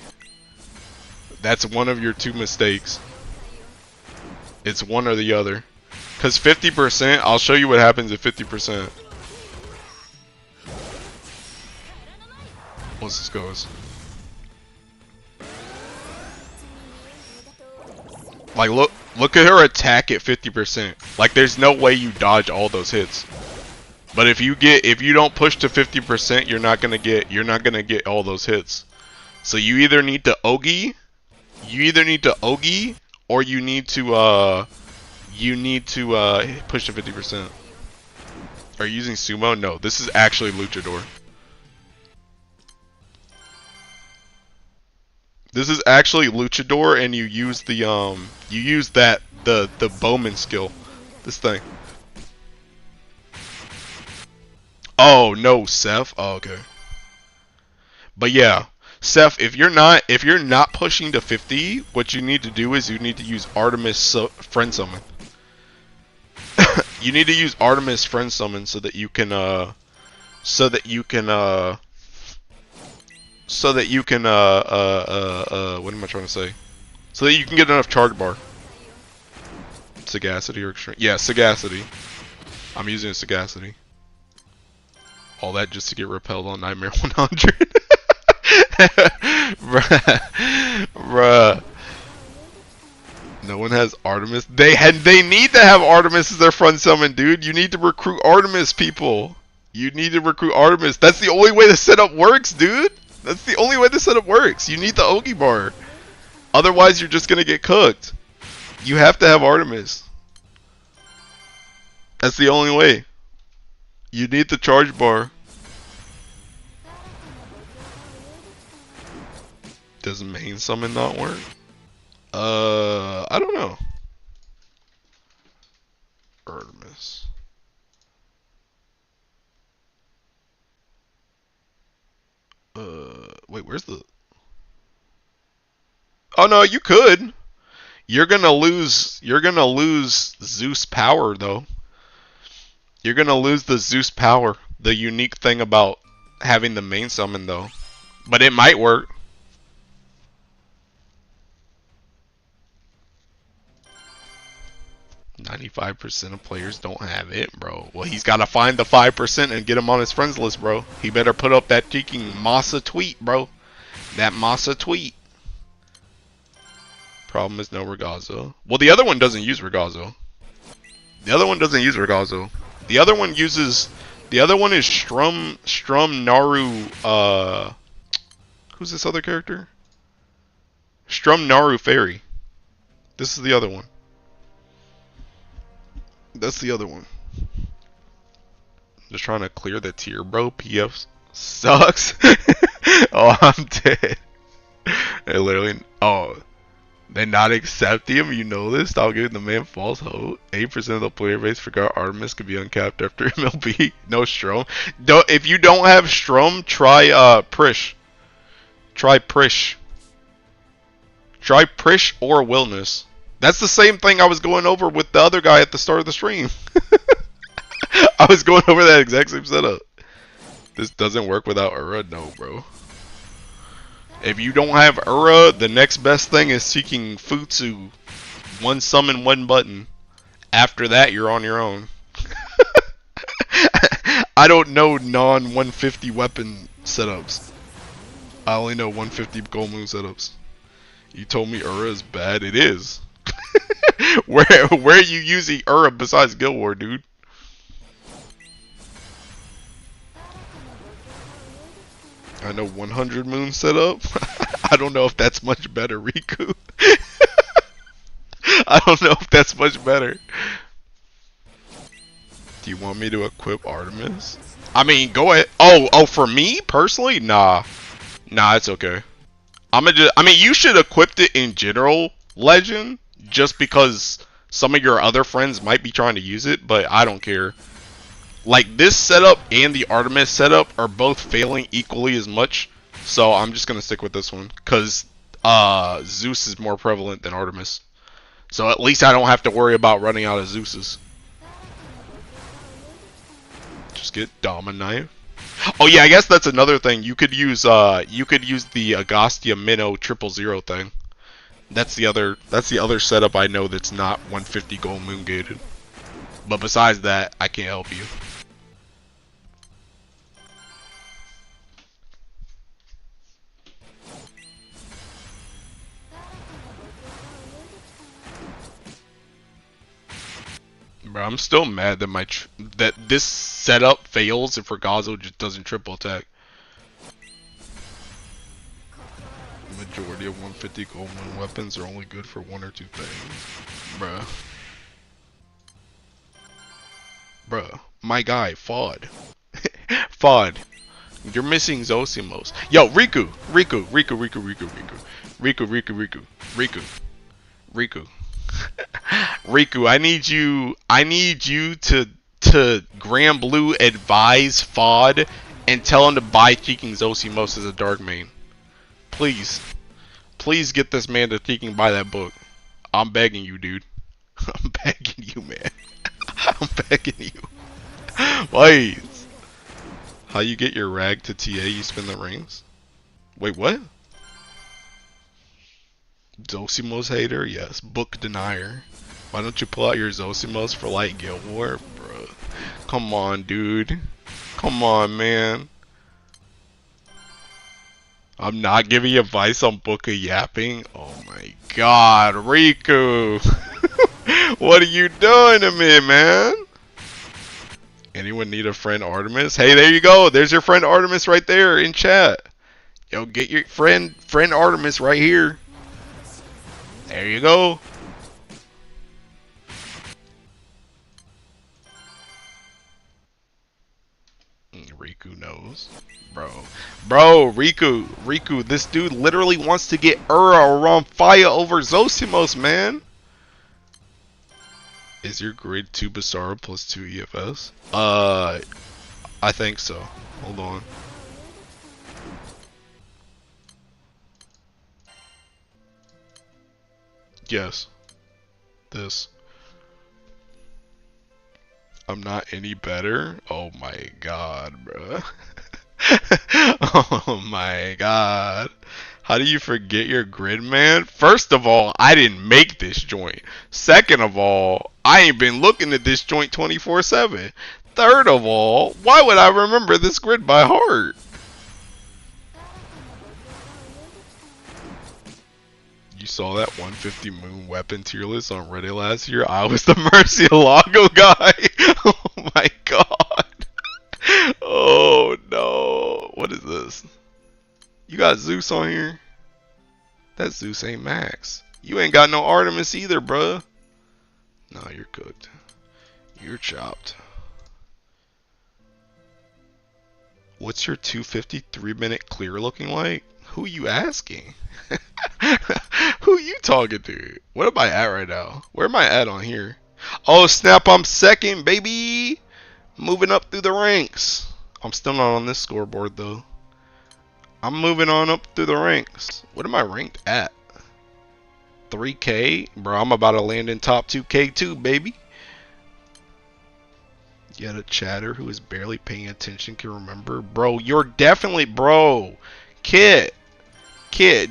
That's one of your two mistakes. It's one or the other. Because 50%, I'll show you what happens at 50%. Once this goes. Like, look at her attack at 50%. Like, there's no way you dodge all those hits. But if you don't push to 50%, you're not gonna get all those hits. So you either need to Ogi, or you need to push to 50%. Are you using sumo? No, this is actually luchador. This is actually luchador, and you use the the bowman skill. This thing. Oh no, Seth. Oh, okay. But yeah, Seth, if you're not pushing to 50, what you need to do is you need to use Artemis friend summon. You need to use Artemis friend summon so that you can what am I trying to say? So that you can get enough charge bar. Sagacity or extreme? Yeah, sagacity. I'm using a sagacity. All that just to get repelled on Nightmare 100. Bruh. No one has Artemis. They need to have Artemis as their front summon, dude. You need to recruit Artemis, people. You need to recruit Artemis. That's the only way the setup works, dude. That's the only way the setup works. You need the Ogi bar. Otherwise, you're just gonna get cooked. You have to have Artemis. That's the only way. You need the charge bar. Does main summon not work? I don't know. Artemis. Wait, where's the... Oh no, you could. You're gonna lose Zeus power though. You're gonna lose the Zeus power. The unique thing about having the main summon though. But it might work. .95% of players don't have it, bro. Well, he's gotta find the 5% and get him on his friends list, bro. He better put up that freaking Masa tweet, bro. That Masa tweet. Problem is no Ragazzo. Well, the other one doesn't use Ragazzo. The other one doesn't use Ragazzo. The other one uses... The other one is Strum Naru, who's this other character? Strum Naru Fairy. This is the other one. That's the other one. Just trying to clear the tier, bro. PF sucks. Oh, I'm dead. They literally... Oh... They not accept him, you know this? Stop giving the man false hope. 8% of the player base forgot Artemis could be uncapped after MLB. No Strom. If you don't have Strom, try Prish. Try Prish. Try Prish or Wellness. That's the same thing I was going over with the other guy at the start of the stream. I was going over that exact same setup. This doesn't work without Ura? No, bro. If you don't have Ura, the next best thing is seeking Futsu. One summon, one button. After that, you're on your own. I don't know non-150 weapon setups. I only know 150 gold moon setups. You told me Ura is bad. It is. Where are you using Ura besides Guild War, dude? I know 100 moon setup. I don't know if that's much better, Riku. I don't know if that's much better. Do you want me to equip Artemis? I mean, go ahead. Oh, for me personally, nah, it's okay. I mean, you should equip it in general, Legend, just because some of your other friends might be trying to use it, but I don't care. Like, this setup and the Artemis setup are both failing equally as much, so I'm just gonna stick with this one, because Zeus is more prevalent than Artemis. So at least I don't have to worry about running out of Zeuses. Just get Dama Knife. Oh yeah, I guess that's another thing. You could use the Agostia Minnow 000 thing. That's the other setup I know that's not 150 gold moon gated. But besides that, I can't help you. Bro, I'm still mad that that this setup fails if Ragazzo just doesn't triple attack. Majority of 150 gold moon weapons are only good for one or two things. Bruh. Bruh. My guy, Fod. Fod. You're missing Zosimos. Yo, Riku! Riku! Riku, Riku, Riku, Riku. Riku, Riku, Riku. Riku. Riku. Riku, I need you to Grand Blue advise Fod and tell him to buy Teking Zosimos as a dark main. Please. Please get this man to Teking buy that book. I'm begging you, dude. I'm begging you, man. I'm begging you. Wait. How you get your rag to TA, you spin the rings? Wait, what? Zosimos hater? Yes. Book denier. Why don't you pull out your Zosimos for Light Guild War? Bro. Come on, dude. Come on, man. I'm not giving you advice on Book of Yapping? Oh my god, Riku! What are you doing to me, man? Anyone need a friend Artemis? Hey, there you go. There's your friend Artemis right there in chat. Yo, get your friend Artemis right here. There you go. Riku knows. Bro, Riku, this dude literally wants to get Ura or Ramphaya over Zosimos, man. Is your grid 2 Basara plus 2 EFS? I think so. Hold on. Yes. This. I'm not any better? Oh my god, bruh. Oh my god. How do you forget your grid, man? First of all, I didn't make this joint. Second of all, I ain't been looking at this joint 24/7. Third of all, why would I remember this grid by heart? You saw that 150 moon weapon tier list on Reddit last year? I was the Murcielago guy. Oh my god. Oh no. What is this? You got Zeus on here? That Zeus ain't max. You ain't got no Artemis either, bruh. No, you're cooked. You're chopped. What's your 253-minute clear looking like? Who you asking? Who you talking to? What am I at right now? Where am I at on here? Oh snap, I'm second, baby! Moving up through the ranks. I'm still not on this scoreboard though. I'm moving on up through the ranks. What am I ranked at? 3K? Bro, I'm about to land in top 2K too, baby. Yet a chatter who is barely paying attention can remember. Bro, you're definitely... Bro, Kid,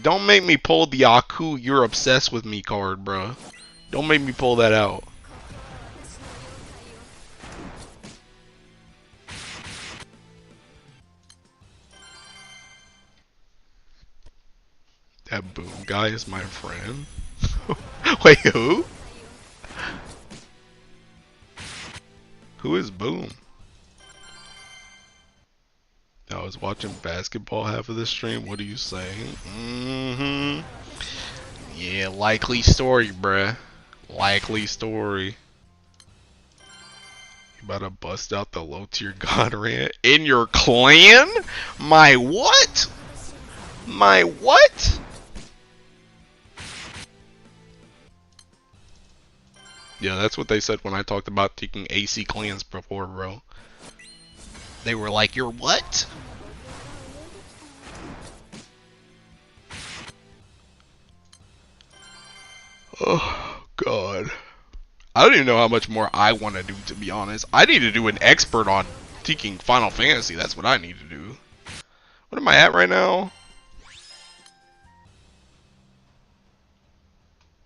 don't make me pull the Aku you're obsessed with me card, bro. Don't make me pull that out. That Boom guy is my friend. Wait, who? Who is Boom? I was watching basketball half of the stream. What are you saying? Yeah, likely story, bruh. Likely story. You about to bust out the low tier god rant in your clan? My what? My what? Yeah, that's what they said when I talked about taking AC clans before, bro. They were like, you're what? Oh, God. I don't even know how much more I want to do, to be honest. I need to do an expert on taking Final Fantasy. That's what I need to do. What am I at right now?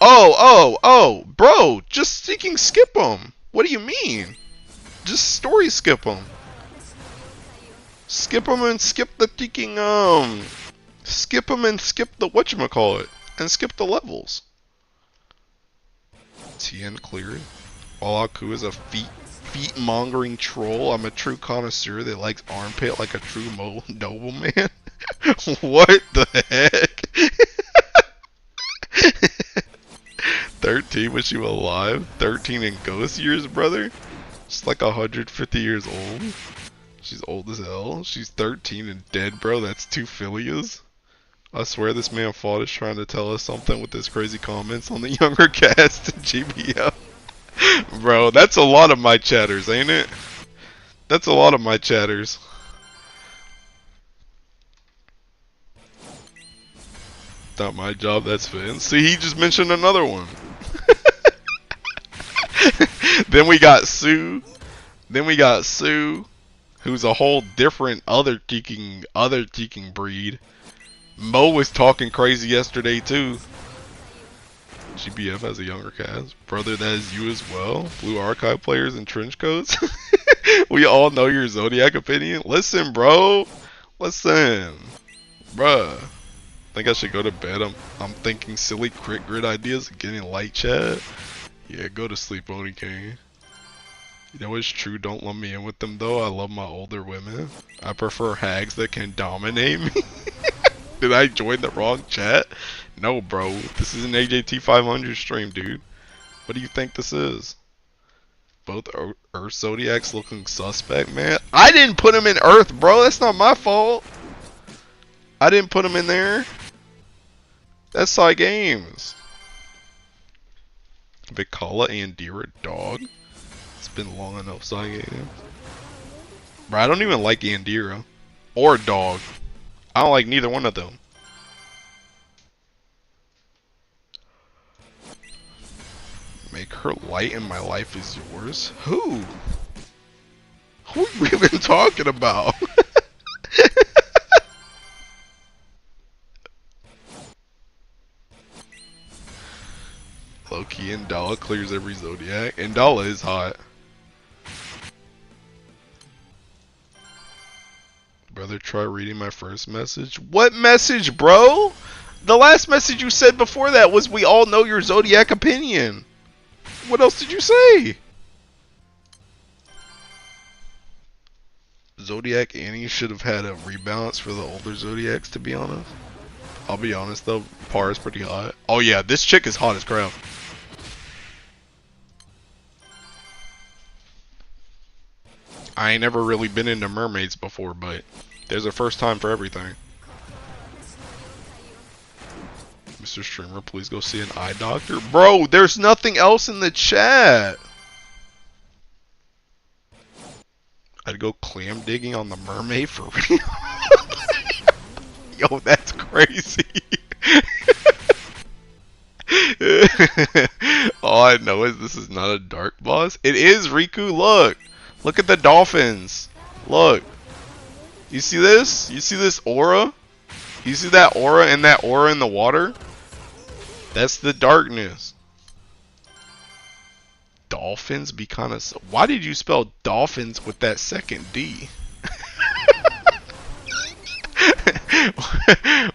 bro, just freaking skip them. What do you mean? Just story skip them. Skip them and skip the freaking, skip them and skip the whatchamacallit. And skip the levels. TN cleared. While Aku is a feet-mongering troll, I'm a true connoisseur that likes armpit like a true nobleman. What the heck? 13, was she alive? 13 in ghost years, brother? She's like 150 years old. She's old as hell. She's 13 and dead, bro. That's 2 Philias. I swear this man Fought is trying to tell us something with his crazy comments on the younger cast in GBF. Bro, that's a lot of my chatters, ain't it? That's a lot of my chatters. Not my job, that's Finn. See, he just mentioned another one. Then we got Sue. Who's a whole different other geeking breed. Mo was talking crazy yesterday too. GBF has a younger cast. Brother, that is you as well. Blue Archive players in trench coats. We all know your Zodiac opinion. Listen, bro. Listen. Bruh. Think I should go to bed. I'm thinking silly crit grid ideas and getting light chat. Yeah, go to sleep, Oni King. You know it's true, don't lump me in with them though. I love my older women. I prefer hags that can dominate me. Did I join the wrong chat? No, bro. This is an AJT 500 stream, dude. What do you think this is? Both Earth Zodiacs looking suspect, man. I didn't put him in Earth, bro. That's not my fault. I didn't put him in there. That's Psy Games. Vikala and Dira dog. It's been long enough, Psy Games. Bro, I don't even like Andira. Or dog. I don't like neither one of them. Make her light and my life is yours? Who? Who we been talking about? Low-key, Indala clears every Zodiac. Indala is hot. Brother, try reading my first message. What message, bro? The last message you said before that was we all know your Zodiac opinion. What else did you say? Zodiac Annie should have had a rebalance for the older Zodiacs, to be honest. I'll be honest though, Par is pretty hot. Oh yeah, this chick is hot as crap. I ain't never really been into mermaids before, but there's a first time for everything. Mr. Streamer, please go see an eye doctor. Bro, there's nothing else in the chat. I'd go clam digging on the mermaid for real. Yo, that's crazy. All I know is this is not a dark boss. It is, Riku, look. Look at the dolphins. Look. You see this? You see this aura? You see that aura and that aura in the water? That's the darkness. Dolphins be kind of... Why did you spell dolphins with that second D?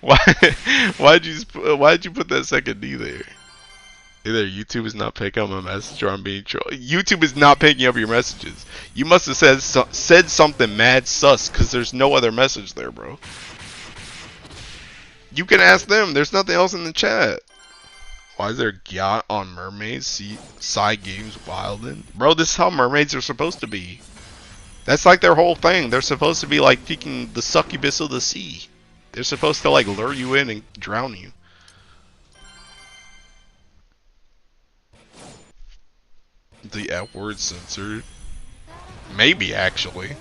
Why'd you put that second D there? Either YouTube is not picking up my message or I'm being trolled. YouTube is not picking up your messages. You must have said something mad sus because there's no other message there, bro. You can ask them. There's nothing else in the chat. Why is there Gyat on mermaids? See, Psy Games wildin'. Bro, this is how mermaids are supposed to be. That's like their whole thing. They're supposed to be like peeking the succubus of the sea. They're supposed to like lure you in and drown you. The F word censored. Maybe actually.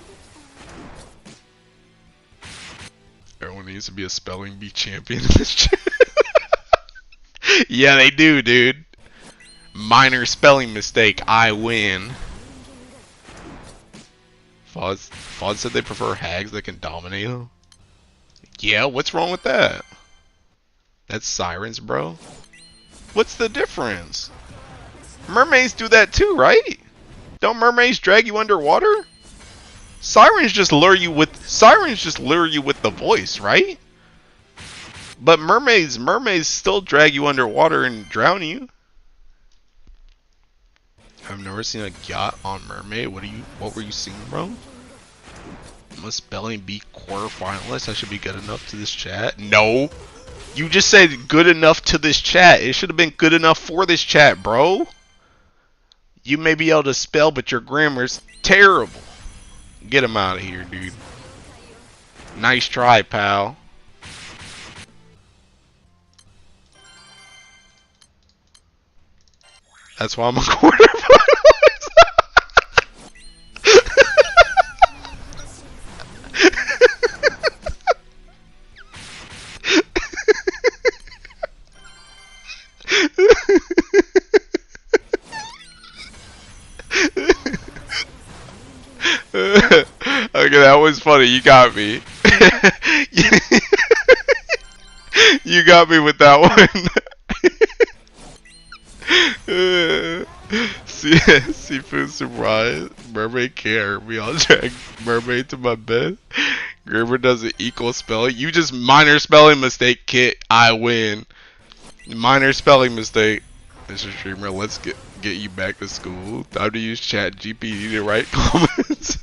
Everyone needs to be a spelling bee champion in this chat. Yeah, they do, dude. Minor spelling mistake, I win. Foz said they prefer hags that can dominate them. Yeah, what's wrong with that? That's sirens, bro. What's the difference? Mermaids do that too, right? Don't mermaids drag you underwater? Sirens just lure you with the voice, right? But mermaids still drag you underwater and drown you. I've never seen a yacht on mermaid. What were you seeing, bro? Must spelling be quarterfinalist? I should be good enough to this chat. No. You just said good enough to this chat. It should have been good enough for this chat, bro. You may be able to spell, but your grammar's terrible. Get him out of here, dude. Nice try, pal. That's why I'm a quarterfinalist. Okay, that was funny. You got me. You got me with that one. Seafood surprise. Mermaid care. We all drag mermaid to my bed. Grammar doesn't equal spelling. You just minor spelling mistake, Kit. I win. Minor spelling mistake. Mr. Streamer, let's get you back to school. Time to use Chat GPT to write comments.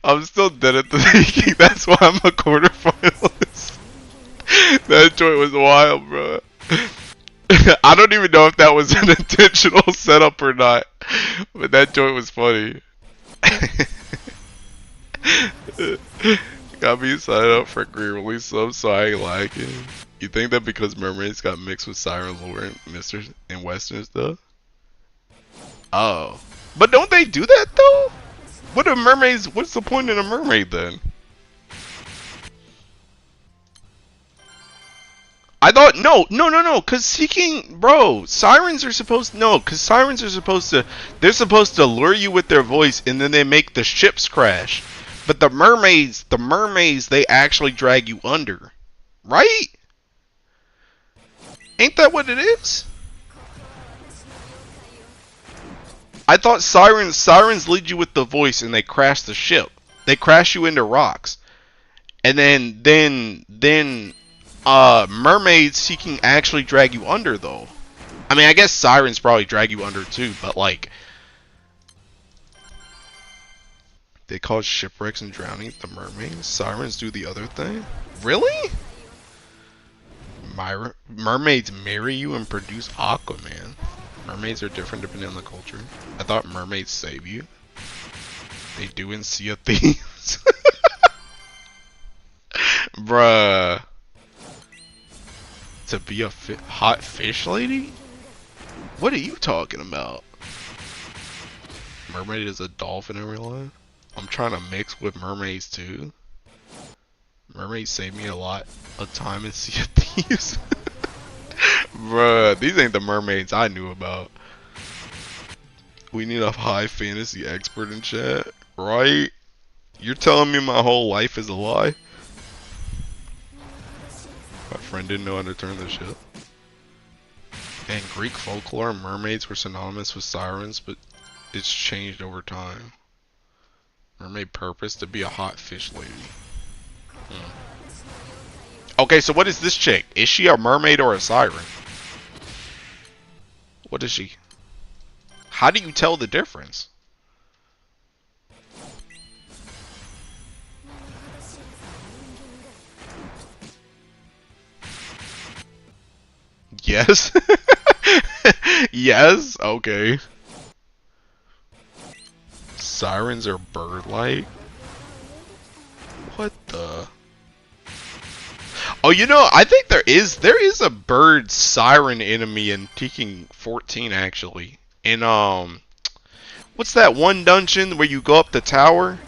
I'm still dead at the thinking. That's why I'm a quarterfinalist. That joint was wild, bro. I don't even know if that was an intentional setup or not, but that joint was funny. Got me signed up for green release sub, so I ain't like it. You think that because mermaids got mixed with siren lore and misters and western stuff? Oh, but don't they do that though? What are mermaids? What's the point in a mermaid then? I thought no, cause seeking, bro, sirens are supposed to, they're supposed to lure you with their voice and then they make the ships crash. But the mermaids, they actually drag you under, right? Ain't that what it is? I thought sirens lead you with the voice and they crash the ship. They crash you into rocks. And then mermaids seeking actually drag you under though. I mean, I guess sirens probably drag you under too, but like they cause shipwrecks and drownings the mermaids. Sirens do the other thing. Really? Mermaids marry you and produce Aquaman. Mermaids are different depending on the culture. I thought mermaids save you. They do in Sea of Thieves. Bruh. To be a hot fish lady? What are you talking about? Mermaid is a dolphin in real life? I'm trying to mix with mermaids too. Mermaids save me a lot of time in Sea of Thieves. Bruh, these ain't the mermaids I knew about. We need a high fantasy expert in chat, right? You're telling me my whole life is a lie? My friend didn't know how to turn the ship. In Greek folklore, mermaids were synonymous with sirens, but it's changed over time. Mermaid purpose to be a hot fish lady. Okay, so what is this chick? Is she a mermaid or a siren? What is she? How do you tell the difference? Yes? Yes? Okay. Sirens are bird-like? What the? Oh, you know, I think there is a bird siren enemy in Tekken 14 actually. In what's that one dungeon where you go up the tower?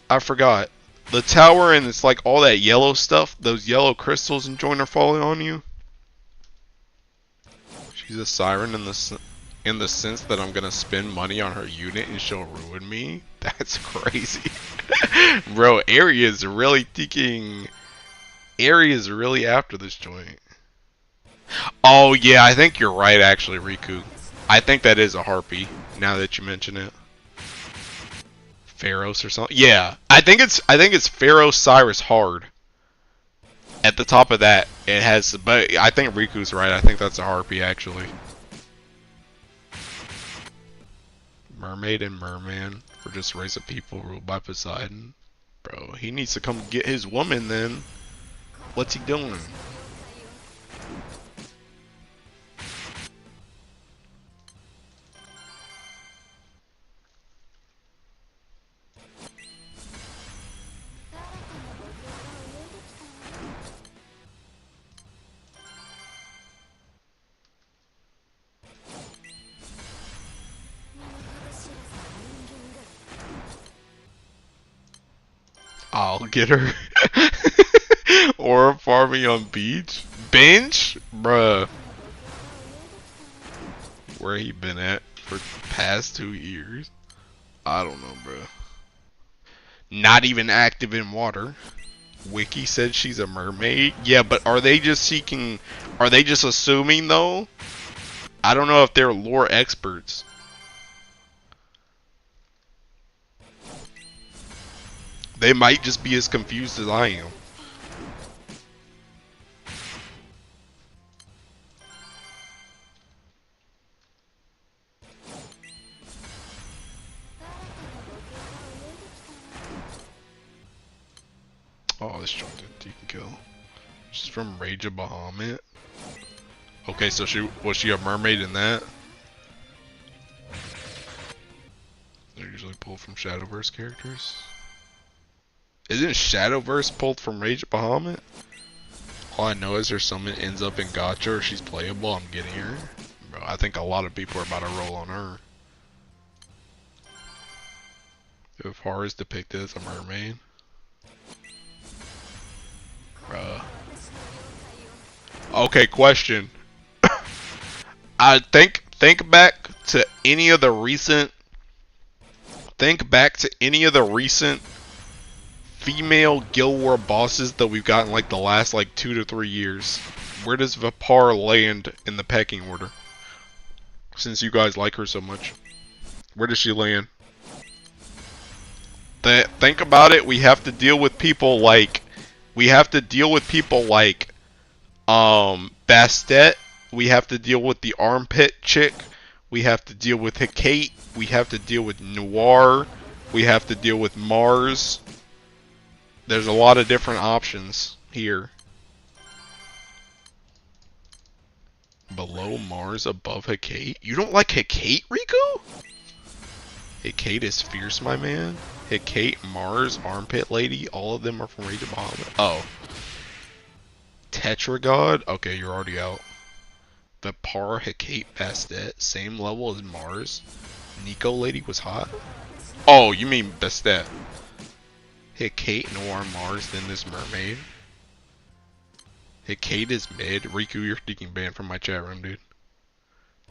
I forgot. The tower and it's like all that yellow stuff, those yellow crystals and joint are falling on you. She's a siren in the sense that I'm gonna spend money on her unit and she'll ruin me? That's crazy. Bro, Area's really thinking... Area's really after this joint. Oh yeah, I think you're right actually, Riku. I think that is a harpy, now that you mention it. Pharaohs or something? Yeah. I think it's Pharaoh Cyrus Hard. At the top of that, it has, but I think Riku's right. I think that's a harpy actually. Mermaid and Merman were just a race of people ruled by Poseidon. Bro, he needs to come get his woman then. What's he doing? I'll get her. Or farming on beach? Bench? Bruh. Where he been at for past 2 years? I don't know, bro. Not even active in water. Wiki said she's a mermaid. Yeah, but are they just seeking... Are they just assuming, though? I don't know if they're lore experts. They might just be as confused as I am. Oh, this joint you can kill. She's from Rage of Bahamut. Okay, so was she a mermaid in that? They're usually pulled from Shadowverse characters. Isn't Shadowverse pulled from Rage of Bahamut? All I know is her summon ends up in Gacha or she's playable, I'm getting her. Bro, I think a lot of people are about to roll on her. If Haru is depicted as a mermaid. Bruh. Okay, question. I think back to any of the recent female Guild War bosses that we've gotten like the last like 2 to 3 years. Where does Vipar land in the pecking order? Since you guys like her so much. Where does she land? Think about it, we have to deal with people like Bastet. We have to deal with the armpit chick. We have to deal with Hecate. We have to deal with Noir. We have to deal with Mars. There's a lot of different options here. Below Mars, above Hecate? You don't like Hecate, Riku? Hecate is fierce, my man. Hecate, Mars, Armpit Lady, all of them are from Rage of Bahamut. Oh. Tetragod? Okay, you're already out. Vipar, Hecate, Bastet, same level as Mars. Nico Lady was hot? Oh, you mean Bastet. Hecate, Noir, Mars, then this mermaid. Hecate is mid. Riku, you're taking ban from my chat room, dude.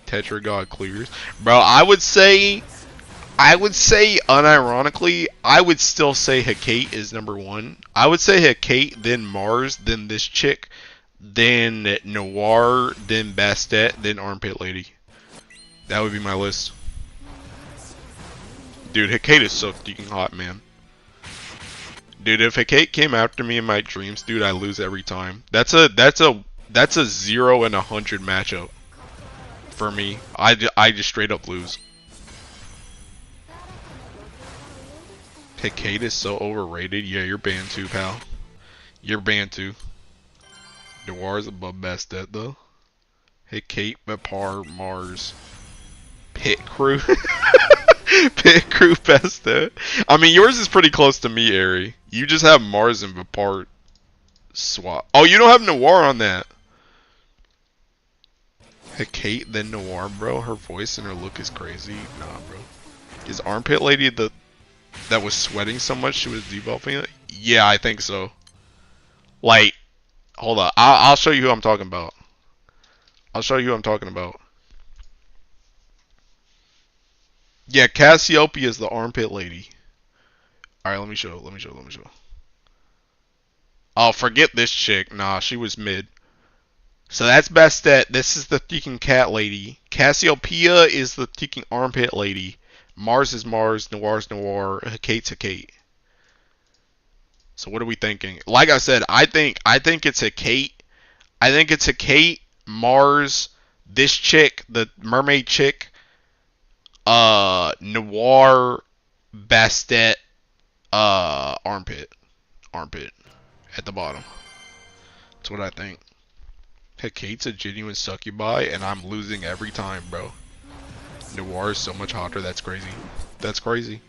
Tetragod clears. Bro, I would say unironically, I would still say Hecate is number 1. I would say Hecate, then Mars, then this chick, then Noir, then Bastet, then Armpit Lady. That would be my list. Dude, Hecate is so freaking hot, man. Dude, if Hecate came after me in my dreams, dude, I lose every time. That's a 0 and 100 matchup for me. I just straight up lose. Hecate is so overrated. Yeah, you're banned too, pal. You're banned too. Noir's above Bastet though. Hecate, Vipar, Mars, Pit Crew. Pit Crew Bastet. I mean, yours is pretty close to me, Ari. You just have Mars and Vipar swap. Oh, you don't have Noir on that. Hecate, then Noir, bro. Her voice and her look is crazy. Nah, bro. Is Armpit Lady that was sweating so much she was debuffing it? Yeah, I think so. Like, hold on. I'll show you who I'm talking about. I'll show you who I'm talking about. Yeah, Cassiopeia is the armpit lady. Alright, let me show. Oh, forget this chick. Nah, she was mid. So that's Bastet. This is the Teking cat lady. Cassiopeia is the Teking armpit lady. Mars is Mars. Noir's Noir. Hakate's Hakate. So what are we thinking? Like I said, I think it's Hakate. I think it's Hakate, Mars, this chick, the mermaid chick, Noir, Bastet, armpit. Armpit. At the bottom. That's what I think. Hakate's a genuine succubi, and I'm losing every time, bro. Noir is so much hotter, that's crazy. That's crazy.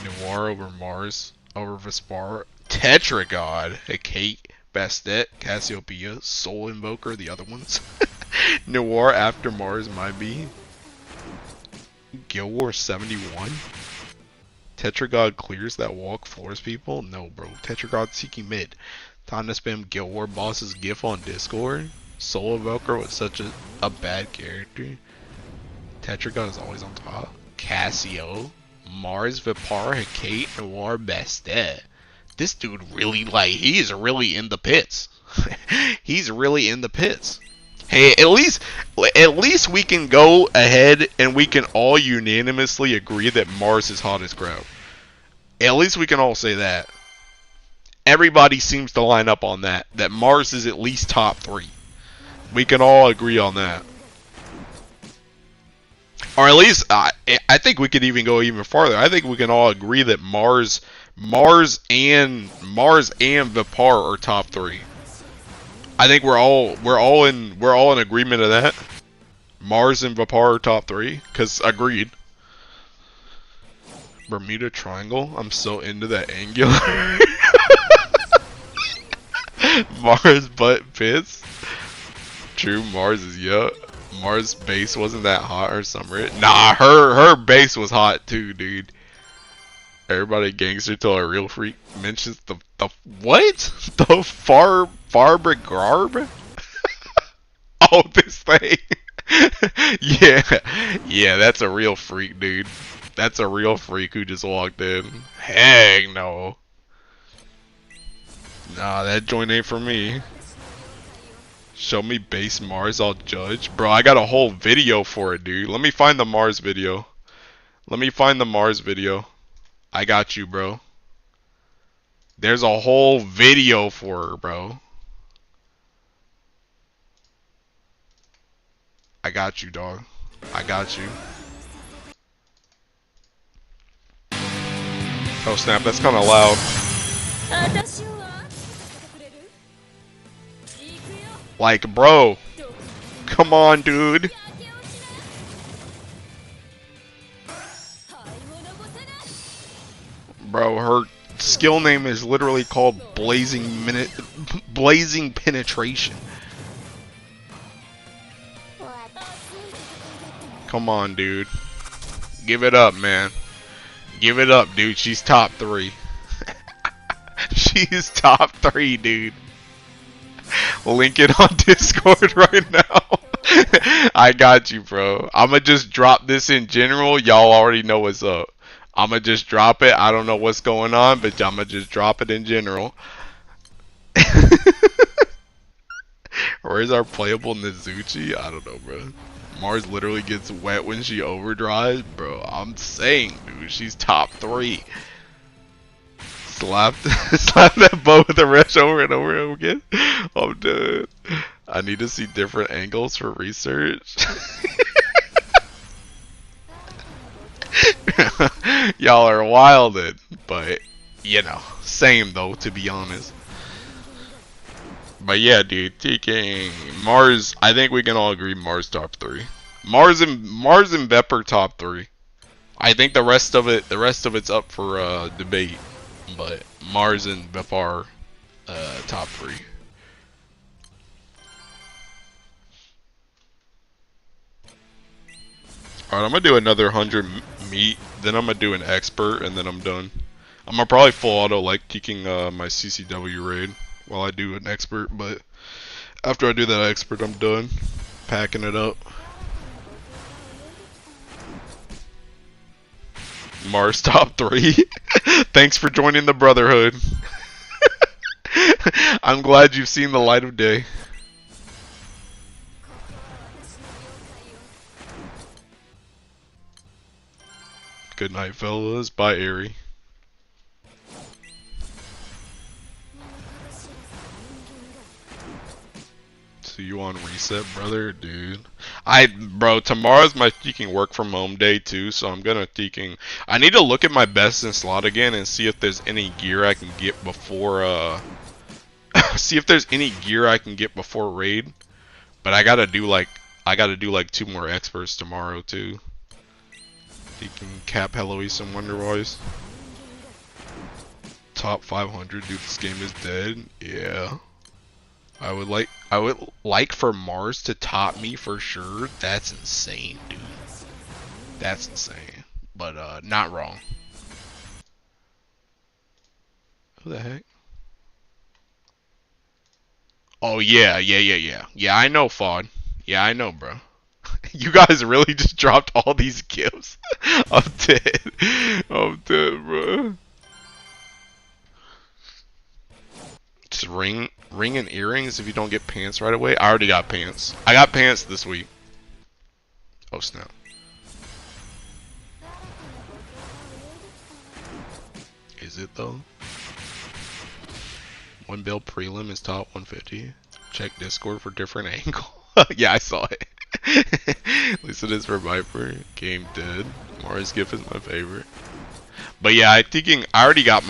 Noir over Mars, over Vespar. Tetragod, Hakate, Bastet, Cassiopeia, Soul Invoker, the other ones. Noir after Mars might be. Guild War 71? Tetragod clears that walk, floors people? No, bro. Tetragod seeking mid. Time to spam Guild War boss's gif on Discord. Soul Evoker was such a bad character. Tetragod is always on top. Cassio. Mars, Vipar, Hakate, Noir, Bastet. This dude really, like, he's really in the pits. He's really in the pits. Hey, at least we can go ahead and we can all unanimously agree that Mars is hot as crap. At least we can all say that. Everybody seems to line up on that. That Mars is at least top 3. We can all agree on that. Or at least, I think we could even go even farther. I think we can all agree that Mars and Vipar are top 3. I think we're all in agreement of that. Mars and Vipar are top 3, cause agreed. Bermuda Triangle. I'm so into that angular. Mars butt pits. True, Mars is yup. Mars base wasn't that hot or something. Nah, her base was hot too, dude. Everybody gangster till a real freak mentions the what? The Farber Garb? Oh, this thing. Yeah, that's a real freak, dude. That's a real freak who just walked in. Heck no. Nah, that joint ain't for me. Show me base Mars, I'll judge. Bro, I got a whole video for it, dude. Let me find the Mars video. I got you, bro. There's a whole video for her, bro. I got you, dog. I got you. Oh snap, that's kind of loud. Like, bro. Come on, dude. Bro, her skill name is literally called Blazing Penetration. Come on, dude. Give it up, man. Give it up, dude. She's top 3. She's top 3, dude. Link it on Discord right now. I got you, bro. I'ma just drop this in general. Y'all already know what's up. I'ma just drop it. I don't know what's going on, but I'ma just drop it in general. Where's our playable Nizuchi? I don't know, bro. Mars literally gets wet when she overdrives. Bro, I'm saying, dude, she's top 3. Slap that bow with a rush over and over again. I'm done. I need to see different angles for research. Y'all are wildin', but you know, same though, to be honest. But yeah, dude, taking Mars. I think we can all agree Mars top 3. Mars and Vepper top 3. I think the rest of it's up for debate. But Mars and Vepar, top 3. Alright, I'm gonna do another 100 meat, then I'm gonna do an expert, and then I'm done. I'm gonna probably full auto like kicking my CCW raid while I do an expert, but after I do that expert, I'm done packing it up. Mars top 3. Thanks for joining the Brotherhood. I'm glad you've seen the light of day. Good night, fellas. Bye, Airy. See you on reset, brother, dude. Bro, tomorrow's my teaching work from home day too, so I'm gonna teaching. I need to look at my best in slot again and see if there's any gear I can get before see if there's any gear I can get before raid. But I gotta do like 2 more experts tomorrow too. Teaching Cap, Heloise, and Wonder Boys. Top 500, dude. This game is dead. Yeah. I would like for Mars to top me for sure. That's insane, dude. That's insane. But not wrong. Who the heck? Oh yeah. Yeah, I know, Fod. Yeah, I know, bro. You guys really just dropped all these gifts. I'm dead. I'm dead, bro. Just ring and earrings if you don't get pants right away. I already got pants. I got pants this week. Oh snap. Is it though? One bill prelim is top 150. Check Discord for different angle. Yeah, I saw it. At least it is for Viper. Game dead. Mars gift is my favorite. But yeah, I already got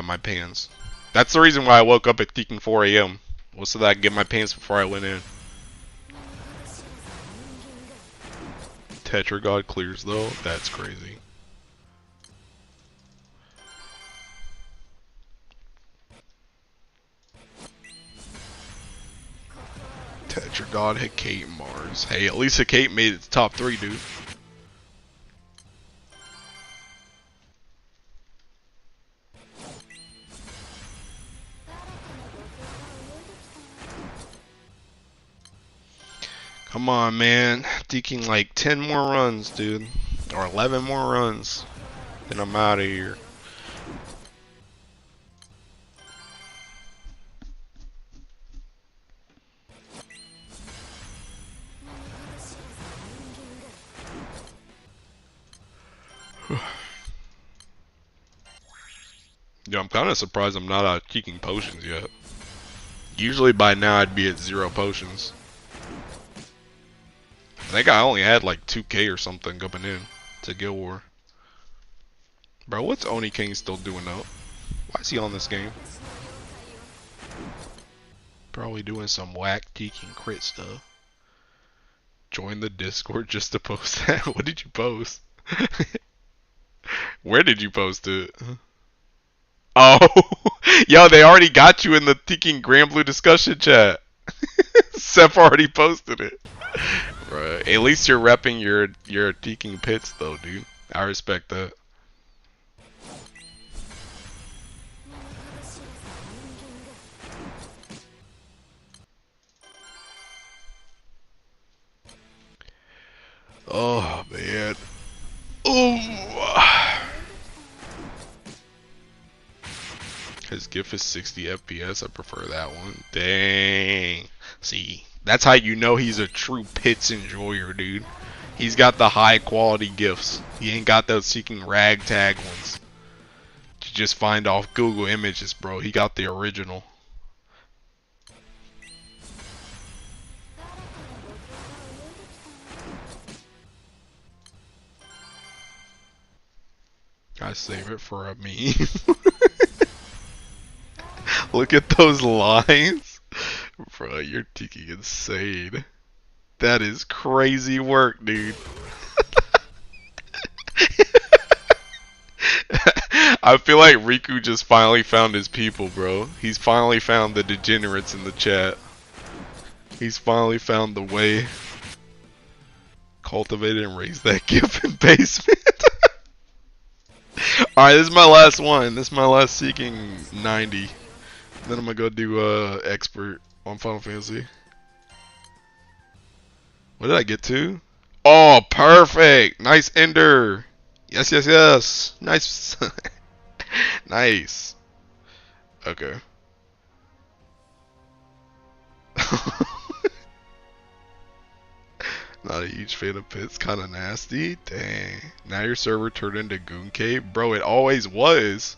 my pants. That's the reason why I woke up at 4 a.m. was so that I could get my pants before I went in. Tetra God clears though. That's crazy. Tetra God, Hecate, and Mars. Hey, at least Hecate made it to top 3, dude. Come on, man. Thinking like 10 more runs, dude. Or 11 more runs. Then I'm out of here. Yeah, I'm kind of surprised I'm not out cheeking potions yet. Usually by now I'd be at 0 potions. I think I only had like 2k or something coming in to Guild War. Bro, what's Oni King still doing though? Why is he on this game? Probably doing some whack teaking crit stuff. Join the Discord just to post that? What did you post? Where did you post it? Oh, yo, they already got you in the Teaking Grand Blue discussion chat. Seth already posted it. Right. At least you're repping your Teaking pits though, dude. I respect that. Oh man. Oh. His GIF is 60 FPS. I prefer that one. Dang. See, that's how you know he's a true pits enjoyer, dude. He's got the high quality GIFs. He ain't got those seeking ragtag ones. You just find off Google Images, bro. He got the original. I save it for a meme. Look at those lines. Bro, you're tiki insane. That is crazy work, dude. I feel like Riku just finally found his people, bro. He's finally found the degenerates in the chat. He's finally found the way. Cultivate and raise that gift in basement. Alright, this is my last one. This is my last Seeking 90. Then I'm gonna go do expert on Final Fantasy. What did I get to? Oh, perfect! Nice ender! Yes, yes, yes. Nice. Nice. Okay. Not a huge fan of pits. Kind of nasty. Dang. Now your server turned into Goon Cave? Bro, it always was.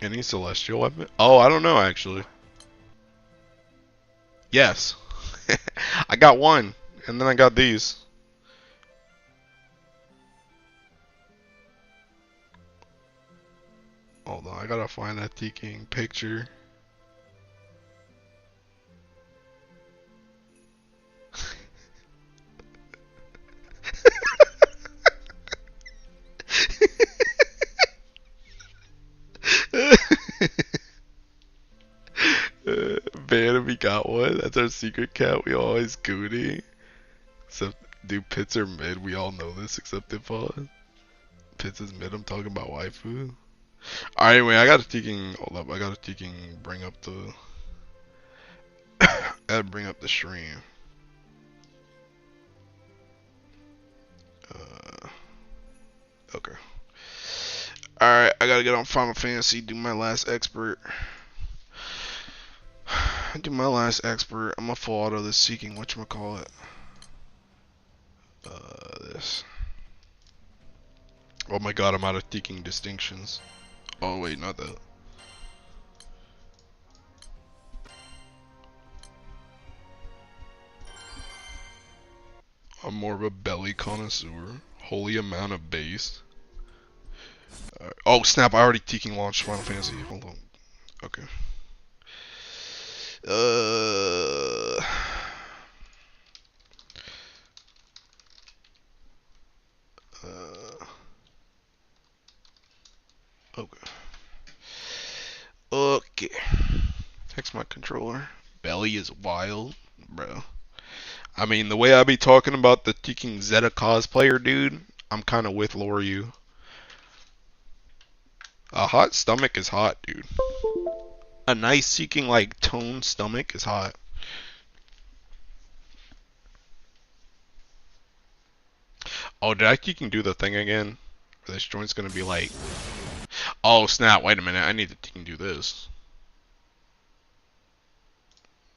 Any celestial weapon? Oh, I don't know actually. Yes. I got one. And then I got these. Hold on, I gotta find that T-King picture. Man, we got one. That's our secret cat. We always goody. Except, do pits are mid. We all know this, except if pits is mid. I'm talking about waifu. Alright, anyway, I got a T-King. Hold up, I got a T-King. Bring up the. Gotta bring up the stream. Okay. Alright, I gotta get on Final Fantasy. Do my last expert. Do my last expert. I'm gonna full auto this seeking. Whatchamacallit? This. Oh my god, I'm out of seeking distinctions. Oh wait, not that. I'm more of a belly connoisseur. Holy amount of base. Oh snap, I already seeking launched Final Fantasy. Hold on. Okay. Okay. Okay. Text my controller. Belly is wild, bro. I mean, the way I be talking about the Teking Zeta cosplayer, dude, I'm kind of with Loryu. A hot stomach is hot, dude. A nice seeking, like, toned stomach is hot. Oh, did I Teking do the thing again? Or this joint's gonna be like... Oh, snap, wait a minute, I need to Teking do this.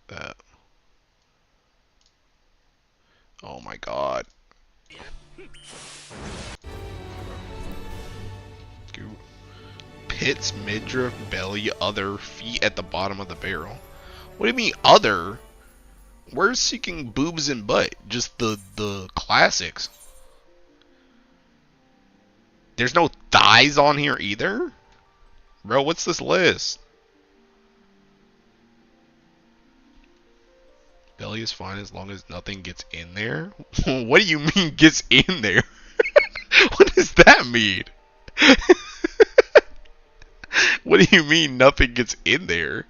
That. Oh my god. Pits, midriff, belly, other, feet at the bottom of the barrel. What do you mean, other? Where's seeking boobs and butt? Just the classics. There's no thighs on here either? Bro, what's this list? Belly is fine as long as nothing gets in there? What do you mean gets in there? What does that mean? What do you mean nothing gets in there?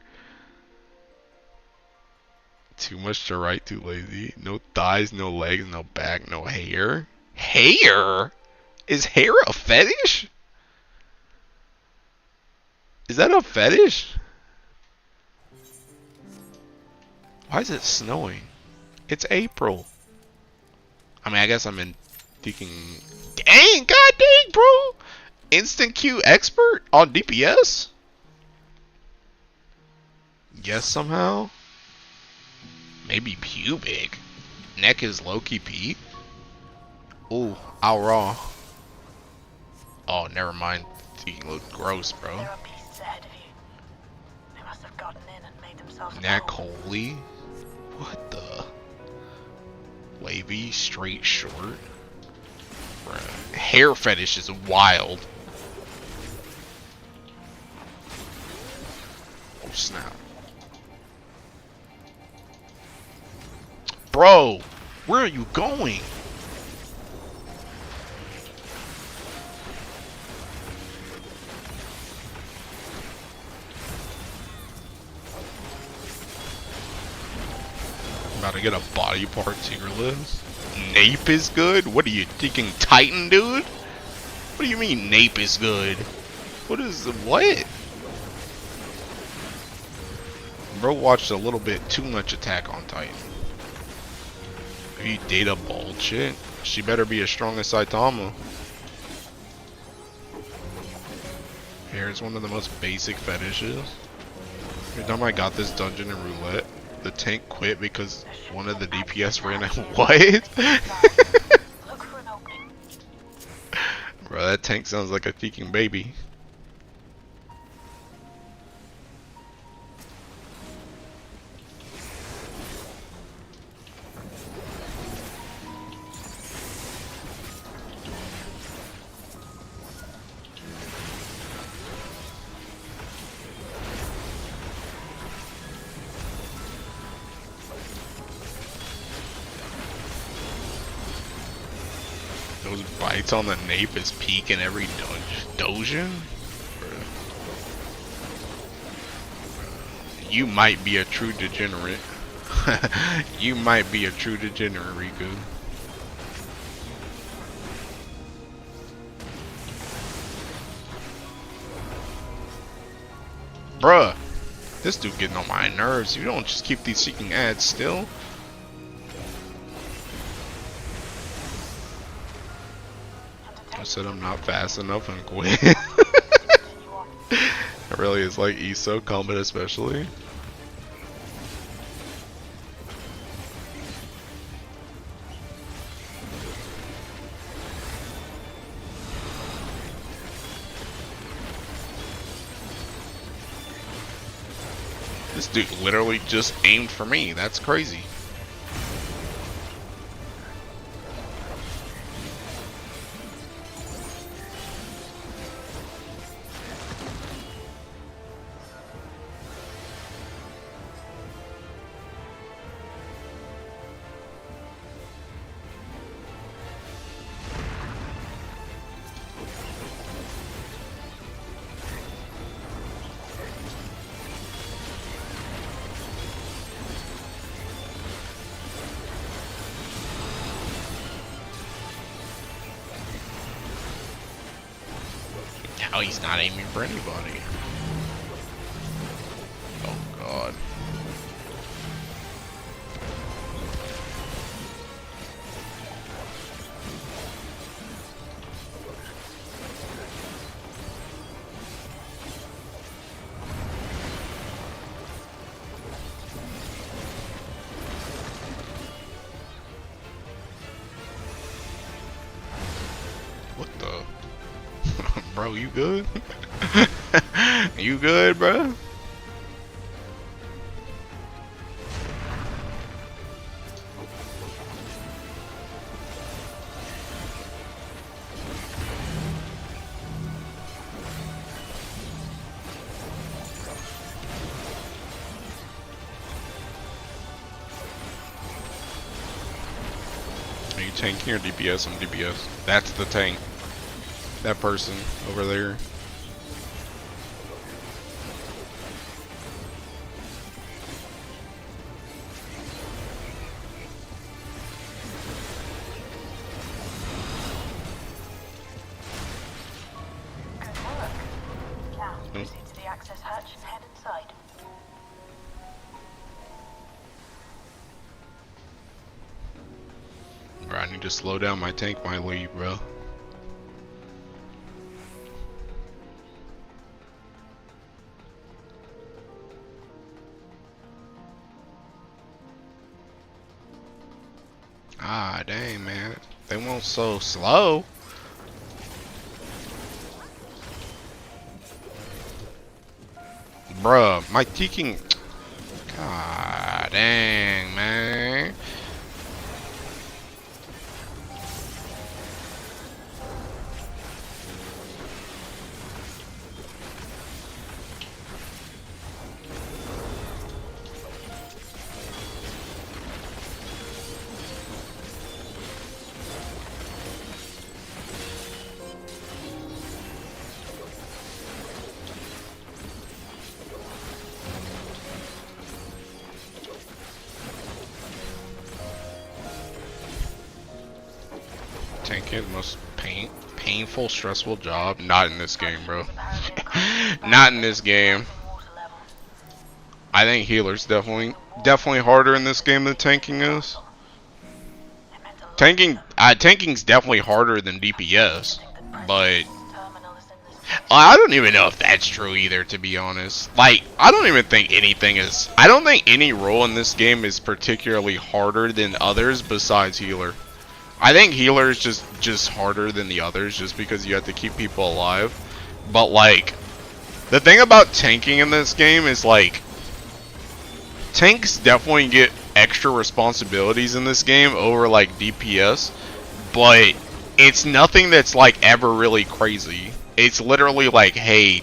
Too much to write, too lazy. No thighs, no legs, no back, no hair. Hair? Is hair a fetish? Is that a fetish? Why is it snowing? It's April. I mean, I guess I'm in thinking... Dang, god dang, bro! Instant Q expert on DPS? Yes, somehow? Maybe pubic. Neck is low-key Pete. Ooh, ow raw. Oh, never mind. You look gross, bro. Neck holy? What the? Wavy, straight, short? Bruh. Hair fetish is wild. Oh, snap. Bro, where are you going? About to get a body part tier list. Nape is good? What are you thinking, Titan, dude? What do you mean Nape is good? What is what? bro watched a little bit too much Attack on Titan. You data bullshit. She better be as strong as Saitama. Here's one of the most basic fetishes. Every time I got this dungeon in roulette, the tank quit because one of the DPS ran out. What? Bro, that tank sounds like a freaking baby. Those bites on the nape is peak in every doujin? You might be a true degenerate. You might be a true degenerate, Riku. Bruh, this dude getting on my nerves. You don't just keep these seeking ads still. I said I'm not fast enough and quit. It really is like ESO combat especially. This dude literally just aimed for me. That's crazy. How he's not aiming for anybody. Oh god. What the? Bro, you good? You good, bro? Are you tanking or DPS? I'm DPS. That's the tank. That person over there.
Proceed to the access hatch and head inside.
Bro, I need to slow down my tank might leave, bro. Ah, dang, man. They won't so slow. Bruh, my teaking. God dang, man. Tanking, most painful, stressful job. Not in this game, bro. Not in this game. I think healer's definitely harder in this game than tanking is. Tanking's definitely harder than DPS, but I don't even know if that's true either, to be honest. Like, I don't think any role in this game is particularly harder than others besides healer. I think healer is just harder than the others just because you have to keep people alive. But like, the thing about tanking in this game is like, tanks definitely get extra responsibilities in this game over like DPS, but it's nothing that's like ever really crazy. It's literally like, hey,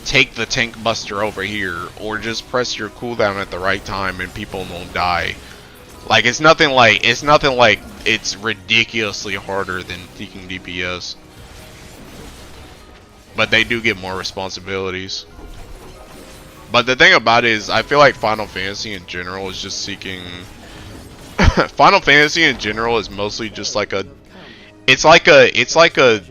take the tank buster over here, or just press your cooldown at the right time and people won't die. Like, it's nothing like it's ridiculously harder than taking DPS. But they do get more responsibilities. But the thing about it is, I feel like Final Fantasy in general is just seeking... Final Fantasy in general is mostly just like a... It's like a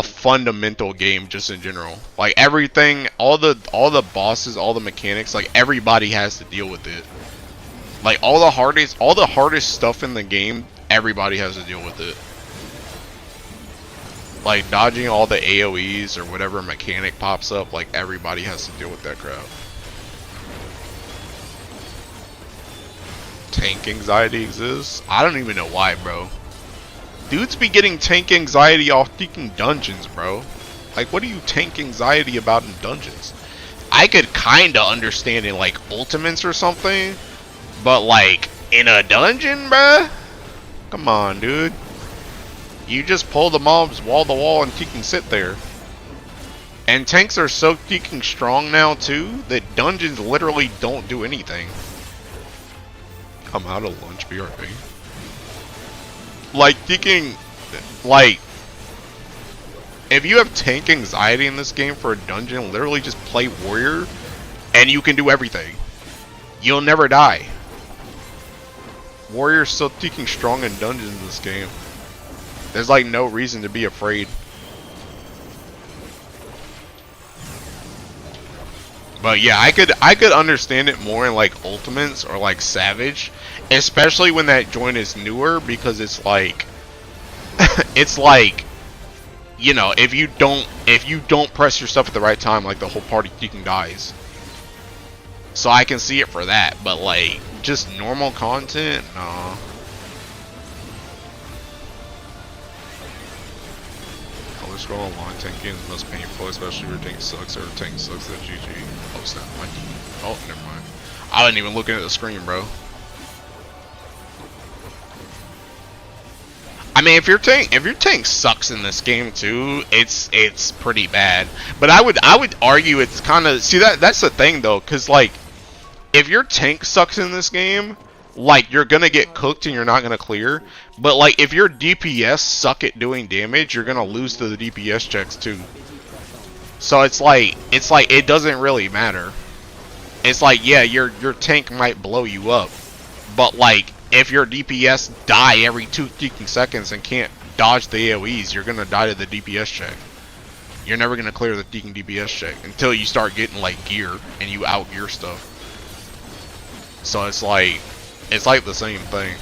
fundamental game just in general. Like everything, all the bosses, all the mechanics, like everybody has to deal with it. Like all the hardest stuff in the game, everybody has to deal with it. Like dodging all the AoEs or whatever mechanic pops up, like everybody has to deal with that crap. Tank anxiety exists? I don't even know why, bro. Dudes be getting tank anxiety off freaking dungeons, bro. Like, what are you tank anxiety about in dungeons? I could kinda understand in like ultimates or something, but like in a dungeon, bruh? Come on, dude. You just pull the mobs wall to wall and you can sit there. And tanks are so freaking strong now too that dungeons literally don't do anything. I'm out of lunch, BRB. Like thinking, like, if you have tank anxiety in this game for a dungeon, literally just play warrior, and you can do everything. You'll never die. Warrior's so freaking strong in dungeons in this game. There's like no reason to be afraid. But yeah, I could understand it more in like Ultimates or like Savage, especially when that joint is newer, because it's like it's like, you know, if you don't press your stuff at the right time, like the whole party freaking dies. So I can see it for that, but like just normal content, nah. Color scroll online tanking is the most painful, especially if your tank sucks or tank sucks at GG. Oh snap, oh never mind. I wasn't even looking at the screen, bro. I mean, if your tank sucks in this game too, it's pretty bad. But I would argue it's kind of, see, that's the thing though, cause like if your tank sucks in this game, like you're gonna get cooked and you're not gonna clear. But like if your DPS suck at doing damage, you're gonna lose to the DPS checks too. So it's like it doesn't really matter. It's like, yeah, your tank might blow you up, but like if your DPS die every 2 seconds and can't dodge the AoEs, you're gonna die to the DPS check. You're never gonna clear the DPS check until you start getting like gear and you out gear stuff. So it's like the same thing.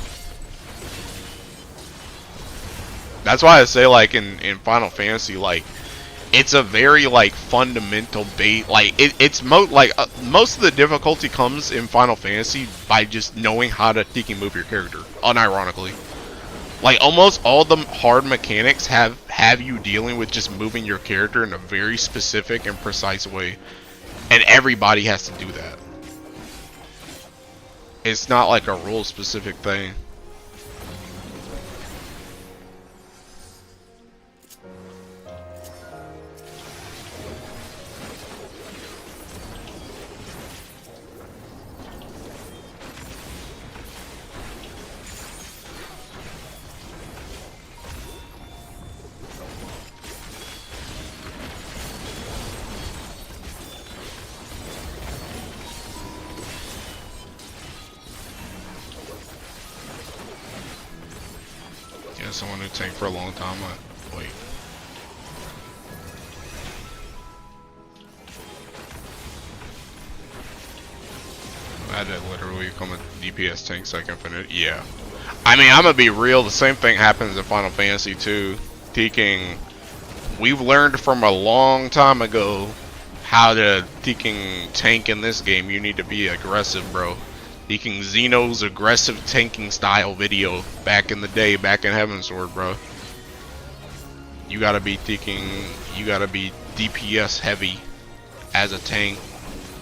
That's why I say like in Final Fantasy, like it's a very like fundamental bait. Like it's most of the difficulty comes in Final Fantasy by just knowing how to freaking move your character. Unironically, like almost all the hard mechanics have you dealing with just moving your character in a very specific and precise way, and everybody has to do that. It's not like a rule specific thing. Someone who tanked for a long time. Wait. I had to literally become a DPS tank so I can finish. Yeah. I mean, I'm gonna be real. The same thing happens in Final Fantasy 2. Teking, we've learned from a long time ago how to Teking tank in this game. You need to be aggressive, bro. Teking Xeno's aggressive tanking style video back in the day, back in Heavensward, bro. You gotta be Teking, you gotta be DPS heavy as a tank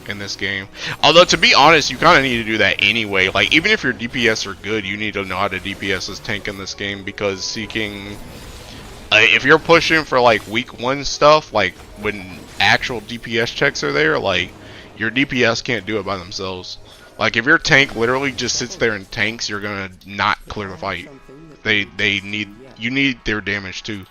in this game. Although, to be honest, you kind of need to do that anyway. Like, even if your DPS are good, you need to know how to DPS as tank in this game, because seeking... if you're pushing for, like, week 1 stuff, like, when actual DPS checks are there, like, your DPS can't do it by themselves. Like, if your tank literally just sits there and tanks, you're gonna not clear the fight. You need their damage, too.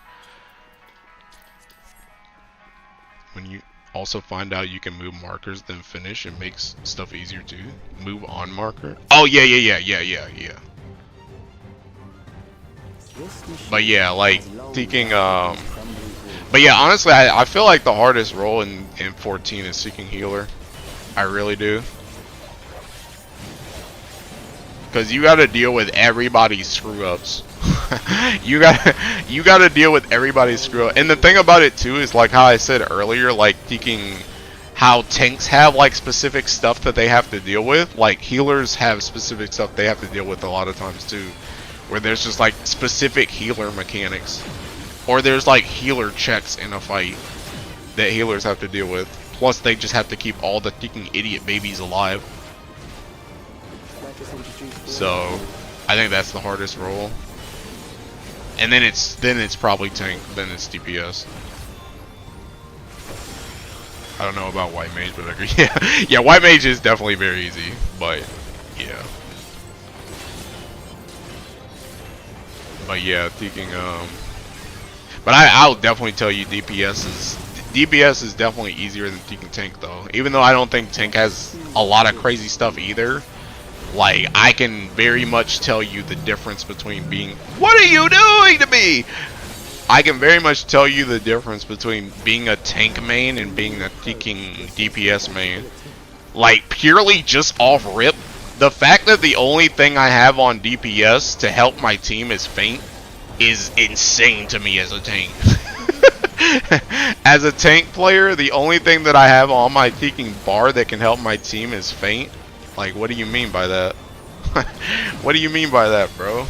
When you also find out you can move markers then finish, it makes stuff easier too. Move on marker. Oh yeah. But yeah, like seeking but yeah, honestly I feel like the hardest role in 14 is seeking healer. I really do. Cause you gotta deal with everybody's screw ups. you gotta deal with everybody's screw up. And the thing about it too is, like how I said earlier, like taking how tanks have like specific stuff that they have to deal with. Like healers have specific stuff they have to deal with a lot of times too, where there's just like specific healer mechanics, or there's like healer checks in a fight that healers have to deal with. Plus they just have to keep all the freaking idiot babies alive. So I think that's the hardest role. And then it's probably tank, then it's DPS. I don't know about white mage, but I agree. Yeah, white mage is definitely very easy, but yeah. But yeah, thinking but I'll definitely tell you DPS is definitely easier than Tekken tank though. Even though I don't think tank has a lot of crazy stuff either. Like, I can very much tell you the difference between being... What are you doing to me? I can very much tell you the difference between being a tank main and being a freaking DPS main. Like, purely just off rip, the fact that the only thing I have on DPS to help my team is Feint is insane to me as a tank. As a tank player, the only thing that I have on my freaking bar that can help my team is Feint. Like, what do you mean by that? What do you mean by that, bro?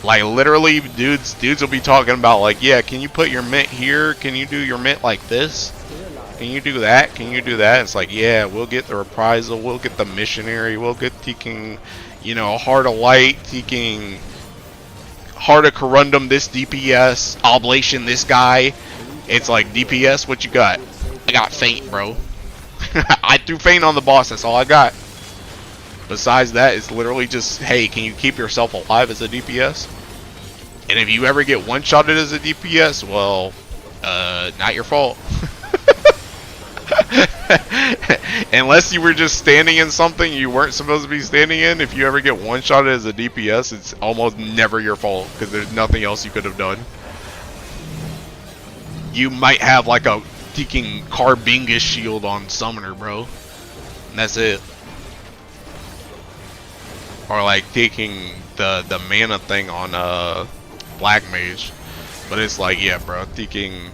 Like, literally, dudes will be talking about, like, yeah, can you put your mint here? Can you do your mint like this? Can you do that? Can you do that? It's like, yeah, we'll get the reprisal, we'll get the missionary, we'll get Teking, you know, Heart of Light, Teking, Heart of Corundum, this DPS, Oblation, this guy. It's like, DPS, what you got? I got Feint, bro. I threw Feint on the boss, that's all I got. Besides that, it's literally just, hey, can you keep yourself alive as a DPS? And if you ever get one-shotted as a DPS, well, not your fault. Unless you were just standing in something you weren't supposed to be standing in, if you ever get one-shotted as a DPS, it's almost never your fault, because there's nothing else you could have done. You might have like a freaking Carbingus shield on Summoner, bro. And that's it. Or like taking the mana thing on Black Mage. But it's like, yeah, bro, taking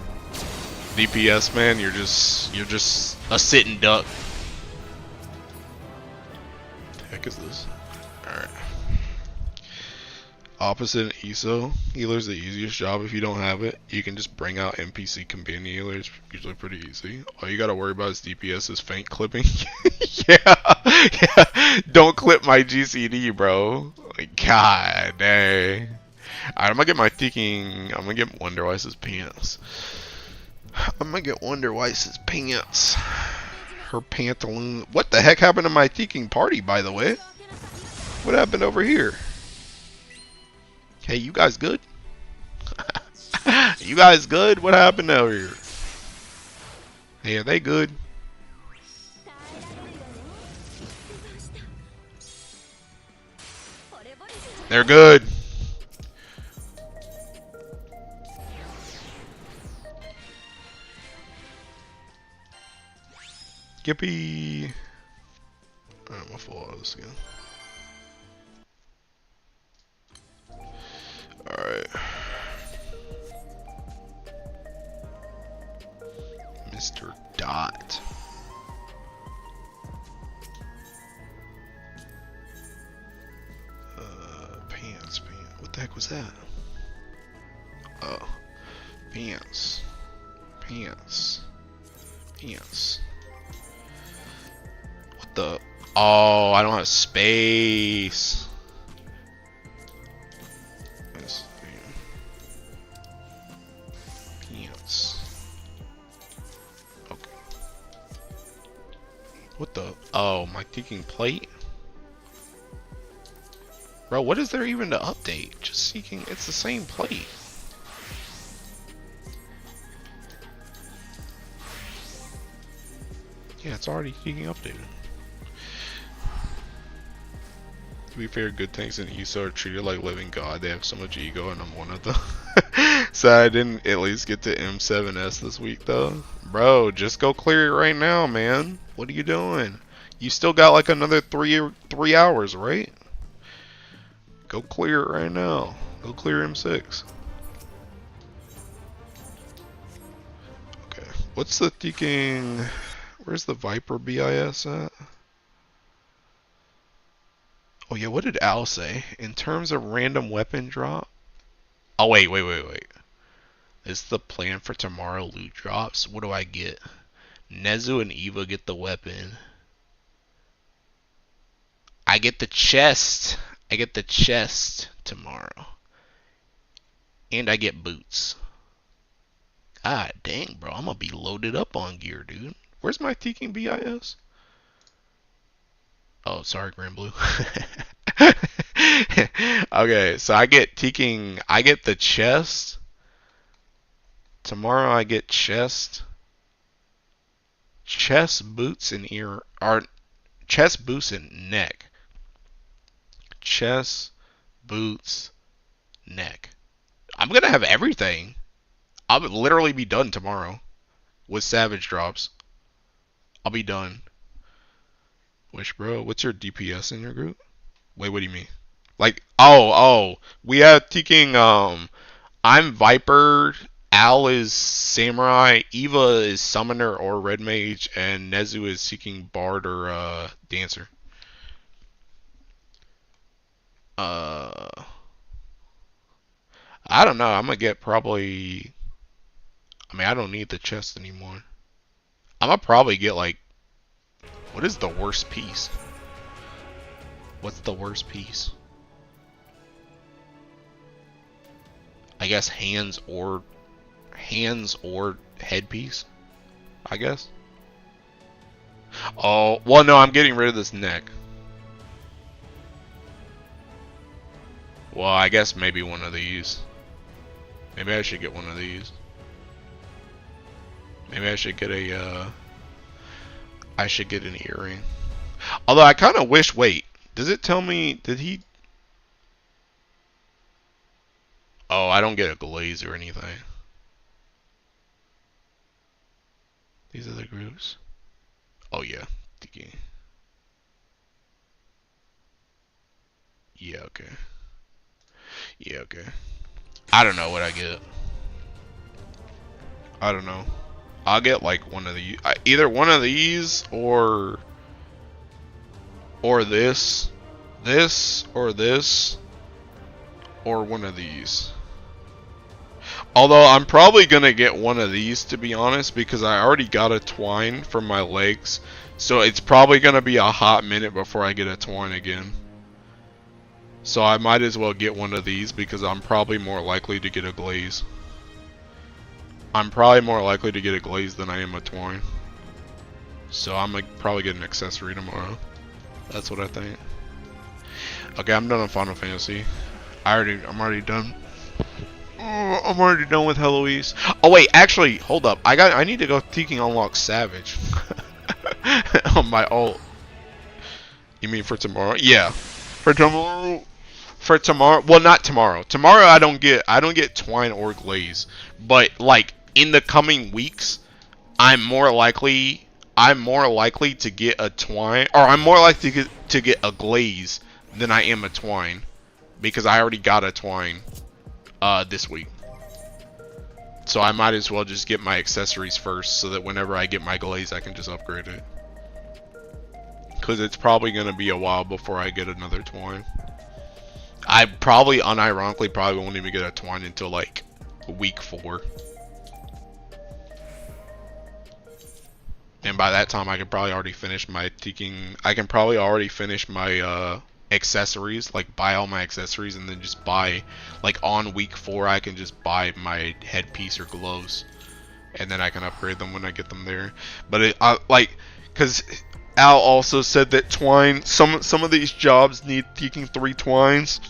DPS, man, you're just a sitting duck. What the heck is this? Alright. Opposite ESO, healer's the easiest job. If you don't have it, you can just bring out NPC companion healers, usually pretty easy. All you gotta worry about is DPS is Feint clipping. yeah, don't clip my GCD, bro. Like, god dang. Alright, I'm gonna get my thinking, I'm gonna get Wonder Weiss's pants. I'm gonna get Wonder Weiss's pants. Her pantaloon. What the heck happened to my thinking party, by the way? What happened over here? Hey, you guys good? You guys good? What happened over here? Hey, are they good? They're good. Yippee. my full auto skin. Alright. Mr. Dot. Pants. What the heck was that? Oh. Pants. What the? Oh, I don't have space. Pants. Okay. What the? Oh, my ticking plate? Bro, what is there even to update? Just seeking, it's the same plate. Yeah, it's already being updated. To be fair, good things in ESO are treated like living god. They have so much ego, and I'm one of them. So I didn't at least get to M7S this week, though. Bro, just go clear it right now, man. What are you doing? You still got like another three hours, right? Go clear it right now. Go clear M6. Okay. What's the thinking? Where's the Viper BIS at? Oh yeah, what did Al say? In terms of random weapon drop? Oh wait. This is the plan for tomorrow loot drops. What do I get? Nezu and Eva get the weapon. I get the chest. I get the chest tomorrow. And I get boots. God dang, bro. I'm gonna be loaded up on gear, dude. Where's my Teking BIS? Oh, sorry, Grand Blue. Okay, so I get Teking. I get the chest. Tomorrow I get chest. Chest, boots, and ear. Or chest, boots, and neck. Chest, boots, neck. I'm gonna have everything. I'll literally be done tomorrow with Savage drops. I'll be done. Wish, bro, what's your DPS in your group? Wait, what do you mean? Like, oh, we have taking, I'm Viper, Al is Samurai, Eva is Summoner or Red Mage, and Nezu is seeking Bard or, Dancer. I don't know, I'm gonna get probably, I mean, I don't need the chest anymore. I'm gonna probably get, like, what is the worst piece? What's the worst piece? I guess hands or headpiece, I guess. Oh, well, no, I'm getting rid of this neck. Well, I guess maybe one of these. Maybe I should get one of these. Maybe I should get a, I should get an earring. Although I kind of wish, wait, does it tell me, did he? Oh, I don't get a glaze or anything. These are the groups. Oh yeah, yeah, okay. Yeah, okay. I don't know what I get. I don't know. I'll get like one of the either one of these or this or this or one of these. Although I'm probably gonna get one of these, to be honest, because I already got a twine from my legs, so it's probably gonna be a hot minute before I get a twine again. So I might as well get one of these because I'm probably more likely to get a glaze. I'm probably more likely to get a glaze than I am a twine. So I'm gonna probably get an accessory tomorrow. That's what I think. Okay, I'm done on Final Fantasy. I'm already done. I'm already done with Heloise. Oh wait, actually, hold up. I need to go Teking Unlock Savage on my ult. You mean for tomorrow? Yeah, for tomorrow. For tomorrow, well, not tomorrow. Tomorrow I don't get twine or glaze. But like in the coming weeks, I'm more likely I'm more likely to get a twine, or I'm more likely to get a glaze than I am a twine, because I already got a twine this week. So I might as well just get my accessories first, so that whenever I get my glaze, I can just upgrade it. Because it's probably going to be a while before I get another twine. I probably, unironically, probably won't even get a twine until like week 4. And by that time, I could probably already finish my teaking. I can probably already finish my accessories, like buy all my accessories, and then just buy, like on week 4, I can just buy my headpiece or gloves, and then I can upgrade them when I get them there. But because Al also said that twine, some of these jobs need teaking 3 twines.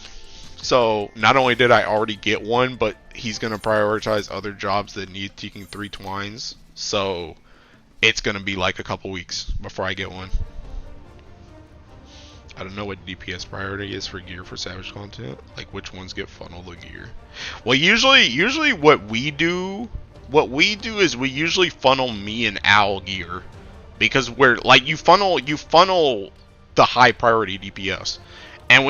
So not only did I already get one, but he's gonna prioritize other jobs that need teaking 3 twines. So it's gonna be like a couple weeks before I get one. I don't know what DPS priority is for gear for Savage content. Like which ones get funneled the gear. Well, usually what we do is we usually funnel me and Al gear, because we're like you funnel the high priority DPS, and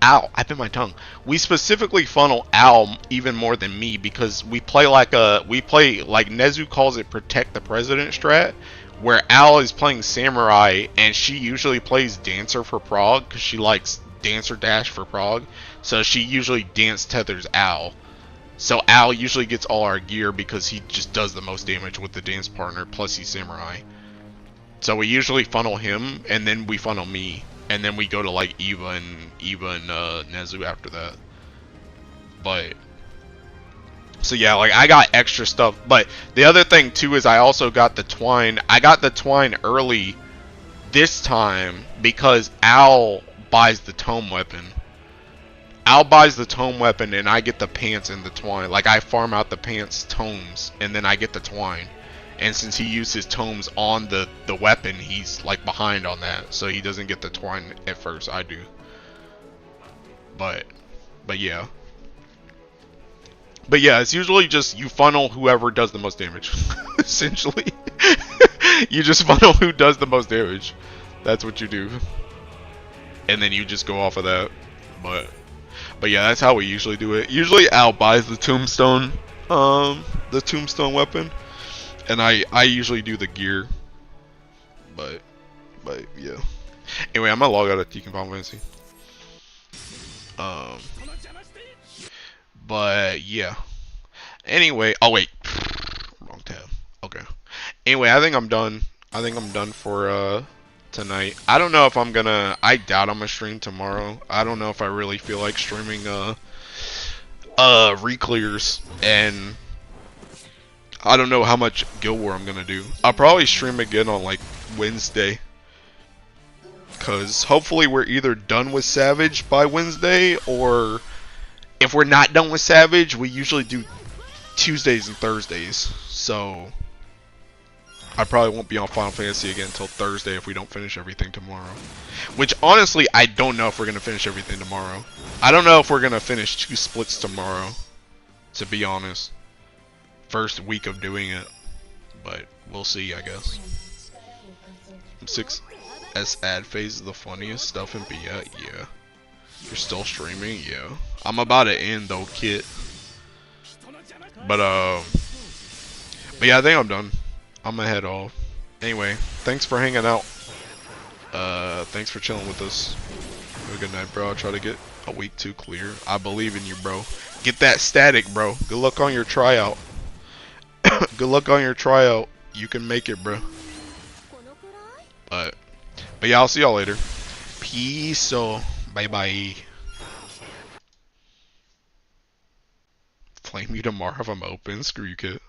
Al, I bit my tongue. We specifically funnel Al even more than me, because we play like Nezu calls it protect the president strat, where Al is playing Samurai, and she usually plays Dancer for Prog, because she likes Dancer Dash for Prog, so she usually dance tethers Al. So Al usually gets all our gear because he just does the most damage with the dance partner, plus he's Samurai. So we usually funnel him, and then we funnel me, and then we go to like Eva and Nezu after that. But so yeah, like I got extra stuff. But the other thing too is I also got the twine. I got the twine early this time because Al buys the tome weapon. Al buys the tome weapon, and I get the pants and the twine. Like I farm out the pants tomes, and then I get the twine. And since he used his tomes on the weapon, he's like behind on that, so he doesn't get the twine at first. I do. But yeah. But yeah, it's usually just you funnel whoever does the most damage. Essentially. You just funnel who does the most damage. That's what you do. And then you just go off of that. But yeah, that's how we usually do it. Usually Al buys the tombstone weapon. And I usually do the gear. But yeah. Anyway, I'm gonna log out of Tekken Final Fantasy. But yeah. Anyway, oh wait. Wrong tab. Okay. Anyway, I think I'm done. I think I'm done for tonight. I don't know if I'm gonna, I doubt I'm gonna stream tomorrow. I don't know if I really feel like streaming reclears, and I don't know how much Guild War I'm gonna do. I'll probably stream again on like Wednesday, cause hopefully we're either done with Savage by Wednesday, or if we're not done with Savage, we usually do Tuesdays and Thursdays. So I probably won't be on Final Fantasy again until Thursday if we don't finish everything tomorrow. Which honestly, I don't know if we're gonna finish everything tomorrow. I don't know if we're gonna finish 2 splits tomorrow, to be honest. First week of doing it, but we'll see, I guess. 6 S ad phase is the funniest stuff in BF. Yeah. You're still streaming? Yeah. I'm about to end though, kid. But yeah, I think I'm done. I'm gonna head off. Anyway, thanks for hanging out. Thanks for chilling with us. Have a good night, bro. I'll try to get a week 2 clear. I believe in you, bro. Get that static, bro. Good luck on your tryout. Good luck on your tryout. You can make it, bro. But yeah, I'll see y'all later. Peace. So, bye. Flame you tomorrow if I'm open. Screw you, kid.